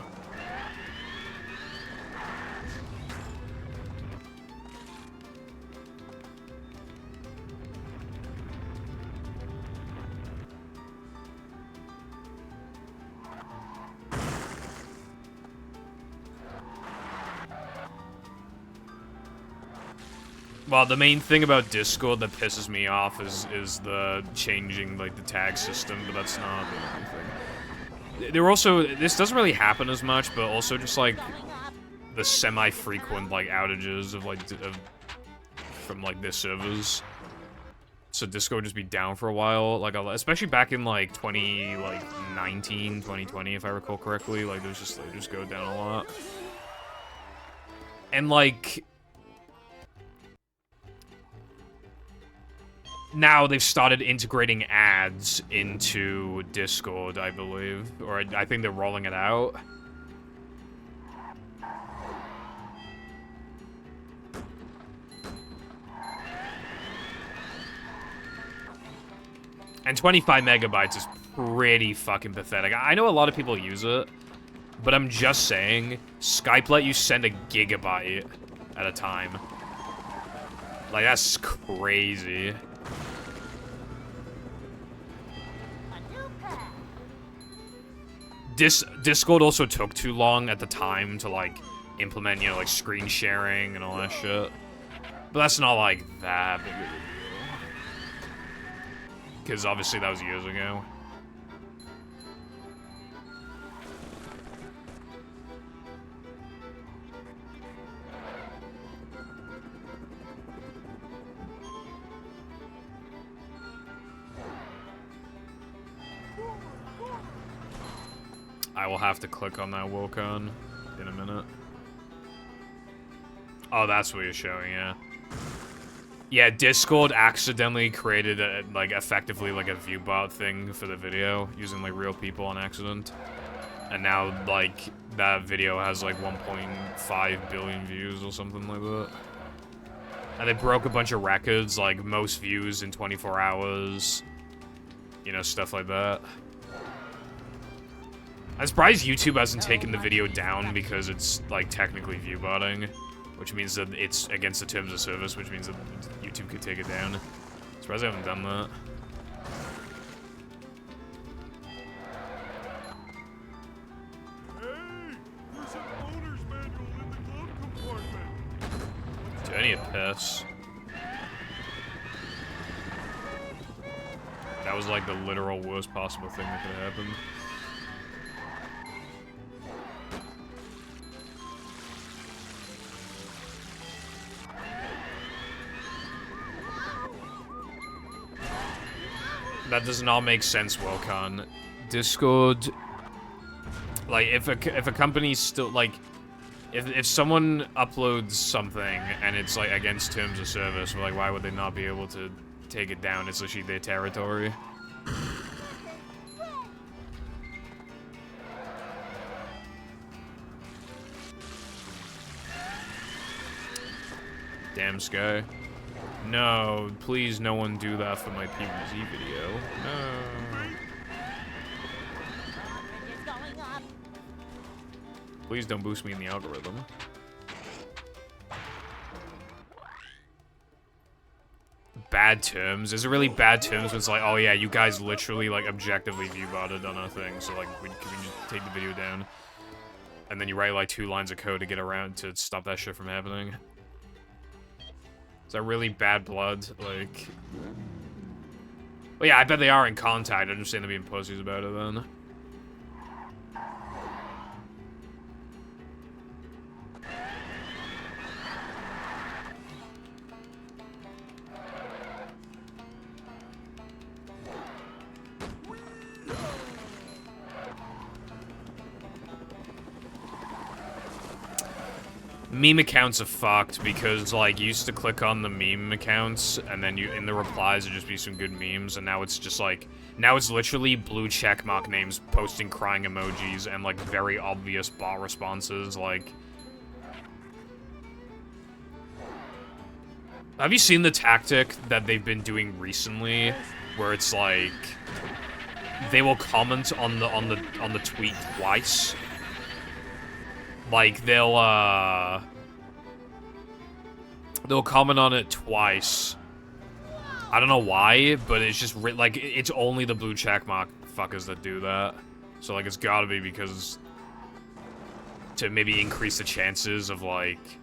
Well, the main thing about Discord that pisses me off is the changing, like, the tag system, but that's not the only thing. There also, this doesn't really happen as much, but also just, like, the semi-frequent, like, outages of, like, from, like, their servers. So Discord would just be down for a while, like, especially back in, like, 2019, 2020, if I recall correctly, like, they just go down a lot. And, like... Now they've started integrating ads into Discord, I believe. Or I think they're rolling it out. And 25 megabytes is pretty fucking pathetic. I know a lot of people use it, but I'm just saying, Skype let you send a gigabyte at a time. Like, that's crazy. Discord also took too long at the time to, like, implement, you know, like, screen sharing and all that shit. But that's not, like, that big of a deal. Because obviously that was years ago. I will have to click on that Wokon in a minute. Oh, that's what you're showing, yeah. Yeah, Discord accidentally created, like, effectively, like, a viewbot thing for the video, using, like, real people on accident. And now, like, that video has, like, 1.5 billion views or something like that. And they broke a bunch of records, like, most views in 24 hours. You know, stuff like that. I'm surprised YouTube hasn't taken the video down because it's, like, technically viewbotting. Which means that it's against the terms of service, which means that YouTube could take it down. I'm surprised I haven't done that. Hey, there's an owner's manual in the glove compartment. Dude, I need a piss. That was like the literal worst possible thing that could have happened. That does not make sense, Wokon. Discord, like, if a company's still, like, if someone uploads something and it's, like, against terms of service, like, why would they not be able to take it down? It's literally their territory. Damn, Sky. No, please no one do that for my PvZ video. No. Please don't boost me in the algorithm. Bad terms? Is it really bad terms when it's like, oh yeah, you guys literally, like, objectively viewbotted on our thing, so, like, can we just take the video down? And then you write, like, 2 lines of code to get around to stop that shit from happening. Is that really bad blood? Like... Well, yeah, I bet they are in contact. I understand they're being pussies about it, then. Meme accounts are fucked because, like, you used to click on the meme accounts and then you, in the replies, would just be some good memes, and now it's just, like, now it's literally blue checkmark names posting crying emojis and, like, very obvious bot responses, like... Have you seen the tactic that they've been doing recently, where it's, like... They will comment on the tweet twice? Like, they'll comment on it twice. I don't know why, but it's just, like, it's only the blue checkmark fuckers that do that. So, like, it's gotta be because... to maybe increase the chances of, like,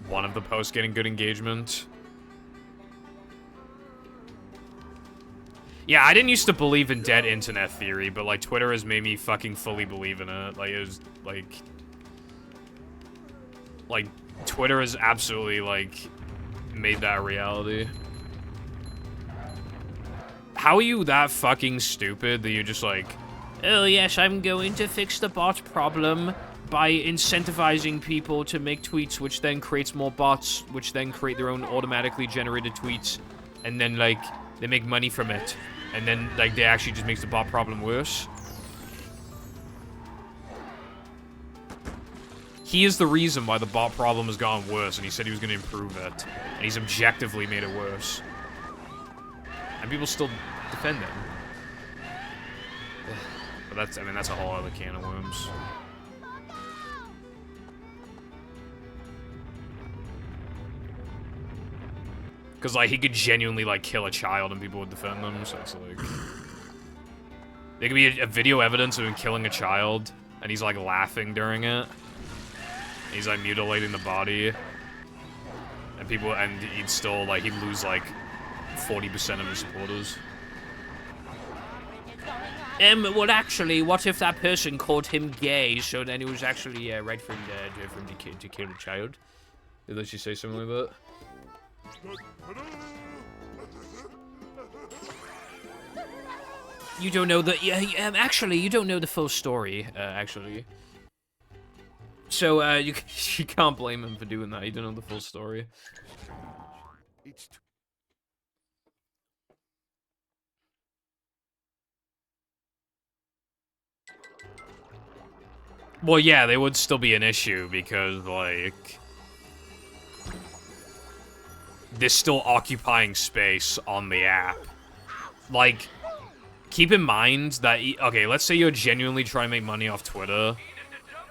one of the posts getting good engagement. Yeah, I didn't used to believe in dead internet theory, but, like, Twitter has made me fucking fully believe in it. Like, it was, like, Twitter has absolutely, like, made that a reality. How are you that fucking stupid that you're just like, oh yes, I'm going to fix the bot problem by incentivizing people to make tweets, which then creates more bots, which then create their own automatically generated tweets, and then, like, they make money from it. And then, like, they actually just makes the bot problem worse. He is the reason why the bot problem has gone worse, and he said he was going to improve it. And he's objectively made it worse. And people still defend him. But that's, I mean, that's a whole other can of worms. Because, like, he could genuinely, like, kill a child and people would defend them, so it's like... There could be a video evidence of him killing a child, and he's like laughing during it. He's like mutilating the body. And he'd still, like, he'd lose like 40% of his supporters. Well, actually, what if that person called him gay, so then it was actually right for him to kill a child? Did she say something like that? You don't know the... actually, you don't know the full story, actually. So, you can't blame him for doing that. You don't know the full story. Well, yeah, they would still be an issue because, like... they're still occupying space on the app. Like, keep in mind that... okay, let's say you're genuinely trying to make money off Twitter.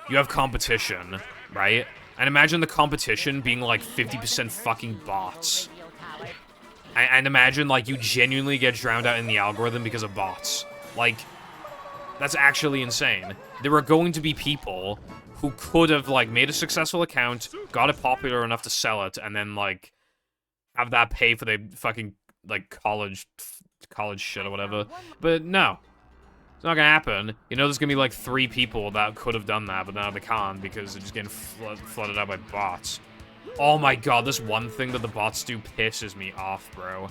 You have competition, right? And imagine the competition being, like, 50% fucking bots. And imagine, like, you genuinely get drowned out in the algorithm because of bots. Like... that's actually insane. There are going to be people who could have, like, made a successful account, got it popular enough to sell it, and then, like, have that pay for their fucking, like, college shit or whatever. But no. It's not gonna happen. You know there's gonna be, like, 3 people that could have done that, but now they can't because they're just getting flooded out by bots. Oh my god, this one thing that the bots do pisses me off, bro.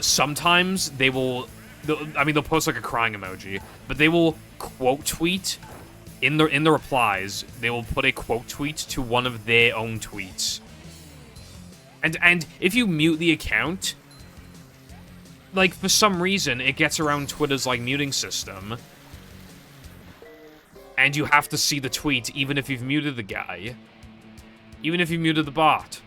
Sometimes they will... they'll post like a crying emoji, but they will quote tweet in the replies. They will put a quote tweet to one of their own tweets. And if you mute the account, like for some reason it gets around Twitter's like muting system, and you have to see the tweet even if you've muted the guy, even if you muted the bot.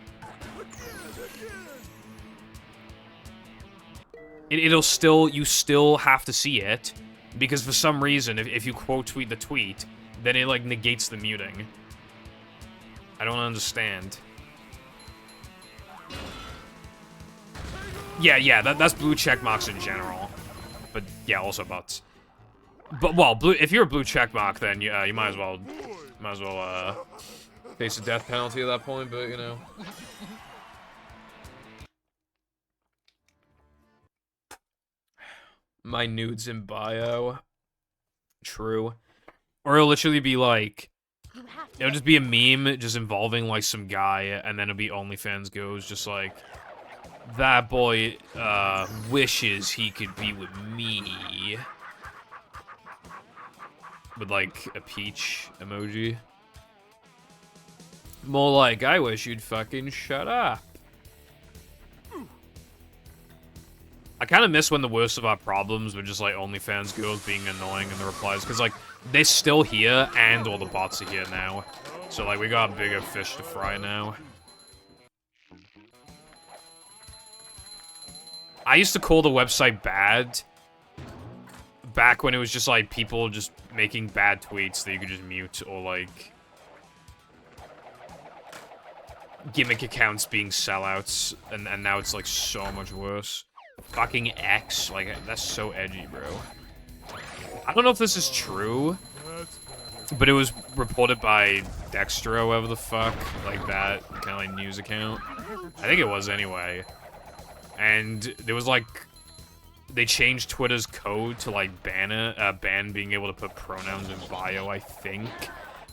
You still have to see it, because for some reason, if you quote tweet the tweet, then it, like, negates the muting. I don't understand. Yeah, that's blue check marks in general. But, yeah, also bots. But, well, if you're a blue check mark, then you might as well, face a death penalty at that point, but, you know. My nudes in bio. True. Or it'll literally be like... it'll just be a meme just involving like some guy, and then it'll be OnlyFans goes just like... that boy, wishes he could be with me. With like a peach emoji. More like, I wish you'd fucking shut up. I kind of miss when the worst of our problems were just, like, OnlyFans girls being annoying in the replies. Because, like, they're still here, and all the bots are here now. So, like, we got bigger fish to fry now. I used to call the website bad. Back when it was just, like, people just making bad tweets that you could just mute. Or, like... gimmick accounts being sellouts. And now it's, like, so much worse. Fucking X, like, that's so edgy, bro. I don't know if this is true, but it was reported by Dexter or whatever the fuck, like that kind of like news account. I think it was anyway. And there was like, they changed Twitter's code to like ban being able to put pronouns in bio, I think.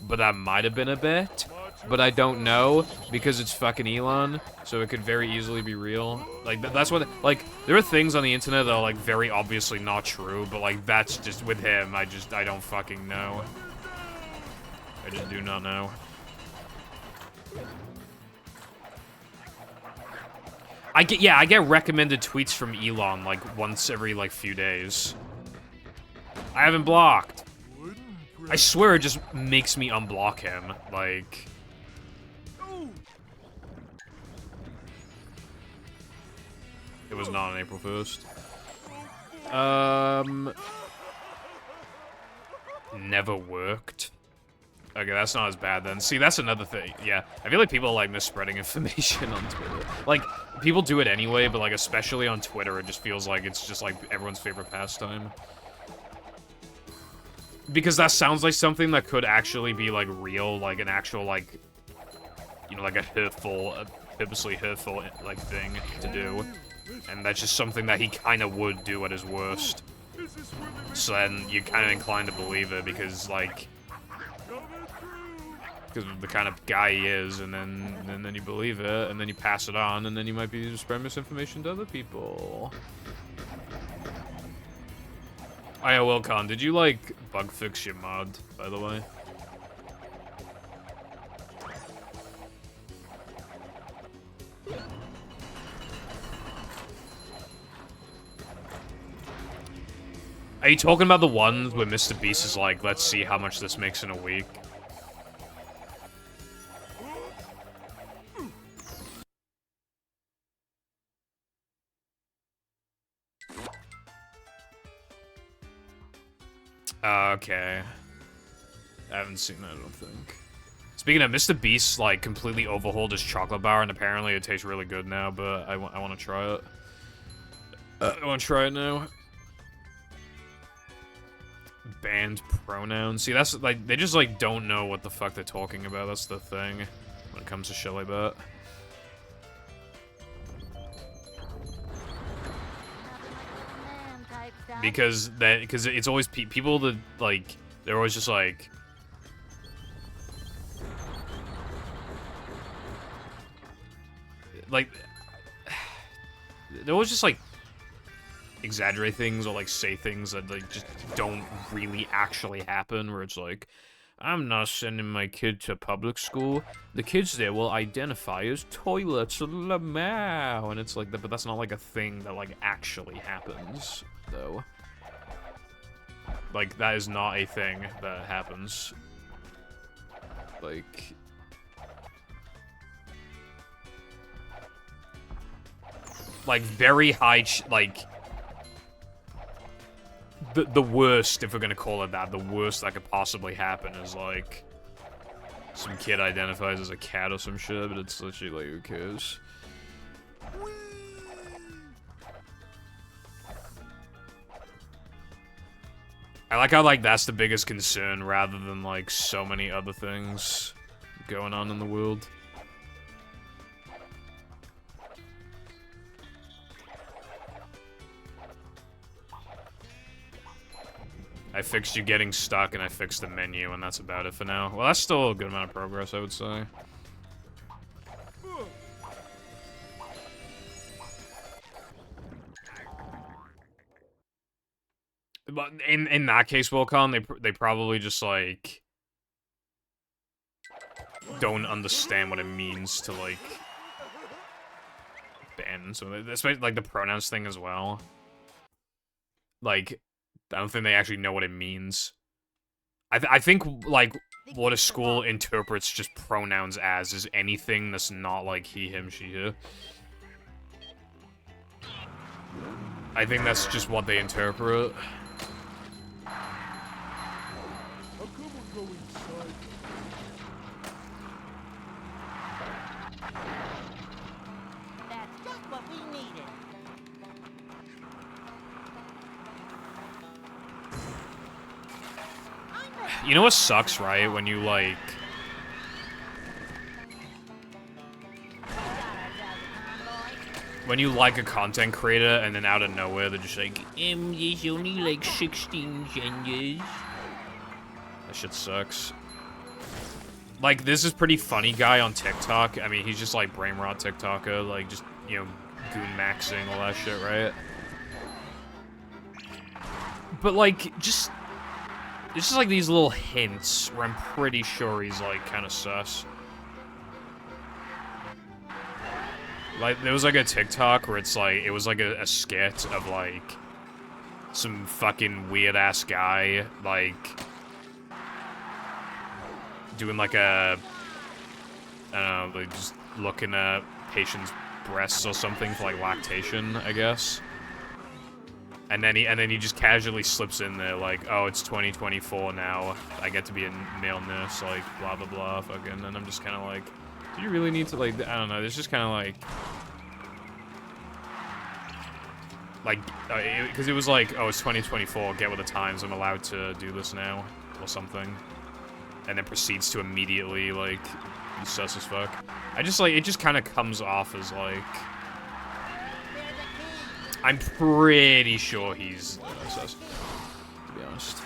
But that might have been a bit. But I don't know, because it's fucking Elon, so it could very easily be real. Like, that's what, like, there are things on the internet that are, like, very obviously not true, but, like, that's just, with him, I don't fucking know. I just do not know. I get recommended tweets from Elon, like, once every, like, few days. I haven't blocked. I swear it just makes me unblock him, like... It was not on April 1st. Never worked. Okay, that's not as bad then. See, that's another thing. Yeah, I feel like people like misspreading information on Twitter. Like, people do it anyway, but like, especially on Twitter, it just feels like it's just like everyone's favorite pastime. Because that sounds like something that could actually be, like, real, like, an actual, like, you know, like a hurtful, purposely hurtful, like, thing to do. And that's just something that he kind of would do at his worst. So then you're kind of inclined to believe it because, like, because of the kind of guy he is, and then you believe it, and then you pass it on, and then you might be spreading misinformation to other people. Oh yeah, Wilcon, did you, like, bug fix your mod, by the way? Are you talking about the ones where Mr. Beast is like, let's see how much this makes in a week? Okay. I haven't seen that, I don't think. Speaking of, Mr. Beast, like, completely overhauled his chocolate bar, and apparently it tastes really good now, but I want to try it. I want to try it now. Banned pronouns. See, that's, like, they just, like, don't know what the fuck they're talking about. That's the thing when it comes to shit like that. Because it's always people that, like, they're always just like, they always just like exaggerate things or like say things that like just don't really actually happen, where it's like, I'm not sending my kid to public school. The kids there will identify as toilets, lamau, and it's like that, but that's not like a thing that like actually happens, though. Like, that is not a thing that happens. Like very high, like, the worst, if we're gonna call it that, the worst that could possibly happen is, like, some kid identifies as a cat or some shit, but it's literally, like, who cares? I like how, like, that's the biggest concern, rather than, like, so many other things going on in the world. I fixed you getting stuck, and I fixed the menu, and that's about it for now. Well, that's still a good amount of progress, I would say. But in that case, Wilcon, they probably just, like, don't understand what it means to, like, ban. So, especially, like, the pronouns thing as well. Like, I don't think they actually know what it means. I think, like, what a school interprets just pronouns as is anything that's not, like, he, him, she, her. I think that's just what they interpret. How come we're going inside? That's just what we needed. You know what sucks, right? When you, like... when you like a content creator, and then out of nowhere, they're just like, there's only, like, 16 genders. That shit sucks. Like, this is pretty funny guy on TikTok. I mean, he's just, like, brain rot TikToker, like, just, you know, goon maxing, all that shit, right? But, like, just... it's just, like, these little hints where I'm pretty sure he's, like, kind of sus. Like, there was, like, a TikTok where it's, like, it was, like, a skit of, like, some fucking weird-ass guy, like, doing, like, I don't know, like, just looking at patients' breasts or something for, like, lactation, I guess. And then he just casually slips in there, like, oh, it's 2024 now, I get to be a male nurse, like, blah, blah, blah, fucking, and I'm just kind of like, do you really need to, like, I don't know, there's just kind of, like, Like, because it was like, oh, it's 2024, get with the times, I'm allowed to do this now, or something. And then proceeds to immediately, like, be sus as fuck. I just, like, it just kind of comes off as, like... I'm pretty sure he's sus, to be honest.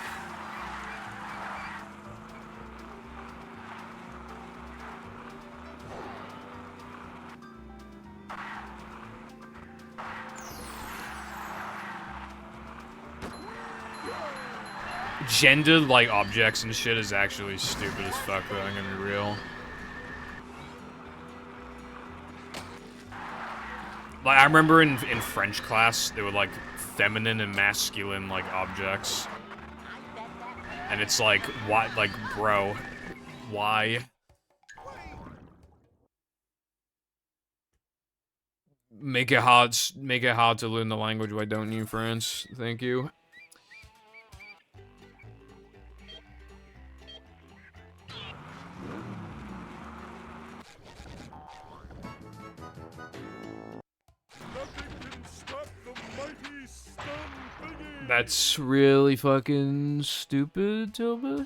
Gendered, like, objects and shit is actually stupid as fuck, though, I'm gonna be real. Like, I remember in French class, they were, like, feminine and masculine, like, objects. And it's like, what, like, bro, why? Make it hard to learn the language, why don't you, France? Thank you. That's really fucking stupid, Tilbit.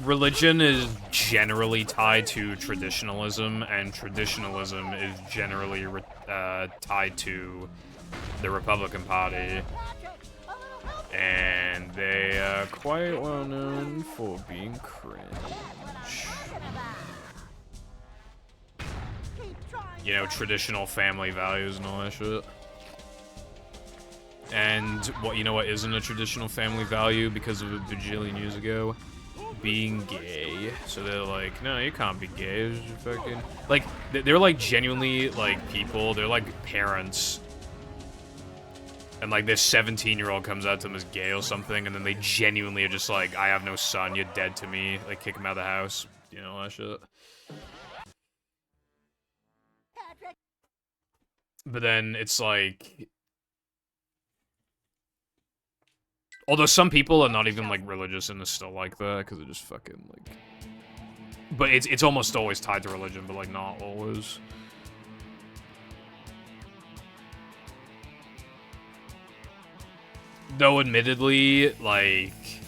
Religion is generally tied to traditionalism, and traditionalism is generally tied to the Republican Party. And they are quite well known for being cringe. You know, traditional family values and all that shit. And what, you know what isn't a traditional family value because of a bajillion years ago? Being gay. So they're like, no, you can't be gay. It's just fucking... Like, they're like genuinely, like, people. They're like parents. And like this 17-year-old comes out to them as gay or something, and then they genuinely are just like, I have no son, you're dead to me. Like, kick him out of the house. You know, that shit. But then it's like... Although some people are not even, like, religious and are still like that, because they're just fucking, like... But it's almost always tied to religion, but, like, not always. Though, admittedly, like...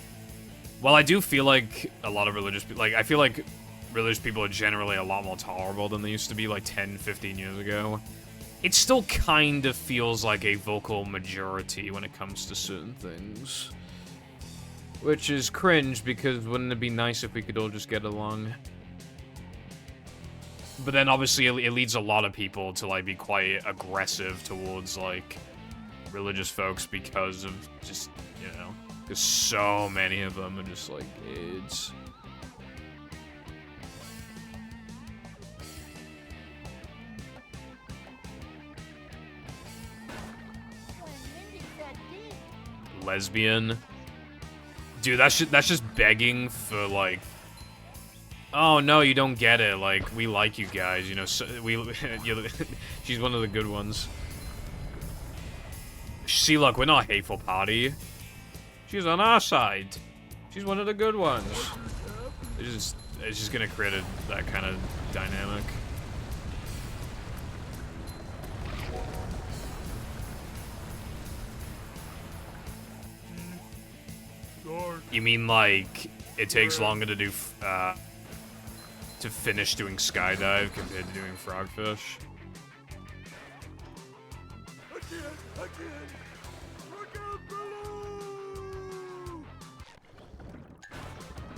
Well, I do feel like a lot of religious people... Like, I feel like religious people are generally a lot more tolerable than they used to be, like, 10, 15 years ago. It still kind of feels like a vocal majority when it comes to certain things. Which is cringe, because wouldn't it be nice if we could all just get along? But then, obviously, it leads a lot of people to, like, be quite aggressive towards, like, religious folks because of just, you know, because so many of them are just, like, AIDS. Lesbian. Dude, that's just begging for, like... Oh, no, you don't get it. Like, we like you guys, you know, so she's one of the good ones. See, look, we're not a hateful party. She's on our side. She's one of the good ones. It's just gonna create that kind of dynamic. You mean, like, it takes longer to do, to finish doing skydive compared to doing frogfish?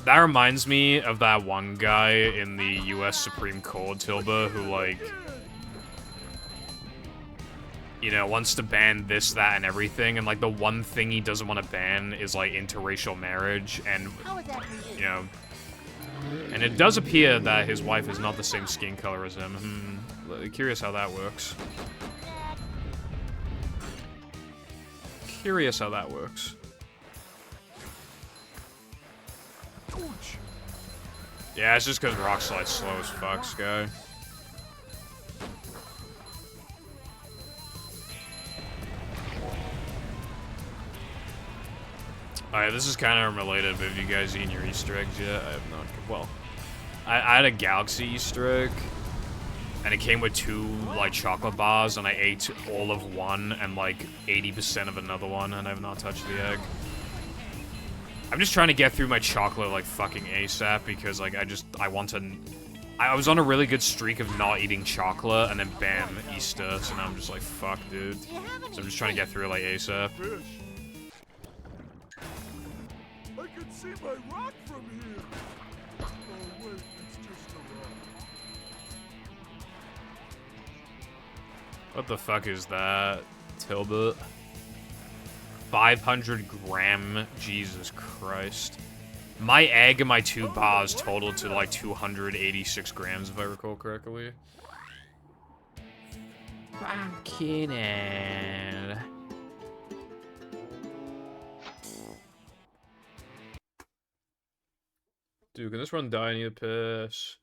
That reminds me of that one guy in the US Supreme Court, Tilba, who, like, you know, wants to ban this, that, and everything, and, like, the one thing he doesn't want to ban is, like, interracial marriage, and, you know, and it does appear that his wife is not the same skin color as him. Curious how that works. Curious how that works. Yeah, it's just because Rock Slide's slow as fuck, Sky. Alright, this is kind of unrelated, but have you guys eaten your Easter eggs yet? I have not. Well, I had a Galaxy Easter egg, and it came with 2, like, chocolate bars, and I ate all of one and, like, 80% of another one, and I have not touched the egg. I'm just trying to get through my chocolate, like, fucking ASAP, because, like, I want to... I was on a really good streak of not eating chocolate, and then bam, Easter, so now I'm just like, fuck, dude. So I'm just trying to get through it, like, ASAP. Fish. I can see my rock from here. Oh wait, it's just a rock. What the fuck is that, Tilbert? 500 gram, Jesus Christ. My egg and my 2 bars totaled to like 286 grams, if I recall correctly. Fucking hell. Dude, can this run die? I need a piss.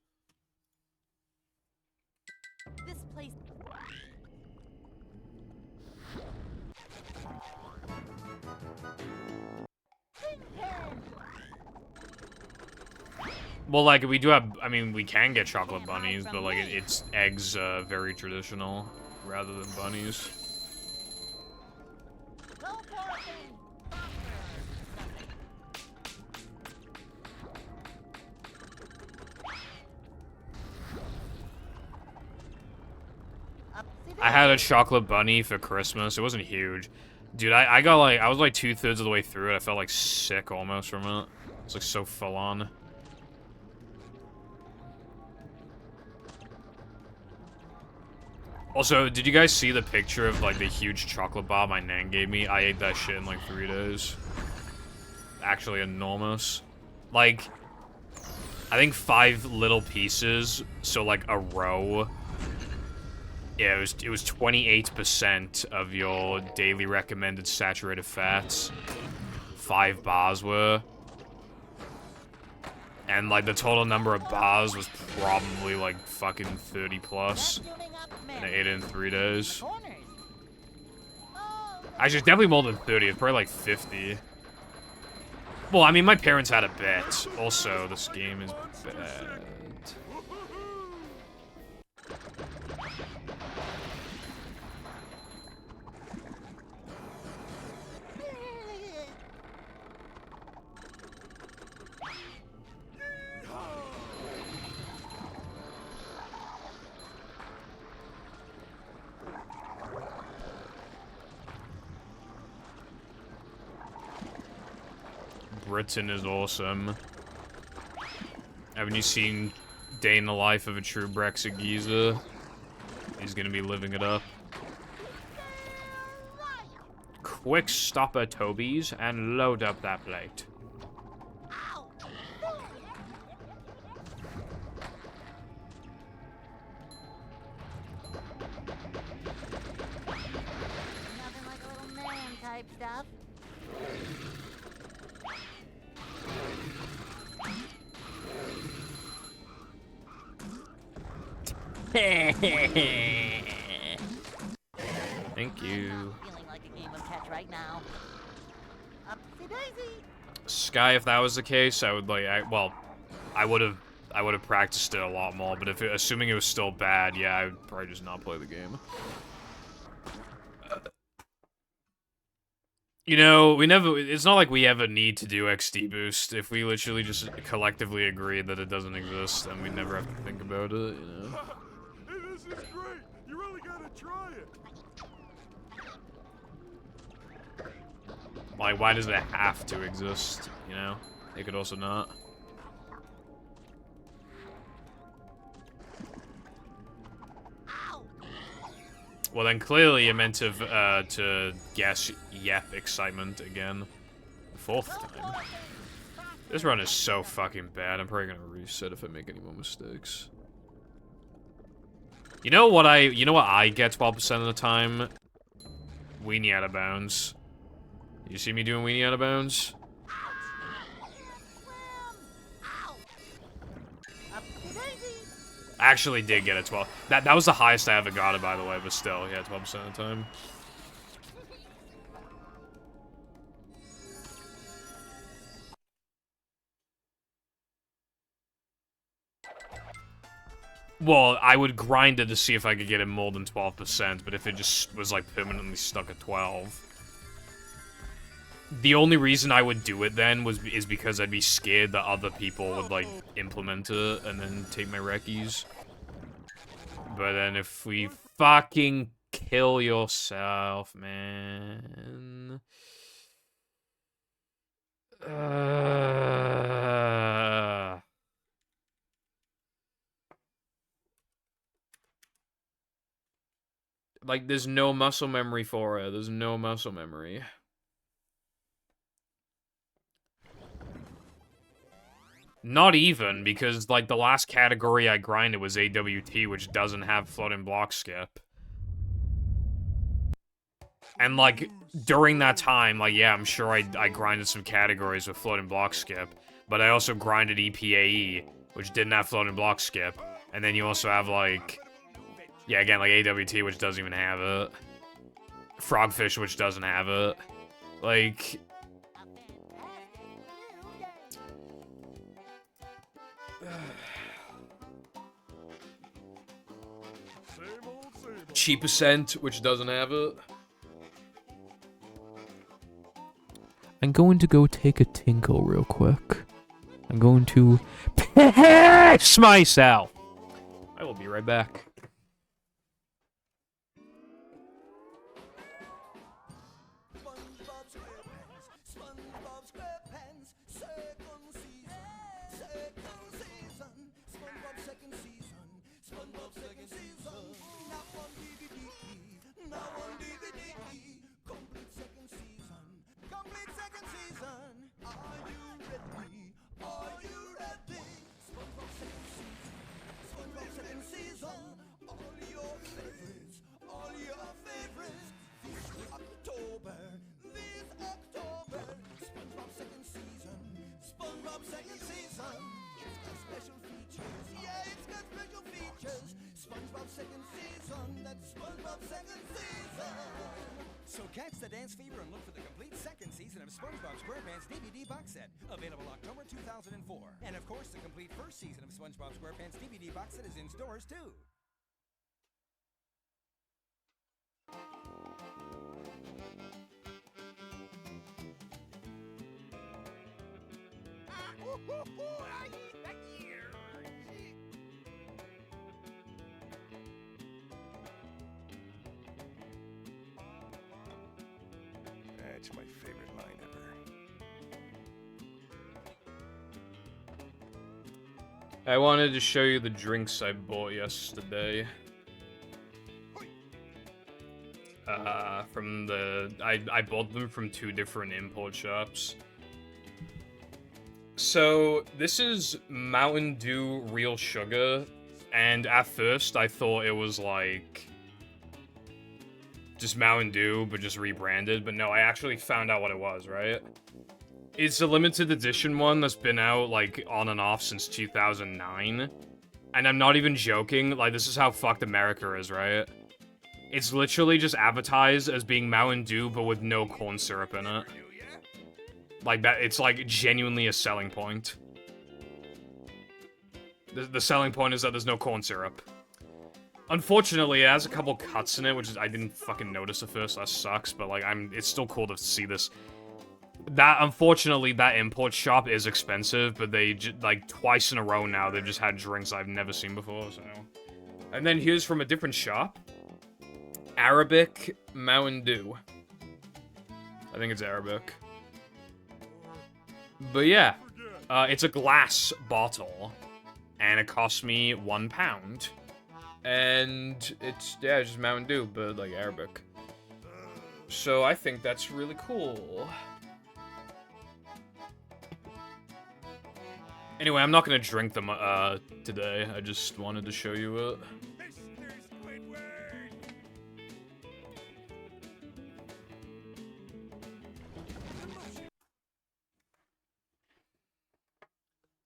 This place. Well, like, we do have, I mean, we can get chocolate bunnies, but, like, it's eggs, very traditional, rather than bunnies. I had a chocolate bunny for Christmas. It wasn't huge. Dude, I got, like, I was, like, 2/3 of the way through it. I felt, like, sick almost from it. It's, like, so full on. Also, did you guys see the picture of, like, the huge chocolate bar my nan gave me? I ate that shit in, like, 3 days. Actually enormous. Like, I think 5 little pieces, so, like, a row. Yeah, it was 28% of your daily recommended saturated fats. 5 bars were. And, like, the total number of bars was probably, like, fucking 30 plus. And I ate it in 3 days. Actually, it's definitely more than 30. It's probably, like, 50. Well, I mean, my parents had a bet. Also, this game is bad. Britain is awesome. Haven't you seen Day in the Life of a True Brexit Geezer? He's gonna be living it up. Quick stopper, Tobies, and load up that plate. Nothing like a little man type stuff. Thank you. Feeling like a game of catch right now. Upsy daisy. Sky, if that was the case, I would like, I would have practiced it a lot more, but assuming it was still bad, yeah, I would probably just not play the game. You know, it's not like we ever need to do XD boost. If we literally just collectively agree that it doesn't exist, then we never have to think about it, you know? Hey, this is great. You really gotta try it. Like, why does it have to exist, you know? It could also not. Well, then clearly you meant to guess yep excitement again. The 4th time. This run is so fucking bad. I'm probably gonna reset if I make any more mistakes. You know what I get 12% of the time? Weenie out of bounds. You see me doing weenie out of bounds? I actually did get a 12. That was the highest I ever got it, by the way, but still, yeah, 12% of the time. Well, I would grind it to see if I could get it more than 12%, but if it just was, like, permanently stuck at 12... The only reason I would do it then is because I'd be scared that other people would, like, implement it and then take my recce's. But then if we fucking kill yourself, man... Like, there's no muscle memory for it. There's no muscle memory. Not even, because, like, the last category I grinded was AWT, which doesn't have floating block skip. And, like, during that time, like, yeah, I'm sure I grinded some categories with floating block skip, but I also grinded EPAE, which didn't have floating block skip. And then you also have, like, yeah, again, like, AWT, which doesn't even have it. Frogfish, which doesn't have it. Like... Cheap Ascent, which doesn't have it. I'm going to go take a tinkle real quick. I'm going to piss myself. I will be right back. So catch the dance fever and look for the complete second season of SpongeBob SquarePants DVD box set, available October 2004. And of course, the complete first season of SpongeBob SquarePants DVD box set is in stores too. That's my favorite line ever. I wanted to show you the drinks I bought yesterday. From the... I bought them from 2 different import shops. So, this is Mountain Dew Real Sugar, and at first I thought it was like... just Mountain Dew, but just rebranded, but no, I actually found out what it was, right? It's a limited edition one that's been out, like, on and off since 2009. And I'm not even joking, like, this is how fucked America is, right? It's literally just advertised as being Mountain Dew, but with no corn syrup in it. Like, that, it's, like, genuinely a selling point. The selling point is that there's no corn syrup. Unfortunately, it has a couple cuts in it, which is, I didn't fucking notice at first, that sucks, but, like, it's still cool to see this. Unfortunately, that import shop is expensive, but they, like, twice in a row now, they've just had drinks I've never seen before, so. And then here's from a different shop. Arabic Mountain Dew. I think it's Arabic. But yeah, it's a glass bottle, and it cost me £1. And it's, yeah, just Mountain Dew, but, like, Arabic. So I think that's really cool. Anyway, I'm not gonna drink them, today. I just wanted to show you it.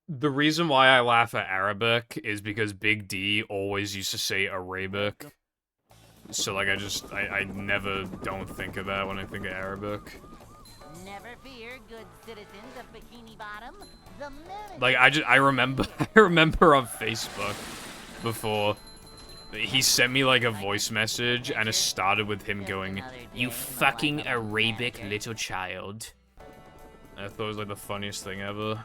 The reason why I laugh at Arabic is because Big D always used to say Arabic. So, like, I never don't think of that when I think of Arabic. Never fear, good citizens of Bikini Bottom. The manager... Like, I remember on Facebook, before. He sent me like a voice message, and it started with him going, "You fucking Arabic little child." I thought it was like the funniest thing ever.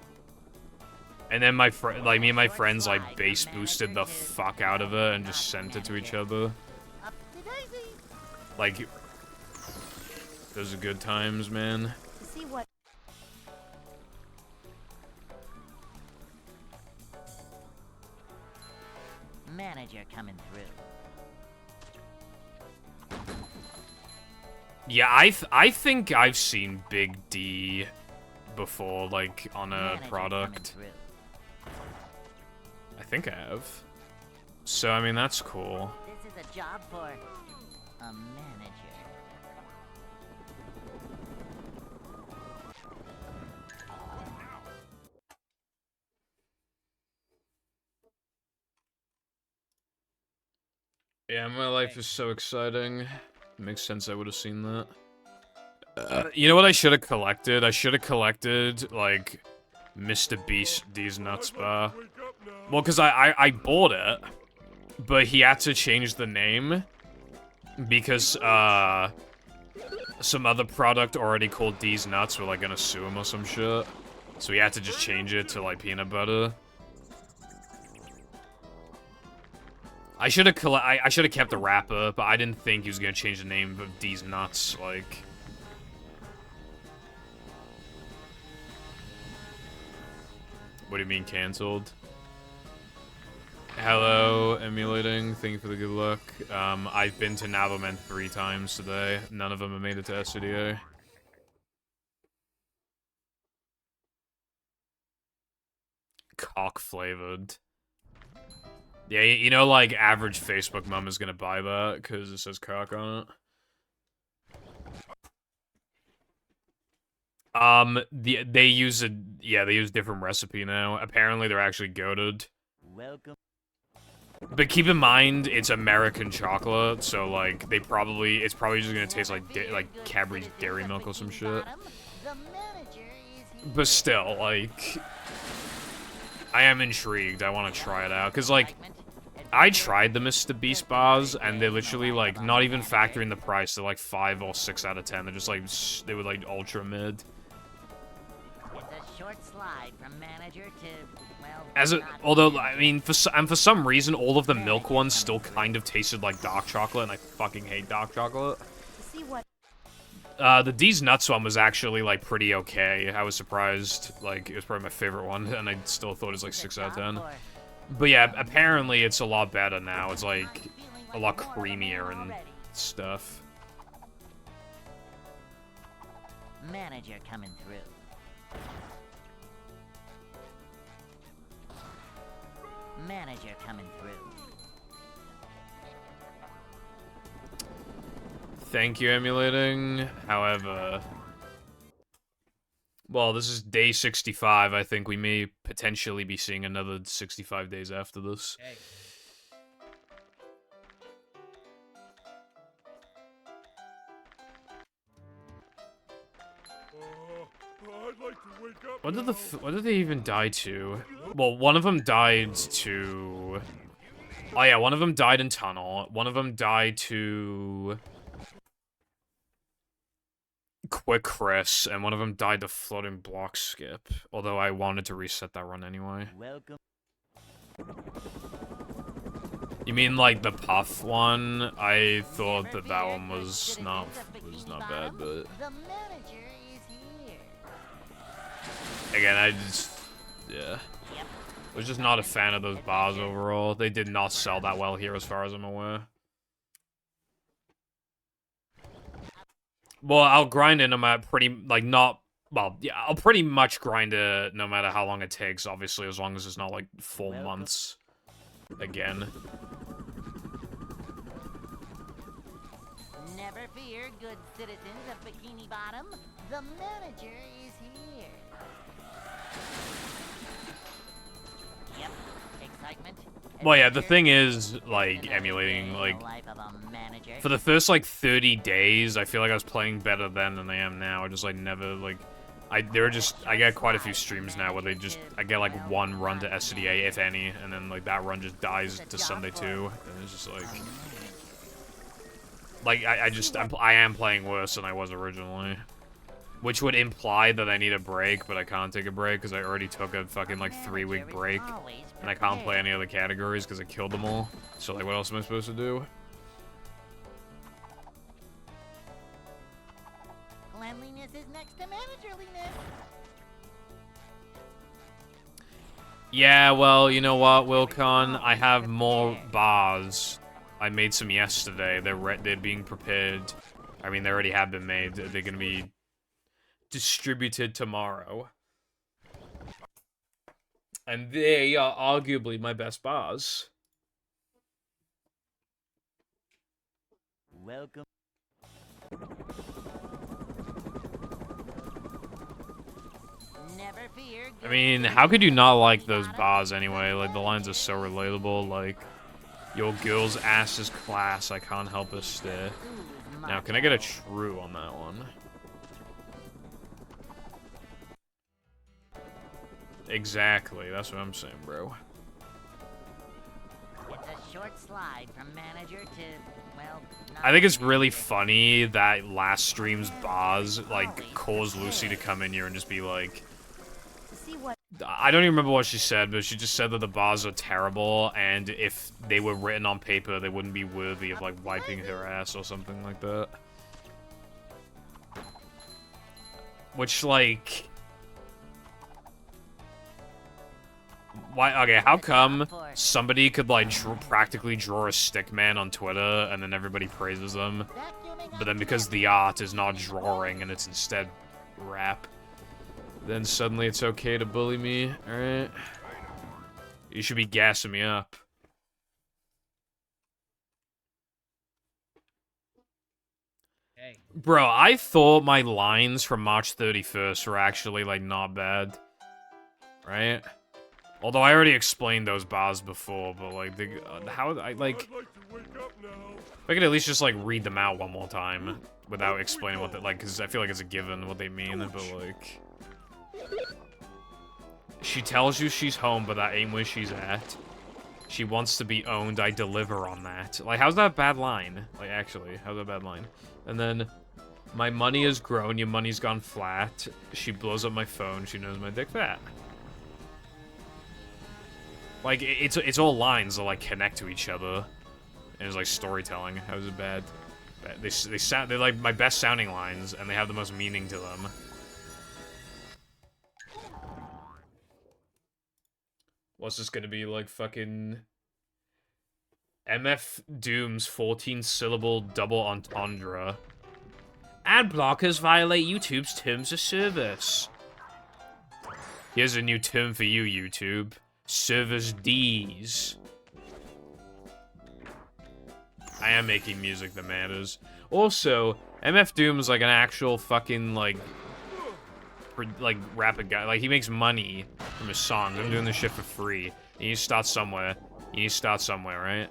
And then me and my friends like bass boosted the fuck out of it and just sent it to each other. Like, those are good times, man. To see what Manager coming through. Yeah, I think I've seen Big D before, like, on a Manager product. coming I think I have. So, I mean, that's cool. through. This is a job for a manager. Yeah, my life is so exciting. Makes sense I would have seen that. You know what I should have collected? I should have collected, like, Mr. Beast D's Nuts Bar. Wake up now. Well, because I bought it, but he had to change the name because, some other product already called D's Nuts were, like, gonna sue him or some shit. So he had to just change it to, like, peanut butter. I should have I should have kept the wrapper, but I didn't think he was gonna change the name of D's Nuts, like... What do you mean, cancelled? Hello, emulating. Thank you for the good luck. I've been to Navamen 3 times today. None of them have made it to SCDA. Cock-flavored. Yeah, you know, like, average Facebook mom is gonna buy that, because it says cock on it. They use a, yeah, they use a different recipe now. Apparently, they're actually goated. Welcome. But keep in mind, it's American chocolate, so, like, it's probably just gonna taste like, Cadbury's Dairy Milk or some shit. The manager is here. But still, like, I am intrigued. I want to try it out, because, like, I tried the Mr. Beast bars, and they're literally, like, not even factoring the price. They're, like, 5 or 6 out of 10. They're just, like, they were, like, ultra mid. It's a short slide from manager to, well, As a, not although, I mean, for some reason, all of the milk ones still kind of tasted like dark chocolate, and I fucking hate dark chocolate. to see what The D's Nuts one was actually, like, pretty okay. I was surprised. Like, it was probably my favorite one, and I still thought it was, like, 6 out of 10. But yeah, apparently it's a lot better now. It's, like, a lot creamier and stuff. Manager coming through. Manager coming through. Thank you, emulating. However... Well, this is day 65. I think we may potentially be seeing another 65 days after this. Hey. I'd like to wake up What did now. what did they even die to? Well, one of them died to... Oh yeah, one of them died in Tunnel. One of them died to... Quick Chris, and one of them died to Floating Block Skip. Although I wanted to reset that run anyway. Welcome. You mean like the Puff one? I thought that that one was not bad, but The manager is here. again, I just yeah. Yep. Was just not a fan of those bars overall. They did not sell that well here as far as I'm aware. Well, I'll grind it no matter I'll pretty much grind it no matter how long it takes, obviously, as long as it's not like full months again. Never fear, good citizens of Bikini Bottom. The manager is here. Yep. Excitement. Well, yeah, the adventure, thing is, like, another emulating, day in the like, life of a manager. for the first, like, 30 days, I feel like I was playing better then than I am now. I just, like, never, like, I get quite a few streams now where I get like one run to SCDA, if any, and then like that run just dies to Sunday 2, and it's just like I am playing worse than I was originally, which would imply that I need a break, but I can't take a break because I already took a fucking like 3-week break, and I can't play any other categories because I killed them all. So like, what else am I supposed to do? Cleanliness is next to managerliness. Yeah, well, you know what, Wilcon? I have more bars. I made some yesterday. They're being prepared. I mean, they already have been made. They're gonna be distributed tomorrow. And they are arguably my best bars. Welcome. Never fear. I mean, how could you not like those bars anyway? Like, the lines are so relatable. Like, your girl's ass is class. I can't help but stare. Now, can I get a true on that one? Exactly. That's what I'm saying, bro. It's a short slide from manager to, well, I think it's really funny that last stream's bars, like, caused Lucy to come in here and just be like... See what? I don't even remember what she said, but she just said that the bars are terrible, and if they were written on paper, they wouldn't be worthy of, like, wiping her ass or something like that. Which, like... Why? Okay, how come somebody could, like, practically draw a stick man on Twitter, and then everybody praises them, but then because the art is not drawing, and it's instead rap, then suddenly it's okay to bully me, alright? You should be gassing me up. Hey. Bro, I thought my lines from March 31st were actually, like, not bad. Right? Although I already explained those bars before, but, like, how, I, like... I'd like to wake up now. If I could at least just, like, read them out one more time, without explaining what they, like, because I feel like it's a given what they mean, but, like... She tells you she's home, but that ain't where she's at. She wants to be owned, I deliver on that. Like, how's that a bad line? Like, actually, how's that a bad line? And then, my money has grown, your money's gone flat. She blows up my phone, she knows my dick fat. Like, it's all lines that, like, connect to each other. And it's, like, storytelling. How is it bad? They're, like, my best sounding lines, and they have the most meaning to them. What's this gonna be, like, fucking... MF Doom's 14-syllable double entendre. Ad blockers violate YouTube's terms of service. Here's a new term for you, YouTube. Service D's. I am making music that matters. Also, MF Doom's like an actual fucking, like rapid guy. Like, he makes money from his songs. I'm doing this shit for free. You need to start somewhere. You need to start somewhere, right?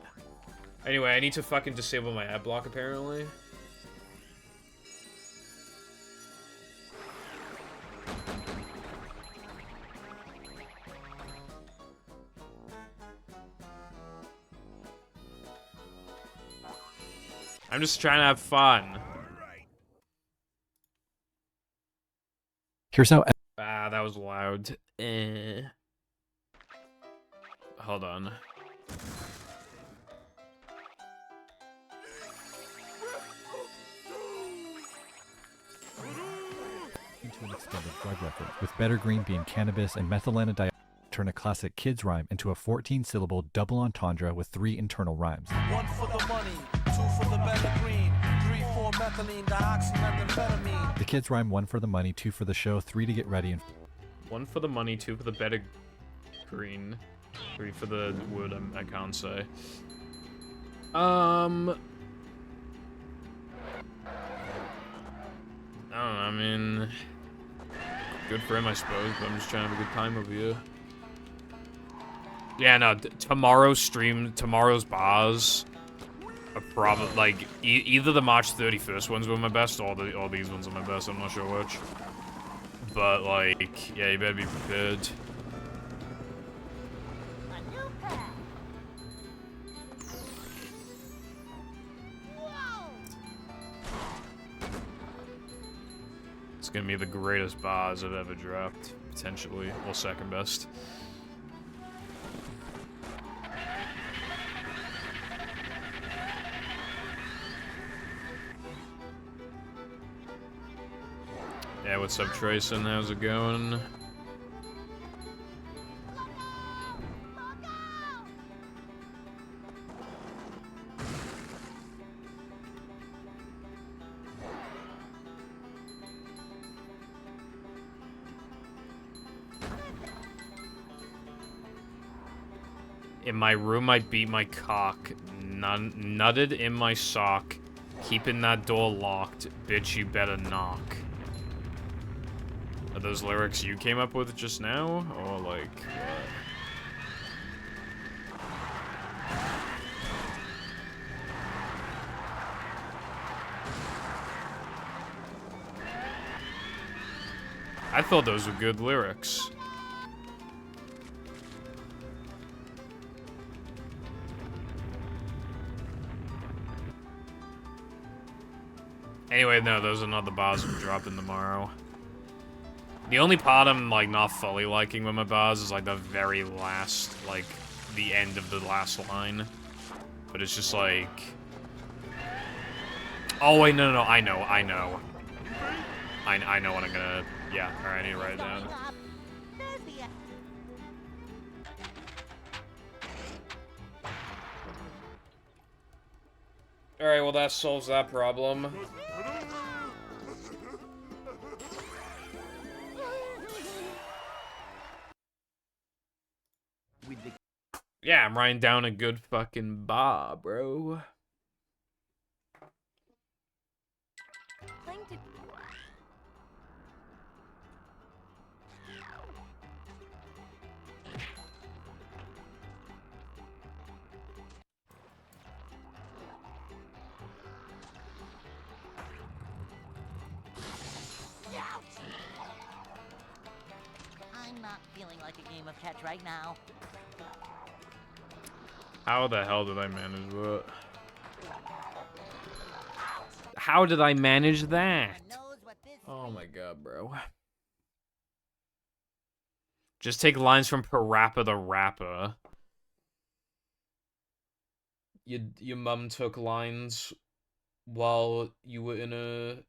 Anyway, I need to fucking disable my ad block, apparently. I'm just trying to have fun. Here's how. Ah, that was loud. Hold on. Into an extended drug record, with Better Green being cannabis and methylenediol turn a classic kids rhyme into a 14-syllable double entendre with 3 internal rhymes. 1 for the money, 2 for the Better Green, 3 for methylene, dioxymethamphetamine. The kids rhyme 1 for the money, 2 for the show, 3 to get ready, and 1 for the money, 2 for the Better Green, 3 for the word I can't say. I don't know, I mean, good for him, I suppose, but I'm just trying to have a good time over here. Yeah, no, tomorrow's bars are probably, like, either the March 31st ones were my best, or these ones are my best, I'm not sure which. but, like, yeah, you better be prepared. A new path. Whoa! It's gonna be the greatest boss I've ever dropped, potentially. Well, second best. Yeah, what's up, Trayson? How's it going? In my room, I beat my cock. Nutted in my sock. Keeping that door locked. Bitch, you better knock. Are those lyrics you came up with just now? Or, like, what? I thought those were good lyrics. Anyway, no, those are not the bars I'm dropping tomorrow. The only part I'm, like, not fully liking with my bars is, like, the very last, like, the end of the last line. But it's just, like... Oh, wait, no, I know. I know what I'm gonna... Yeah, alright, I need to write it down. Alright, well, that solves that problem. Yeah, I'm writing down a good fucking bar, bro. I'm not feeling like a game of catch right now. How the hell did I manage that? How did I manage that? Oh my god, bro. Just take lines from Parappa the Rapper. Your mum took lines while you were inside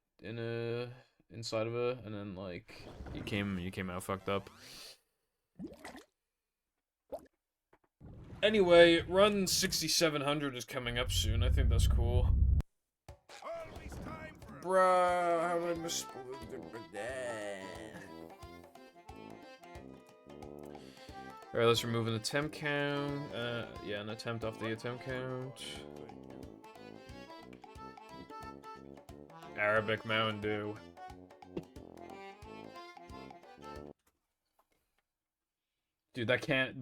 of her, and then like you came out fucked up. Anyway, run 6700 is coming up soon. I think that's cool. Bruh, how did I miss Alright, let's remove an attempt count. Yeah, an attempt off the attempt count. Arabic Mountain Dew. Dude,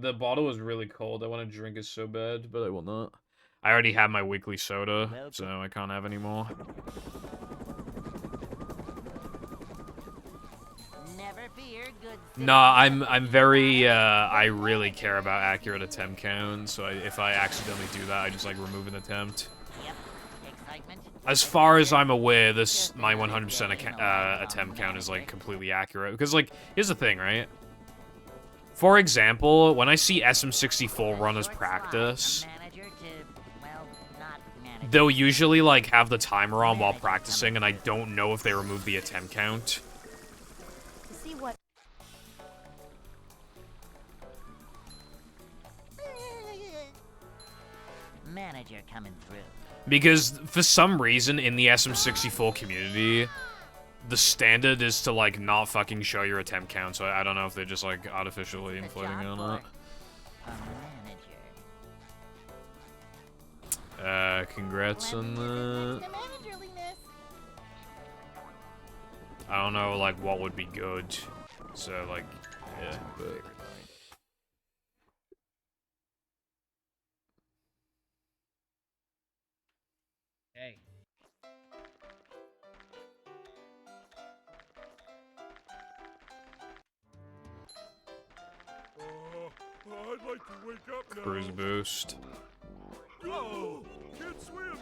the bottle is really cold. I want to drink it so bad, but I will not. I already have my weekly soda, so I can't have any more. Never fear, good. No, I'm very, I really care about accurate attempt count, so if I accidentally do that, I just, like, remove an attempt. Yep. Excitement. As far as I'm aware, my 100% attempt count is, like, completely accurate. Because, like, here's the thing, right? For example, when I see SM64 run as practice, they'll usually, like, have the timer on while practicing, and I don't know if they remove the attempt count. See what? Manager coming through. Because, for some reason, in the SM64 community, the standard is to, like, not fucking show your attempt count, so I don't know if they're just, like, artificially inflating it or not. Congrats on that. I don't know, like, what would be good. So, like, yeah, but... Hey. I'd like to wake up now. Cruise boost. Oh, can't swim.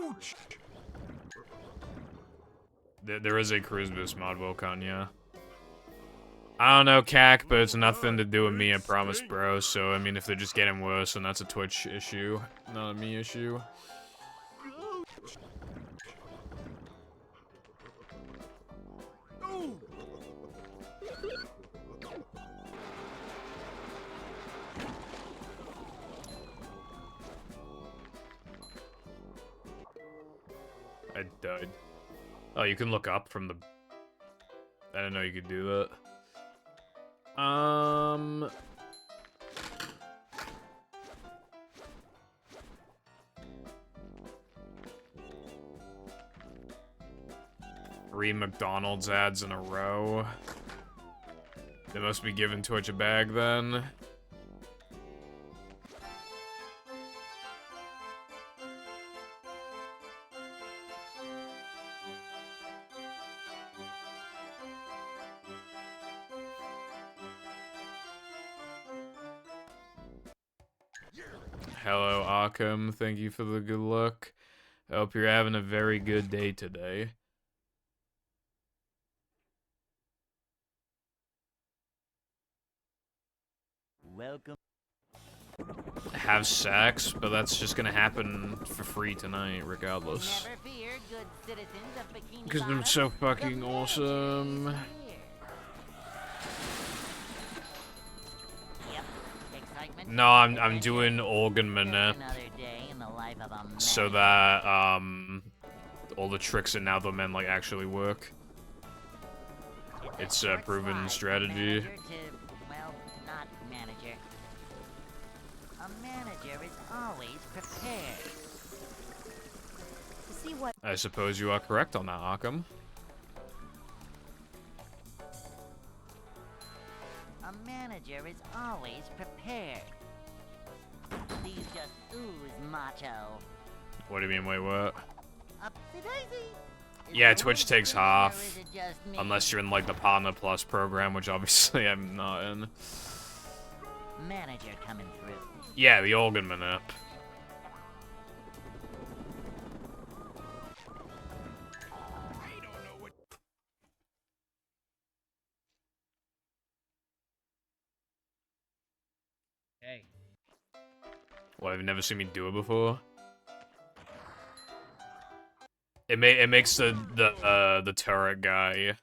Ouch. There is a cruise boost mod, Volcon, yeah. I don't know, CAC, but it's nothing to do with me, I promise, bro. So, I mean, if they're just getting worse, then that's a Twitch issue, not a me issue. I died. Oh, you can look up from the... I didn't know you could do that. Three McDonald's ads in a row. They must be giving Twitch a bag then. Hello, Arkham. Thank you for the good luck. I hope you're having a very good day today. Welcome. Have sex, but that's just gonna happen for free tonight, regardless. Never fear, good citizens of Bikini Because I'm Bottom. so fucking awesome. Yep. Excitement. No, I'm doing organ manip Another day in the life of a so that all the tricks in Now the Men like actually work. It's a proven strategy. Manager to, well, not manager. A manager is always prepared. To see what I suppose you are correct on that, Arkham. A manager is always prepared. These just ooze macho. What do you mean? Wait, what? Upsy-daisy. Is Yeah, the Twitch world takes clear, or half, is it just me? unless you're in like the Partner Plus program, which obviously I'm not in. Manager coming through. Yeah, the organ manip. Hey. What, have you never seen me do it before? It makes the turret guy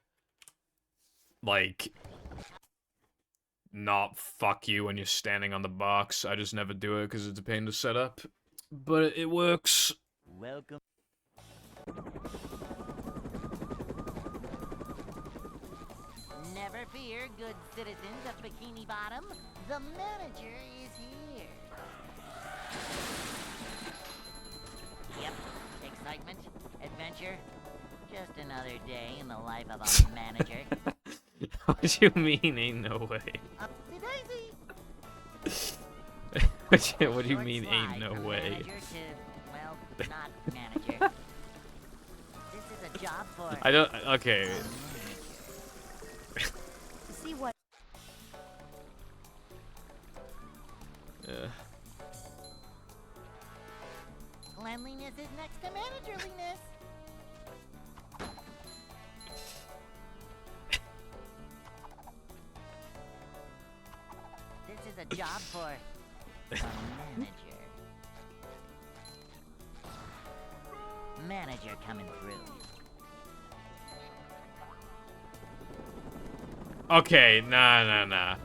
like not fuck you when you're standing on the box. I just never do it because it's a pain to set up, but it works. Welcome. Never fear, good citizens of Bikini Bottom. The manager is here. Yep. Excitement, adventure. Just another day in the life of a manager. What do you mean, ain't no way? Upsy-daisy. What do you Short mean, ain't slide no from way? Manager to, well, not manager. This is a job for I don't. Okay. a manager. to see what Cleanliness is next to managerliness. This is a job for a manager. Manager coming through. Okay, nah.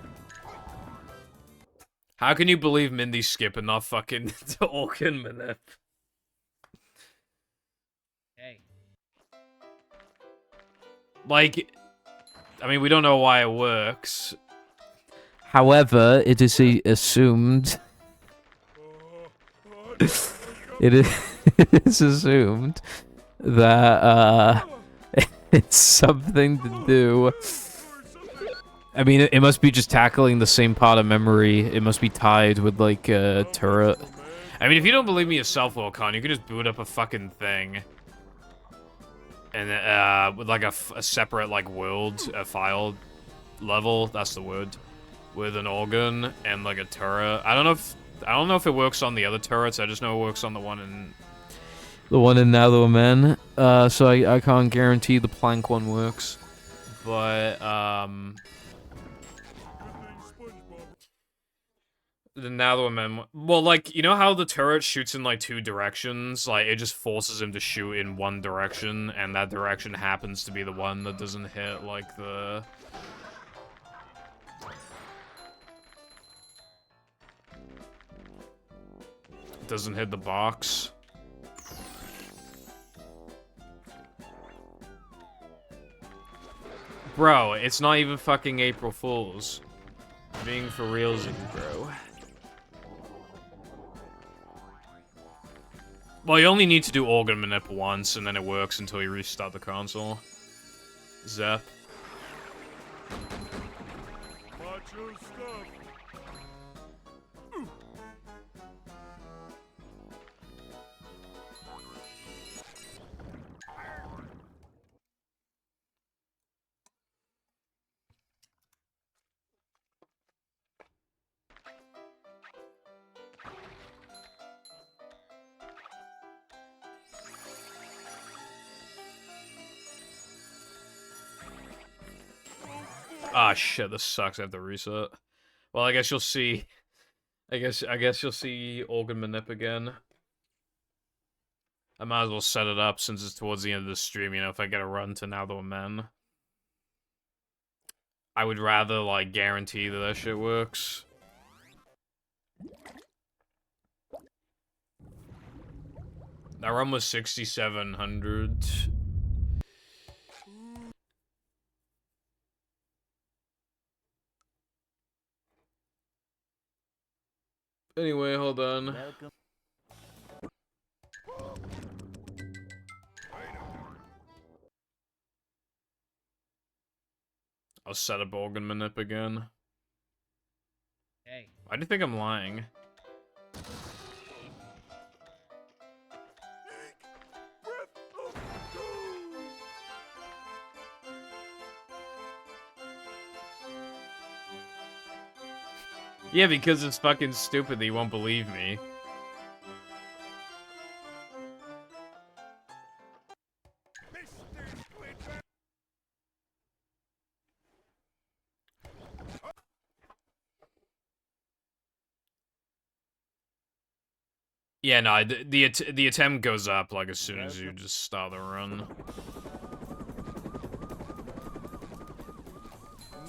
How can you believe Mindy's skipping not fucking to organ manip? Hey. Like, I mean, we don't know why it works. However, it is assumed. It is assumed that it's something to do. I mean, it must be just tackling the same part of memory. It must be tied with like a turret. I mean, if you don't believe me yourself, Wilcon, you could just boot up a fucking thing. And, with like a separate, like, world, file level, that's the word. With an organ and, like, a turret. I don't know if it works on the other turrets, I just know it works on the one in... The one in Now That We're Men. So I can't guarantee the plank one works. But, the Now That We're Men... Well, like, you know how the turret shoots in, like, 2 directions? Like, it just forces him to shoot in one direction, and that direction happens to be the one that doesn't hit, like, the... Doesn't hit the box. Bro, it's not even fucking April Fools. Being for realsies, bro. Well, you only need to do organ manip once, and then it works until you restart the console. Zep. Macho stuff. Ah, shit, this sucks. I have to reset. Well, I guess you'll see... I guess you'll see Organ Manip again. I might as well set it up since it's towards the end of the stream, you know, if I get a run to Now That We're Men. I would rather, like, guarantee that that shit works. That run was 6,700. Anyway, hold on. Welcome. I'll set up Organ Manip again. Hey. Why do you think I'm lying? Yeah, because it's fucking stupid that you won't believe me. Yeah, no, the attempt goes up like as soon as you just start the run.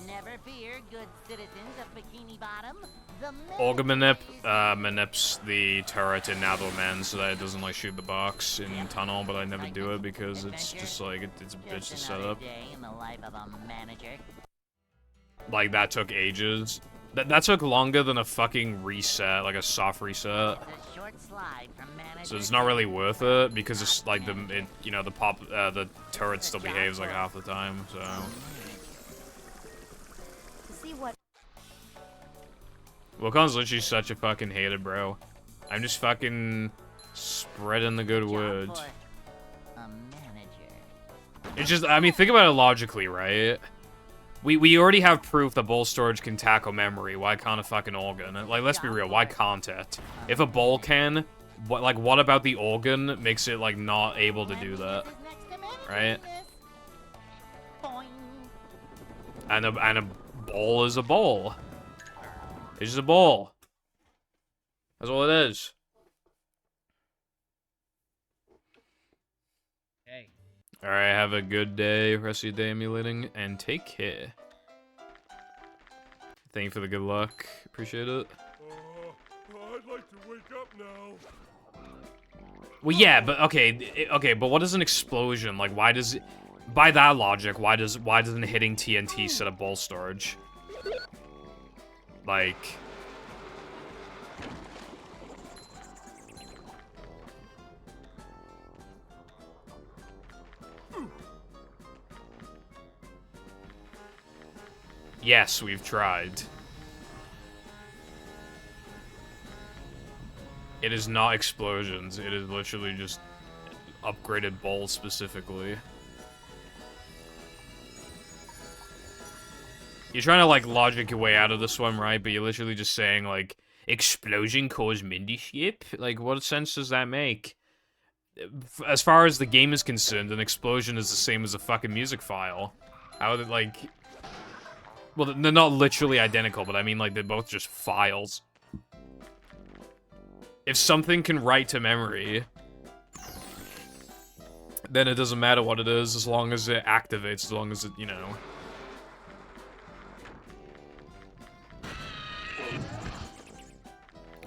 Never fear, good citizens of Bikini Bottom. The Organ Manip manips the turret in Now That We're Men so that it doesn't like shoot the box in tunnel, but I never do it because it's just like it's a bitch to set up. day in the life of a manager. Like that took ages. That took longer than a fucking reset, like a soft reset. It's a short slide from manager. So it's not really worth it because it's like you know, the turret still behaves like half the time. So. See what? Wilcon's literally such a fucking hater, bro. I'm just fucking spreading the good word. A manager. It's just, I mean, think about it logically, right? We already have proof that bowl storage can tackle memory. Why can't a fucking organ? Like, let's be real. Why can't it? If a bowl can, what about the organ makes it like not able to do that, right? And a bowl is a bowl. It's just a bowl. That's all it is. Hey. Alright, have a good day, rest of your day emulating, and take care. Thank you for the good luck. Appreciate it. I'd like to wake up now. Well, yeah, but okay, but what is an explosion? Like, why does... By that logic, why doesn't hitting TNT set up bowl storage? Like... Yes, we've tried. It is not explosions. It is literally just upgraded balls specifically. You're trying to, like, logic your way out of this one, right? But you're literally just saying, like, explosion caused Mindy ship? Like, what sense does that make? As far as the game is concerned, an explosion is the same as a fucking music file. How would it, like... Well, they're not literally identical, but I mean, like, they're both just files. If something can write to memory, then it doesn't matter what it is, as long as it activates, as long as it, you know...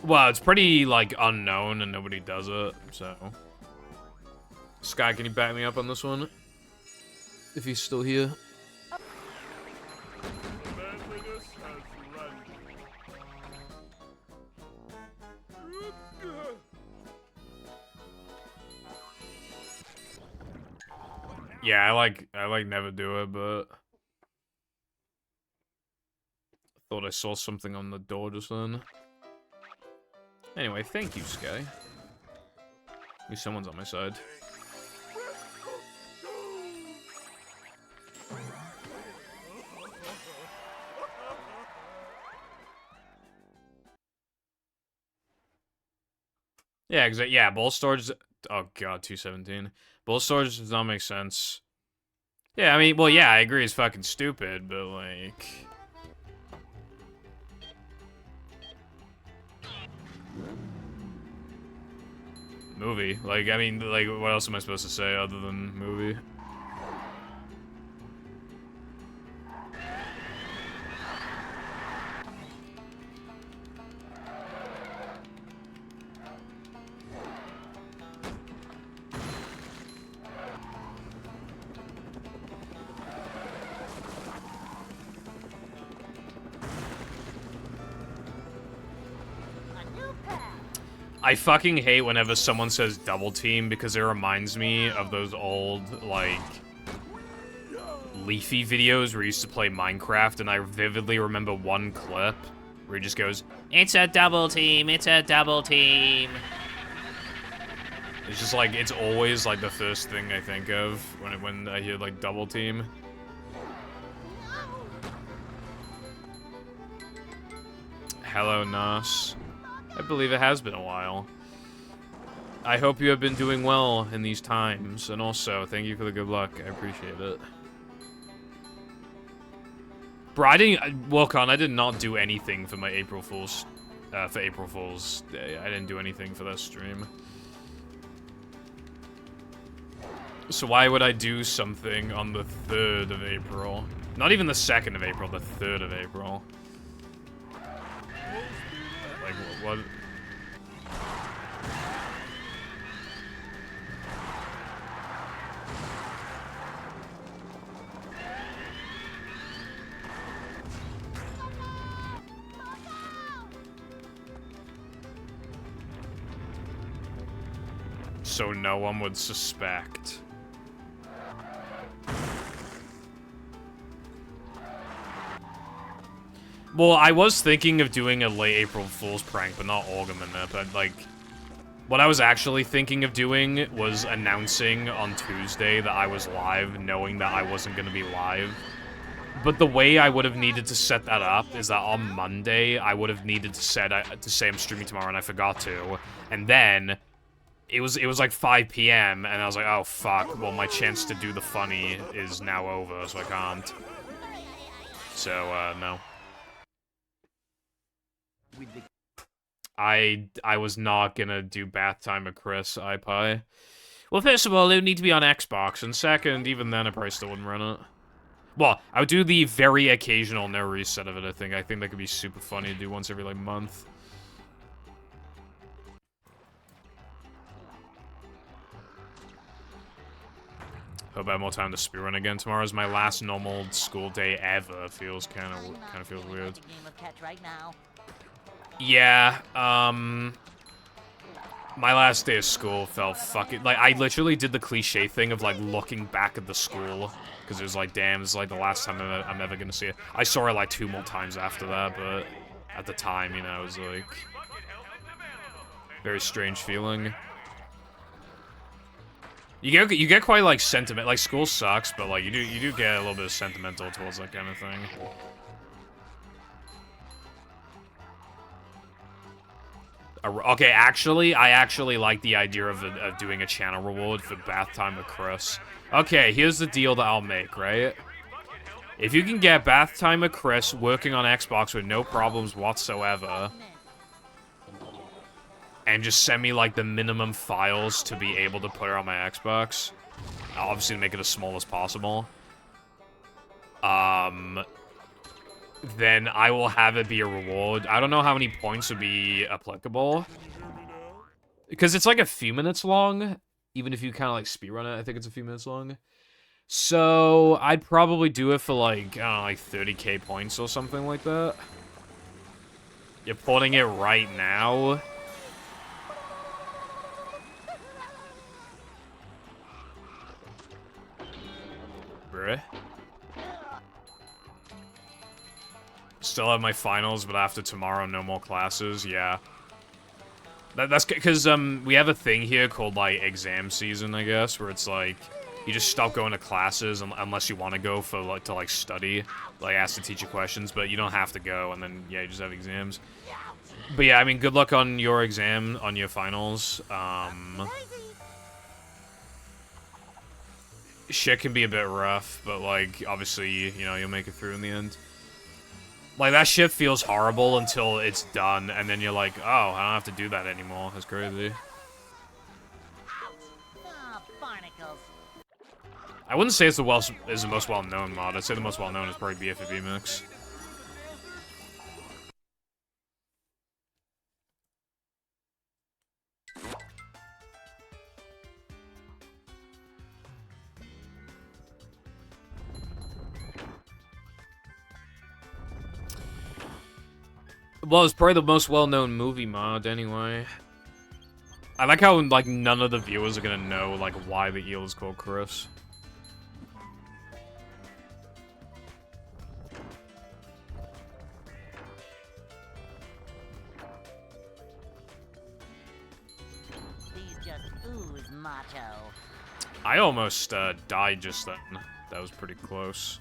Well, it's pretty, like, unknown, and nobody does it, so... Sky, can you back me up on this one? If he's still here. Manliness has landed. Yeah, I like never do it, but... I thought I saw something on the door just then. Anyway, thank you, Sky. At least someone's on my side. Yeah, exactly. Yeah, ball storage... Oh god, 217. Ball storage does not make sense. Yeah, I mean, well, yeah, I agree it's fucking stupid, but, like... Movie. Like, I mean, like, what else am I supposed to say other than movie? I fucking hate whenever someone says double team because it reminds me of those old, like, Leafy videos where he used to play Minecraft, and I vividly remember one clip where he just goes, "It's a double team, it's a double team." It's just like, it's always like the first thing I think of when I hear like double team. Hello, Nas. I believe it has been a while. I hope you have been doing well in these times, and also, thank you for the good luck. I appreciate it. Bro, I did not do anything for my April Fool's Day. I didn't do anything for that stream. So why would I do something on the 3rd of April? Not even the 2nd of April, the 3rd of April. Like, what? So no one would suspect. Well, I was thinking of doing a late April Fool's prank, but not augment it. But, like, what I was actually thinking of doing was announcing on Tuesday that I was live, knowing that I wasn't going to be live. But the way I would have needed to set that up is that on Monday, I would have needed to say I'm streaming tomorrow, and I forgot to. And then... It was like 5 p.m. and I was like, oh fuck, well my chance to do the funny is now over, so I can't. So, no. I was not gonna do bath time with Chris, iPie. Well, first of all, it would need to be on Xbox, and second, even then I probably still wouldn't run it. Well, I would do the very occasional no reset of it, I think. I think that could be super funny to do once every, like, month. Hope I have more time to speedrun again. Tomorrow is my last normal school day ever. Feels kind of feels weird. Yeah, my last day of school felt fucking... Like, I literally did the cliche thing of, like, looking back at the school. Because it was like, damn, this is, like, the last time I'm ever gonna see it. I saw it, like, 2 more times after that, but... At the time, you know, it was like... Very strange feeling. You get quite like sentiment. Like school sucks, but like you do get a little bit of sentimental towards that kind of thing. Okay, actually, I actually like the idea of doing a channel reward for Bath Time with Chris. Okay, here's the deal that I'll make, right? If you can get Bath Time with Chris working on Xbox with no problems whatsoever, and just send me, like, the minimum files to be able to put it on my Xbox, I'll obviously make it as small as possible, then I will have it be a reward. I don't know how many points would be applicable, because it's, like, a few minutes long, even if you kind of, like, speedrun it, I think it's a few minutes long. So, I'd probably do it for, like, I don't know, like 30k points or something like that. You're putting it right now. Bruh. Still have my finals, but after tomorrow, no more classes. Yeah. That's because, we have a thing here called, like, exam season, I guess, where it's, like, you just stop going to classes unless you want to go for, like, to study. Like, ask the teacher questions, but you don't have to go, and then, yeah, you just have exams. But, yeah, I mean, good luck on your exam, on your finals. Shit can be a bit rough, but, like, obviously, you know, you'll make it through in the end. Like, that shit feels horrible until it's done, and then you're like, oh, I don't have to do that anymore. That's crazy. Oh, barnacles. I wouldn't say it's the most well-known mod. I'd say the most well-known is probably BFB Mix. Well, it's probably the most well-known movie mod, anyway. I like how, like, none of the viewers are gonna know, like, why the eel is called Chris. These just ooze macho. I almost, died just then. That was pretty close.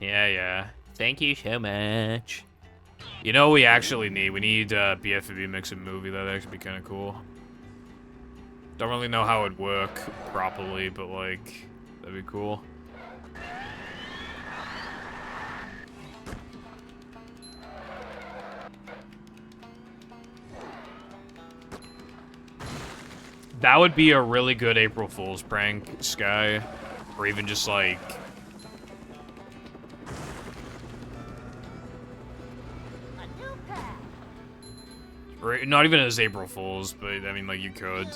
Yeah. Thank you so much. You know what we actually need? We need BFB Mix and movie. That'd actually be kind of cool. Don't really know how it'd work properly, but, like, that'd be cool. That would be a really good April Fool's prank, Sky. Or even just, like... Or not even as April Fool's, but, I mean, like, you could.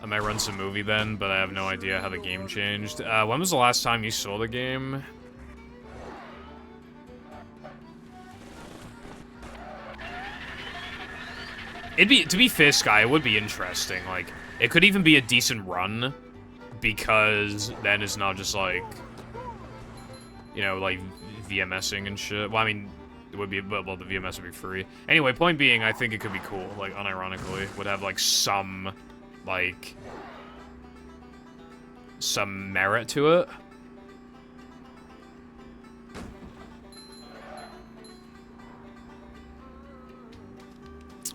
I might run some movie then, but I have no idea how the game changed. When was the last time you saw the game? To be fair, Sky, it would be interesting. Like, it could even be a decent run, because then it's not just, like, you know, like, VMSing and shit. Well, I mean, it would be, well, the VMS would be free. Anyway, point being, I think it could be cool, like, unironically. Would have, like, some, like, some merit to it.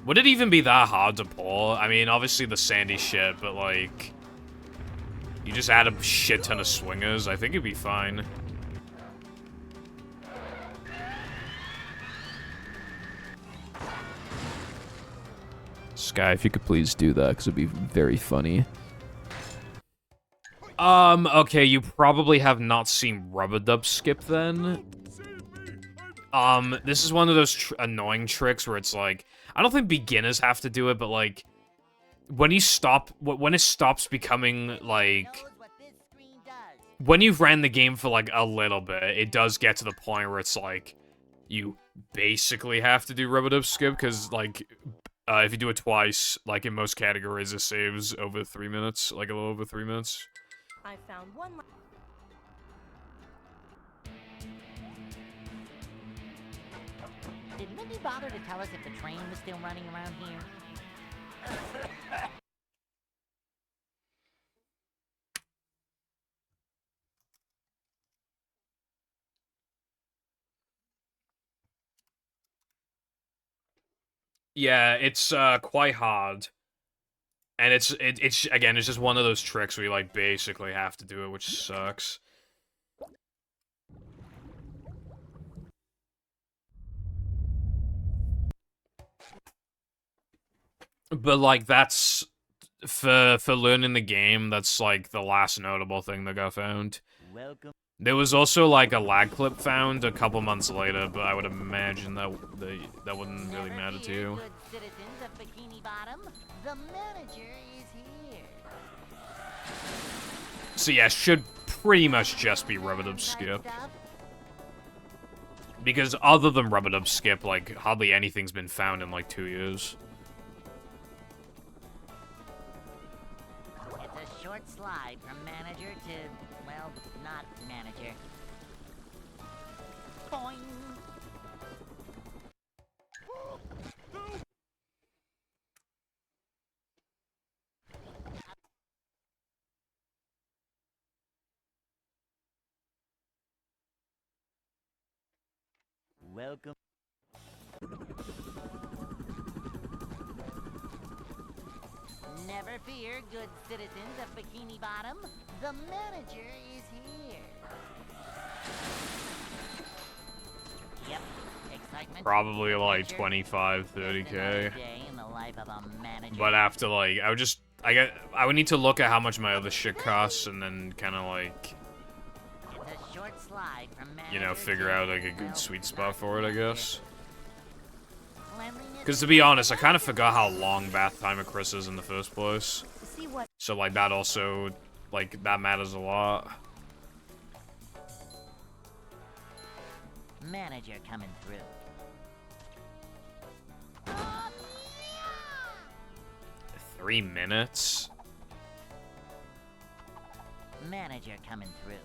Would it even be that hard to pull? I mean, obviously the Sandy shit, but, like, you just add a shit ton of swingers, I think it'd be fine. Sky, if you could please do that, because it'd be very funny. Okay, you probably have not seen Rub-a-Dub Skip then. This is one of those annoying tricks where it's like, I don't think beginners have to do it, but like, when it stops becoming like, when you've ran the game for, like, a little bit, it does get to the point where it's, like, you basically have to do rub-a-dub skip, because, like, if you do it twice, like, in most categories, it saves over 3 minutes, like, a little over 3 minutes. I found one. Did Mindy bother to tell us if the train was still running around here? Yeah, it's quite hard. And it's again, it's just one of those tricks where you, like, basically have to do it, which sucks. But, like, that's for learning the game, that's, like, the last notable thing that got found. Welcome. There was also, like, a lag clip found a couple months later, but I would imagine that that wouldn't really matter to you. Good citizens of Bikini Bottom, the manager is here. So yeah, should pretty much just be rub-a-dub skip. Because other than rub-a-dub skip, like, hardly anything's been found in, like, 2 years. It's a short slide from manager to, well, not manager. Boing. Welcome. Never fear, good citizens of Bikini Bottom. The manager is here. Yep, excitement. Probably, like, 25, 30K. Day in the life of a manager. But after, like, I would need to look at how much my other shit costs and then kind of, like, It's a short slide from you know, figure out, like, a good sweet spot for it, I guess. Cleanliness. Because to be honest, I kind of forgot how long bath time at Chris is in the first place. See what? So, like, that also, like, that matters a lot. Manager coming through. 3 minutes? Manager coming through.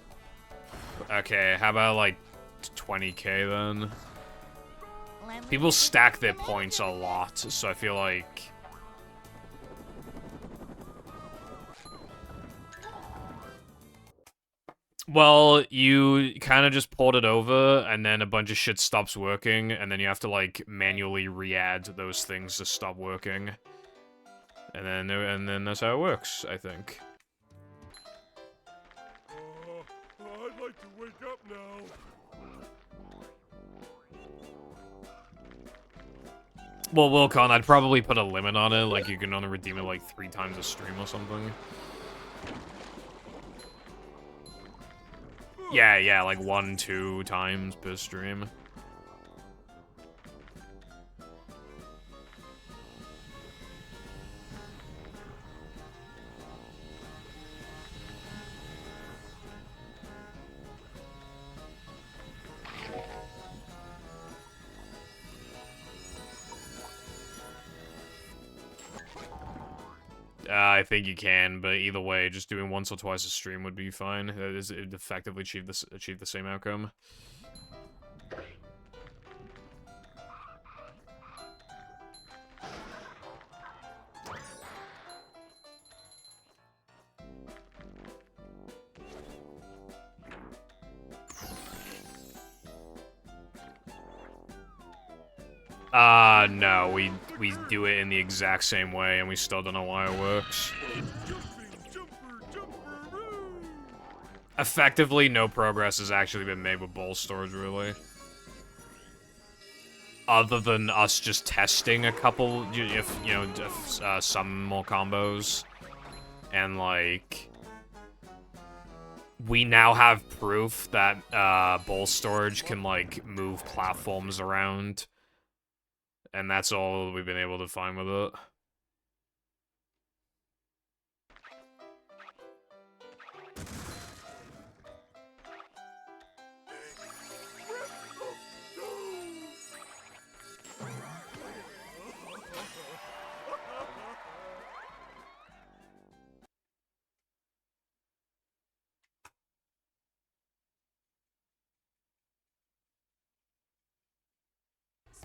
Okay, how about, like, 20K then? People stack their points a lot, so I feel like... Well, you kind of just port it over, and then a bunch of shit stops working, and then you have to, like, manually re-add those things to stop working. And then that's how it works, I think. I'd like to wake up now. Well, Wilcon, I'd probably put a limit on it, like you can only redeem it like 3 times a stream or something. Yeah, like 1-2 times per stream. I think you can, but either way, just doing once or twice a stream would be fine. It effectively achieve the same outcome. No, we do it in the exact same way, and we still don't know why it works. Effectively, no progress has actually been made with bowl storage, really. Other than us just testing a couple, some more combos. And, like... We now have proof that, bowl storage can, like, move platforms around. And that's all we've been able to find with it.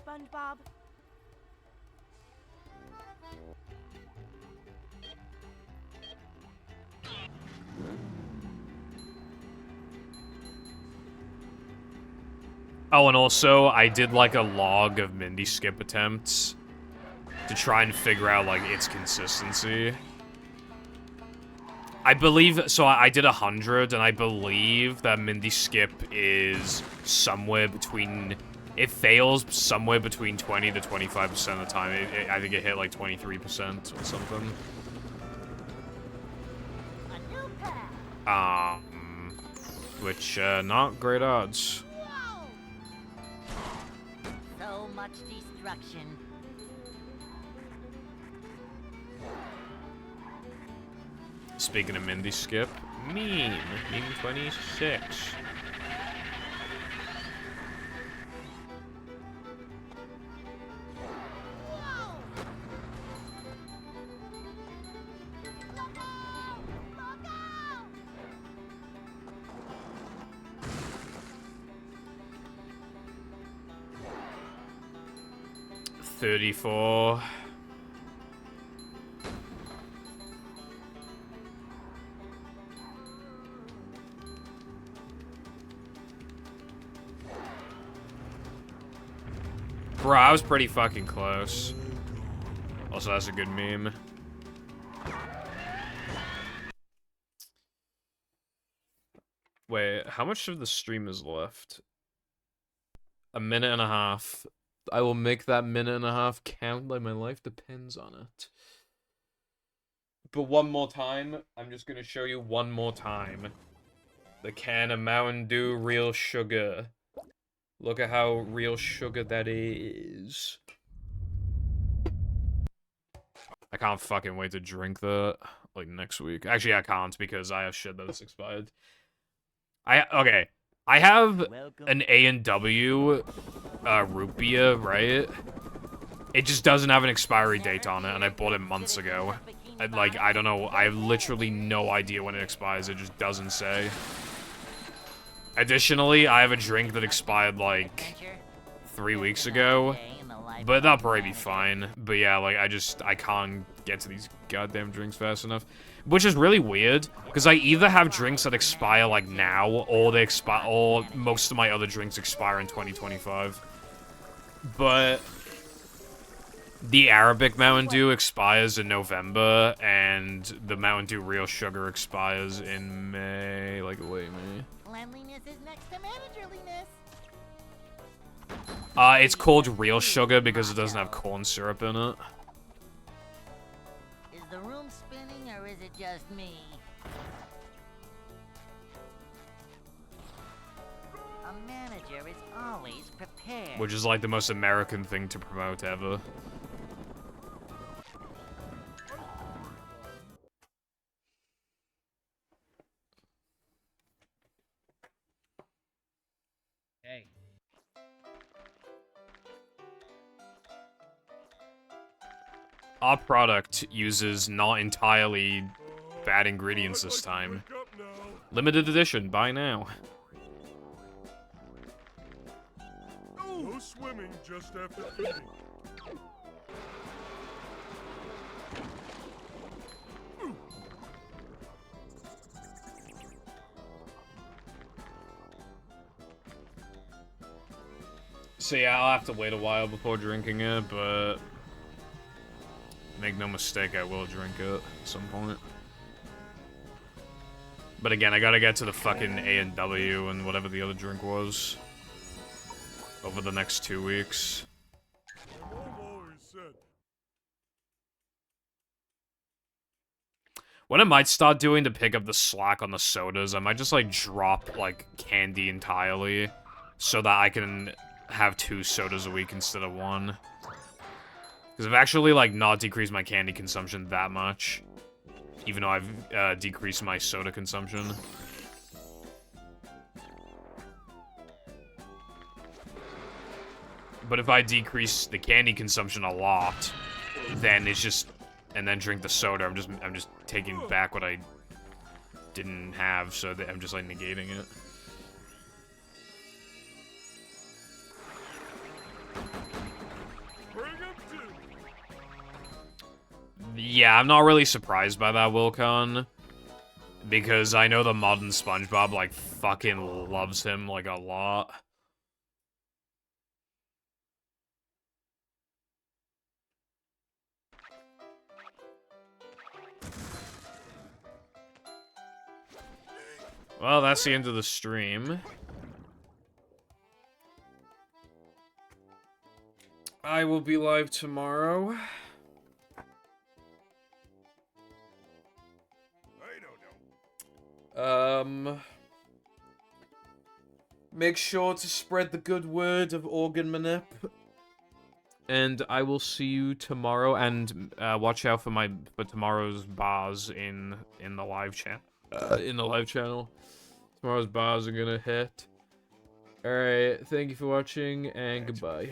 SpongeBob. Oh, and also, I did, like, a log of Mindy skip attempts to try and figure out, like, its consistency. I believe, so I did 100, and I believe that Mindy skip is somewhere between, it fails somewhere between 20 to 25% of the time. I think it hit, like, 23% or something. Which, not great odds. So much destruction. Speaking of Mindy skip, meme 26. $34. Bro, I was pretty fucking close. Also, that's a good meme. Wait, how much of the stream is left? A minute and a half. I will make that minute and a half count like my life depends on it. But one more time, I'm just gonna show you one more time. The can of Mountain Dew Real Sugar. Look at how real sugar that is. I can't fucking wait to drink that, like, next week. Actually, I can't, because I have shit that's expired. Okay. I have an A&W root beer, right? It just doesn't have an expiry date on it, and I bought it months ago. I don't know. I have literally no idea when it expires. It just doesn't say. Additionally, I have a drink that expired, like, 3 weeks ago. But that'll probably be fine. But yeah, like, I can't get to these goddamn drinks fast enough. Which is really weird, because I either have drinks that expire, like, now, or they expire, or most of my other drinks expire in 2025. But the Arabic Mountain Dew expires in November, and the Mountain Dew Real Sugar expires in May, like, late May. Cleanliness is next to managerliness. It's called Real Sugar because it doesn't have corn syrup in it. Is the room spinning or is it just me? A manager is always prepared. Which is like the most American thing to promote ever. Hey. Our product uses not entirely bad ingredients this time. Limited edition, buy now. No swimming just after eating. So yeah, I'll have to wait a while before drinking it, but make no mistake, I will drink it at some point. But again, I gotta get to the fucking A&W and whatever the other drink was over the next 2 weeks. What I might start doing to pick up the slack on the sodas, I might just, like, drop, like, candy entirely so that I can have 2 sodas a week instead of 1. Because I've actually, like, not decreased my candy consumption that much. Even though I've decreased my soda consumption. But if I decrease the candy consumption a lot, then it's just... And then drink the soda, I'm just taking back what I didn't have, so that I'm just, like, negating it. Yeah, I'm not really surprised by that, Wilcon. Because I know the modern SpongeBob, like, fucking loves him, like, a lot. Well, that's the end of the stream. I will be live tomorrow. Make sure to spread the good word of Organ Manip. And I will see you tomorrow, and watch out for tomorrow's bars in the live chat. In the live channel. Tomorrow's bars are gonna hit. Alright, thank you for watching, and goodbye.